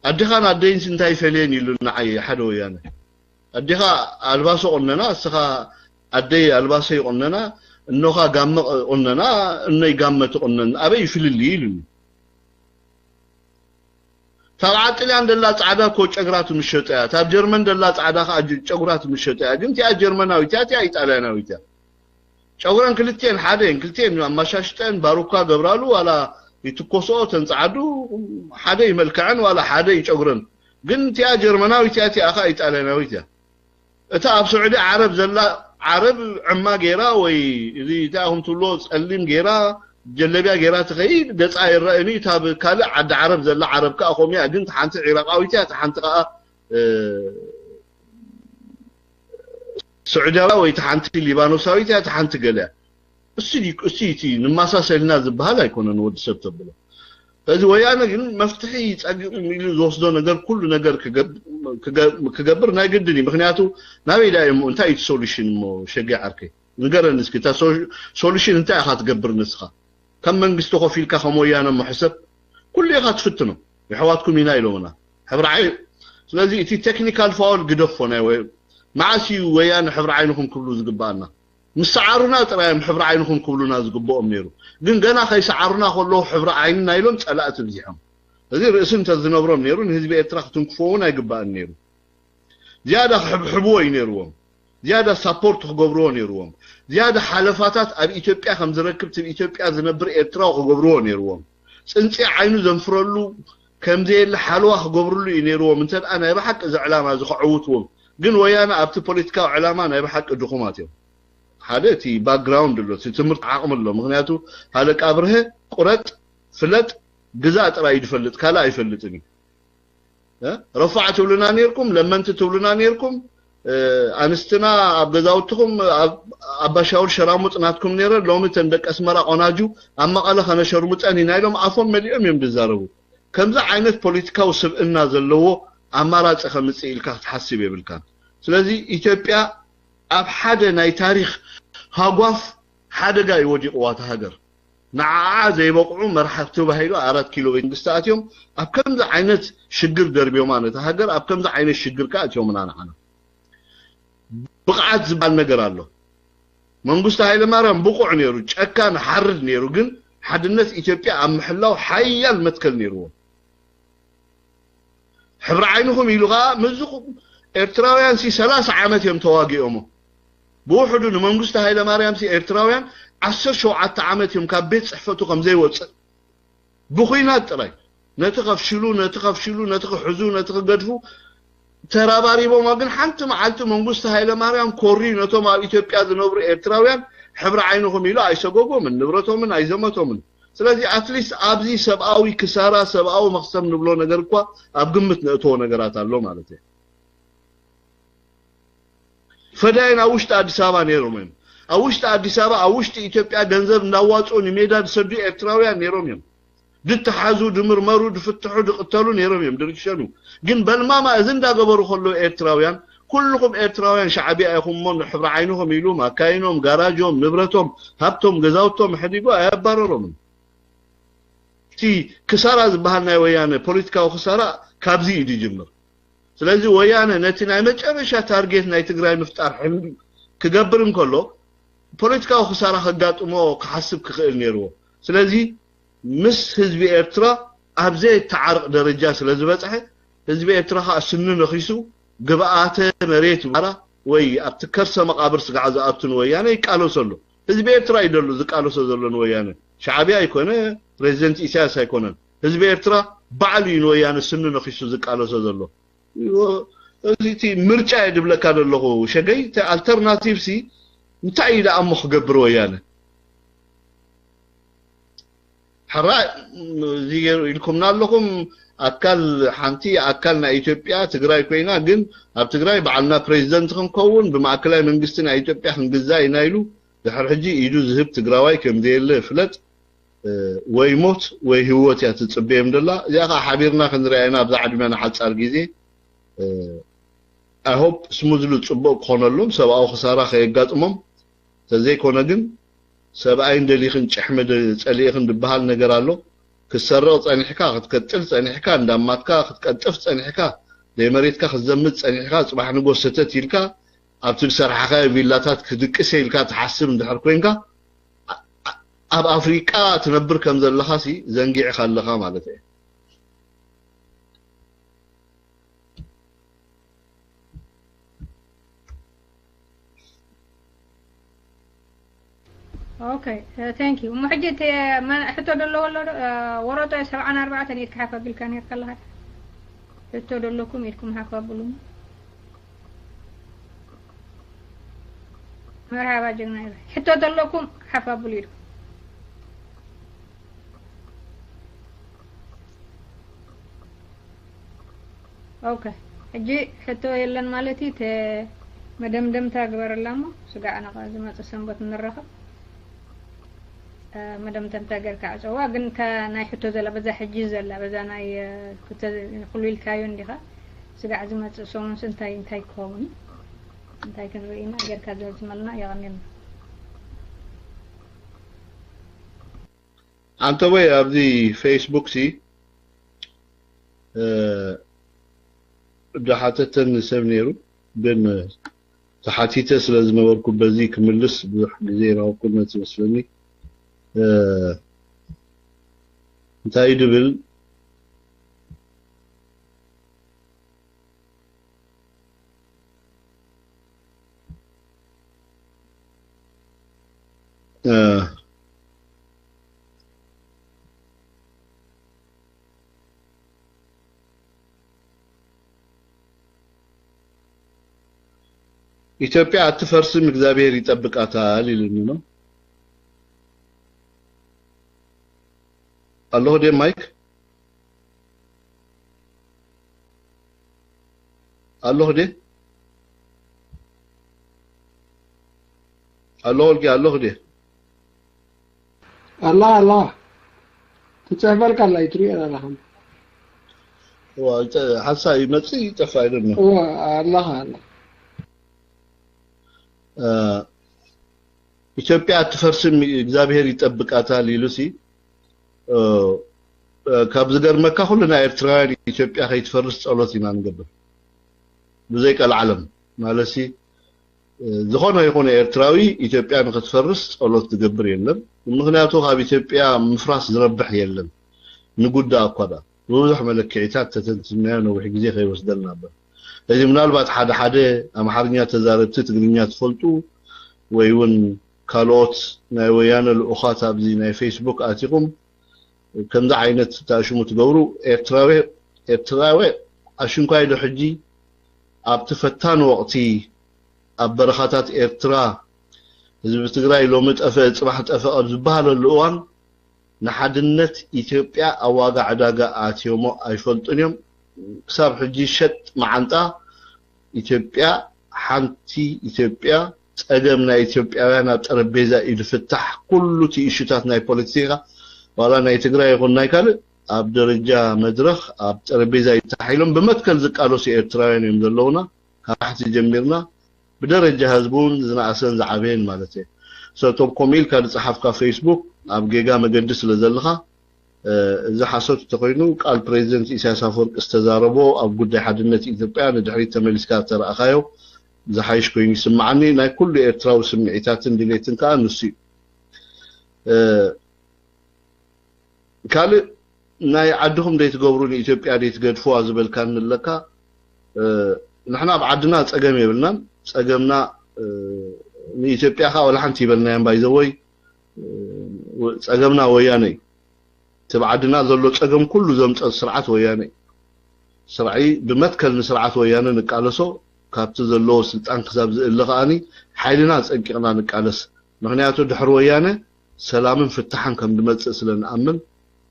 አዲኻን አደይንስ እንታይ ፈለን ይሉና አይ ሓደ ወያነ አዲኻ አልባሶ ቆነና እስኻ አደይ አልባሶ ይቆነና النوخا قام قلنا إنه قامت قلنا أبي في الليل طلعت لي عند الله تعالى كوش أقرات مشتاء تاب جرمن الله تعالى خاج أقرات مشتاء أنت يا جرمناوي تاتي أي إيطالياناوي تا شغلان كلتين حادين كلتين ما شاشتين باروكا قبرالو ولا يتكوسو تنصعدو حدا يملكعن ولا حدا يشغرن قلت يا جرمناوي تاتي أخا إيطالياناوي تا أتاب سعودي عرب زلا عرب عما جيرا وي إذا تاهم تلوز ألين جيرا جلبيا جيرا تخيل دتعي الرأيني تاب كلا عد عرب زلا عرب كأخومي أدين تحنت عراقاوي تحنت سعودية ويتحنت ليبانوساوية يتحنت قلع السيتي نماساسلنا زبها يكون نود سبت بلا فإذا ويانا مفتحي يتأجر زوصدو نجار كل نجار كجبر ناقدني مخنياتو نبي دايم أنت أي سوليشن مو شجع عركي نجار النسك تا سوليشن أنت أخذ تجبر نسخة كم من قستوه في الكخم ويانا محسب كل يخذ فتنه يحواتكم ينايلونا حبر عين لازم تي تكنيكال فاول قدفنا معاسي ويانا حبر عينكم كله زقبانا مسعارنا ترى حبر عينكم كلنا زقبوهم نيرو ግን ገና ከይሰዓሩና ከሎ ሕብራ ዓይንና ኢሎም ጸላእት ብዚሖም እዚ ርእስን ተዝነብሮም ነይሩ ንህዝቢ ኤርትራ ክትንክፎውን ኣይግባእን ነይሩ ዝያዳ ክሕብሕብዎ እዩ ነይሩዎም ዝያዳ ሳፖርት ክገብርዎ ነይሩዎም ዝያዳ ሓለፋታት ኣብ ኢትዮጵያ ከም ዝረክብ ትብ ኢትዮጵያ ዝነብር ኤርትራ ክገብርዎ ነይሩዎም ጽንጺ ዓይኑ ዘንፍረሉ ከምዘየለ ሓልዋ ክገብርሉ እዩ ነይሩዎም እንተደኣ ናይ ብሓቂ እዚ ዕላማ ዝኽዕውትዎም ግን ወያነ ኣብቲ ፖለቲካዊ ዕላማ ናይ ብሓቂ ድኹማት እዮም هذا تي باك جراوند له تمرت عقم له مغنياتو هذا قابره قرط فلت جزات راي يفلت كلا يفلتني رفعتوا لنا نيركم لما انت تولنا نيركم انستنا ابغزاوتكم اباشاور شرامطناتكم نيره لوم تندق اسمرا قناجو اما قال خنا شرمطني نايلهم عفوا مليهم يمدزارو كمزا عينت بوليتيكاو سبئنا زلو اماراص خمصيلكا تحسب يبلكان ስለዚህ ኢትዮጵያ ኣብ ሓደ ናይ ታሪክ ሃጓፍ ሓደጋ ይወዲቕዋ ሃገር ንዓዓ ዘይበቁዑ መርሓብቲ ባሂሉ 4 ኪሎ መንግስታት እዮም ኣብ ከምዚ ዓይነት ሽግር ደርቢዮም ማለት ሃገር ኣብ ከምዚ ዓይነት ሽግር ካእትዮም ናናዓና ብቕዓት ዝባል ነገር ኣሎ መንግስቱ ኃይለ ማርያም ብቁዕ ነይሩ ጨካን ሓርድ ነይሩ ግን ሓድነት ኢትዮጵያ ኣብ ምሕላው ሓያል መትከል ነይሩዎ ሕብሪ ዓይንኹም ኢሉኻ ምዝኹም ኤርትራውያን 30 ዓመት እዮም ተዋጊኦም بوحدو نمنغستا هايلا ماريام سي إرتراويان 17 عامت يوم كابيت صحفتو خمزي وصل بخوينات تراي نتخف شلو نتخف حزو نتخف قدفو تراباري بو ما قن حانتو معالتو منغستا هايلا ماريام كوري نتو مع إثيوبيا ذنوبر إرتراويان حبر عينوهم يلو أي سقوقو من نبرتو من أي زمتو من سلازي أتليس أبزي سبقاوي كسارة سبقاو مخصم نبلو نقرقوا أبقمت نقطو نقرات اللو مالتي فداينا وشت أديس أبا نيرومين أوشت أديس أبا أوشت إثيوبيا جنزب نواصو نميدان سدو إرتراويا نيرومين دت حازو دمر مرو دفتحو دقتلو نيرومين دركشانو جن بالماما أذن دا قبرو خلو إرتراويان كلكم إرتراويان شعبي أيخمون حبر عينهم يلوما كاينهم غراجهم نبرتهم هبتهم غزاوتهم حديقو أيباررهم تي كسارة بهالنا ويانا بوليتيكا وخسارة كابزي يدي جمر ስለዚህ ወያነ ነቲና መጨረሻ ታርጌት ናይ ትግራይ ምፍጣር ሕምድ ክገብርም ከሎ ፖለቲካው خساره ከጋጥሞ ከሐስብ ክኽእል ነይርዎ ስለዚህ ምስ ህዝቢ ኤርትራ ኣብዘ ተዓርቅ ደረጃ ስለዝበጽሐ ህዝቢ ኤርትራ ካስኑ ነኺሱ ግብአተ መሬት ባራ ወይ ኣብቲ ከርሰ መቃብር ስጋዓ ዝኣቱን ወያነ ይቃለሰሉ ህዝቢ ኤርትራ ይደሉ ዝቃለሰ ዘሎን ወያነ ሻዕቢያ ይኮነ ፕሬዝደንት ኢሳያስ አይኮነን ህዝቢ ኤርትራ ባዕሉ ወያነ ስኑ ነኺሱ ዝቃለሰ ዘሎ እዚቲ ምርጫ ይድብለካ ደለኹ ሸገይ አልተርናቲቭ ሲ እንታይ ኢላ ኣሞ ክገብር ወያነ حራ ዚገሩ ኢልኩምና ኣለኹም ኣካል ሓንቲ ኣካል ናይ ኢትዮጵያ ትግራይ ኮይና ግን ኣብ ትግራይ በዓልና ፕሬዝደንት ክንከውን ብማዕከላዊ መንግስቲ ናይ ኢትዮጵያ ክንግዛእ ኢና ኢሉ ድሕሪ ሕጂ ኢዱ ዝህብ ትግራዋይ ከም ዘየለ ፍለጥ ወይ ሞት ወይ ህይወት ያ ትጽበየም ደላ እዚኣ ሓቢርና ክንርአና ኣብዛ ዓድመና ሓጻር ግዜ I hope smoothly ጽቡቅ ኮነሎም ሰብኣው خساره ከይጋጥሞም ተዘይኮነ ግን ሰብኣይ እንደሊኽን ጭሕመድ ጸሊኽን ድበሃል ነገር ኣሎ ክሰረቕ ጸኒሕካ ክትቀጥል ጸኒሕካ እንዳማትካ ክትቀጥፍ ጸኒሕካ ለመሬትካ ክዘምት ጸኒሕካ ጽባሕ ንጎስ ሰተት ይልካ ኣብ ትሰርሓኻ ቪላታት ክድቅስ ይልካ ተሓስብ እንድሕር ኮይንካ ኣብ ኣፍሪቃ ትነብር ከም ዘለኻ ሲ ዘንጊዕኻ ኣለኻ ማለት እዩ اوكي ثانك يو محجت ما حتى دلو ولا ورطه 74 يتكحف بالكانيت كلها حتى دلوكم يدكم حقبلون مرحبا جنا حتى دلوكم حفابلير اوكي اجي حتى يلن مالتي مدمدم تاغبر لامو سغا انا قاز ما تسنبت نرخب مدمدم تاغر كعصوا ግን ከናይ ሕቶ ዘላ በዛ ሕጂ ዘላ በዛ ናይ ኩሉል ካዩን ዲኻ ስጋ ዝመጽ ሶሙን እንታይ ኮውን እንታይ ክንሪና ገርካ ዝመልና ያገነን አንተ ወይ አብዚ ፌስቡክ ሲ دحاتتن سبنيرو بين تحاتيته ስለዝነበርኩ በዚህ ክምልስ ብዙሕ ጊዜ ራውኩነት መስለኒ እንታይ ድብል ኢትዮጵያ አትፈርስም እግዚአብሔር ይጠብቃታል ይሉኝ ነው አላህ ደ ማይክ አላህ ደ አላህ ደ الله تتعبر كلا يتري انا لهم حسا يمصي يطفايدنا الله ኢትዮጵያ አትፈርስም እግዚአብሔር ይጠብቃታል ይሉሲ ካብዝ ገርመካ ሁሉና ኤርትራውያን ኢትዮጵያ ከይትፈርስ ጸሎት ኢና ንገብር ብዘይ ቃል ዓለም ማለሲ ዝኾነ ይኹን ኤርትራዊ ኢትዮጵያ ንክትፈርስ ጸሎት ትገብር የለም ምክንያቱ ካብ ኢትዮጵያ ምፍራስ ዝረብሕ የለም ንጉዳ አኳዳ ብዙሕ መለክዒታት ተተንትናዮ ነው ግዜ ከይወስደልና ነበር እዚ ምናልባት ሓደ አምሓርኛ ተዛረብቲ ትግርኛ ትፈልጡ ወይውን ካልኦት ናይ ወያነ ልኡኻት ኣብዚ ናይ ፌስቡክ ኣቲኹም ከምዛ ዓይነት ታሽሙ ትገብሩ ኤርትራዊ ኣሽንኳይ ዶ ሕጂ ኣብ ተፈታን ወቅቲ ኣብ በረኻታት ኤርትራ ህዝቢ ትግራይ ሎሚ ጠፈ ጽባሕ ጠፈ ኣብ ዝበሃለሉ እዋን ንሓድነት ኢትዮጵያ ኣብ ዋጋ ዕዳጋ ኣትዮሞ ኣይፈልጡን እዮም ክሳብ ሕጂ ሸጥ ማዓንጣ ኢትዮጵያ ሓንቲ ኢትዮጵያ ጸገም ናይ ኢትዮጵያውያን ኣብ ጠረጴዛ ይድፍታሕ ኩሉ ትይሽታት ናይ ፖለቲካ ዋላ ናይ ትግራይ ይኹን ናይ ካልእ ኣብ ደረጃ መድረኽ ኣብ ጠረጴዛ ይተሓኢሎም ብመትከል ዝቃለሱ ኤርትራውያን እዮም ዘለውና ካብ ታሕቲ ጀሚርና ብደረጃ ህዝቡን ዝናእሰን ዝዓበየን ማለት እዩ ሰቶም ኮሚል ካብ ጽሓፍካ ፌስቡክ ኣብ ጌጋ መገዲ ስለ ዘለኻ እዚ ሓሶት ተኮይኑ ቃል ፕሬዝደንት ኢሳያስ አፈወርቂ ዝተዛረቦ ኣብ ጉዳይ ሓድነት ኢትዮጵያ ንድሕሪት ተመሊስካ ተራእኻዮ ዝሓይሽ ኮይኑ ይስምዓኒ ናይ ኩሉ ኤርትራዊ ስምዒታትን ድሌትን ከዓ ንሱ ካልእ ናይ ዓድኹም ደይትገብሩን ኢትዮጵያ ደይትገድፍዋ ዝበልካ ንለካ ንሕና ኣብ ዓድና ፀገም የብልናን ፀገምና ንኢትዮጵያ ከዓ ወላ ሓንቲ ይበልናያን ባይዘወይ ፀገምና ወያነ تبعدنا زلو ጸገም ኩሉ ዘምፀ ስርዓት ወያነ ስርዓይ ብመትከል ንስርዓት ወያነ ንቃለሶ ካብቲ ዘሎ ስልጣን ክሳብ ዝእልኻኒ ሓይልና ፀንቂቕና ንቃለስ ምክንያቱ ድሕር ወያነ ሰላምን ፍትሓን ከም ዝመጽእ ስለንኣምን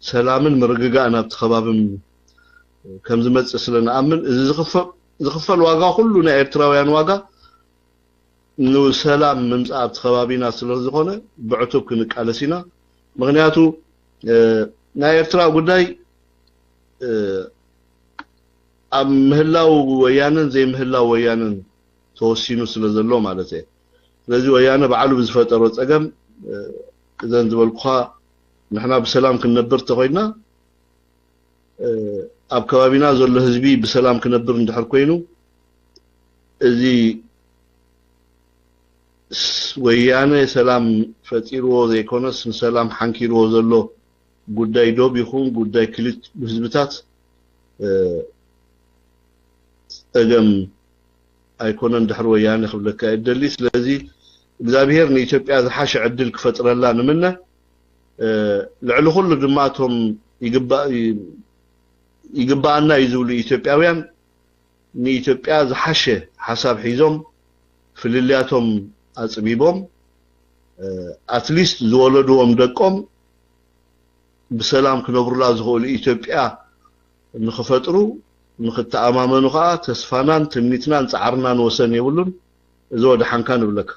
ሰላምን ምርግጋእን ኣብቲ ከባብን ከም ዝመጽእ ስለንኣምን እዚ ዝኽፈል ዋጋ ኩሉ ናይ ኤርትራውያን ዋጋ ንሰላም ምምጻእ ኣብቲ ከባቢና ስለዝኾነ ብዕቱብ ክንቃለስ ኢና ምክንያቱ ናይ ኤርትራ ጉዳይ ኣብ ምህላው ወያነን ዘይምህላው ወያነን ተወሲኑ ስለዘሎ ማለት እዩ ስለዚ ወያነ በዓሉ ብዝፈጠሮ ፀገም እዘን ዝበልኩኻ ንሕና ብሰላም ክንነብር ተኾይና ኣብ ከባቢና ዘሎ ህዝቢ ብሰላም ክነብር እንድሕር ኮይኑ እዚ ወያነ ሰላም ፈጢርዎ ዘይኮነስ ንሰላም ሓንኪርዎ ዘሎ ጉዳይ ዶብ ይኹን ጉዳይ ክልት ህዝብታት ፀገም ኣይኮነን ድሕር ወያነ ክብለካ ይደሊ ስለዚ እግዚአብሔር ንኢትዮጵያ ዝሓሸ ዕድል ክፈጥረላ ንምነ ልዕሊ ኩሉ ድማ እቶም ይግባአና ይዝብሉ ኢትዮጵያውያን ንኢትዮጵያ ዝሓሸ ሓሳብ ሒዞም ፍልልያቶም ኣጽቢቦም ኣትሊስት ዝወለድዎም ደቆም ብሰላም ክነብሩላ ዝኽእሉ ኢትዮጵያ ንኽፈጥሩ ንኽተኣማመኑ ከዓ ተስፋናን ትምኒትናን ፃዕርናን ወሰን የብሉን زود حنكان بلك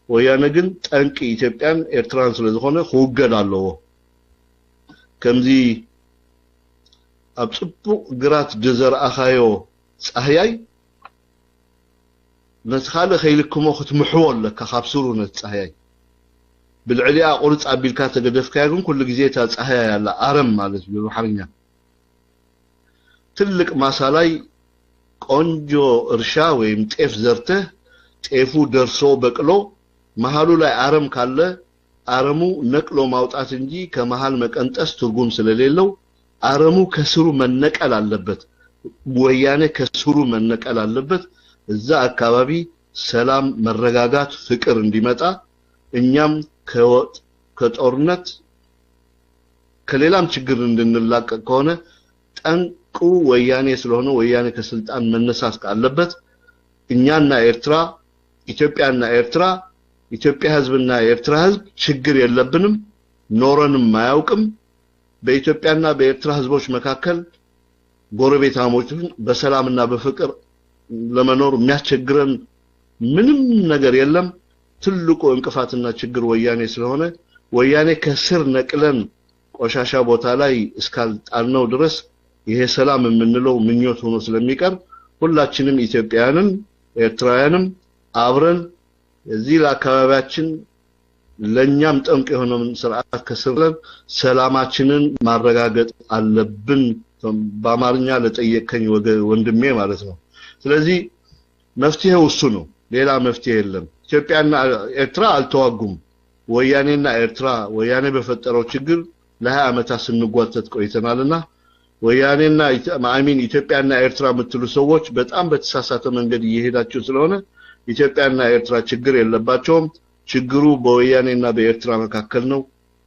ويانا جن تنك إثيوبيان إرتران سلزخونه خوجد الله كمزي أبصبو قرات جزر أخايو صحياي نسخال خيلكم أخت محول لك خابسورو نتصحياي بالعليا قرص أبيلكا تقدف كايكم كل جزيتا صحياي على أرم مالت بالمحرنيا تلك مسالاي ቆንጆ እርሻ ወይም ጤፍ ዘርተህ ጤፉ ደርሶ በቅሎ መሃሉ ላይ አረም ካለ አረሙ ነቅሎ ማውጣት እንጂ ከመሃል መቀንጠስ ትርጉም ስለሌለው አረሙ ከስሩ መነቀል አለበት ወያኔ ከስሩ መነቀል አለበት እዛ አካባቢ ሰላም መረጋጋት ፍቅር እንዲመጣ እኛም ከጦርነት ከሌላም ችግር እንድንላቀቅ ከሆነ ጠንቁ ወያኔ ስለሆነ ወያኔ ከስልጣን መነሳት ካለበት እኛና ኤርትራ ኢትዮጵያና ኤርትራ ኢትዮጵያ ህዝብና ኤርትራ ህዝብ ችግር የለብንም ኖረንም ማያውቅም በኢትዮጵያና በኤርትራ ህዝቦች መካከል ጎረቤታሞች በሰላምና በፍቅር ለመኖር የሚያስቸግረን ምንም ነገር የለም ትልቁ እንቅፋትና ችግር ወያኔ ስለሆነ ወያኔ ከስር ነቅለን ቆሻሻ ቦታ ላይ እስካልጣልነው ድረስ ይሄ ሰላም የምንለው ምኞት ሆኖ ስለሚቀር ሁላችንም ኢትዮጵያውያንም ኤርትራውያንም አብረን እዚህ ለአካባቢያችን ለኛም ጠንቅ የሆነው ስርዓት ከስርለን ሰላማችንን ማረጋገጥ አለብን በአማርኛ ለጠየቀኝ ወንድሜ ማለት ነው ስለዚህ መፍትሄው እሱ ነው ሌላ መፍትሄ የለም ኢትዮጵያና ኤርትራ አልተዋጉም ወያኔና ኤርትራ ወያኔ በፈጠረው ችግር ለ20 ዓመታት ስንጓተት ቆይተናልና ወያኔና ማአሚን ኢትዮጵያና ኤርትራ የምትሉ ሰዎች በጣም በተሳሳተ መንገድ እየሄዳችሁ ስለሆነ ኢትዮጵያና ኤርትራ ችግር የለባቸውም ችግሩ በወያኔና በኤርትራ መካከል ነው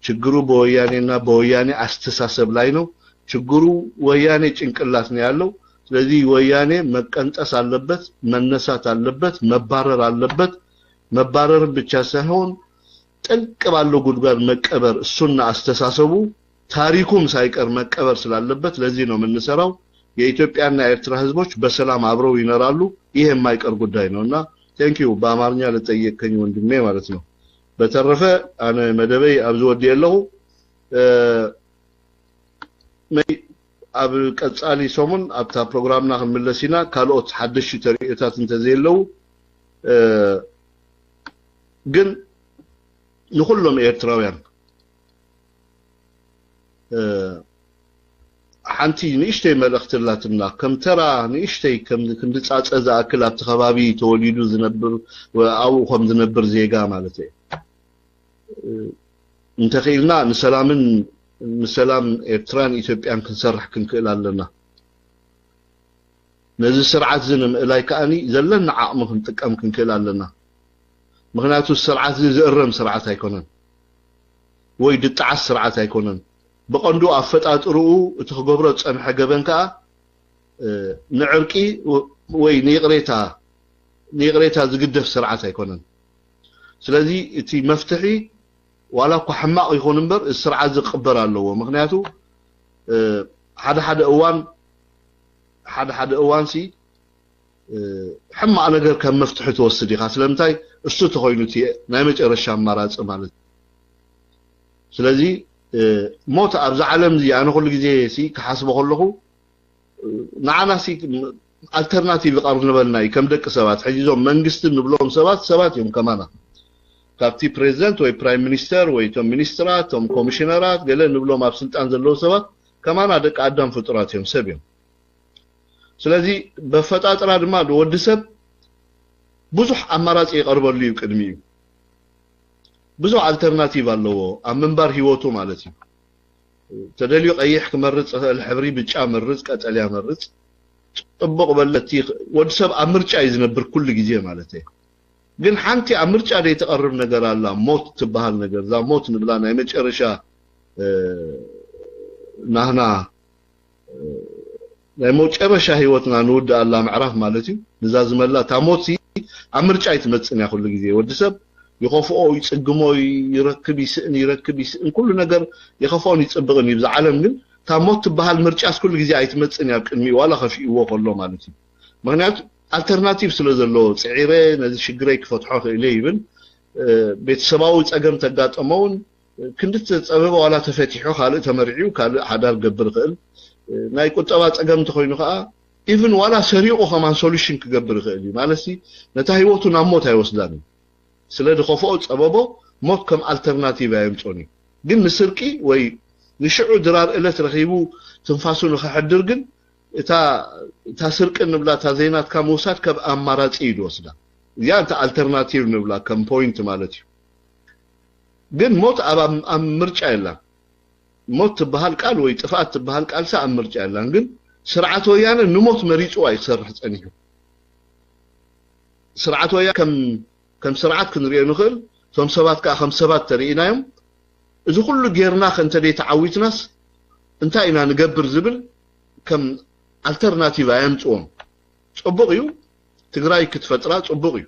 ችግሩ በወያኔና በወያኔ አስተሳሰብ ላይ ነው ችግሩ ወያኔ ጭንቅላት ነው ያለው ስለዚህ ወያኔ መቀንጠስ አለበት መነሳት አለበት መባረር አለበት መባረር ብቻ ሳይሆን ጥልቅ ባለው ጉድጓድ መቀበር እሱና አስተሳሰቡ ታሪኩም ሳይቀር መቀበር ስላለበት ለዚህ ነው የምንሰራው የኢትዮጵያና ኤርትራ ህዝቦች በሰላም አብረው ይኖራሉ ይሄ የማይቀር ጉዳይ ነውና ቴንኪው በአማርኛ ለጠየቀኝ ወንድሜ ማለት ነው በተረፈ አነ መደበይ አብዙ ወዲ ያለው ኣብ ቀጻሊ ሶሙን ኣብታ ፕሮግራምና ክምለሲና ካልኦት ሓድሽ ተሪእታት እንተዘየለው ግን ንኹሎም ኤርትራውያን ሓንቲ ንእሽተይ መልእኽትላትና ከም ተራ ንእሽተይ ከም ክንድጻጸ ዝኣክል ኣብቲ ከባቢ ተወሊዱ ዝነብር ወይ ከም ዝነብር ዜጋ ማለት እዩ እንተኺልና ንሰላምን ንሰላም ኤርትራን ኢትዮጵያን ክንሰርሕ ክንክእል ኣለና ነዚ ስርዓት ዝንምእላይ ከኣኒ ዘለና ዓቕሚ ክንጥቀም ክንክእል ኣለና ምክንያቱ ስርዓት ዝእረም ስርዓት ኣይኮነን ወይ ድጣዓስ ስርዓት ኣይኮነን بقندو أفتاترو تخبرت سمح جبنكا نعرقي وي نيغريتا زقدف سرعة يكونن سلازي تي مفتحي ولا كحماق يكون نمبر السرعة زقبر له مغنياتو حد اوان سي حما انا غير كان مفتح توسدي خاصلمتاي استو تخوينوتي نايمج ارشا مراص مالت سلازي موت ابز عالم زي انا كل جزي سي كحسبه كله نعنا سي الترناتيف قرب نبلنا كم دق سبات حجيزهم منغست نبلهم سبات يوم كمان كابتي بريزيدنت وي برايم مينستر وي توم مينسترات توم كوميشنرات قال نبلهم اب سلطان زلو سبات كمان دق ادم فطرات يوم سبيم ስለዚህ በፈጣጥራ ድማ ወድሰብ ብዙህ አማራጭ ይቀርበሉ ይቅድሚው ብዙ አልተርናቲቭ አለው አመንባር ህይወቱ ማለት ነው ተደልዩ ቀይሕ ከመርጽ الحبሪ ብጫ መርጽ ቀጠልያ መርጽ ጥብቅ በለቲ ወድሰብ አምርጫ ይዝነብር ኩሉ ጊዜ ማለት ነው ግን ሓንቲ አምርጫ ላይ ተቀርብ ነገር አለ ሞት ትባሃል ነገር ዛ ሞት ንብላና የመጨረሻ ናህና ለሞጨረሻ ህይወትና ንውድ አላ ማዕራፍ ማለት እዩ ንዛ ዝመላ ታሞት አምርጫ ይትመጽን ያ ኩሉ ጊዜ ወድሰብ يخافوا يصقموا يركب يسئن كل ነገር يخافون يصبغن يبز عالم ግን ታሞት በሃል ምርጫስ ኩሉ ጊዜ አይትመጽን ያብቅንሚ ዋላ خفيو ወሎ ማለት እዩ ምክንያቱ ኣልተርናቲቭ ስለ ዘለዎ ጽዒረ ነዚ ሽግረይ ክፈትሖ ክእለ ይብል ቤተሰባዊ ጸገም ተጋጠመውን ክንድት ጸበባ ዋላ ተፈቲሑ ካልእ ተመሪዑ ካልእ ሓዳር ገብር ክእል ናይ ቁጠባ ጸገም ተኮይኑ ከዓ ኢቭን ዋላ ሰሪቁ ከማን ሶሉሽን ክገብር ክእል ማለት ነታ ህይወቱ ናብ ሞት አይወስዳን ስለ ድኸፈኦ ጸበቦ ሞት ከም ኣልተርናቲቭ አይምጾኒ ግን ንስርቂ ወይ ንሽዑ ድራር እለት ረኺቡ ትንፋሱ ንኽሕድር ግን እታ ስርቂ ንብላ ታ ዜናትካ ምውሳድ ከም ኣማራጺ ይወስዳ ያ እንተ ኣልተርናቲቭ ንብላ ከም ፖይንት ማለት እዩ ግን ሞት ኣብ ምርጫ የላ ሞት ትበሃል ቃል ወይ ጥፋት ትበሃል ቃልሳ ኣብ ምርጫ የላን ግን ስርዓት ወያነ ንሞት መሪጹ ኣይሰርሕ ጸኒሑ ስርዓት ወያነ ከም ስርዓት ክንሪኦ ንኽእል ቶም ሰባት ከዓ ከም ሰባት ተርእናዮም እዚ ኩሉ ጌርና ከንተ ደይ ተዓዊትናስ እንታይ ኢና ንገብር ዝብል ከም ኣልተርናቲቭ ኣየምጽኦም ጽቡቕ እዩ ትግራይ ክትፈጥራ ጽቡቕ እዩ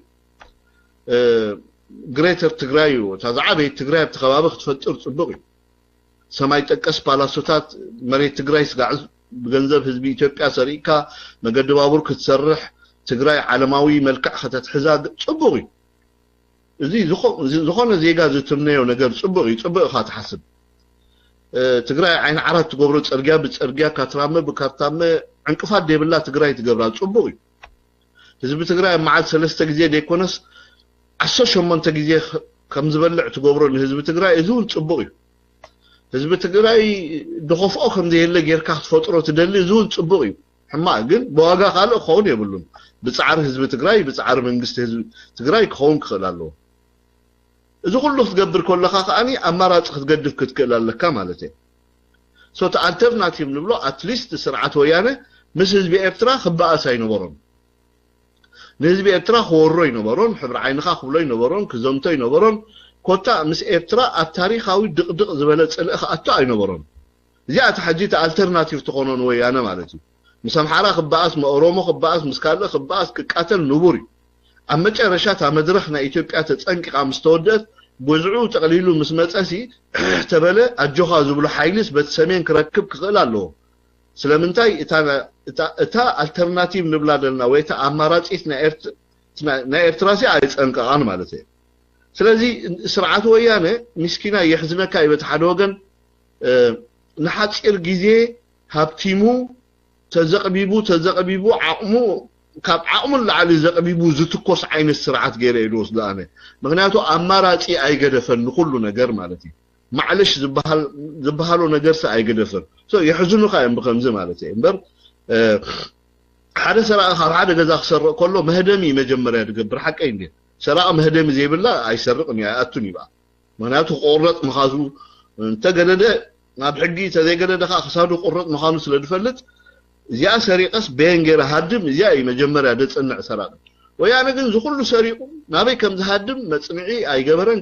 ግሬተር ትግራይ ተዛዓበይ ትግራይ ብተኸባቢ ክትፈጥር ጽቡቕ እዩ ሰማይ ጠቀስ ፓላሶታት መሬት ትግራይ ስጋዕ بجنزب حزب إثيوبيا سريكا مجد بابور كتسرح تجري عالماوي ملكع ختت حزاد صبغي زي زخون زيجا زتمني ونجر صبغي صبغ خات حسب تجري عين عرب تقبر ترجع بترجع كترامة بكتامة عنكفات دي بالله تجري تقبر صبغي حزب تجري مع ثلاثة جزية ديكونس عشان من تجزية كم زبلع تقبرون حزب تجري يزول صبغي حزب تجري دخوف أخم دي اللي غير كحت فترة تدلي زول صبغي حما قل بواقع خالق خون يقولون بتسعر حزب تجري بتسعر من قست حزب تجري خون خلاله إذا كله تقبر كل خاقاني أمارات تقدف كتكلال لك مالتي صوت alternative نبلو at least سرعة ويانا مش حزب إفترا خبأ ساينو برون حزب إفترا خورو ينبرون حبر عين خاخ بلو ينبرون كزمتو ينبرون كوتا مس إفترا التاريخاوي دق زبالة الأخ أتا ينبرون زيادة حجيت alternative تقولون ويانا مالتي مسامحارا خبأس مأورومو خبأس مسكالة خبأس كقاتل نبوري أما ترشات مدرخنا إثيوبيا تتأنقق مستودت بوزعو تقليلو مسمصسي تبله الجوخا زبلو حيلس بتسمين كركب كخلالو سلامنتاي اتا الترناتيف نبلادلنا ويتا اماراتيتنا ايرتراسي ايصنققان مالتي سلازي سرعات ويانه مسكينا يحزنك يبتحد وغن نحاصير غيزي هابتيمو تزقبيبو عقمو كاب عقمل على زقبيبو زتكوس عين السرعات غير يدوس دانه مغنياتو اماراتي ايغدفن كل ነገር مالتي معلش زبحالو ነገር سا ايغدفن سو يحزنو خايم بخمز مالتي امبر حدا سرا حدا غزا خسر كله مهدمي مجمريا دغبر حقي اندي سرا مهدمي زي بلا ايسرقني اتوني با مغنياتو قرط مخازو انت غدده ناب حقي تزيغدده خسادو قرط مخانو سلدفلت زيا سريقس بينجر هادم زيا مجمريا دصنع سراق ويانا ግን ዝኩሉ ሰሪቁ ናበይ ከም ዝሃድም መጽንዒ ኣይገበረን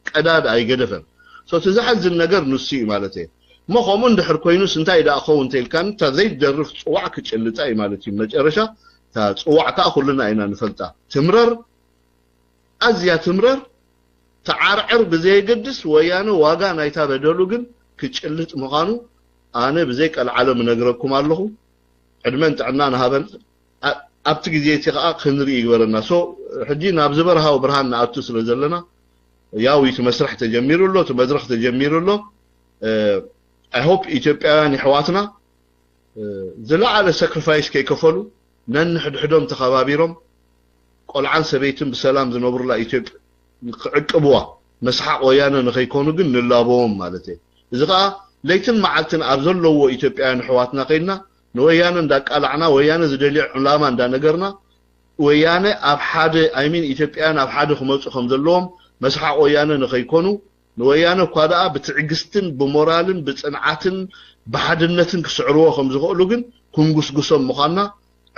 ቀዳድ ኣይገደፈን ሶ ተዛሕዝን ነገር ንሱ ማለት እዩ መኸሙ እንድሕር ኮይኑስ እንታይ ዳኣኸው እንተልካን ተዘይደርፍ ጽዋዕ ክጭልጣ ማለት እዩ መጨረሻ ታ ጽዋዕታ ኩልና አይና ንፈልጣ ትምረር ኣዝያ ትምረር ተዓርዕር ብዘይገድስ ወያነ ዋጋ ናይታ በደሉ ግን ክጭልጥ ምዃኑ ኣነ ብዘይ ቀልዓለም ነግረኩም ኣለኹ ዕድመን ጥዕና ንሃበን ኣብቲ ግዜ እቲ ከዓ ክንርኢ ይግበረና ሶ ሕጂ ናብ ዝበረሃው ብርሃን ናኣቱ ስለ ዘለና ያው እቲ መስርሕ ተጀሚሩሎ እቲ መድረኽ ተጀሚሩሎ I hope ኢትዮጵያውያን ይሕዋትና ዝለዓለ ሳክሪፋይስ ከይከፈሉ ነንሕድሕዶም ተኸባቢሮም ቆልዓን ሰበይትን ብሰላም ዝነብሩላ ኢትዮጵያ ክዕቅብዋ መስሓቅ ወያነ ንኸይኮኑ ግን ንላቦም ማለት እዩ እዚ ከዓ ለይትን መዓልትን ኣብ ዘለዎ ኢትዮጵያውያን ሕዋትና ከይድና نويانا እንዳቃላዕና ወያነ ዝደልዕ ዑላማ እንዳነገርና ወያነ ኣብ ሓደ አይሚን ኢትዮጵያን ኣብ ሓደ ክመጹ ከም ዘለዎም መስሓቅ ወያነ ንኸይኮኑ ወያነ ኳዳ ብትዕግስትን ብሞራልን ብጽንዓትን ብሓድነትን ክስዕርዎ ከም ዝኽእሉ ግን ኩንጉስጉሶም ምዃና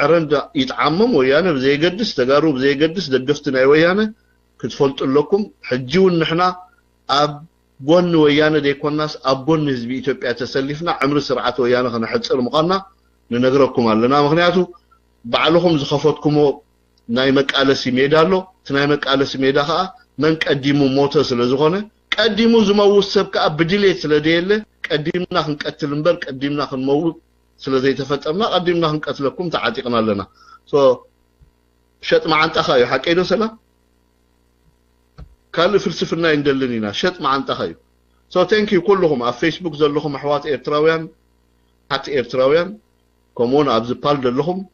ዕረንዳ ይጣዓመም ወያነ ብዘይገድስ ተጋሩ ብዘይገድስ ደገፍቲ ናይ ወያነ ክትፈልጡለኩም ሕጂውን ንሕና ኣብ ጎን ወያነ ደይኮናስ ኣብ ጎን ህዝቢ ኢትዮጵያ ተሰሊፍና ዕምሪ ስርዓት ወያነ ከነሕጽር ምዃና ንነግረኩም ኣለና ምክንያቱ ባዕልኹም ዝኸፈትኩሞ ናይ መቃለሲ ሜዳ ኣሎ እቲ ናይ መቃለሲ ሜዳ ከዓ መን ቀዲሙ ሞተ ስለ ዝኾነ ቀዲሙ ዝመውት ሰብ ከዓ ብድሌት ስለ ደየለ ቀዲምና ክንቀትል እምበር ቀዲምና ክንመውት ስለ ዘይተፈጠርና ቀዲምና ክንቀትለኩም ተዓጢቕና ኣለና ሶ شت مع أنت خايو حكينا سلا كان فلسفنا يندلنينا شت مع أنت خايو so thank you كلهم على فيسبوك زلهم أحوات إيرتراويان حتى إيرتراويان كمون أبز بال دلهم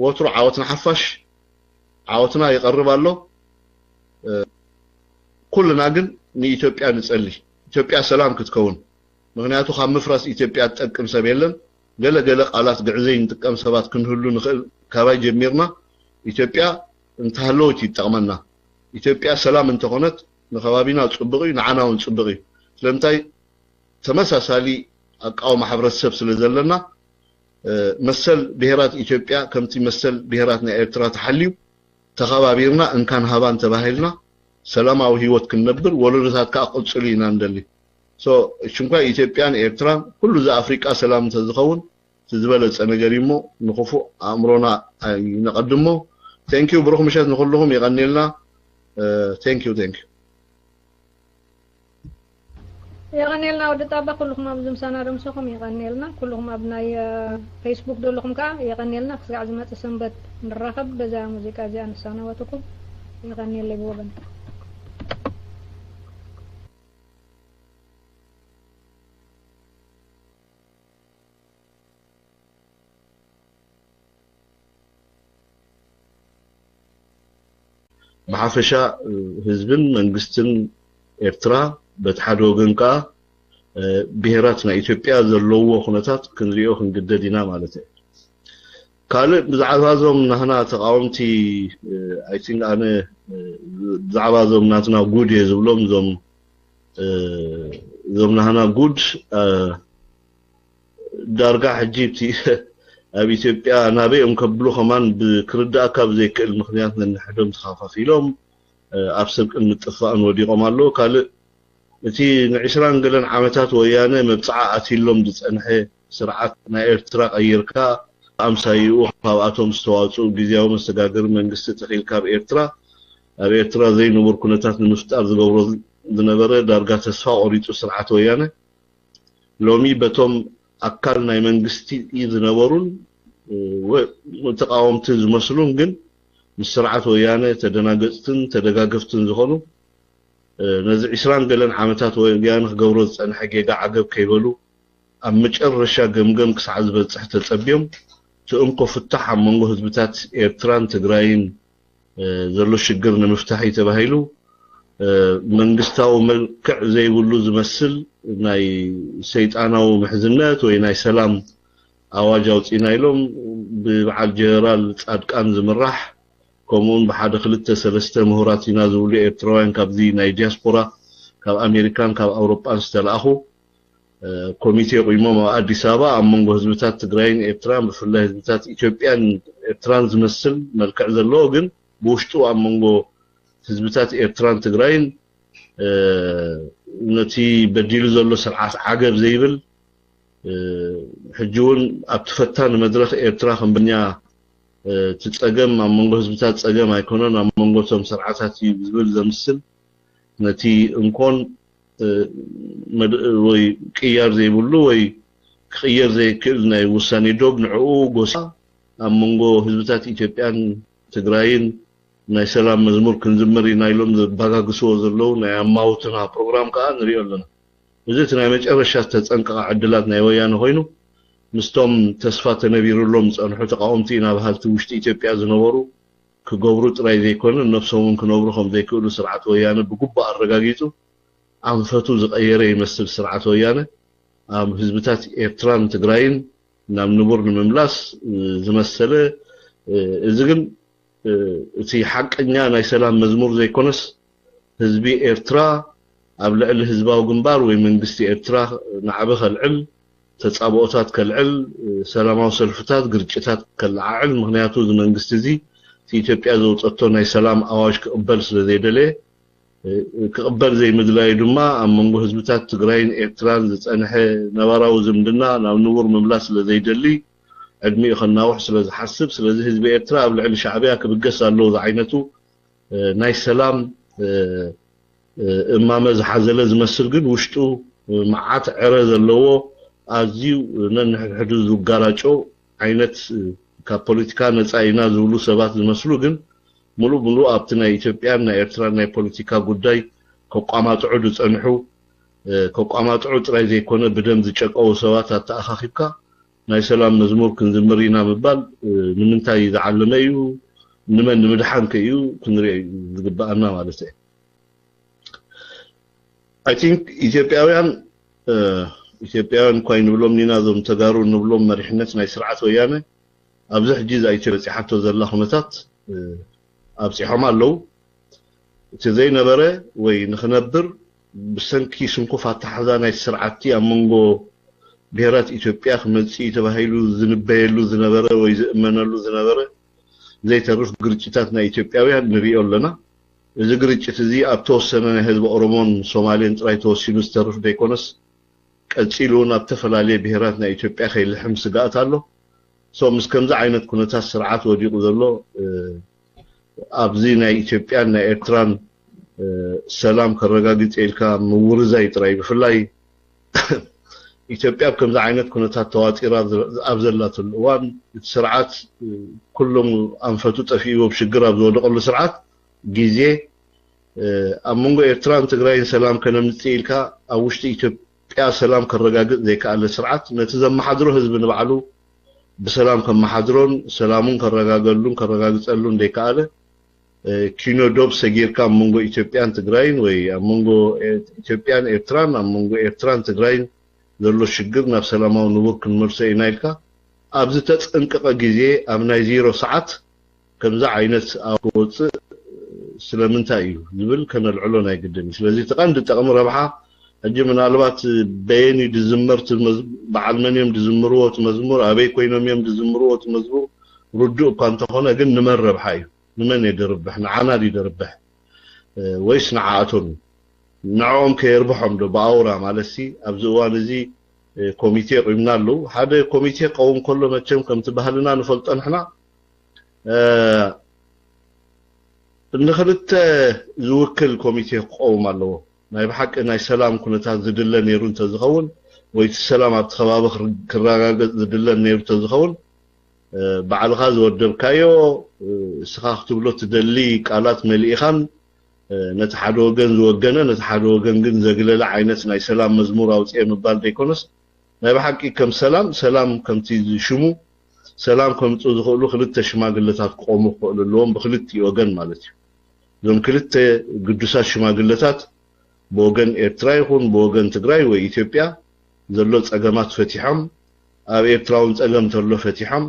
وترو عاوتنا حفش عاوتنا يقرب له كلنا جن ني إثيوبيا نسألي إثيوبيا سلام كتكون مغنياتو خام مفرس إثيوبيا تقم سبيلن جل قالات قعزين تقم سبات كنهلو نخل كاباي جميرنا إثيوبيا انتهلوت يتقمنا إثيوبيا سلام انتقنت نخوابينا تصبغي نعنا ونصبغي لمتاي تمساسالي أقاو محبرة السبس لزلنا مثل بهرات إثيوبيا كمتي مثل بهراتنا إيرترا تحليو تخوابيرنا إن كان هبان تباهلنا سلام أو هيوت كنبر ولرزات كأقل سلينا ندلي so شنكا إثيوبيا إيرترا كل ذا أفريقيا سلام تزخون تزبلت أنا جريمو نخفو أمرنا نقدمه thank you بروح مشات نقول لهم يغني لنا thank you يغني لنا ودي طابا كلهم أبزم سنة رمسكم يغني لنا كلهم أبناء فيسبوك دولهم كا يغني لنا في عزمات السنبت نرخب بزا موسيقى زي أنا سنواتكم يغني اللي بوبن بحفشة هزبن منقستن إرترا بتحدو جنكا بهراتنا إثيوبيا زلوا خناتات كنريو خنجددينا مالته قال بزعبازهم نحنا تقاومتي I think أنا بزعبازهم ناتنا good يزبلهم زم نحنا good دارجة حجيبتي أبي إثيوبيا نبي مكبلو كمان بكرد أكاب زي كل مخنيات نحدهم تخاففيلهم أبسط المتفق وديقهم الله قال تي نعشران قلنا عامتات ويانا مبصعة أتيلهم دتنحي سرعات نايرترا غيركا أمسايو خاواتهم استواصوا جزياو مستقاقر من قصة تخيل كاب إيرترا أبي إيرترا زي نمر كنتات المفتار زقورو دنبرة دارقات تسفا أريد سرعات ويانا لومي بتوم أكلنا من قصتي إذا نورون وتقاوم تزمسلون جن مسرعات ويانا تدناقستن تدقاقفتن زخونو نزع إسران قلن عامتات ويانا قورز أن حقيقة عقب كيبلو أمج الرشا قمقم كسعز بتصحت الأبيوم تأمكو فتحا منغو هزبتات إيرتران تقراين زلو شقرنا مفتاحي تبهيلو من قستاو ملكع زي ولو زمسل ناي سيطانا ومحزنات ويناي سلام أواجاو تينايلوم ببعال جيرال تأدقان زمراح كومون بحاد خلطة سلسة مهورات ينازو لي إيرتروين كاب ذي ناي دياسبورا كاب أمريكان كاب أوروبان ستلاخو كوميتي قيمة أديس أبابا أمونغو هزبتات تقراين إيرتران بفله هزبتات إثيوبيان إيرتران زمسل ملكع زلوغن بوشتو أمونغو هزبتات إيرتران تقراين نتي بديلو زلو سرعات عقب زيبل حجون أبتفتان مدرخ إيرترا خنبنيا تتقم أمونغو هزبتات تتقم أيكونون أمونغو تم سرعاتات يبزبل زمسل نتي انكون وي كيار زي بلو وي كيار زي كلنا وساني دوب نعو قوسا أمونغو هزبتات إثيوبيان تقراين ناي سلام مزمور كنزمري نايلوم باغا قسو زلو ناي أماوتنا بروغرام كأن ريو لنا وزيتنا مجأرشات تتنقع عدلات ناي ويان هوينو مستوم تسفات نبيرو لهم أنحو تقاومتينا بهالتو وشت إثيوبيا زنورو كقبرو تراي ذي كونن نفسهم كنوبرهم ذي كونو سرعات ويانا بقبع الرقاقيتو عم فتو زقيري يمثل سرعات ويانا عم هزبتات إيرتران تقراين نعم نبور المملاس زمثله إذن تي حق إنيا ناي سلام مزمور زي كونس هزبي إيرترا أبلع الهزباو جنبار ومن قستي إيرترا نعبخ العل تتصابوتات كالعل سلاماو سلفتات قرجتات كالعل مغنياتو من قستي زي في إثيوبيا زوجتو ناي سلام أواش كقبل سلذي دلي كقبل زي مدلاي دما أمونغو هزبتات تقراين إيرتران زتأنحي نوراو زمدنا ناو نور مملاس سلذي دلي عدمي خناوح سلذي حسب سلذي هزب إيرترا أبلع الشعبية كبقسا اللو عينتو ناي سلام إمامة زحزلة زمسل قد وشتو معات عرز اللو أزيو ننحدو زوقاراجو عينت ከፖለቲካ ነፃ ኢና ዝብሉ ሰባት ዝመስሉ ግን ሙሉ ኣብቲ ናይ ኢትዮጵያና ኤርትራና ፖለቲካ ጉዳይ ከቋማጥዑ ዝጸንሑ ከቋማጥዑ ጥራይ ዘይኮነ ብደም ዝጨቀው ሰባት ኣተኣኻኺብካ ናይ ሰላም መዝሙር ክንዝምር ኢና ምባል ንምንታይ ዝዓለመ እዩ ንመን ንምድሓን ከዩ ክንሪኦ ዝግባአና ማለት እዩ I think ኢትዮጵያውያን ኮይን ብሎም ኒና ዞም ተጋሩ ንብሎም መሪሕነት ናይ ስርዓት ወያነ ኣብዚ ሕጂ ዘይተበፂሓቶ ዘላ ኩነታት ኣብፂሖም ኣለው እቲ ዘይነበረ ወይ ንኽነብር ብሰንኪ ስንኩፍ ኣተሓዛ ናይ ስርዓቲ ኣብ መንጎ ብሄራት ኢትዮጵያ ክመፅእ ተባሂሉ ዝንበየሉ ዝነበረ ወይ ዝእመነሉ ዝነበረ ዘይተርፍ ግርጭታት ናይ ኢትዮጵያውያን ንሪኦ ኣለና እዚ ግርጭት እዚ ኣብ ተወሰነ ናይ ህዝቢ ኦሮሞን ሶማሌን ጥራይ ተወሲኑ ዝተርፍ ደይኮነስ ቀፂሉን ኣብ ተፈላለየ ብሄራት ናይ ኢትዮጵያ ከይልሕም ስጋኣት ኣሎ ሶ ምስ ከምዚ ዓይነት ኩነታት ስርዓት ወዲቑ ዘሎ ኣብዚ ናይ ኢትዮጵያን ናይ ኤርትራን ሰላም ከረጋግፅ ኢልካ ምውርዛይ ጥራይ ብፍላይ ኢትዮጵያ ከምዚ ዓይነት ኩነታት ተዋጢራ ኣብ ዘላትሉ እዋን እቲ ስርዓት ኩሎም ኣንፈቱ ጠፊኡ ብሽግር ኣብ ዝወደቐሉ ስርዓት ግዜ ኣብ መንጎ ኤርትራን ትግራይን ሰላም ከነምፅእ ኢልካ ኣብ ውሽጢ ኢትዮጵያ ሰላም ከረጋግፅ ዘይከኣለ ስርዓት ነቲ ዘመሓድሮ ህዝቢ ንባዕሉ ብሰላም ከመሓድሮን ሰላሙን ከረጋገሉን ከረጋግፀሉን ዘይከኣለ ኪኖ ዶብ ሰጊርካ ኣብ መንጎ ኢትዮጵያን ትግራይን ወይ ኣብ መንጎ ኢትዮጵያን ኤርትራን ኣብ መንጎ ኤርትራን ትግራይን ዘሎ ሽግር ናብ ሰላማዊ ንቡር ክንመርሶ ኢና ኢልካ ኣብዚ ተፀንቀቐ ግዜ ኣብ ናይ ዜሮ ሰዓት ከምዛ ዓይነት ኣወፅእ ስለምንታይ እዩ ዝብል ከነልዕሎ ናይ ግድን ስለዚ ተቐንዲ ጠቕሚ ረብሓ ሕጂ ምናልባት በየኒ ድዝመርት በዓል መን እዮም ድዝምርዎ እቲ መዝሙር ኣበይ ኮይኖም እዮም ድዝምርዎ እቲ መዝሙር ርዱእ እኳ እንተኾነ ግን ንመን ረብሓ እዩ ንመን የደርብሕ ንዓና ይደርብሕ ወይስ ንዓኣቶም ንዕኦም ከየርብሖም ዶ ብኣውራ ማለት ሲ ኣብዚ እዋን እዚ ኮሚቴ ቆይምና ኣለዉ ሓደ ኮሚቴ ቀውም ከሎ መቸም ከምቲ ባህልና ንፈልጦ ንሕና ንኽልተ ዝውክል ኮሚቴ ክቀውም ኣለዎ ናይ ብሓቂ ናይ ሰላም ኩነታት ዝድለ ነይሩ እንተዝኸውን ወይ እቲ ሰላም ኣብቲ ከባቢ ክረጋገፅ ዝድለ ነይሩ እንተዝኸውን ባዕልኻ ዝወደብካዮ እስኻ ክትብሎ ትደሊ ቃላት መሊኢኻን ነቲ ሓደ ወገን ዝወገነ ነቲ ሓደ ወገን ግን ዘግለለ ዓይነት ናይ ሰላም መዝሙር ኣውፅአ ምባል ዘይኮነስ ናይ ብሓቂ ከም ሰላም ከምቲ ሽሙ ሰላም ከምፅኡ ዝኽእሉ ክልተ ሽማግለታት ክቆሙ ክኽእሉ ኣለዎም ብክልቲኡ ወገን ማለት እዩ እዞም ክልተ ቅዱሳት ሽማግለታት ብወገን ኤርትራ ይኹን ብወገን ትግራይ ወይ ኢትዮጵያ ዘሎ ፀገማት ፈቲሖም ኣብ ኤርትራውን ፀገም ተሎ ፈቲሖም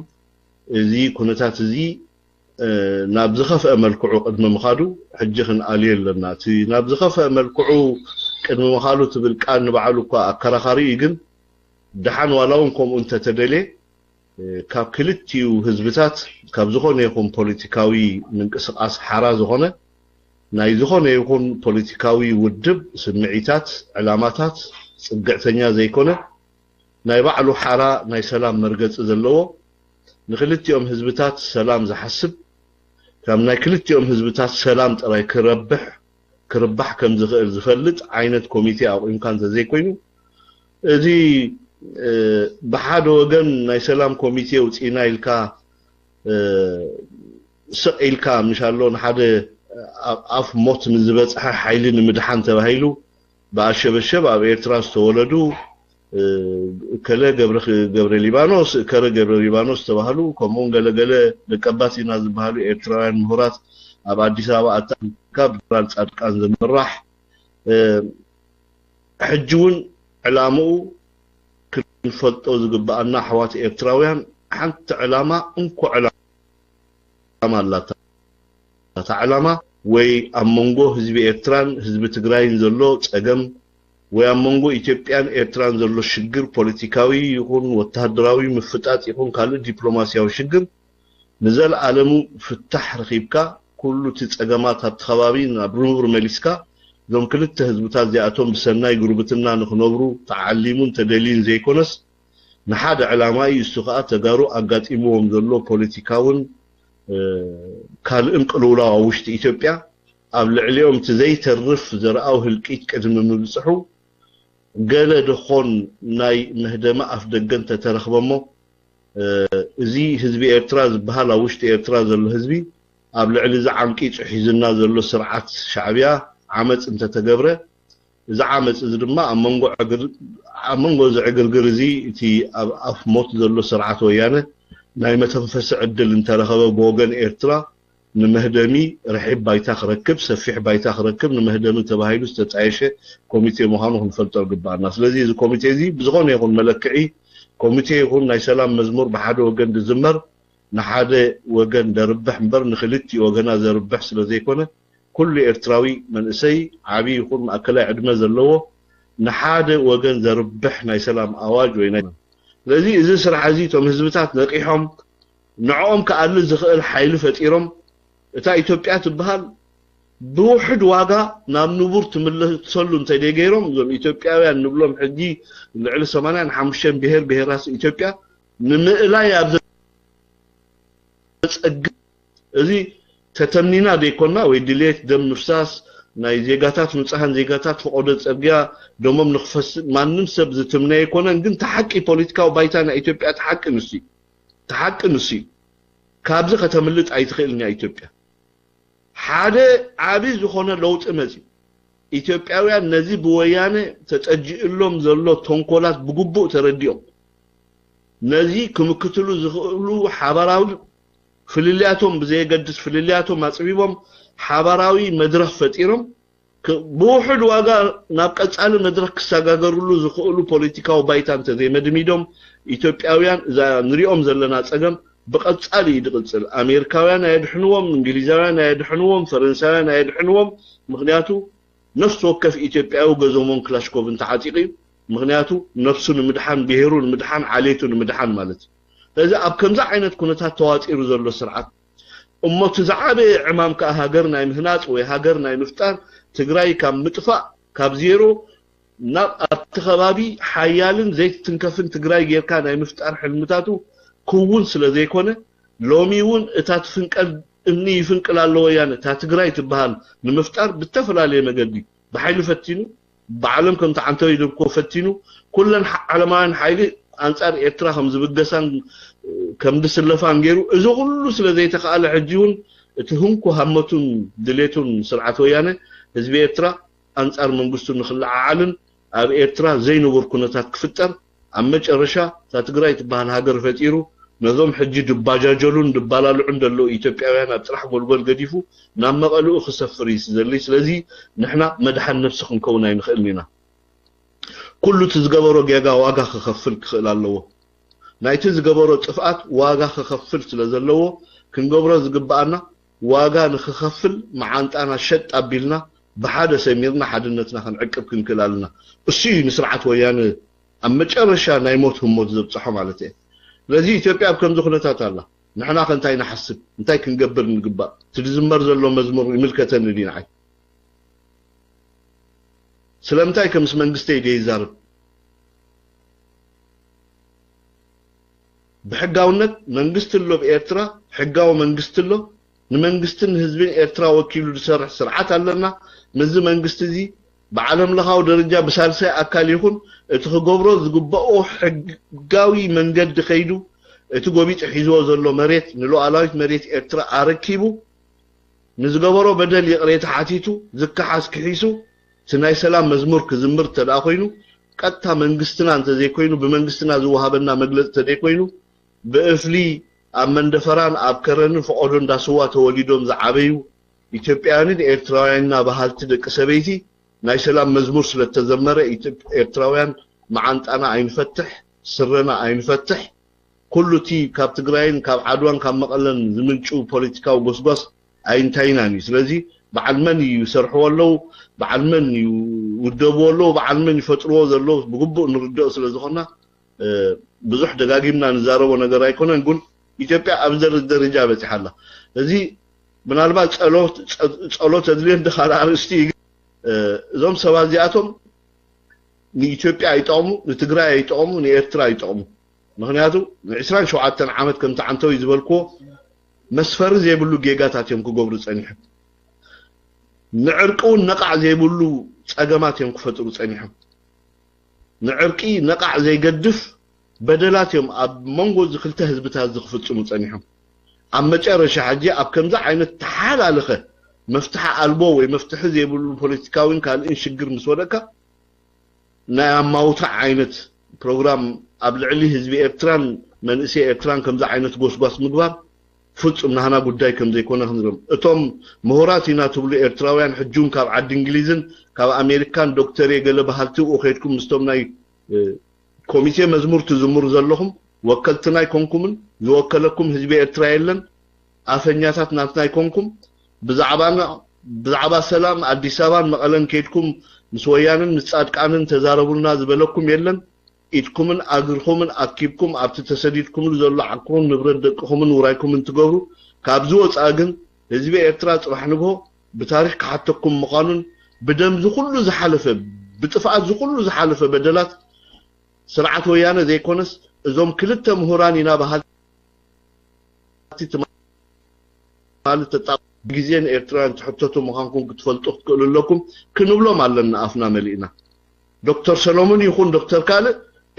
እዚ ኩነታት እዚ ናብ ዝኸፍአ መልክዑ ቅድሚ ምኻዱ ሕጂ ክንኣልዮ ኣለና እቲ ናብ ዝኸፍአ መልክዑ ቅድሚ ምኻዱ ትብል ቃል ንባዕሉ እኳ ኣከራኻሪ እዩ ግን ድሓን ዋላ እውን ከምኡ እንተተደልየ ካብ ክልቲኡ ህዝብታት ካብ ዝኾነ ይኹን ፖለቲካዊ ምንቅስቃስ ሓራ ዝኾነ ናይ ዝኾነ ይኹን ፖለቲካዊ ውድብ ስምዒታት ዕላማታት ፅግዕተኛ ዘይኮነ ናይ ባዕሉ ሓራ ናይ ሰላም መርገፂ ዘለዎ ንክልቲኦም ህዝብታት ሰላም ዝሓስብ ከም ናይ ክልቲኦም ህዝብታት ሰላም ጥራይ ክርባሕ ከም ዝኽእል ዝፈልጥ ዓይነት ኮሚቴ ኣቑምካ እንተዘይኮይኑ እዚ ብሓደ ወገን ናይ ሰላም ኮሚቴ ውፅኢና ኢልካ ስቕ ኢልካ ምሻሎ ንሓደ ኣፍ ሞት ንዝበፅሐ ሓይሊ ንምድሓን ተባሂሉ ብኣሸበሸብ ኣብ ኤርትራ ዝተወለዱ ከለ ገብረ ሊባኖስ ከረ ገብረ ሊባኖስ ተባሃሉ ከምኡውን ገለገለ ደቀባት ኢና ዝበሃሉ ኤርትራውያን ምሁራት ኣብ ኣዲስ ኣበባ ኣታካ ብራል ጻድቃን ዝምራሕ ሕጂ እውን ዕላምኡ ክንፈልጦ ዝግባአና ኣሕዋት ኤርትራውያን ሓንቲ ዕላማ እንኮ ዕላማ ኣላታ እታ ዕላማ ወይ ኣብ መንጎ ህዝቢ ኤርትራን ህዝቢ ትግራይን ዘሎ ፀገም ወይ ኣብ መንጎ ኢትዮጵያን ኤርትራን ዘሎ ሽግር ፖለቲካዊ ይኹን ወተሃደራዊ ምፍጣጥ ይኹን ካልእ ዲፕሎማሲያዊ ሽግር ንዘለኣለሙ ፍታሕ ረኺብካ ኩሉ እቲ ፀገማት ኣብቲ ከባቢ ናብ ርብር መሊስካ እዞም ክልተ ህዝብታት እዚኣቶም ብሰናይ ጉርብትና ንኽነብሩ ተዓሊሙን ተደልዩን ዘይኮነስ ንሓደ ዕላማ እዩ እሱ ከዓ ተጋሩ ኣጋጢምዎም ዘሎ ፖለቲካውን ካልእን ቅልውላው ኣብ ውሽጢ ኢትዮጵያ ኣብ ልዕሊኦም እቲ ዘይተርፍ ዘረኣው ህልቂት ቅድሚ ምብፅሑ ገለ ድኾን ናይ ምህደማ ኣፍ ደገን ተተረኽበሞ እዚ ህዝቢ ኤርትራ ዝበሃል ኣብ ውሽጢ ኤርትራ ዘሎ ህዝቢ ኣብ ልዕሊ ዝዓንቂ ሒዝና ዘሎ ስርዓት ሻዕብያ ዓመፅ እንተተገብረ እዚ ዓመፅ እዚ ድማ ኣብ መንጎ ዝዕግርግር እዚ እቲ ኣብ ኣፍ ሞት ዘሎ ስርዓት ወያነ ናይ መተንፈሲ ዕድል እንተረኸበ ብወገን ኤርትራ ንመህደሚ ረሒብ ባይታ ክረክብ ሰፊሕ ባይታ ክረክብ ንመህደሚ ተባሂሉ ዝተጣየሸ ኮሚቴ ምዃኑ ክንፈልጦ ግባእና ስለዚ እዚ ኮሚቴ እዚ ብዝኾነ ይኹን መለክዒ ኮሚቴ ይኹን ናይ ሰላም መዝሙር ብሓደ ወገን ዝዝመር ንሓደ ወገን ዘርብሕ እምበር ንክልቲኡ ወገና ዘርብሕ ስለ ዘይኮነ ኩሉ ኤርትራዊ መንእሰይ ዓብዪ ይኹን ማእከላይ ዕድመ ዘለዎ ንሓደ ወገን ዘርብሕ ናይ ሰላም ኣዋጅ ወይ ናይ ስለዚ እዚ ስራሕ እዚ እቶም ህዝብታት ነቂሖም ንዕኦም ከኣልል ዝኽእል ሓይሊ ፈጢሮም እታ ኢትዮጵያ ትበሃል ብውሕድ ዋጋ ናብ ንቡር ትምለሰሉ እንተደገይሮም እዞም ኢትዮጵያውያን ንብሎም ሕጂ ልዕሊ 85 ብሄር ብሄራት ኢትዮጵያ ንምእላይ ኣብ ዘጸግም እዚ ተተምኒና ደይኮና ወይ ድሌት ደም ምፍሳስ ናይ ዜጋታት ንጹሃን ዜጋታት ፈቆደ ጽርግያ ደሞም ንኽፈስ ማንም ሰብ ዝትምነይ ይኮነን ግን ተሓቂ ፖለቲካዊ ባይታ ናይ ኢትዮጵያ ተሓቂ ንሲ ካብዚ ከተምልጥ ኣይትኽእልኛ ኢትዮጵያ ሓደ ዓብይ ዝኾነ ለውጢ መፂ ኢትዮጵያውያን ነዚ ብወያነ ተጠጅእሎም ዘሎ ተንኮላት ብግቡእ ተረዲኦም ነዚ ክምክትሉ ዝኽእሉ ሓበራዊ ፍልልያቶም ብዘይገድስ ፍልልያቶም ኣጽቢቦም ሓበራዊ መድረኽ ፈጢሮም ብውሕድ ዋጋ ናብ ቀጻሊ መድረኽ ክሰጋገሩሉ ዝኽእሉ ፖለቲካዊ ባይታ እንተዘይመድሚዶም ኢትዮጵያውያን እዛ ንሪኦም ዘለና ጸገም بقصالي يدقصل امريكاوያን አይድሕንዎም እንግሊዛውያን አይድሕንዎም ፈረንሳውያን አይድሕንዎም ምክንያቱ ነፍስ ወከፍ ኢትዮጵያዊ ገዞሞን ክላሽኮቭን ተዓጢቂ ምክንያቱ ነፍሱን ምድሓን ብሄሩን ምድሓን ዓሌቱን ምድሓን ማለት ስለዚ ኣብ ከምዛ ዓይነት ኩነታት ተዋጢሩ ዘሎ ስርዓት እሞት ዝዓበ ዕማም ከሃገር ናይ ምህናጽ ወይ ሃገር ናይ ምፍጣር ትግራይ ካብ ምጥፋእ ካብ ዜሮ ናብ ኣብቲ ከባቢ ሓያልን ዘይትንከፍን ትግራይ ጌርካ ናይ ምፍጣር ሕልምታቱ كون سلازيكونه لوميون اتات فنقل اني يفنقل الله ويانا تا تግራይ تبهال نمفتار بالتفلالي مقدي بحيل فتينو بعلم كم تعنتو يدبكو فتينو كلن علمان حيلي انصار ارترا هم زبدسان كم دسلفان غيرو ازو كله سلازي تخال حجيون اتهمكو همتون دليتون سرعه ويانا حزب ارترا انصار منغستو نخلع عالن اب ارترا زينو وركنتات كفتر امچرشا تا تግራይ تبهال هاجر فتيرو نظام حجي دباجاجلون دبالالو عندلو ኢትዮጵያውያን አጥራح ጎልጎል ገዲፉ ናብ መቀሉ خسفريس زلي ስለዚህ نحنا مدحن نفسكم كوناي نخلينا كل تزغبرو ጌጋ ዋጋ ከከፍል ክኽእል ኣለዎ ናይቲ ዝገበሮ ጥፍአት ዋጋ ከከፍል ስለዘለዎ ክንገብሮ ዝግባአና ዋጋ ንከከፍል ማዓንጣና ሸጥ አቢልና بحاده سميرنا حدنتنا ክንዕቅብ ክንክላልና እሱ ንስርዓት ወያነ አመጨረሻ ናይ ሞት ህሞት ዘብጽሖ ማለት እዩ لذي إثيوبيا بكم دخلتها الله نحن خنتاي نحسب نتاي كنقبر نقبا تلزمر زلو مزمور ملكة ندين عاي سلامتاي كمس منقستي دي يزارب بحقاونت منقستلو بإيرترا حقاو منقستلو نمنقستن هزبين إيرترا وكيلو لسرح سرعات لنا مزي منقست دي بعالم لغاو درجة بسالسي أكال يكون اتخقبرو زقبقو حقاوي من قد خيدو اتقوبيت حيزو زلو مريت نلو علايت مريت ارترا اركيبو نزقبرو بدل يقريت حاتيتو زكا حاس كحيسو سناي سلام مزمور كزمر تلاقوينو قطا منقستنا انت زي كوينو بمنقستنا زوهابنا مجلس تدي كوينو بأفلي أمن دفران أبكرن فقودن داسوا توليدهم زعبيو إثيوبيانين ارتراينا بحالت دك سبيتي ناي سلام مزمور سلتزمره ارتراويان معانت انا عين فتح سرنا عين فتح كل تي كاب تግራይን كاب عدوان كاب مقلن زمنچو ፖለቲካው ጎስጓስ عين تايناني ስለዚህ بعلمن يسرحولو بعلمن يودبولو بعلمن يفطرو زلو بغبو نردو ስለዝኾና ብዙሕ ደጋጊምና ንዛረቦ ነገር አይኮነን ግን ኢትዮጵያ ኣብዘር ደረጃ በጽሐላ ስለዚህ ምናልባት ጸሎት እድልን ደኻላ አርስቲ እዞም ሰባት እዚኣቶም ንኢትዮጵያ አይጠቅሙ ንትግራይ አይጠቅሙ ንኤርትራ አይጠቅሙ ምክንያቱ ን27 ዓመት ከም ተዓንተው ይዝበልኮ መስፈር ዘይብሉ ጌጋታት እዮም ክገብሩ ጸኒሖም ንዕርቁ ነቃዕ ዘይብሉ ጸገማት እዮም ክፈጥሩ ጸኒሖም ንዕርቂ ነቃዕ ዘይገድፍ بدلاتهم أب منجو زخلته هزبتها زخفت مصنعهم أما جرش حاجة أب كم ذا عين التحال على خه مفتح البوي مفتح زي بالبوليتيكاوين كان إن شجر مسودكا نعم موتع عينت برنامج قبل عليه هزبي إرتران من إسي إرتران كم ذا عينت بوس مدبر فوت من هنا بداي كم زي كونه خنزرم أتوم مهاراتنا تبلي إرتراويان حجون كاب عد إنجليزن كاب أمريكان دكتور يقول بحالتو وخيركم مستمناي كوميتي مزمور تزمر زلهم وكلتنا يكونكم زوكلكم هزبي إرترايلن أفنياتات ناتنا يكونكم بزعبا سلام أديس أبان مقالن كيدكم مسويانن مصادقانن تزاربونا زبلكم يلن إتكمن أجركمن أكيبكم أبتتسديدكم زلوا عقون نبرد دقكمن ورايكمن تجبروا كابزوت أجن هزبي إرترا رحنبه بتاريخ حتىكم مقانن بدم زكل زحلفه بتفعل زكل زحلفه بدلات سرعة ويانا زي كونس زوم كلتا مهرانينا بهالتي تمال تطاب جزين إرتران تحطتو مقانكم كتفلتو تقول لكم كنبلوم على أفنا ملينا دكتور سلومون يكون دكتور كاله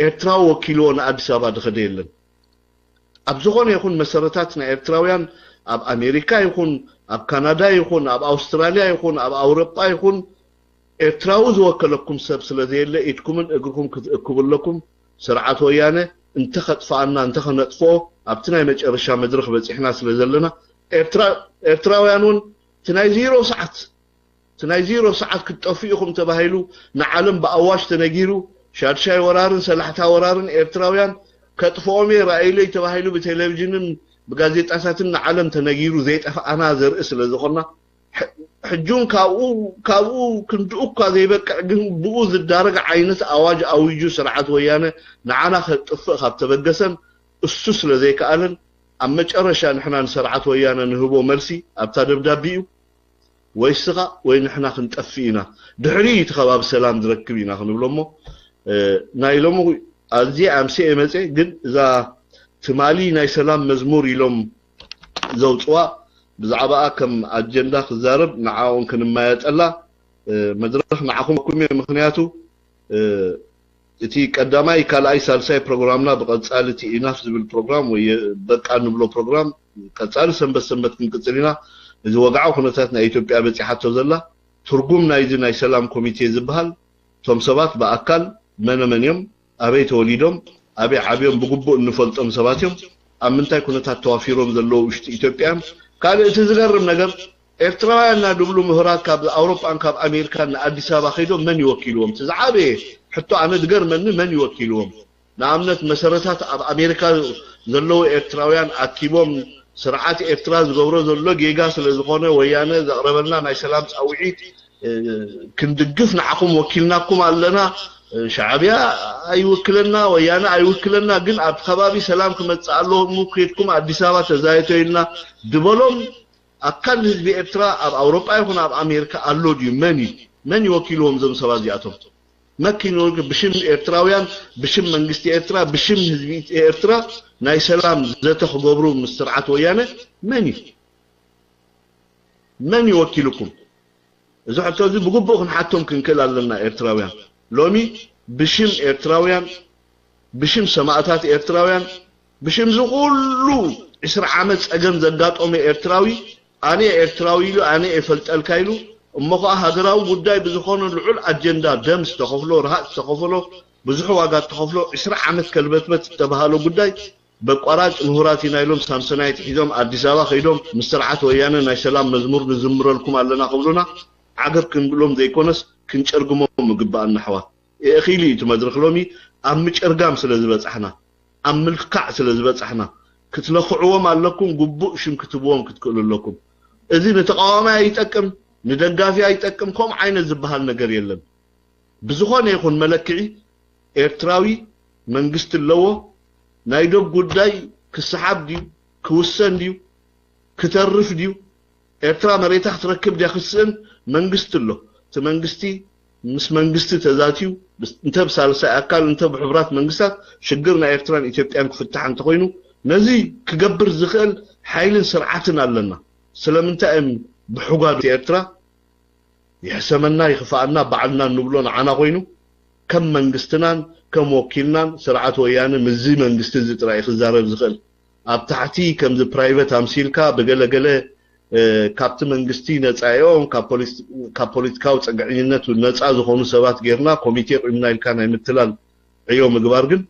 إرترا وكيلون أديس أبا دخديلن أبزغون يكون مساراتنا إرتراويان أب أمريكا يكون أب كندا يكون أب أستراليا يكون أب أوروبا يكون إرتراوز وكلكم سبس لذيل إتكمن أجركم كتقبل لكم سرعة ويانا انتخت فعنا انتخت نطفو أبتنا يمج أرشا مدرخ بس إحنا سلزلنا إرتراويانون تناي زيرو ساعات كتوفيقكم تباهيلو نعلم بأواش تنجيرو شارشاي ورارن سلحتا ورارن إرتراويان كتفومي رأيلي تباهيلو بتلفزيون بغازيت أساتن نعلم تنجيرو زيت أنا زرقس لذخنا حجون كاو كندوكا زي بك بوز الدرجة عينت أواج أويجو سرعات ويانا نعنا خط تبقسن السوس لذي كألن أما تشرشان نحنا سرعات ويانا نهبو مرسي أبتدب دابيو ويسغا وين نحنا خنتقفينا دحري تخباب سلام دركبينا خنبلمو نايلمو ازي امسي امصي ግን اذا تمالي ناي سلام مزمور يلوم زوصوا بزعبا كم اجندا خزارب نعاون كنما يطلا مدرخ نعكم كم مخنياتو اتي قداماي كالاي سالساي بروجرامنا بقصالتي اناف زبل بروجرام وي بقى نبلو بروجرام قصال سنبت كنقصلينا إذا وقعوا خناتنا إثيوبيا بتحطوا زلا ترجم نايزي ناي سلام كوميتي زبهال توم سبات بأكل من يوم أبي توليدهم أبي عبيهم بقبو نفلتهم سباتهم أمنتاي كنات توافيرهم زلوا وشت إثيوبيا قال تزغرم نجر إرترانا دبلو مهرات كاب أوروبا كاب أمريكا أديس أبا خيدهم من يوكلهم تزعبي حتى أنا دقر من يوكلهم نعملت مسارات أمريكا زلوا إرتراويان أكيبهم سرعات إفتراز غورو زلو جيجاس لزخونه ويانا زقربنا ناي سلام صاوعيت كندقف نعكم وكيلناكم علنا شعبيا اي وكلنا ويانا اي وكلنا ግን ኣብ ከባቢ ሰላም ክመጻለሁ ሙክሪትኩም አዲስ አበባ ተዛይተይና ድበሎም አካል ህዝቢ ኤርትራ ኣብ አውሮፓ ይኹን ኣብ አሜሪካ አሎ ዲዩ መን ይወኪልዎም ዘም ሰባት ዚኣቶም መኪኖ ብሽም ኤርትራውያን ብሽም መንግስቲ ኤርትራ ብሽም ህዝቢ ኤርትራ ናይ ሰላም ዘተخبሩ ምስርዓት ወያነ መን ይወኪልኩም እዙ حتى እዚ ብግቡእ ክንሓቶም ክንክል ኣለና ኤርትራውያን ሎሚ ብሽም ኤርትራውያን ብሽም ሰማዕታት ኤርትራውያን ብሽም ዝኩሉ 20 ዓመት ጸገም ዘጋጠመ ኤርትራዊ ኣነ ኤርትራዊ ኢሉ ኣነ እፈልጠልካ ኢሉ እሞኻ ሃገራዊ ጉዳይ ብዝኾነ ልዑል አጀንዳ ደም ዝተኸፍሎ ረሃፅ ዝተኸፍሎ ብዙሕ ዋጋ ተኸፍሎ 20 ዓመት ከልበትበት ተባሃሎ ጉዳይ በቋራጭ ምሁራት ይናይሎም ሳምሰናይት ሒዞም አዲስ አበባ ኸይዶም ምስርዓት ወያነ ናይ ሰላም መዝሙር ንዝምረልኩም ኣለና ኸብሉና ዓገብ ክንብሎም ዘይኮነስ ክንጨርግሞም ምግባእና ኣሕዋት እኺሊ ትመድረኽ ሎሚ ኣብ ምጨርጋም ስለ ዝበፅሕና ኣብ ምልክዕ ስለ ዝበፅሕና ክትለኽዕዎም ኣለኩም ግቡእ ሽም ክትብዎም ክትክእሉ ኣለኩም እዚ ንተቃዋማይ ኣይጠቅም ندقافي አይጠቅም ኮም አይነት ዝባሃል ነገር የለም ብዙኾነ ይኹን መለክዒ ኤርትራዊ መንግስት ለዎ ናይዶ ጉዳይ ክስሓብ ዲዩ ክውሰን ዲዩ ክተርፍ ዲዩ ኤርትራ መሬታ ክትረክብ ዲያክስን መንግስት ሎ ተመንግስቲ ምስ መንግስት ተዛቲው እንተ ብሳልሳይ አካል እንተ ብሕብራት መንግስታት ሽግርና ኤርትራን ኢትዮጵያን ክፍታሕ እንተ ኮይኑ ነዚ ክገብር ዝኽእል ሓይልን ስርዓትን ኣለና ስለምንታይ بحقاد إرترا يحسمنا يخفعنا بعدنا نبلون عنا غينو كم منجستنان كم وكيلنان سرعة ويانا مزي منجست زتراي خزارب زخل أبتحتي كم ذا برايفت أمسيلكا بقلا كابت منجستي نتايوم كابوليتكاو تقعينات ونتاع زخونو سبات غيرنا كوميتي قمنا الكان يمتلال عيوم مغبارغن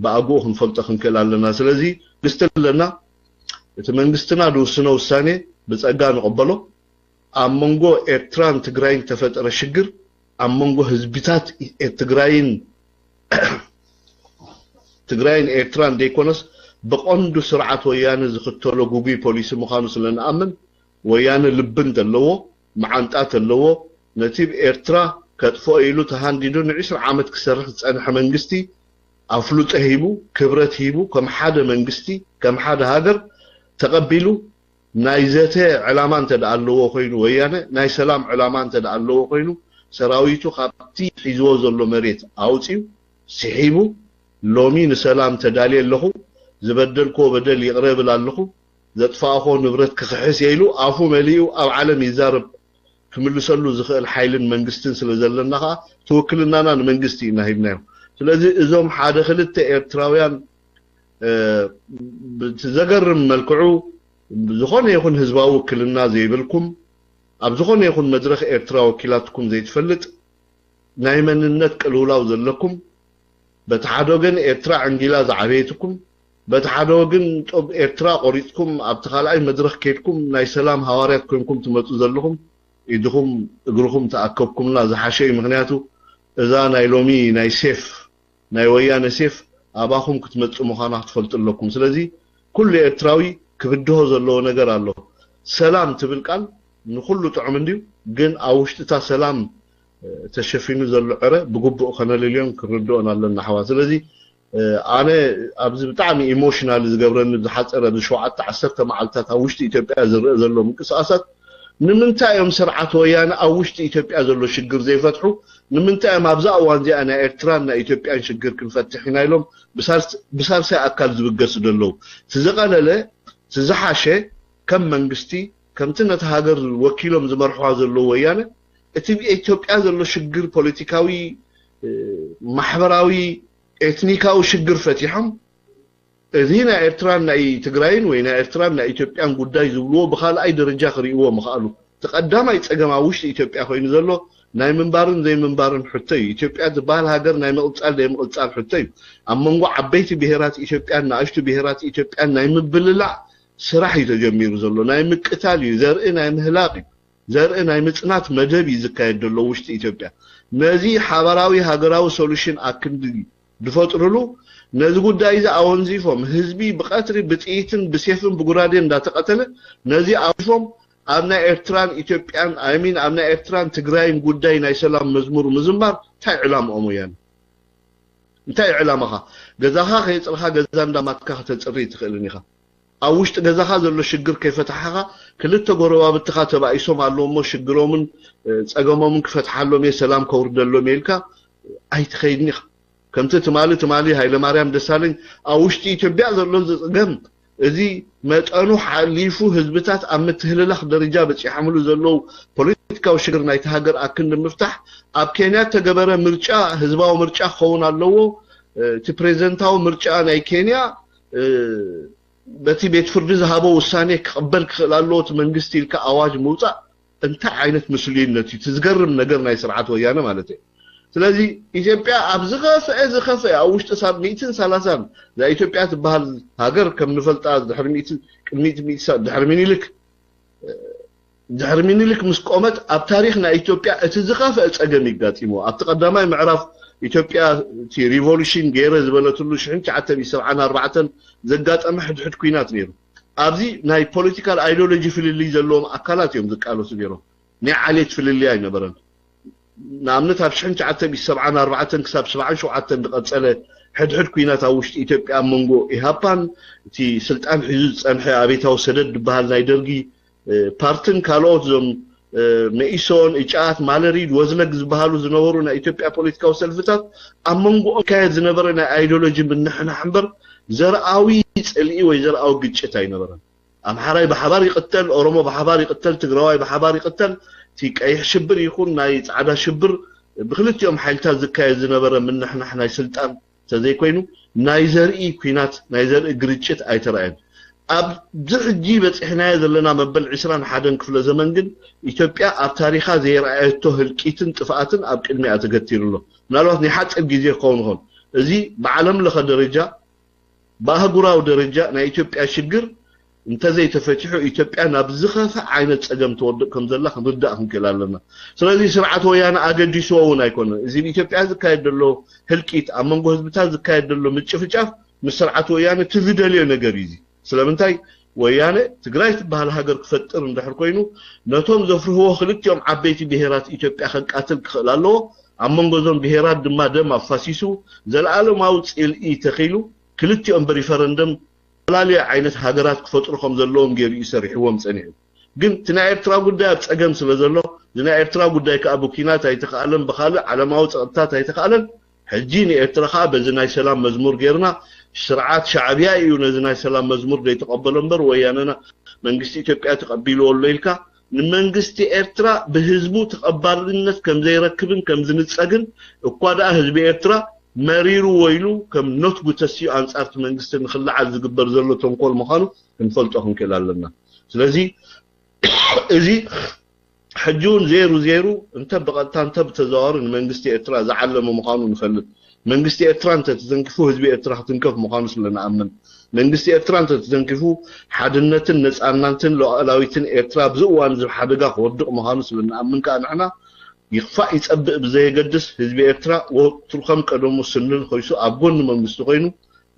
باغو خنفلط خنكلالنا سلازي بستلنا تمنجستنا دوسنو وساني بصقا نقبلو امونغو ኤርትራን ትግራይን ተፈጠረ ሽግር امونغو ህዝቢታት ትግራይን ኤርትራን ደይኮነስ بقندو سرعة ويانا زختولو غوغي بوليس مخانو سلنا أمن ويانا لبن دلوو معنطات دلوو نتيب إرترا كتفو إيلو تهانديدو نعيشر عامت كسرح تسأنح منجستي أفلوت هيبو كبرت هيبو كم حدا منجستي كم حدا هادر تقبلو نايزاته علامان تدعلوو خينو ويانا ناي سلام علامان تدعلوو خينو سراويتو خابتي حيزو زلو مريت أوتيو سحيبو لومي نسلام تدالي اللهو زبدلكو بدل يقرب لالخو زطفاخو نبرت كخحس يلو عفو مليو او عالم يزارب كملسلو زخل حيلن منجستن سلازلناها توكلنا انا منجستي نايبناو ስለዚህ እዞም ሓደ ክልተ ኤርትራውያን بتزغرم ملكعو ዝኾነ ይኹን ህዝባዊ ውክልና ዘይብልኩም ኣብ ዝኾነ ይኹን መድረኽ ኤርትራ ወኪላትኩም ዘይትፈልጥ ናይ መንነት ቅልውላው ዘለኩም በተሓደገን ኤርትራ አንጊላ ዝዓበይትኩም በተሓደገን ጦብ ኤርትራ ቆሪጥኩም ኣብ ተኻልኣይ መድረኽ ከይድኩም ናይ ሰላም ሃዋርያት ኮይንኩም ትመጹ ዘለኹም ኢድኹም እግርኹም ተኣከብኩምና ዝሓሸይ ምክንያቱ እዛ ናይ ሎሚ ናይ ሴፍ ናይ ወያነ ሴፍ ኣባኹም ክትመጹ ምዃና ትፈልጥለኩም ስለዚ ኩሉ ኤርትራዊ ክብድሆ ዘለዎ ነገር ኣሎ ሰላም ትብል ቃል ንኹሉ ጥዑም እንዲው ግን ኣውሽጥታ ሰላም ተሸፊኑ ዘሎ ዕረ ብግቡእ ከነልልዮም ክርድኦን ኣለና ሓዋ ስለዚ ኣነ ኣብዚ ብጣዕሚ ኢሞሽናል ዝገብረኒ ዝሓፀረ ብ7 10 መዓልታት ኣብ ውሽጢ ኢትዮጵያ ዝርአ ዘሎ ምንቅስቃሳት ንምንታይ እዮም ስርዓት ወያነ ኣብ ውሽጢ ኢትዮጵያ ዘሎ ሽግር ዘይፈትሑ ንምንታይ እዮም ኣብዛ እዋን እዚኣ ናይ ኤርትራን ናይ ኢትዮጵያን ሽግር ክንፈትሕ ኢና ኢሎም ብሳልሳይ ኣካል ዝብገሱ ደለው ትዘቐለለ ትዝሓሸ ከም መንግስቲ ከምቲ ነቲ ሃገር ወኪሎም ዝመርሕዋ ዘሎ ወያነ እቲ ኢትዮጵያ ዘሎ ሽግር ፖለቲካዊ ማሕበራዊ ኤትኒካዊ ሽግር ፈቲሖም እዚ ናይ ኤርትራን ናይ ትግራይን ወይ ናይ ኤርትራን ናይ ኢትዮጵያን ጉዳይ ዝብልዎ ብኻልኣይ ደረጃ ክሪእዎ ምኽኣሉ ተቀዳማይ ፀገማ ውሽጢ ኢትዮጵያ ኮይኑ ዘሎ ናይ ምንባርን ዘይምንባርን ሕቶይ ኢትዮጵያ ዝበሃል ሃገር ናይ ምቕፃል ዘይምቕፃል ሕቶይ ኣብ መንጎ ዓበይቲ ብሄራት ኢትዮጵያን ንኣሽቱ ብሄራት ኢትዮጵያን ናይ ምብልላዕ ስራሕ እዩ ተጀሚሩ ዘሎ ናይ ምቅታል እዩ ዘርኢ ናይ ምህላቕ ዘርኢ ናይ ምጽናት መደብ እዩ ዝካየድ ዘሎ ውሽጢ ኢትዮጵያ ነዚ ሓበራዊ ሃገራዊ ሶሉሽን ኣክንዲ ድፈጥሩሉ ነዚ ጉዳይ እዚ ኣወንዚፎም ህዝቢ ብቀትሪ ብጥይትን ብሴፍን ብጉራዴን እንዳተቀተለ ነዚ ኣውፎም ኣብ ናይ ኤርትራን ኢትዮጵያን ኣሚን ኣብ ናይ ኤርትራን ትግራይን ጉዳይ ናይ ሰላም መዝሙር ምዝማር እንታይ ዕላምኦም እያን እንታይ ዕላማኻ ገዛኻ ከይፅልኻ ገዛ እንዳማትካ ተፅሪ ትኽእልን ኢኻ ኣብ ውሽጢ ገዛኻ ዘሎ ሽግር ከይፈታሓኻ ክልተ ጎረባብትኻ ተባኢሶም ኣለዎሞ ሽግሮምን ፀገሞምን ክፈትሓሎም እየ ሰላም ከውርደሎም ኢልካ ኣይትኸይድኒ ኢኻ ከምቲ ትማሊ ሃይለማርያም ደሳለኝ ኣብ ውሽጢ ኢትዮጵያ ዘሎ ዝፅገም እዚ መጠኑ ሓሊፉ ህዝብታት ኣብ ምትህልላኽ ደረጃ በፂሖምሉ ዘለው ፖለቲካዊ ሽግር ናይቲ ሃገር ኣክንዲ ምፍታሕ ኣብ ኬንያ ተገበረ ምርጫ ህዝባዊ ምርጫ ክኸውን ኣለዎ እቲ ፕሬዝደንታዊ ምርጫ ናይ ኬንያ በቲ ቤት ፍርዲ ዝሃቦ ውሳኔ ክቕበል ክኽእል ኣለዎ እቲ መንግስቲ ኢልካ ኣዋጅ ምውፃእ እንታይ ዓይነት ምስልዩነት እዩ ትዝገርም ነገር ናይ ስርዓት ወያነ ማለት እዩ ስለዚ ኢትዮጵያ ኣብ ዝኸፍአ ኣብ ውሽጢ ሳብ 130 ዛ ኢትዮጵያ ትበሃል ሃገር ከም ንፈልጣ ድሕሪ ሚኒልክ ምስ ቆመት ኣብ ታሪክ ናይ ኢትዮጵያ እቲ ዝኸፍአ ፀገም ይጋጢሞ ኣብቲ ቀዳማይ ምዕራፍ ኢትዮጵያ እቲ ሪቮሉሽን ገይረ ዝበለትሉ 1974 ዘጋጠመ ሕድሕድ ኩናት ነይሩ ኣብዚ ናይ ፖለቲካል አይዲዮሎጂ ፍልልይ ዘለዎም ኣካላት እዮም ዝቃለሱ ነይሮም ናይ ዓሌት ፍልልይ ኣይነበረን ንኣብነት ኣብ 1974 ክሳብ 77 ዝቐፀለ ሕድሕድ ኩናት ኣብ ውሽጢ ኢትዮጵያ ኣብ መንጎ ኢሃፓን እቲ ስልጣን ሒዙ ዝፀንሐ ኣቤታዊ ሰደድ ዝበሃል ናይ ደርጊ ፓርትን ካልኦት ዞም መኢሶን እጫት ማለሪድ ወዝለግ ዝበሃሉ ዝነበሩ ናይ ኢትዮጵያ ፖለቲካዊ ሰልፍታት ኣብ መንጎኦም ካየድ ዝነበረ ናይ አይዲዮሎጂ ምንሕናሕ እምበር ዘርኣዊ ፅልኢ ወይ ዘርኣዊ ግጭት ኣይነበረን ኣምሓራይ ብሓባር ይቅተል ኦሮሞ ብሓባር ይቅተል ትግራዋይ ብሓባር ይቅተል ቲ ቀይሕ ሽብር ይኹን ናይ ጻዕዳ ሽብር بخلتيهم حيلتا زكاي زنبره من نحنا سلطان تزي كوينو نايزرئي كوينات نايزرئي غريچت ايتراين اب زحجي بصحنا يزلنا مبل 20 حدن كفل زمن جن ኢትዮጵያ ኣብ ታሪኻ ዘይራኣየቶ ህልቂትን ጥፋኣትን ኣብ ቅድሚኣ ተገቲሩሎ ምናልባት ንሓፀር ግዜ ከውን እዚ ብዓለም ለኸ ደረጃ በአህጉራዊ ደረጃ ናይ ኢትዮጵያ ሽግር እንተዘይ ተፈትሑ ኢትዮጵያ ናብ ዝኸፈ ዓይነት ፀገም ትወድቅ ከም ዘላ ክንርዳእ ክንክእል ኣለና ስለዚ ስርዓት ወያነ ኣገዲስዎ እውን ኣይኮነን እዚ ኢትዮጵያ ዝካየድ ዘሎ ህልቂት ኣብ መንጎ ህዝብታት ዝካየድ ዘሎ ምጭፍጫፍ ምስ ስርዓት ወያነ ትዝደልዮ ነገር እዩ ስለምንታይ ወያነ ትግራይ ትበሃል ሃገር ክፈጥር እንድሕር ኮይኑ ነቶም ዘፍርህዎ ክልቲኦም ዓበይቲ ብሄራት ኢትዮጵያ ከቃትል ክኽእል ኣለዎ ኣብ መንጎዞም ብሄራት ድማ ደም ኣፋሲሱ ዘለዓለማዊ ፅልኢ ተኺሉ ክልቲኦም በሪፈረንደም ላልያ ዓይነት ሃገራት ክፈጥሩ ከም ዘለዎም ገይሩ ይሰርሕዎም ፀኒሑ ግን ትናይ ኤርትራ ጉዳይ ኣብ ፀገም ስለ ዘሎ ዝናይ ኤርትራ ጉዳይ ከኣብ ኩናት ኣይተኻኣለን ብኻልእ ዓለማዊ ፀጥታት ኣይተኻኣለን ሕጂ ንኤርትራ ከዓ በዚ ናይ ሰላም መዝሙር ጌርና ስርዓት ሻዕብያ እዩ ነዚ ናይ ሰላም መዝሙር ዘይተቀበሎ እምበር ወያነና መንግስቲ ኢትዮጵያ ተቀቢልዎ ኣሎ ኢልካ ንመንግስቲ ኤርትራ ብህዝቡ ተቀባልነት ከም ዘይረክብን ከም ዝንፀግን እኳ ደኣ ህዝቢ ኤርትራ መሪሩ ወይሉ ከም ኖት ጉተሲዩ አንጻርት መንግስቲ ንኽልዓል ዝግበር ዘሎ ተንኮል ምዃኑ ክንፈልጦ ክንክእል ኣለና ስለዚ እዚ ሕጁን 00 እንተ በቀጥታ እንተ በተዘዋወሩ ንመንግስቲ ኤርትራ ዝዓለመ ምዃኑ ንፈልጥ መንግስቲ ኤርትራ እንተ ተዘንኪፉ ህዝቢ ኤርትራ ክትንከፍ ምዃኑ ስለናኣምን መንግስቲ ኤርትራ እንተ ተዘንኪፉ ሓድነትን ነፃነትን ሉዓላዊትን ኤርትራ ብዝእዋን ዝሓደጋ ክወድቕ ምዃኑ ስለናኣምን ከዓ ንሕና ይኽፋእ ይፀብእ ብዘይገድስ ህዝቢ ኤርትራ ወጥሩ ከም ቀደሙ ስንን ኮይሱ ኣብ ጎኒ መንግስቲ ኮይኑ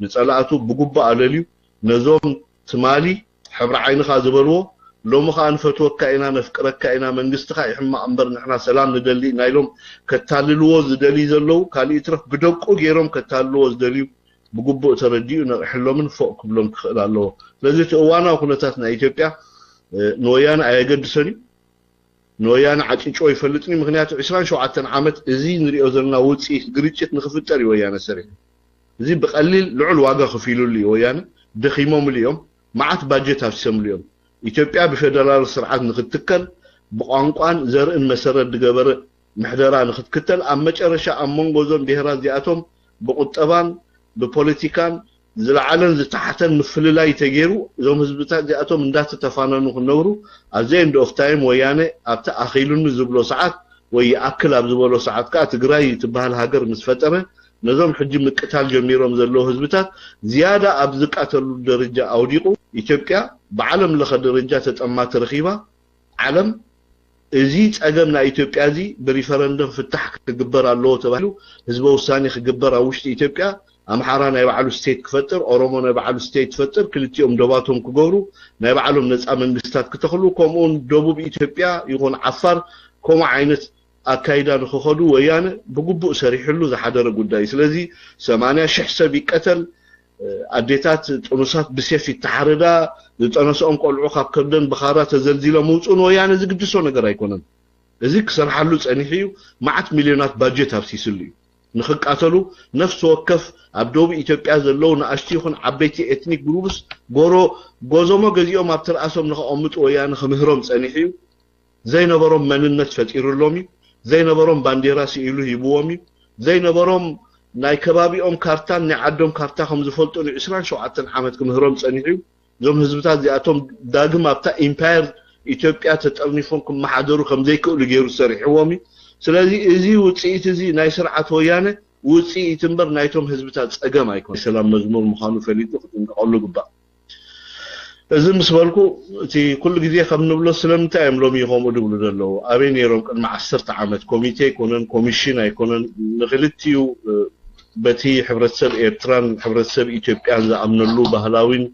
ንፀላእቱ ብጉባእ ኣለልዩ ነዞም ትማሊ ሕብሪ ዓይንኻ ዝበልዎ ሎሚ ከዓ ንፈትወካ ኢና ነፍቅረካ ኢና መንግስትኻ ይሕማቕ እምበር ንሕና ሰላም ንደሊ ናይሎም ከታልልዎ ዝደሊ ዘለው ካልእ ትረፍ ብደቁ ገይሮም ከታልልዎ ዝደልዩ ብጉቡእ ተረዲኡ ነቕሕሎምን ፎቅ ክብሎም ክኽእል ኣለዎ ስለዚ እቲ እዋናዊ ኩነታት ናይ ኢትዮጵያ ንወያነ ኣየገድሰን እዩ ንወያነ ዓጭጮ ይፈልጥኒ ምክንያቱ 27 ዓመት እዚ ንሪኦ ዘለና ውፅኢት ግርጭት ንኽፍጠር እዩ ወያነ ሰሪሑ እዚ ብቐሊል ልዑል ዋጋ ከፊሉሉ እዩ ወያነ ደኺሞምሉ እዮም መዓት ባጀት ኣፍሲሶምሉ እዮም ኢትዮጵያ ብፌደራል ስርዓት ንኽትከል ብቋንቋን ዘርእን መሰረት ዝገበረ ምሕደራ ንኽትክተል ኣብ መጨረሻ ኣብ መንጎዞም ብሄራት እዚኣቶም ብቁጠባን ብፖለቲካን ዝለዓለን ዝተሓተን ምፍልላይ ተገይሩ እዞም ህዝብታት እዚኣቶም እንዳተተፋነኑ ክነብሩ ኣብ ዘ ኤንድ ኦፍ ታይም ወያነ ኣብቲ ኣኺሉኒ ዝብሎ ሰዓት ወይ ይኣክል ኣብ ዝበሎ ሰዓት ከዓ ትግራይ ትበሃል ሃገር ምስ ፈጠረ ነዞም ሕጂ ምቅታል ጀሚሮም ዘለዉ ህዝብታት ዝያዳ ኣብ ዝቃተሉ ደረጃ ኣውዲቑ ኢትዮጵያ ብዓለም ለኸ ደረጃ ተጠማት ረኺባ ዓለም እዚ ፀገም ናይ ኢትዮጵያ እዚ ብሪፈረንደም ፍታሕ ክግበር ኣለዎ ተባሂሉ ህዝበ ውሳኔ ክግበር ኣብ ውሽጢ ኢትዮጵያ ኣምሓራ ናይ ባዕሉ ስቴት ክፈጥር ኦሮሞ ናይ ባዕሉ ስቴት ክፈጥር ክልቲኦም ደባቶም ክገብሩ ናይ ባዕሎም ነፃ መንግስታት ክተኽሉ ከምኡውን ደቡብ ኢትዮጵያ ይኹን ዓፋር ከምኡ ዓይነት ኣካይዳ ንክኸዱ ወያነ ብግቡእ ሰሪሕሉ ዝሓደረ ጉዳይ ስለዚ 80,000 ሰብ ይቀተል ኣዴታት ጥኑሳት ብሴፍ ይተሓረዳ ዝጠነስኦም ቆልዑ ካብ ከብደን ብኻራ ተዘልዚሎም ውፁን ወያነ ዝግድሶ ነገር ኣይኮነን እዚ ክሰርሓሉ ፀኒሑ እዩ መዓት ሚልዮናት ባጀት ኣብሲስሉ እዩ ንኽቃተሉ ነፍሲ ወከፍ ኣብ ደቡብ ኢትዮጵያ ዘለው ንኣሽቲ ይኹን ዓበይቲ ኤትኒክ ግሩፕስ ጎዞሞ ገዚኦም ኣብ ትርኣሶም ንኸቐምጡ ወያነ ክምህሮም ፀኒሑ እዩ ዘይነበሮም መንነት ፈጢሩሎም እዩ ዘይነበሮም ባንዴራ ስኢሉ ሂብዎም እዩ ዘይነበሮም ናይ ከባቢኦም ካርታን ናይ ዓዶም ካርታ ከም ዝፈልጡ ን27 ዓመት ክምህሮም ፀኒሑ እዩ እዞም ህዝብታት እዚኣቶም ዳግም ኣብታ ኢምፓየር ኢትዮጵያ ተጠርኒፎም ክመሓደሩ ከም ዘይክእሉ ገይሩ ሰሪሕዎም እዩ ስለዚ እዚ ውፅኢት እዚ ናይ ስርዓት ወያነ ውፅኢት እምበር ናይቶም ህዝብታት ፀገም ኣይኮነ ሰላም መዝሙር ምዃኑ ፈሊጡ ክትንቀቐሉ ግባእ እዚ ምስ በልኩ እቲ ኩሉ ግዜ ከም ንብሎ ስለምንታይ እዮም ሎሚ ከምኡ ድብሉ ዘለዉ ኣበይ ነይሮም ቅድሚ 10 ዓመት ኮሚቴ ኣይኮነን ኮሚሽን ኣይኮነን ንክልቲኡ በቲ ሕብረተሰብ ኤርትራን ሕብረተሰብ ኢትዮጵያን ዝኣምነሉ ባህላዊን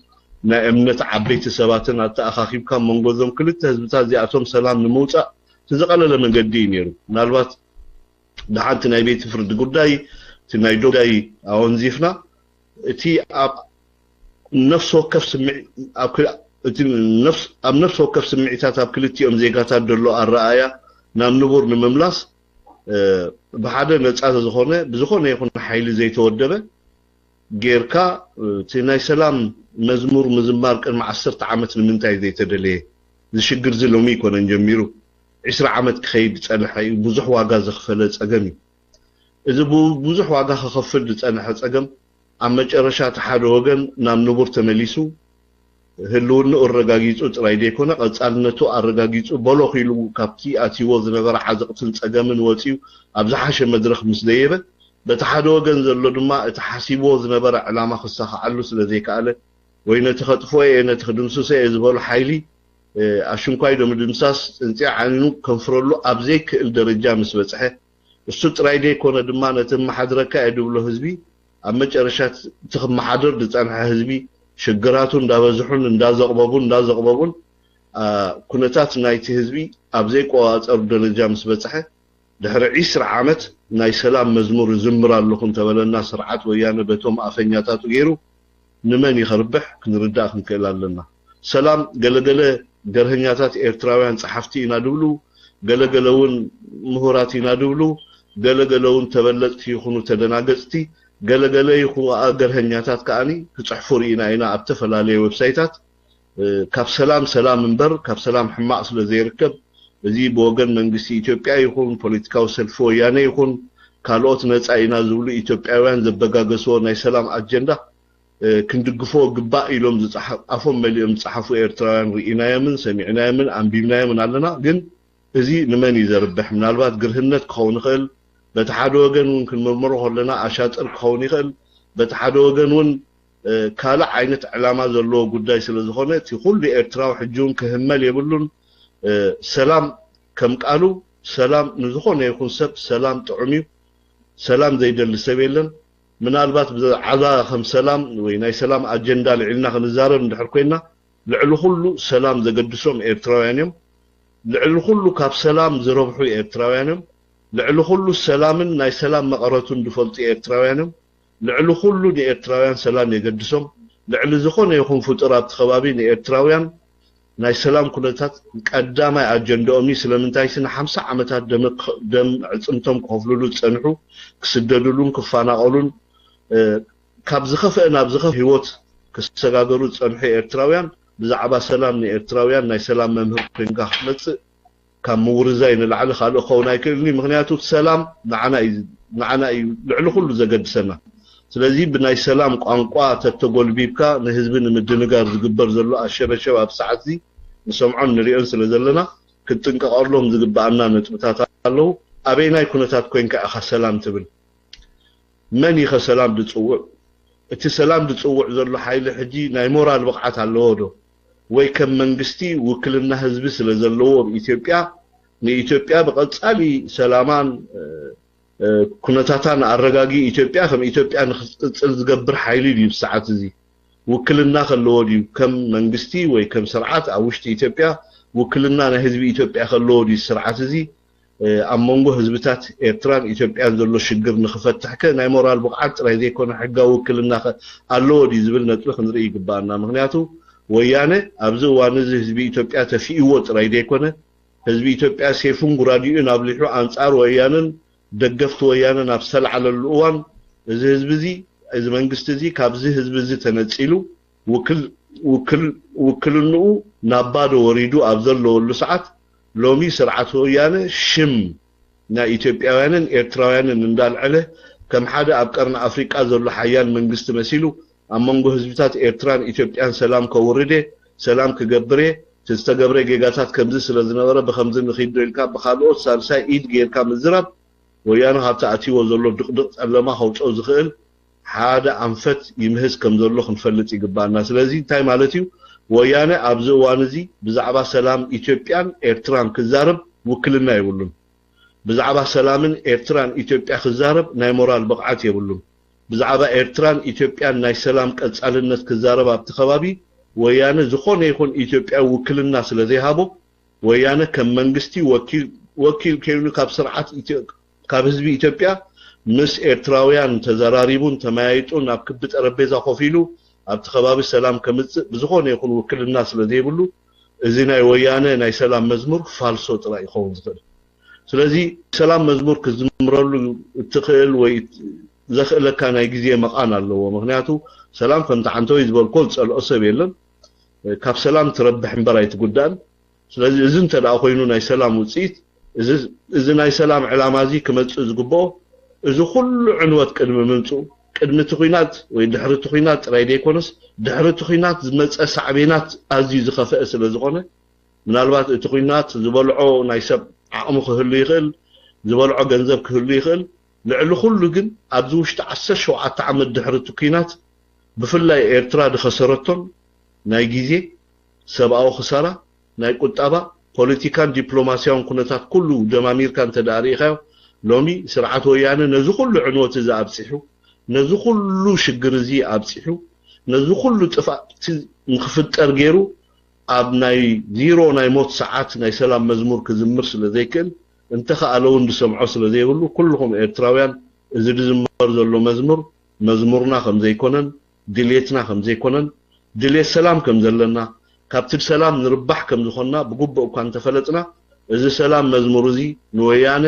ናይ እምነት ዓበይቲ ሰባትን ኣተኣኻኺብካ መንጎዞም ክልተ ህዝብታት እዚኣቶም ሰላም ንምውፃእ ትዘቐለለ መንገዲ እዩ ነይሩ ምናልባት ብሓንቲ ናይ ቤት ፍርዲ ጉዳይ እቲ ናይ ዶጉዳይ ኣወንዚፍና እቲ ኣብ ነፍሲ ወከፍ ስምዒታት ኣብ ክልቲኦም ዜጋታት ደሎ ኣረኣያ ናብ ንቡር ንምምላስ ብሓደ ነፃ ዝኾነ ብዝኾነ ይኹን ሓይሊ ዘይተወደበ ጌርካ እቲ ናይ ሰላም መዝሙር ምዝማር ቅድሚ 10 ዓመት ንምንታይ ዘይተደለየ ዝሽግር ዚ ሎሚ ይኮነን ጀሚሩ 10 ዓመት ክኸይድ ጸንሐ ብዙሕ ዋጋ ዝኽፈለ ጸገም እዚ ብዙሕ ዋጋ ክኸፍል ዝጸንሐ ጸገም ኣብ መጨረሻ ሓደ ወገን ናብ ንቡር ተመሊሱ ህልውንኡ ኣረጋጊጹ ጥራይ ደይኮነ ቀጻልነቱ ኣረጋጊጹ በሎኽ ኢሉ ካብቲ ኣትይዎ ዝነበረ ዓዘቕትን ጸገምን ወፂኡ ኣብ ዝሓሸ መድረኽ ምስ ደየበ በቲ ሓደ ወገን ዘሎ ድማ እቲ ሓሲብዎ ዝነበረ ዕላማ ክሳኽዓሉ ስለ ዘይከኣለ ወይ ነቲ ኸጥፍኦ እየ ነቲ ክድምስሶ እየ ዝበሎ ሓይሊ ኣሽንኳይ ምድምሳስ ፅንፂዕ ዓኒኑ ከንፍረሉ ኣብ ዘይክእል ደረጃ ምስ በፅሐ እሱ ጥራይ ደይኮነ ድማ ነቲ መሓድረካ እየ ድብሎ ህዝቢ ኣብ መጨረሻ እቲ ክመሓደር ዝጸንሐ ህዝቢ ሽግራቱ እንዳዘቕበቡን ኩነታት ናይቲ ህዝቢ ኣብ ዘይቆዋፀሩ ደረጃ ምስ በፅሐ ድሕሪ 20 ዓመት ናይ ሰላም መዝሙር ዝምር ኣለኹም ተበለና ስርዓት ወያነ በቶም ኣፈኛታቱ ገይሩ ንመን ይኸርብሕ ክንርዳእ ክንክእል ኣለና ሰላም ገለገለ ገርህኛታት ኤርትራውያን ጸሓፍቲ ኢና ድብሉ ገለገለውን ምሁራት ኢና ድብሉ ገለገለውን ተበለጥቲ ይኹኑ ተደናገጽቲ ገለገለ ይኹኑ ገርህኛታት ከኣኒ ክጽሕፉ ርኢና ኢና ኣብ ተፈላለየ ዌብሳይታት ካብ ሰላም እምበር ካብ ሰላም ሕማቕ ስለ ዘይርከብ እዚ ብወገን መንግስቲ ኢትዮጵያ ይኹን ፖለቲካዊ ሰልፊ ወያነ ይኹን ካልኦት ነፃ ኢና ዝብሉ ኢትዮጵያውያን ዘበጋገስዎ ናይ ሰላም ኣጀንዳ ክንድግፎ ግባእ ኢሎም ዝጻሓፎም መሊኦም ዝጻሓፉ ኤርትራውያን ርኢናዮምን ሰሚዕናዮምን ኣንቢብናዮምን ኣለና ግን እዚ ንመን ይዘርብሕ ምናልባት ግርህነት ክኸውን ይኽእል በቲ ሓደ ወገን እውን ክንምርምሮ ከለና ኣሻጥር ክኸውን ይኽእል በቲ ሓደ ወገን እውን ካልእ ዓይነት ዕላማ ዘለዎ ጉዳይ ስለ ዝኾነ እቲ ኩሉ ኤርትራዊ ሕጂ እውን ክህመል የብሉን ሰላም ከም ቃሉ ሰላም ንዝኾነ ይኹን ሰብ ሰላም ጥዑም እዩ ሰላም ዘይደሊ ሰብ የለን ምናልባት ብዓዛ ከም ሰላም ወይ ናይ ሰላም ኣጀንዳ ልዕልና ክንዛረብ እንድሕር ኮይና ልዕሊ ኩሉ ሰላም ዘገድሶም ኤርትራውያን እዮም ልዕሊ ኩሉ ካብ ሰላም ዝረብሑ ኤርትራውያን እዮም ልዕሊ ኩሉ ሰላምን ናይ ሰላም መቐረቱን ዝፈልጡ ኤርትራውያን እዮም ልዕሊ ኩሉ ንኤርትራውያን ሰላም የገድሶም ልዕሊ ዝኾነ ይኹን ፍጡር ኣብቲ ከባቢ ንኤርትራውያን ናይ ሰላም ኩነታት ቀዳማይ ኣጀንዳኦም ስለምንታይ ስነ 50 ዓመታት ደም ዕፅምቶም ክኸፍልሉ ጸንሑ ክስደድሉን ክፋናቐሉን ካብ ዝኸፍአ ናብ ዝኸፍ ህይወት ክሰጋገሩ ጸንሑ ኤርትራውያን ብዛዕባ ሰላም ንኤርትራውያን ናይ ሰላም መምህር ኮይንካ ክትመጽእ ካብ ምውርዛይ ንላዕሊ ካልእ ክኸውን ኣይክእልኒ ምክንያቱ ሰላም ንዓና እዩ ልዕሊ ኩሉ ዘገድሰና ስለዚ ብናይ ሰላም ቋንቋ ተተጎልቢብካ ንህዝቢ ንምድንጋር ዝግበር ዘሎ ኣሸበሸብ ኣብ ሰዓት እዚ ንሰምዖን ንሪኦን ስለ ዘለና ክትጥንቀቐሎም ዝግባአና ነጥብታት ኣለዉ ኣበይናይ ኩነታት ኮይንካ ኢኻ ሰላም ትብል መን ኢኸ ሰላም ድፅውዕ እቲ ሰላም ድፅውዕ ዘሎ ሓይሊ ሕጂ ናይ ሞራል ብቕዓት ኣለዎ ዶ ወይ ከም መንግስቲ ውክልና ህዝቢ ስለ ዘለዎ ኢትዮጵያ ንኢትዮጵያ ብቐጻሊ ሰላማን ኩነታታን ኣረጋጊ ኢትዮጵያ ከም ኢትዮጵያ ንኽትቅጽል ዝገብር ሓይሊ ድዩ ሰዓት እዚ ውክልና ከለዎ ድዩ ከም መንግስቲ ወይ ከም ስርዓት ኣብ ውሽጢ ኢትዮጵያ ውክልና ናይ ህዝቢ ኢትዮጵያ ከለዎ ድዩ ስርዓት እዚ ኣብ መንጎ ህዝብታት ኤርትራን ኢትዮጵያን ዘሎ ሽግር ንኽፈትሕ ከ ናይ ሞራል ብቕዓት ጥራይ ዘይኮነ ሕጋዊ ውክልና ኣለዎ ድዩ ዝብል ነጥቢ ክንርኢ ይግባአና ምክንያቱ ወያነ ኣብዚ እዋን እዚ ህዝቢ ኢትዮጵያ ተፊእዎ ጥራይ ዘይኮነ ህዝቢ ኢትዮጵያ ሴፉን ጉራዲኡን ኣብሊሑ ኣንጻር ወያነን ደገፍቲ ወያነ ናብ ዝተልዓለሉ እዋን እዚ ህዝቢ እዚ እዚ መንግስቲ እዚ ካብዚ ህዝቢ እዚ ተነፂሉ ውክልንኡ ናብ ባዶ ወሪዱ ኣብ ዘለወሉ ሰዓት ሎሚ ስርዓት ወያነ ሽም ናይ ኢትዮጵያውያንን ኤርትራውያንን እንዳልዕለ ከም ሓደ ኣብ ቀርኒ ኣፍሪቃ ዘሎ ሓያል መንግስቲ መሲሉ ኣብ መንጎ ህዝብታት ኤርትራን ኢትዮጵያን ሰላም ከውርደ ሰላም ክገብረ ዝተገብረ ጌጋታት ከምዚ ስለ ዝነበረ ብከምዚ ንኺድ ኢልካ ብካልኦት ሳልሳይ ኢድ ጌርካ ምዝራብ ወያነ ካብቲ ኣትይዎ ዘሎ ድቕድቕ ጸለማ ከውፅኦ ዝኽእል ሓደ ኣንፈት ይምህዝ ከም ዘሎ ክንፈልጥ ይግባአና ስለዚ እንታይ ማለት እዩ ወያነ ኣብዚ እዋን እዚ ብዛዕባ ሰላም ኢትዮጵያን ኤርትራን ክዛረብ ውክልና የብሉን ብዛዕባ ሰላምን ኤርትራን ኢትዮጵያ ክዛረብ ናይ ሞራል ብቕዓት የብሉን ብዛዕባ ኤርትራን ኢትዮጵያን ናይ ሰላም ቀጻልነት ክዛረብ ኣብቲ ከባቢ ወያነ ዝኾነ ይኹን ኢትዮጵያ ውክልና ስለ ዘይሃቦ ወያነ ከም መንግስቲ ወኪል ኮይኑ ካብ ስርዓት ካብ ህዝቢ ኢትዮጵያ ምስ ኤርትራውያን ተዘራሪቡን ተመያይጡን ኣብ ክቢ ጠረጴዛ ኮፍ ኢሉ ኣብቲ ከባቢ ሰላም ከምፅእ ብዝኾነ ይኹን ውክልና ስለ ዘይብሉ እዚ ናይ ወያነ ናይ ሰላም መዝሙር ፋልሶ ጥራይ ይኸውን ዝኽእል ስለዚ ሰላም መዝሙር ክዝምረሉ እትኽእል ወይ ዘኽእለካ ናይ ግዜ መቓን ኣለዎ ምክንያቱ ሰላም ከምቲ ሓንተወይ ዝበልኮ ዝፀልኦ ሰብ የለን ካብ ሰላም ትረብሕ እምበር ኣይትጉዳእን ስለዚህ እዚ እንተዳ ኮይኑ ናይ ሰላም ውፅኢት እዚ ናይ ሰላም ዕላማዚ ክመጽእ ዝግብኦ እዚ ኩሉ ዕንወት ቅድሚ ምንፁ ቅድሚ ትኹናት ወይ ድሕሪ ትኹናት ጥራይ ደይኮነስ ድሕሪ ትኹናት ዝመጸ ሳዕቤናት ኣዝዩ ዝኸፍአ ስለ ዝኾነ ምናልባት እቲ ኩናት ዝበልዖ ናይ ሰብ ዓቕሙ ክህሉ ይኽእል ዝበልዖ ገንዘብ ክህሉ ይኽእል ልዕሊ ኩሉ ግን ኣብዚ ውሽጢ 17 ዓመት ድሕሪ እቲ ኩናት ብፍላይ ኤርትራ ድኸሰረቶም ናይ ግዜ ሰብኣዊ ክሳራ ናይ ቁጠባ ፖለቲካን ዲፕሎማስያውን ኩነታት ኩሉ ደማሚርካ እንተዳሪኻዮ ሎሚ ስርዓት ወያነ ነዚ ኩሉ ዕንወት እዚ ኣብፂሑ ነዚ ኩሉ ሽግር እዚ ኣብፂሑ ነዚ ኩሉ ጥፋእቲ ንክፍጠር ገይሩ ኣብ ናይ ዚሮ ናይ ሞት ሰዓት ናይ ሰላም መዝሙር ክዝምር ስለ ዘይክእል እንተኸኣለውን ድሰምዖ ስለ ዘይብሉ ኩልኩም ኤርትራውያን እዚ ድዝመር ዘሎ መዝሙርና ከም ዘይኮነን ድሌትና ከም ዘይኮነን ድሌት ሰላም ከም ዘለና ካብቲ ሰላም ንርባሕ ከም ዝኾንና ብግቡእ እኳ እንተፈለጥና እዚ ሰላም መዝሙር እዚ ንወያነ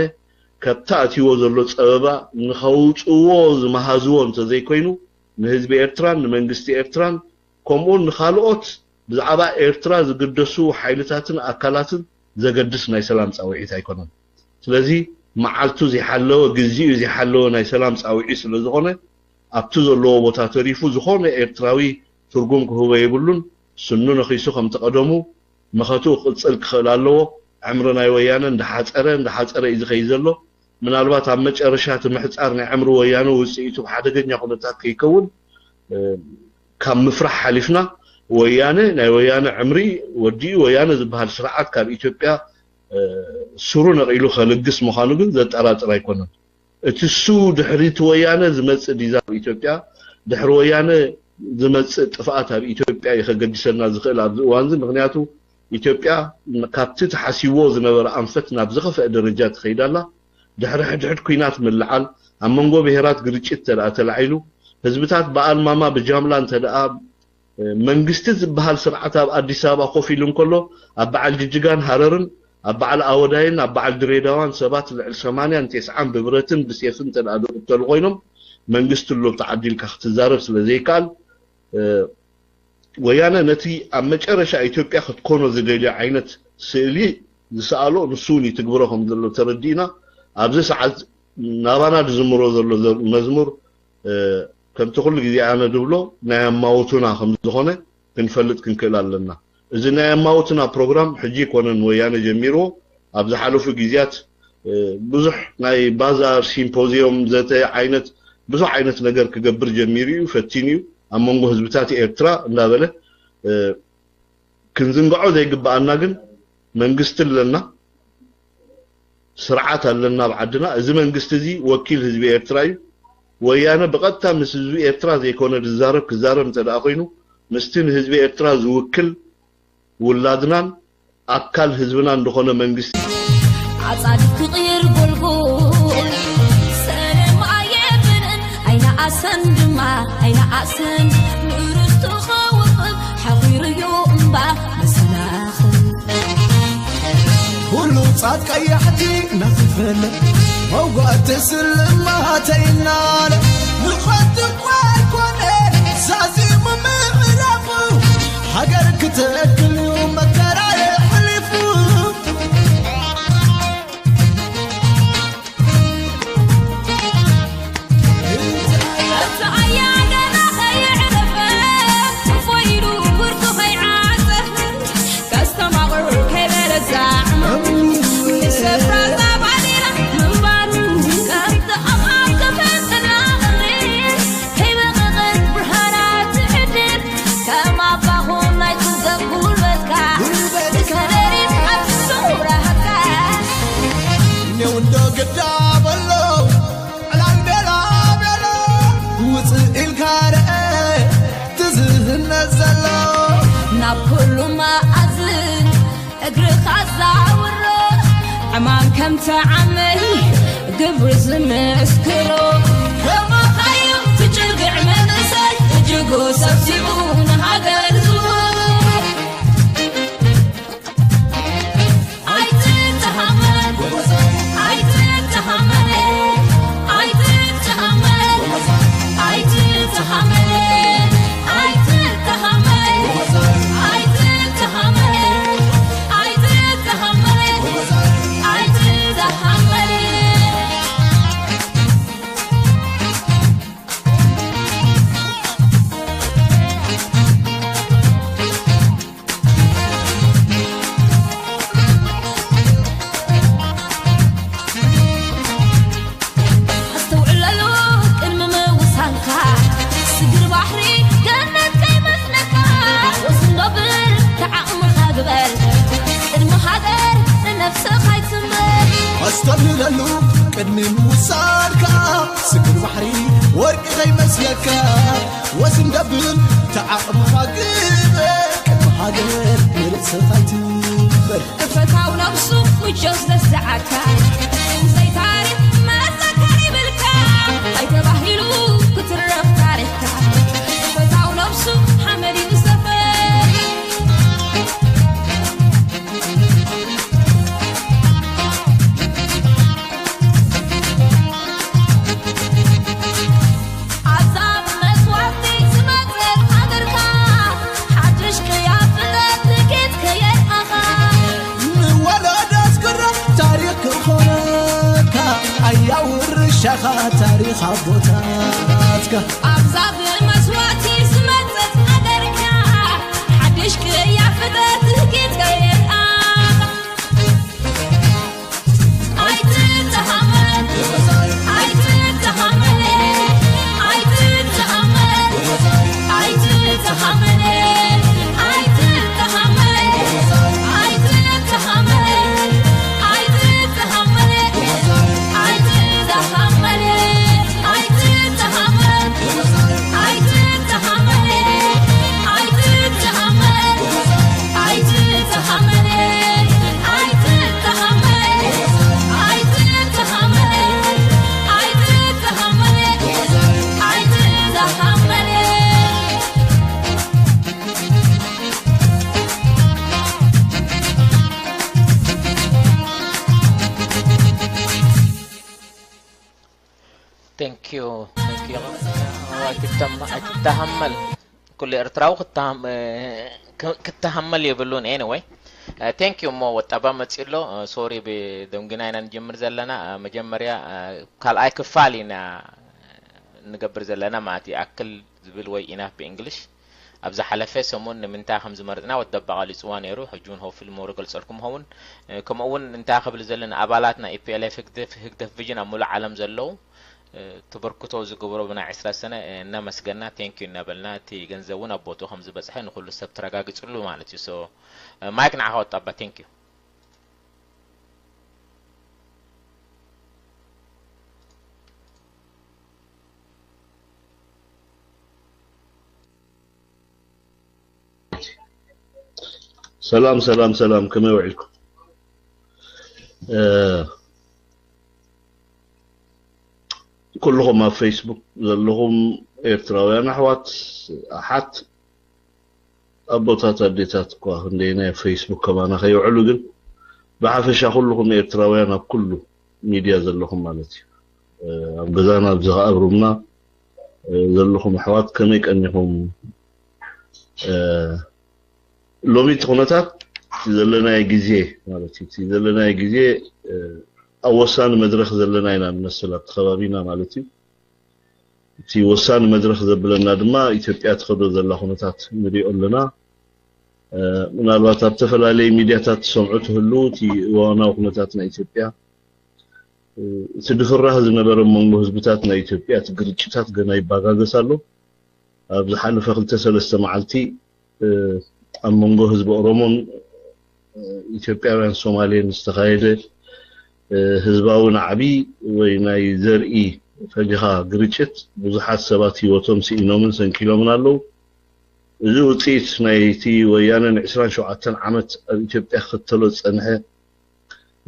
ካብታ ኣትይዎ ዘሎ ፀበባ ንኸውፅዎ ዝመሃዝዎ እንተዘይኮይኑ ንህዝቢ ኤርትራን ንመንግስቲ ኤርትራን ከምኡውን ንኻልኦት ብዛዕባ ኤርትራ ዝግደሱ ሓይልታትን ኣካላትን ዘገድስ ናይ ሰላም ፃውዒት ኣይኮነን ስለዚ መዓልቱ ዘይሓለወ ግዜኡ ዘይሓለወ ናይ ሰላም ፃውዒ ስለ ዝኾነ ኣብቲ ዘለዎ ቦታ ተሪፉ ዝኾነ ኤርትራዊ ትርጉም ክህቦ የብሉን ስኑ ነኺሱ ከም ተቐደሙ መኸቱ ቅፅል ክኽእል ኣለዎ ዕምሪ ናይ ወያነ እንዳሓፀረ እዩ ዝኸይ ዘሎ ምናልባት ኣብ መጨረሻ እቲ ምሕፃር ናይ ዕምሪ ወያነ ውፅኢቱ ብሓደገኛ ኩነታት ከይከውን ካብ ምፍራሕ ሓሊፍና ወያነ ናይ ወያነ ዕምሪ ወዲኡ ወያነ ዝበሃል ስርዓት ካብ ኢትዮጵያ ስሩ ነቂሉ ከልግስ ምዃኑ ግን ዘጠራጥር ኣይኮነን እቲ ሱ ድሕሪት ወያነ ዝመፅእ ዲዛብ ኢትዮጵያ ድሕሪ ወያነ ዝመፅእ ጥፍኣት ኣብ ኢትዮጵያ ይኸገዲሰና ዝኽእል ኣብዚ እዋን እዚ ምክንያቱ ኢትዮጵያ ካብቲ ተሓሲቦ ዝነበረ ኣንፈት ናብ ዝኸፍአ ደረጃ ትኸይዳላ ድሕሪ ሕድሕድ ኩናት ምልዓል ኣብ መንጎ ብሄራት ግርጭት ተደኣ ተላዒሉ ህዝብታት በኣልማማ ብጃምላ እንተደኣ መንግስቲ ዝበሃል ስርዓት ኣብ ኣዲስ ኣበባ ኮፍ ኢሉ እንከሎ ኣብ በዓል ጅጅጋን ሃረርን ኣብ በዓል ኣወዳይን ኣብ በዓል ድሬዳዋን ሰባት ልዕሊ 80-90 ብብረትን ብሴፍን ተደኣ ዝቅተሉ ኮይኖም መንግስቲ ሎ ተዓዲልካ ክትዛረብ ስለ ዘይከኣል ወያነ ነቲ ኣብ መጨረሻ ኢትዮጵያ ክትኮኖ ዝደልዮ ዓይነት ስእሊ ዝሰኣሎ ንሱን ይትግብሮ ከም ዘሎ ተረዲእና ኣብዚ ሰዓት ናባና ዝዝምሮ ዘሎ መዝሙር ከምቲ ኩሉ ግዜ ኣነ ድብሎ ናይ ኣማውቱና ከም ዝኾነ ክንፈልጥ ክንክእል ኣለና እዚ ናይ ኣማውቱና ፕሮግራም ሕጂ ኮነን ወያነ ጀሚርዎ ኣብ ዝሓለፉ ግዜያት ብዙሕ ናይ ባዛር ሲምፖዚየም ዘተ ዓይነት ብዙሕ ዓይነት ነገር ክገብር ጀሚሩ እዩ ፈቲኑ እዩ ኣብ መንጎ ህዝብታት ኤርትራ እንዳበለ ክንዝንግዖ ዘይግባአና ግን መንግስቲ ኣለና ስርዓት ኣለና ብዓድና እዚ መንግስቲ እዚ ወኪል ህዝቢ ኤርትራ እዩ ወያነ ብቐጥታ ምስ ህዝቢ ኤርትራ ዘይኮነ ዝዛረብ ክዛረብ እንተደኣ ኮይኑ ምስቲ ንህዝቢ ኤርትራ ዝውክል ውላድናን ኣካል ህዝብና እንደኾነ መንግስቲ عصاد كغير قلقول سلام عيبن أين أسن دما أين أسن نورست خوف حقير يوم با مسناخن كله صاد كيحتي نففل موقع تسلم ما تينال نخد وكون سازي ممرفو حجر كتاكل يوم مكرا يحلفو عمان كم تعمل قبر زمسكرو كما خيم تجرقع من سي تجرقو سبسيبون هذا الزور عايزين تحمل عايزين تحمل عايزين تحمل عايزين تحمل عايزين تحمل عايزين تحمل عايزين تقلللو قدم وصالكا سكر بحري ورق غي مسلكا وسن دبل تعاقم فاقبه هاجر مرس خايتبر فتاو نفسو وجوز للزعكا زي تاريخ ما سكري بالكا هاي تباهيلو كترف تاريخا فتاو نفسو حمدي وسفر عذاب مسواتي سمتر حضركا حجش كيافلت كيت كيت أخا ولد أذكر تاريخ خونكا أيور الشخا تاريخ أبوتاتك عذاب مسواتي سمتر حضركا حجش كيافلت كيت كيت أخا عيد تحمل عيد تحمل عيد تحمل عيد تحمل عيد تحمل عيد تحمل عيد تحمل عيد تحمل عيد تحمل عيد تحمل عيد تحمل عيد تحمل عيد تحمل عيد تحمل عيد تحمل عيد تحمل ثانك يو تتحمل كل ارتراو كتحمل يبلون anyway ثانك يو مو وطبا مصيلو سوري بدمغناينا نجمر زلنا مجمريا قال اي كفالينا نغبر زلنا ماتي اكل زبل وي انا بانجلش ابز حلفه سمون منتا خمس مرضنا ودبقا لي صوان يرو حجون هو في المورقل صركم هون كما اون انتا قبل زلنا ابالاتنا اي بي ال اف هكدف فيجن امول عالم زلو تبركتو زغبرو بنا 10 سنه እና መስገና ቴንክ ዩ እናበልና ቲ ገንዘቡን አቦቶ 5 በጽሐይ ነው ሁሉ ሰብ ተረጋግጽሉ ማለት ዩ ሶ ማይክ ናህ ወጣባ ቴንክ ዩ سلام سلام سلام كما يوعدكم كلهم على فيسبوك زلهم إيرتراويان أحوات أحد أبوتات أديتات كوا هندينا فيسبوك كمان أخي يعلقن بعفش كلهم إيرتراويان كله ميديا زلهم مالتي بزانا بزغا أبرمنا زلهم أحوات كميك أنهم لومي تخونتات زلنا يجزيه مالتي زلنا يجزيه أوسان مدرخ زلنا ينا نسلت خبابينا مالتي تي وسان مدرخ زبلنا دما إثيوبيا تخدو زلا خونتات نريو لنا من الوقت تفلا لي ميدياتات سمعته اللو تي وانا خونتاتنا إثيوبيا تدفر هذا نبر منغو حزبتاتنا إثيوبيا تقريتشتات غنا يباغاغسالو ابز حلف خلت سلسته معلتي منغو حزب اورومون إثيوبياوያን ሶማሌን استخايده ህዝባውን ዓቢ ወይ ናይ ዘርኢ ፈጅኻ ግርጭት ብዙሓት ሰባት ህይወቶም ሲኢኖምን ሰንኪሎምን ኣለው እዚ ውፅኢት ናይቲ ወያነን 27 ዓመት ኣብ ኢትዮጵያ ከተሎ ፀንሐ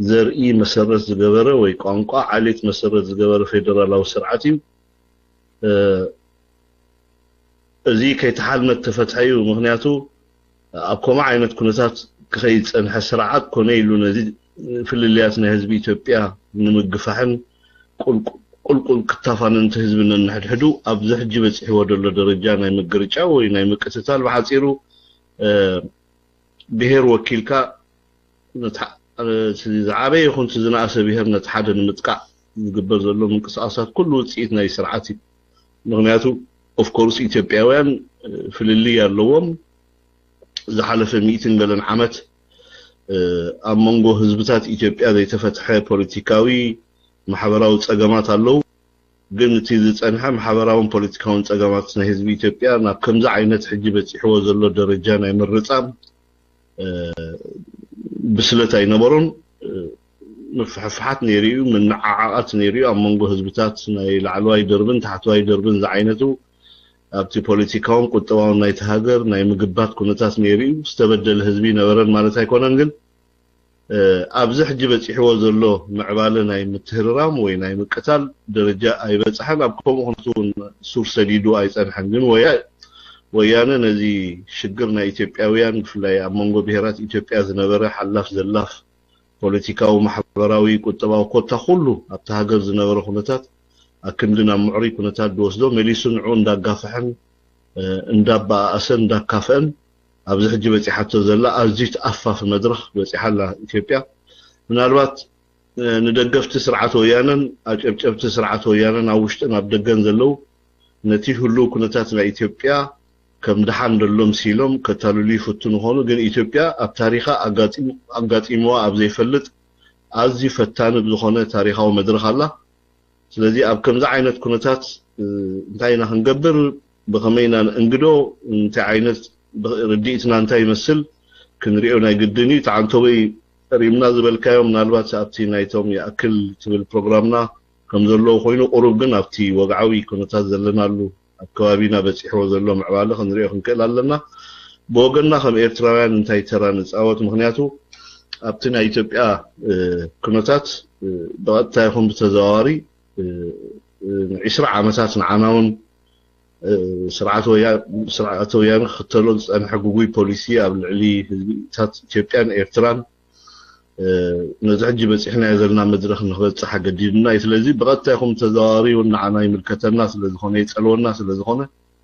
ዘርኢ መሰረት ዝገበረ ወይ ቋንቋ ዓሌት መሰረት ዝገበረ ፌደራላዊ ስርዓት እዩ እዚ ከይተሓልመት ተፈትሐዩ ምክንያቱ ኣብ ከምኡ ዓይነት ኩነታት ክኸይድ ፀንሐ ስርዓት ኮነ ኢሉ ነዚ ፍልልያትና ህዝቢ ኢትዮጵያ ንምግፋሕን ቁልቁል ክታፋንን ህዝብን እንሕድሕዱ ኣብ ዝሕጂ በፅሕዎ ደሎ ደረጃ ናይ መግርጫ ወይ ናይ ምቅትታል ብሓፂሩ ብሄር ወኪልካ ዝዓበየ ይኹን ዝናእሰ ብሄር ነቲ ሓደ ንምጥቃዕ ዝግበር ዘሎ ምንቅስቃሳት ኩሉ ውፅኢት ናይ ስርዓት እዩ ምክንያቱ ኦፍ ኮርስ ኢትዮጵያውያን ፍልልይ ኣለዎም ዝሓለፈ 100 ገለን ዓመት ኣብ መንጎ ህዝብታት ኢትዮጵያ ዘይተፈትሐ ፖለቲካዊ ማሕበራዊ ፀገማት ኣለው ግን እቲ ዝፀንሐ ማሕበራውን ፖለቲካውን ፀገማት ናይ ህዝቢ ኢትዮጵያ ናብ ከምዚ ዓይነት ሕጂ በፂሕዎ ዘሎ ደረጃ ናይ ምርፃም ብስለት ኣይነበሮን مفحفحات نيريو من نععات نيريو أمانغو هزبتات ناي لعلواي دربن تحتواي دربن زعينتو أبتي بوليتيكاهم قطواو ناي تهاجر ناي مقبات كونتات نيريو استبدل هزبي نورن مالتاي كوننجل أبزح جبت يحوزلو معبالة ناي متهررام وي ناي مقتال درجة أي بصحن أبكم خنتون سور سديدو أي سنحنجن ويانا نزي شجرنا إثيوبياويان فلاي أمانغو بهرات إثيوبيا زنبرة حلاف زلاف بوليتيكاو محبراوي كتباو كوتا كله أبتهاجر زنبرة خنتات أكندنا معري كنتات دوسدو مليسون عون دا قافحن اندابا أسن دا كافن أبزح جبتي حتى زلا أزيت أفا في المدرخ بس حلا إثيوبيا من الوقت ندقف تسرعة ويانا أجب تسرعة ويانا أوشتنا بدقن زلو نتيجه له كنتاتنا إثيوبيا كم دحان دلهم سيلهم كتالولي فتنو هونو جن إثيوبيا أبتاريخا أقات إموا أبزي فلت أزي فتان بزخونة تاريخا ومدرخ الله سلذي أب كم زعينت كنتات انتاينا هنقبر بغمينا انقدو انتاينت رديتنا انتاي مسل كنريقونا يقدني تعانتوي ريمنا زبالكايو من الوات سأبتي نايتوم يأكل تبال بروغرامنا كم زلو خوينو قروبن أبتي وقعوي كنتات زلنا له أبكوابينا بس يحوى زلو معبالة خنريقو خنكال لنا بوغنا خم إيرتراوان انتاي ترانس أوات مخنياتو أبتنا إثيوبيا كنتات بغد تايخون بتزواري 10 عامات نعانون سرعات ويان ختلون أن حقوقي بوليسية قبل علي تات إثيوبيان إيرتران نزعج بس إحنا يزلنا مدرخ نخبط صحة جديدنا يتلزي بغد تايخون تزواري ونعاناي ملكة الناس اللي زخونة يتسألوا الناس اللي زخونة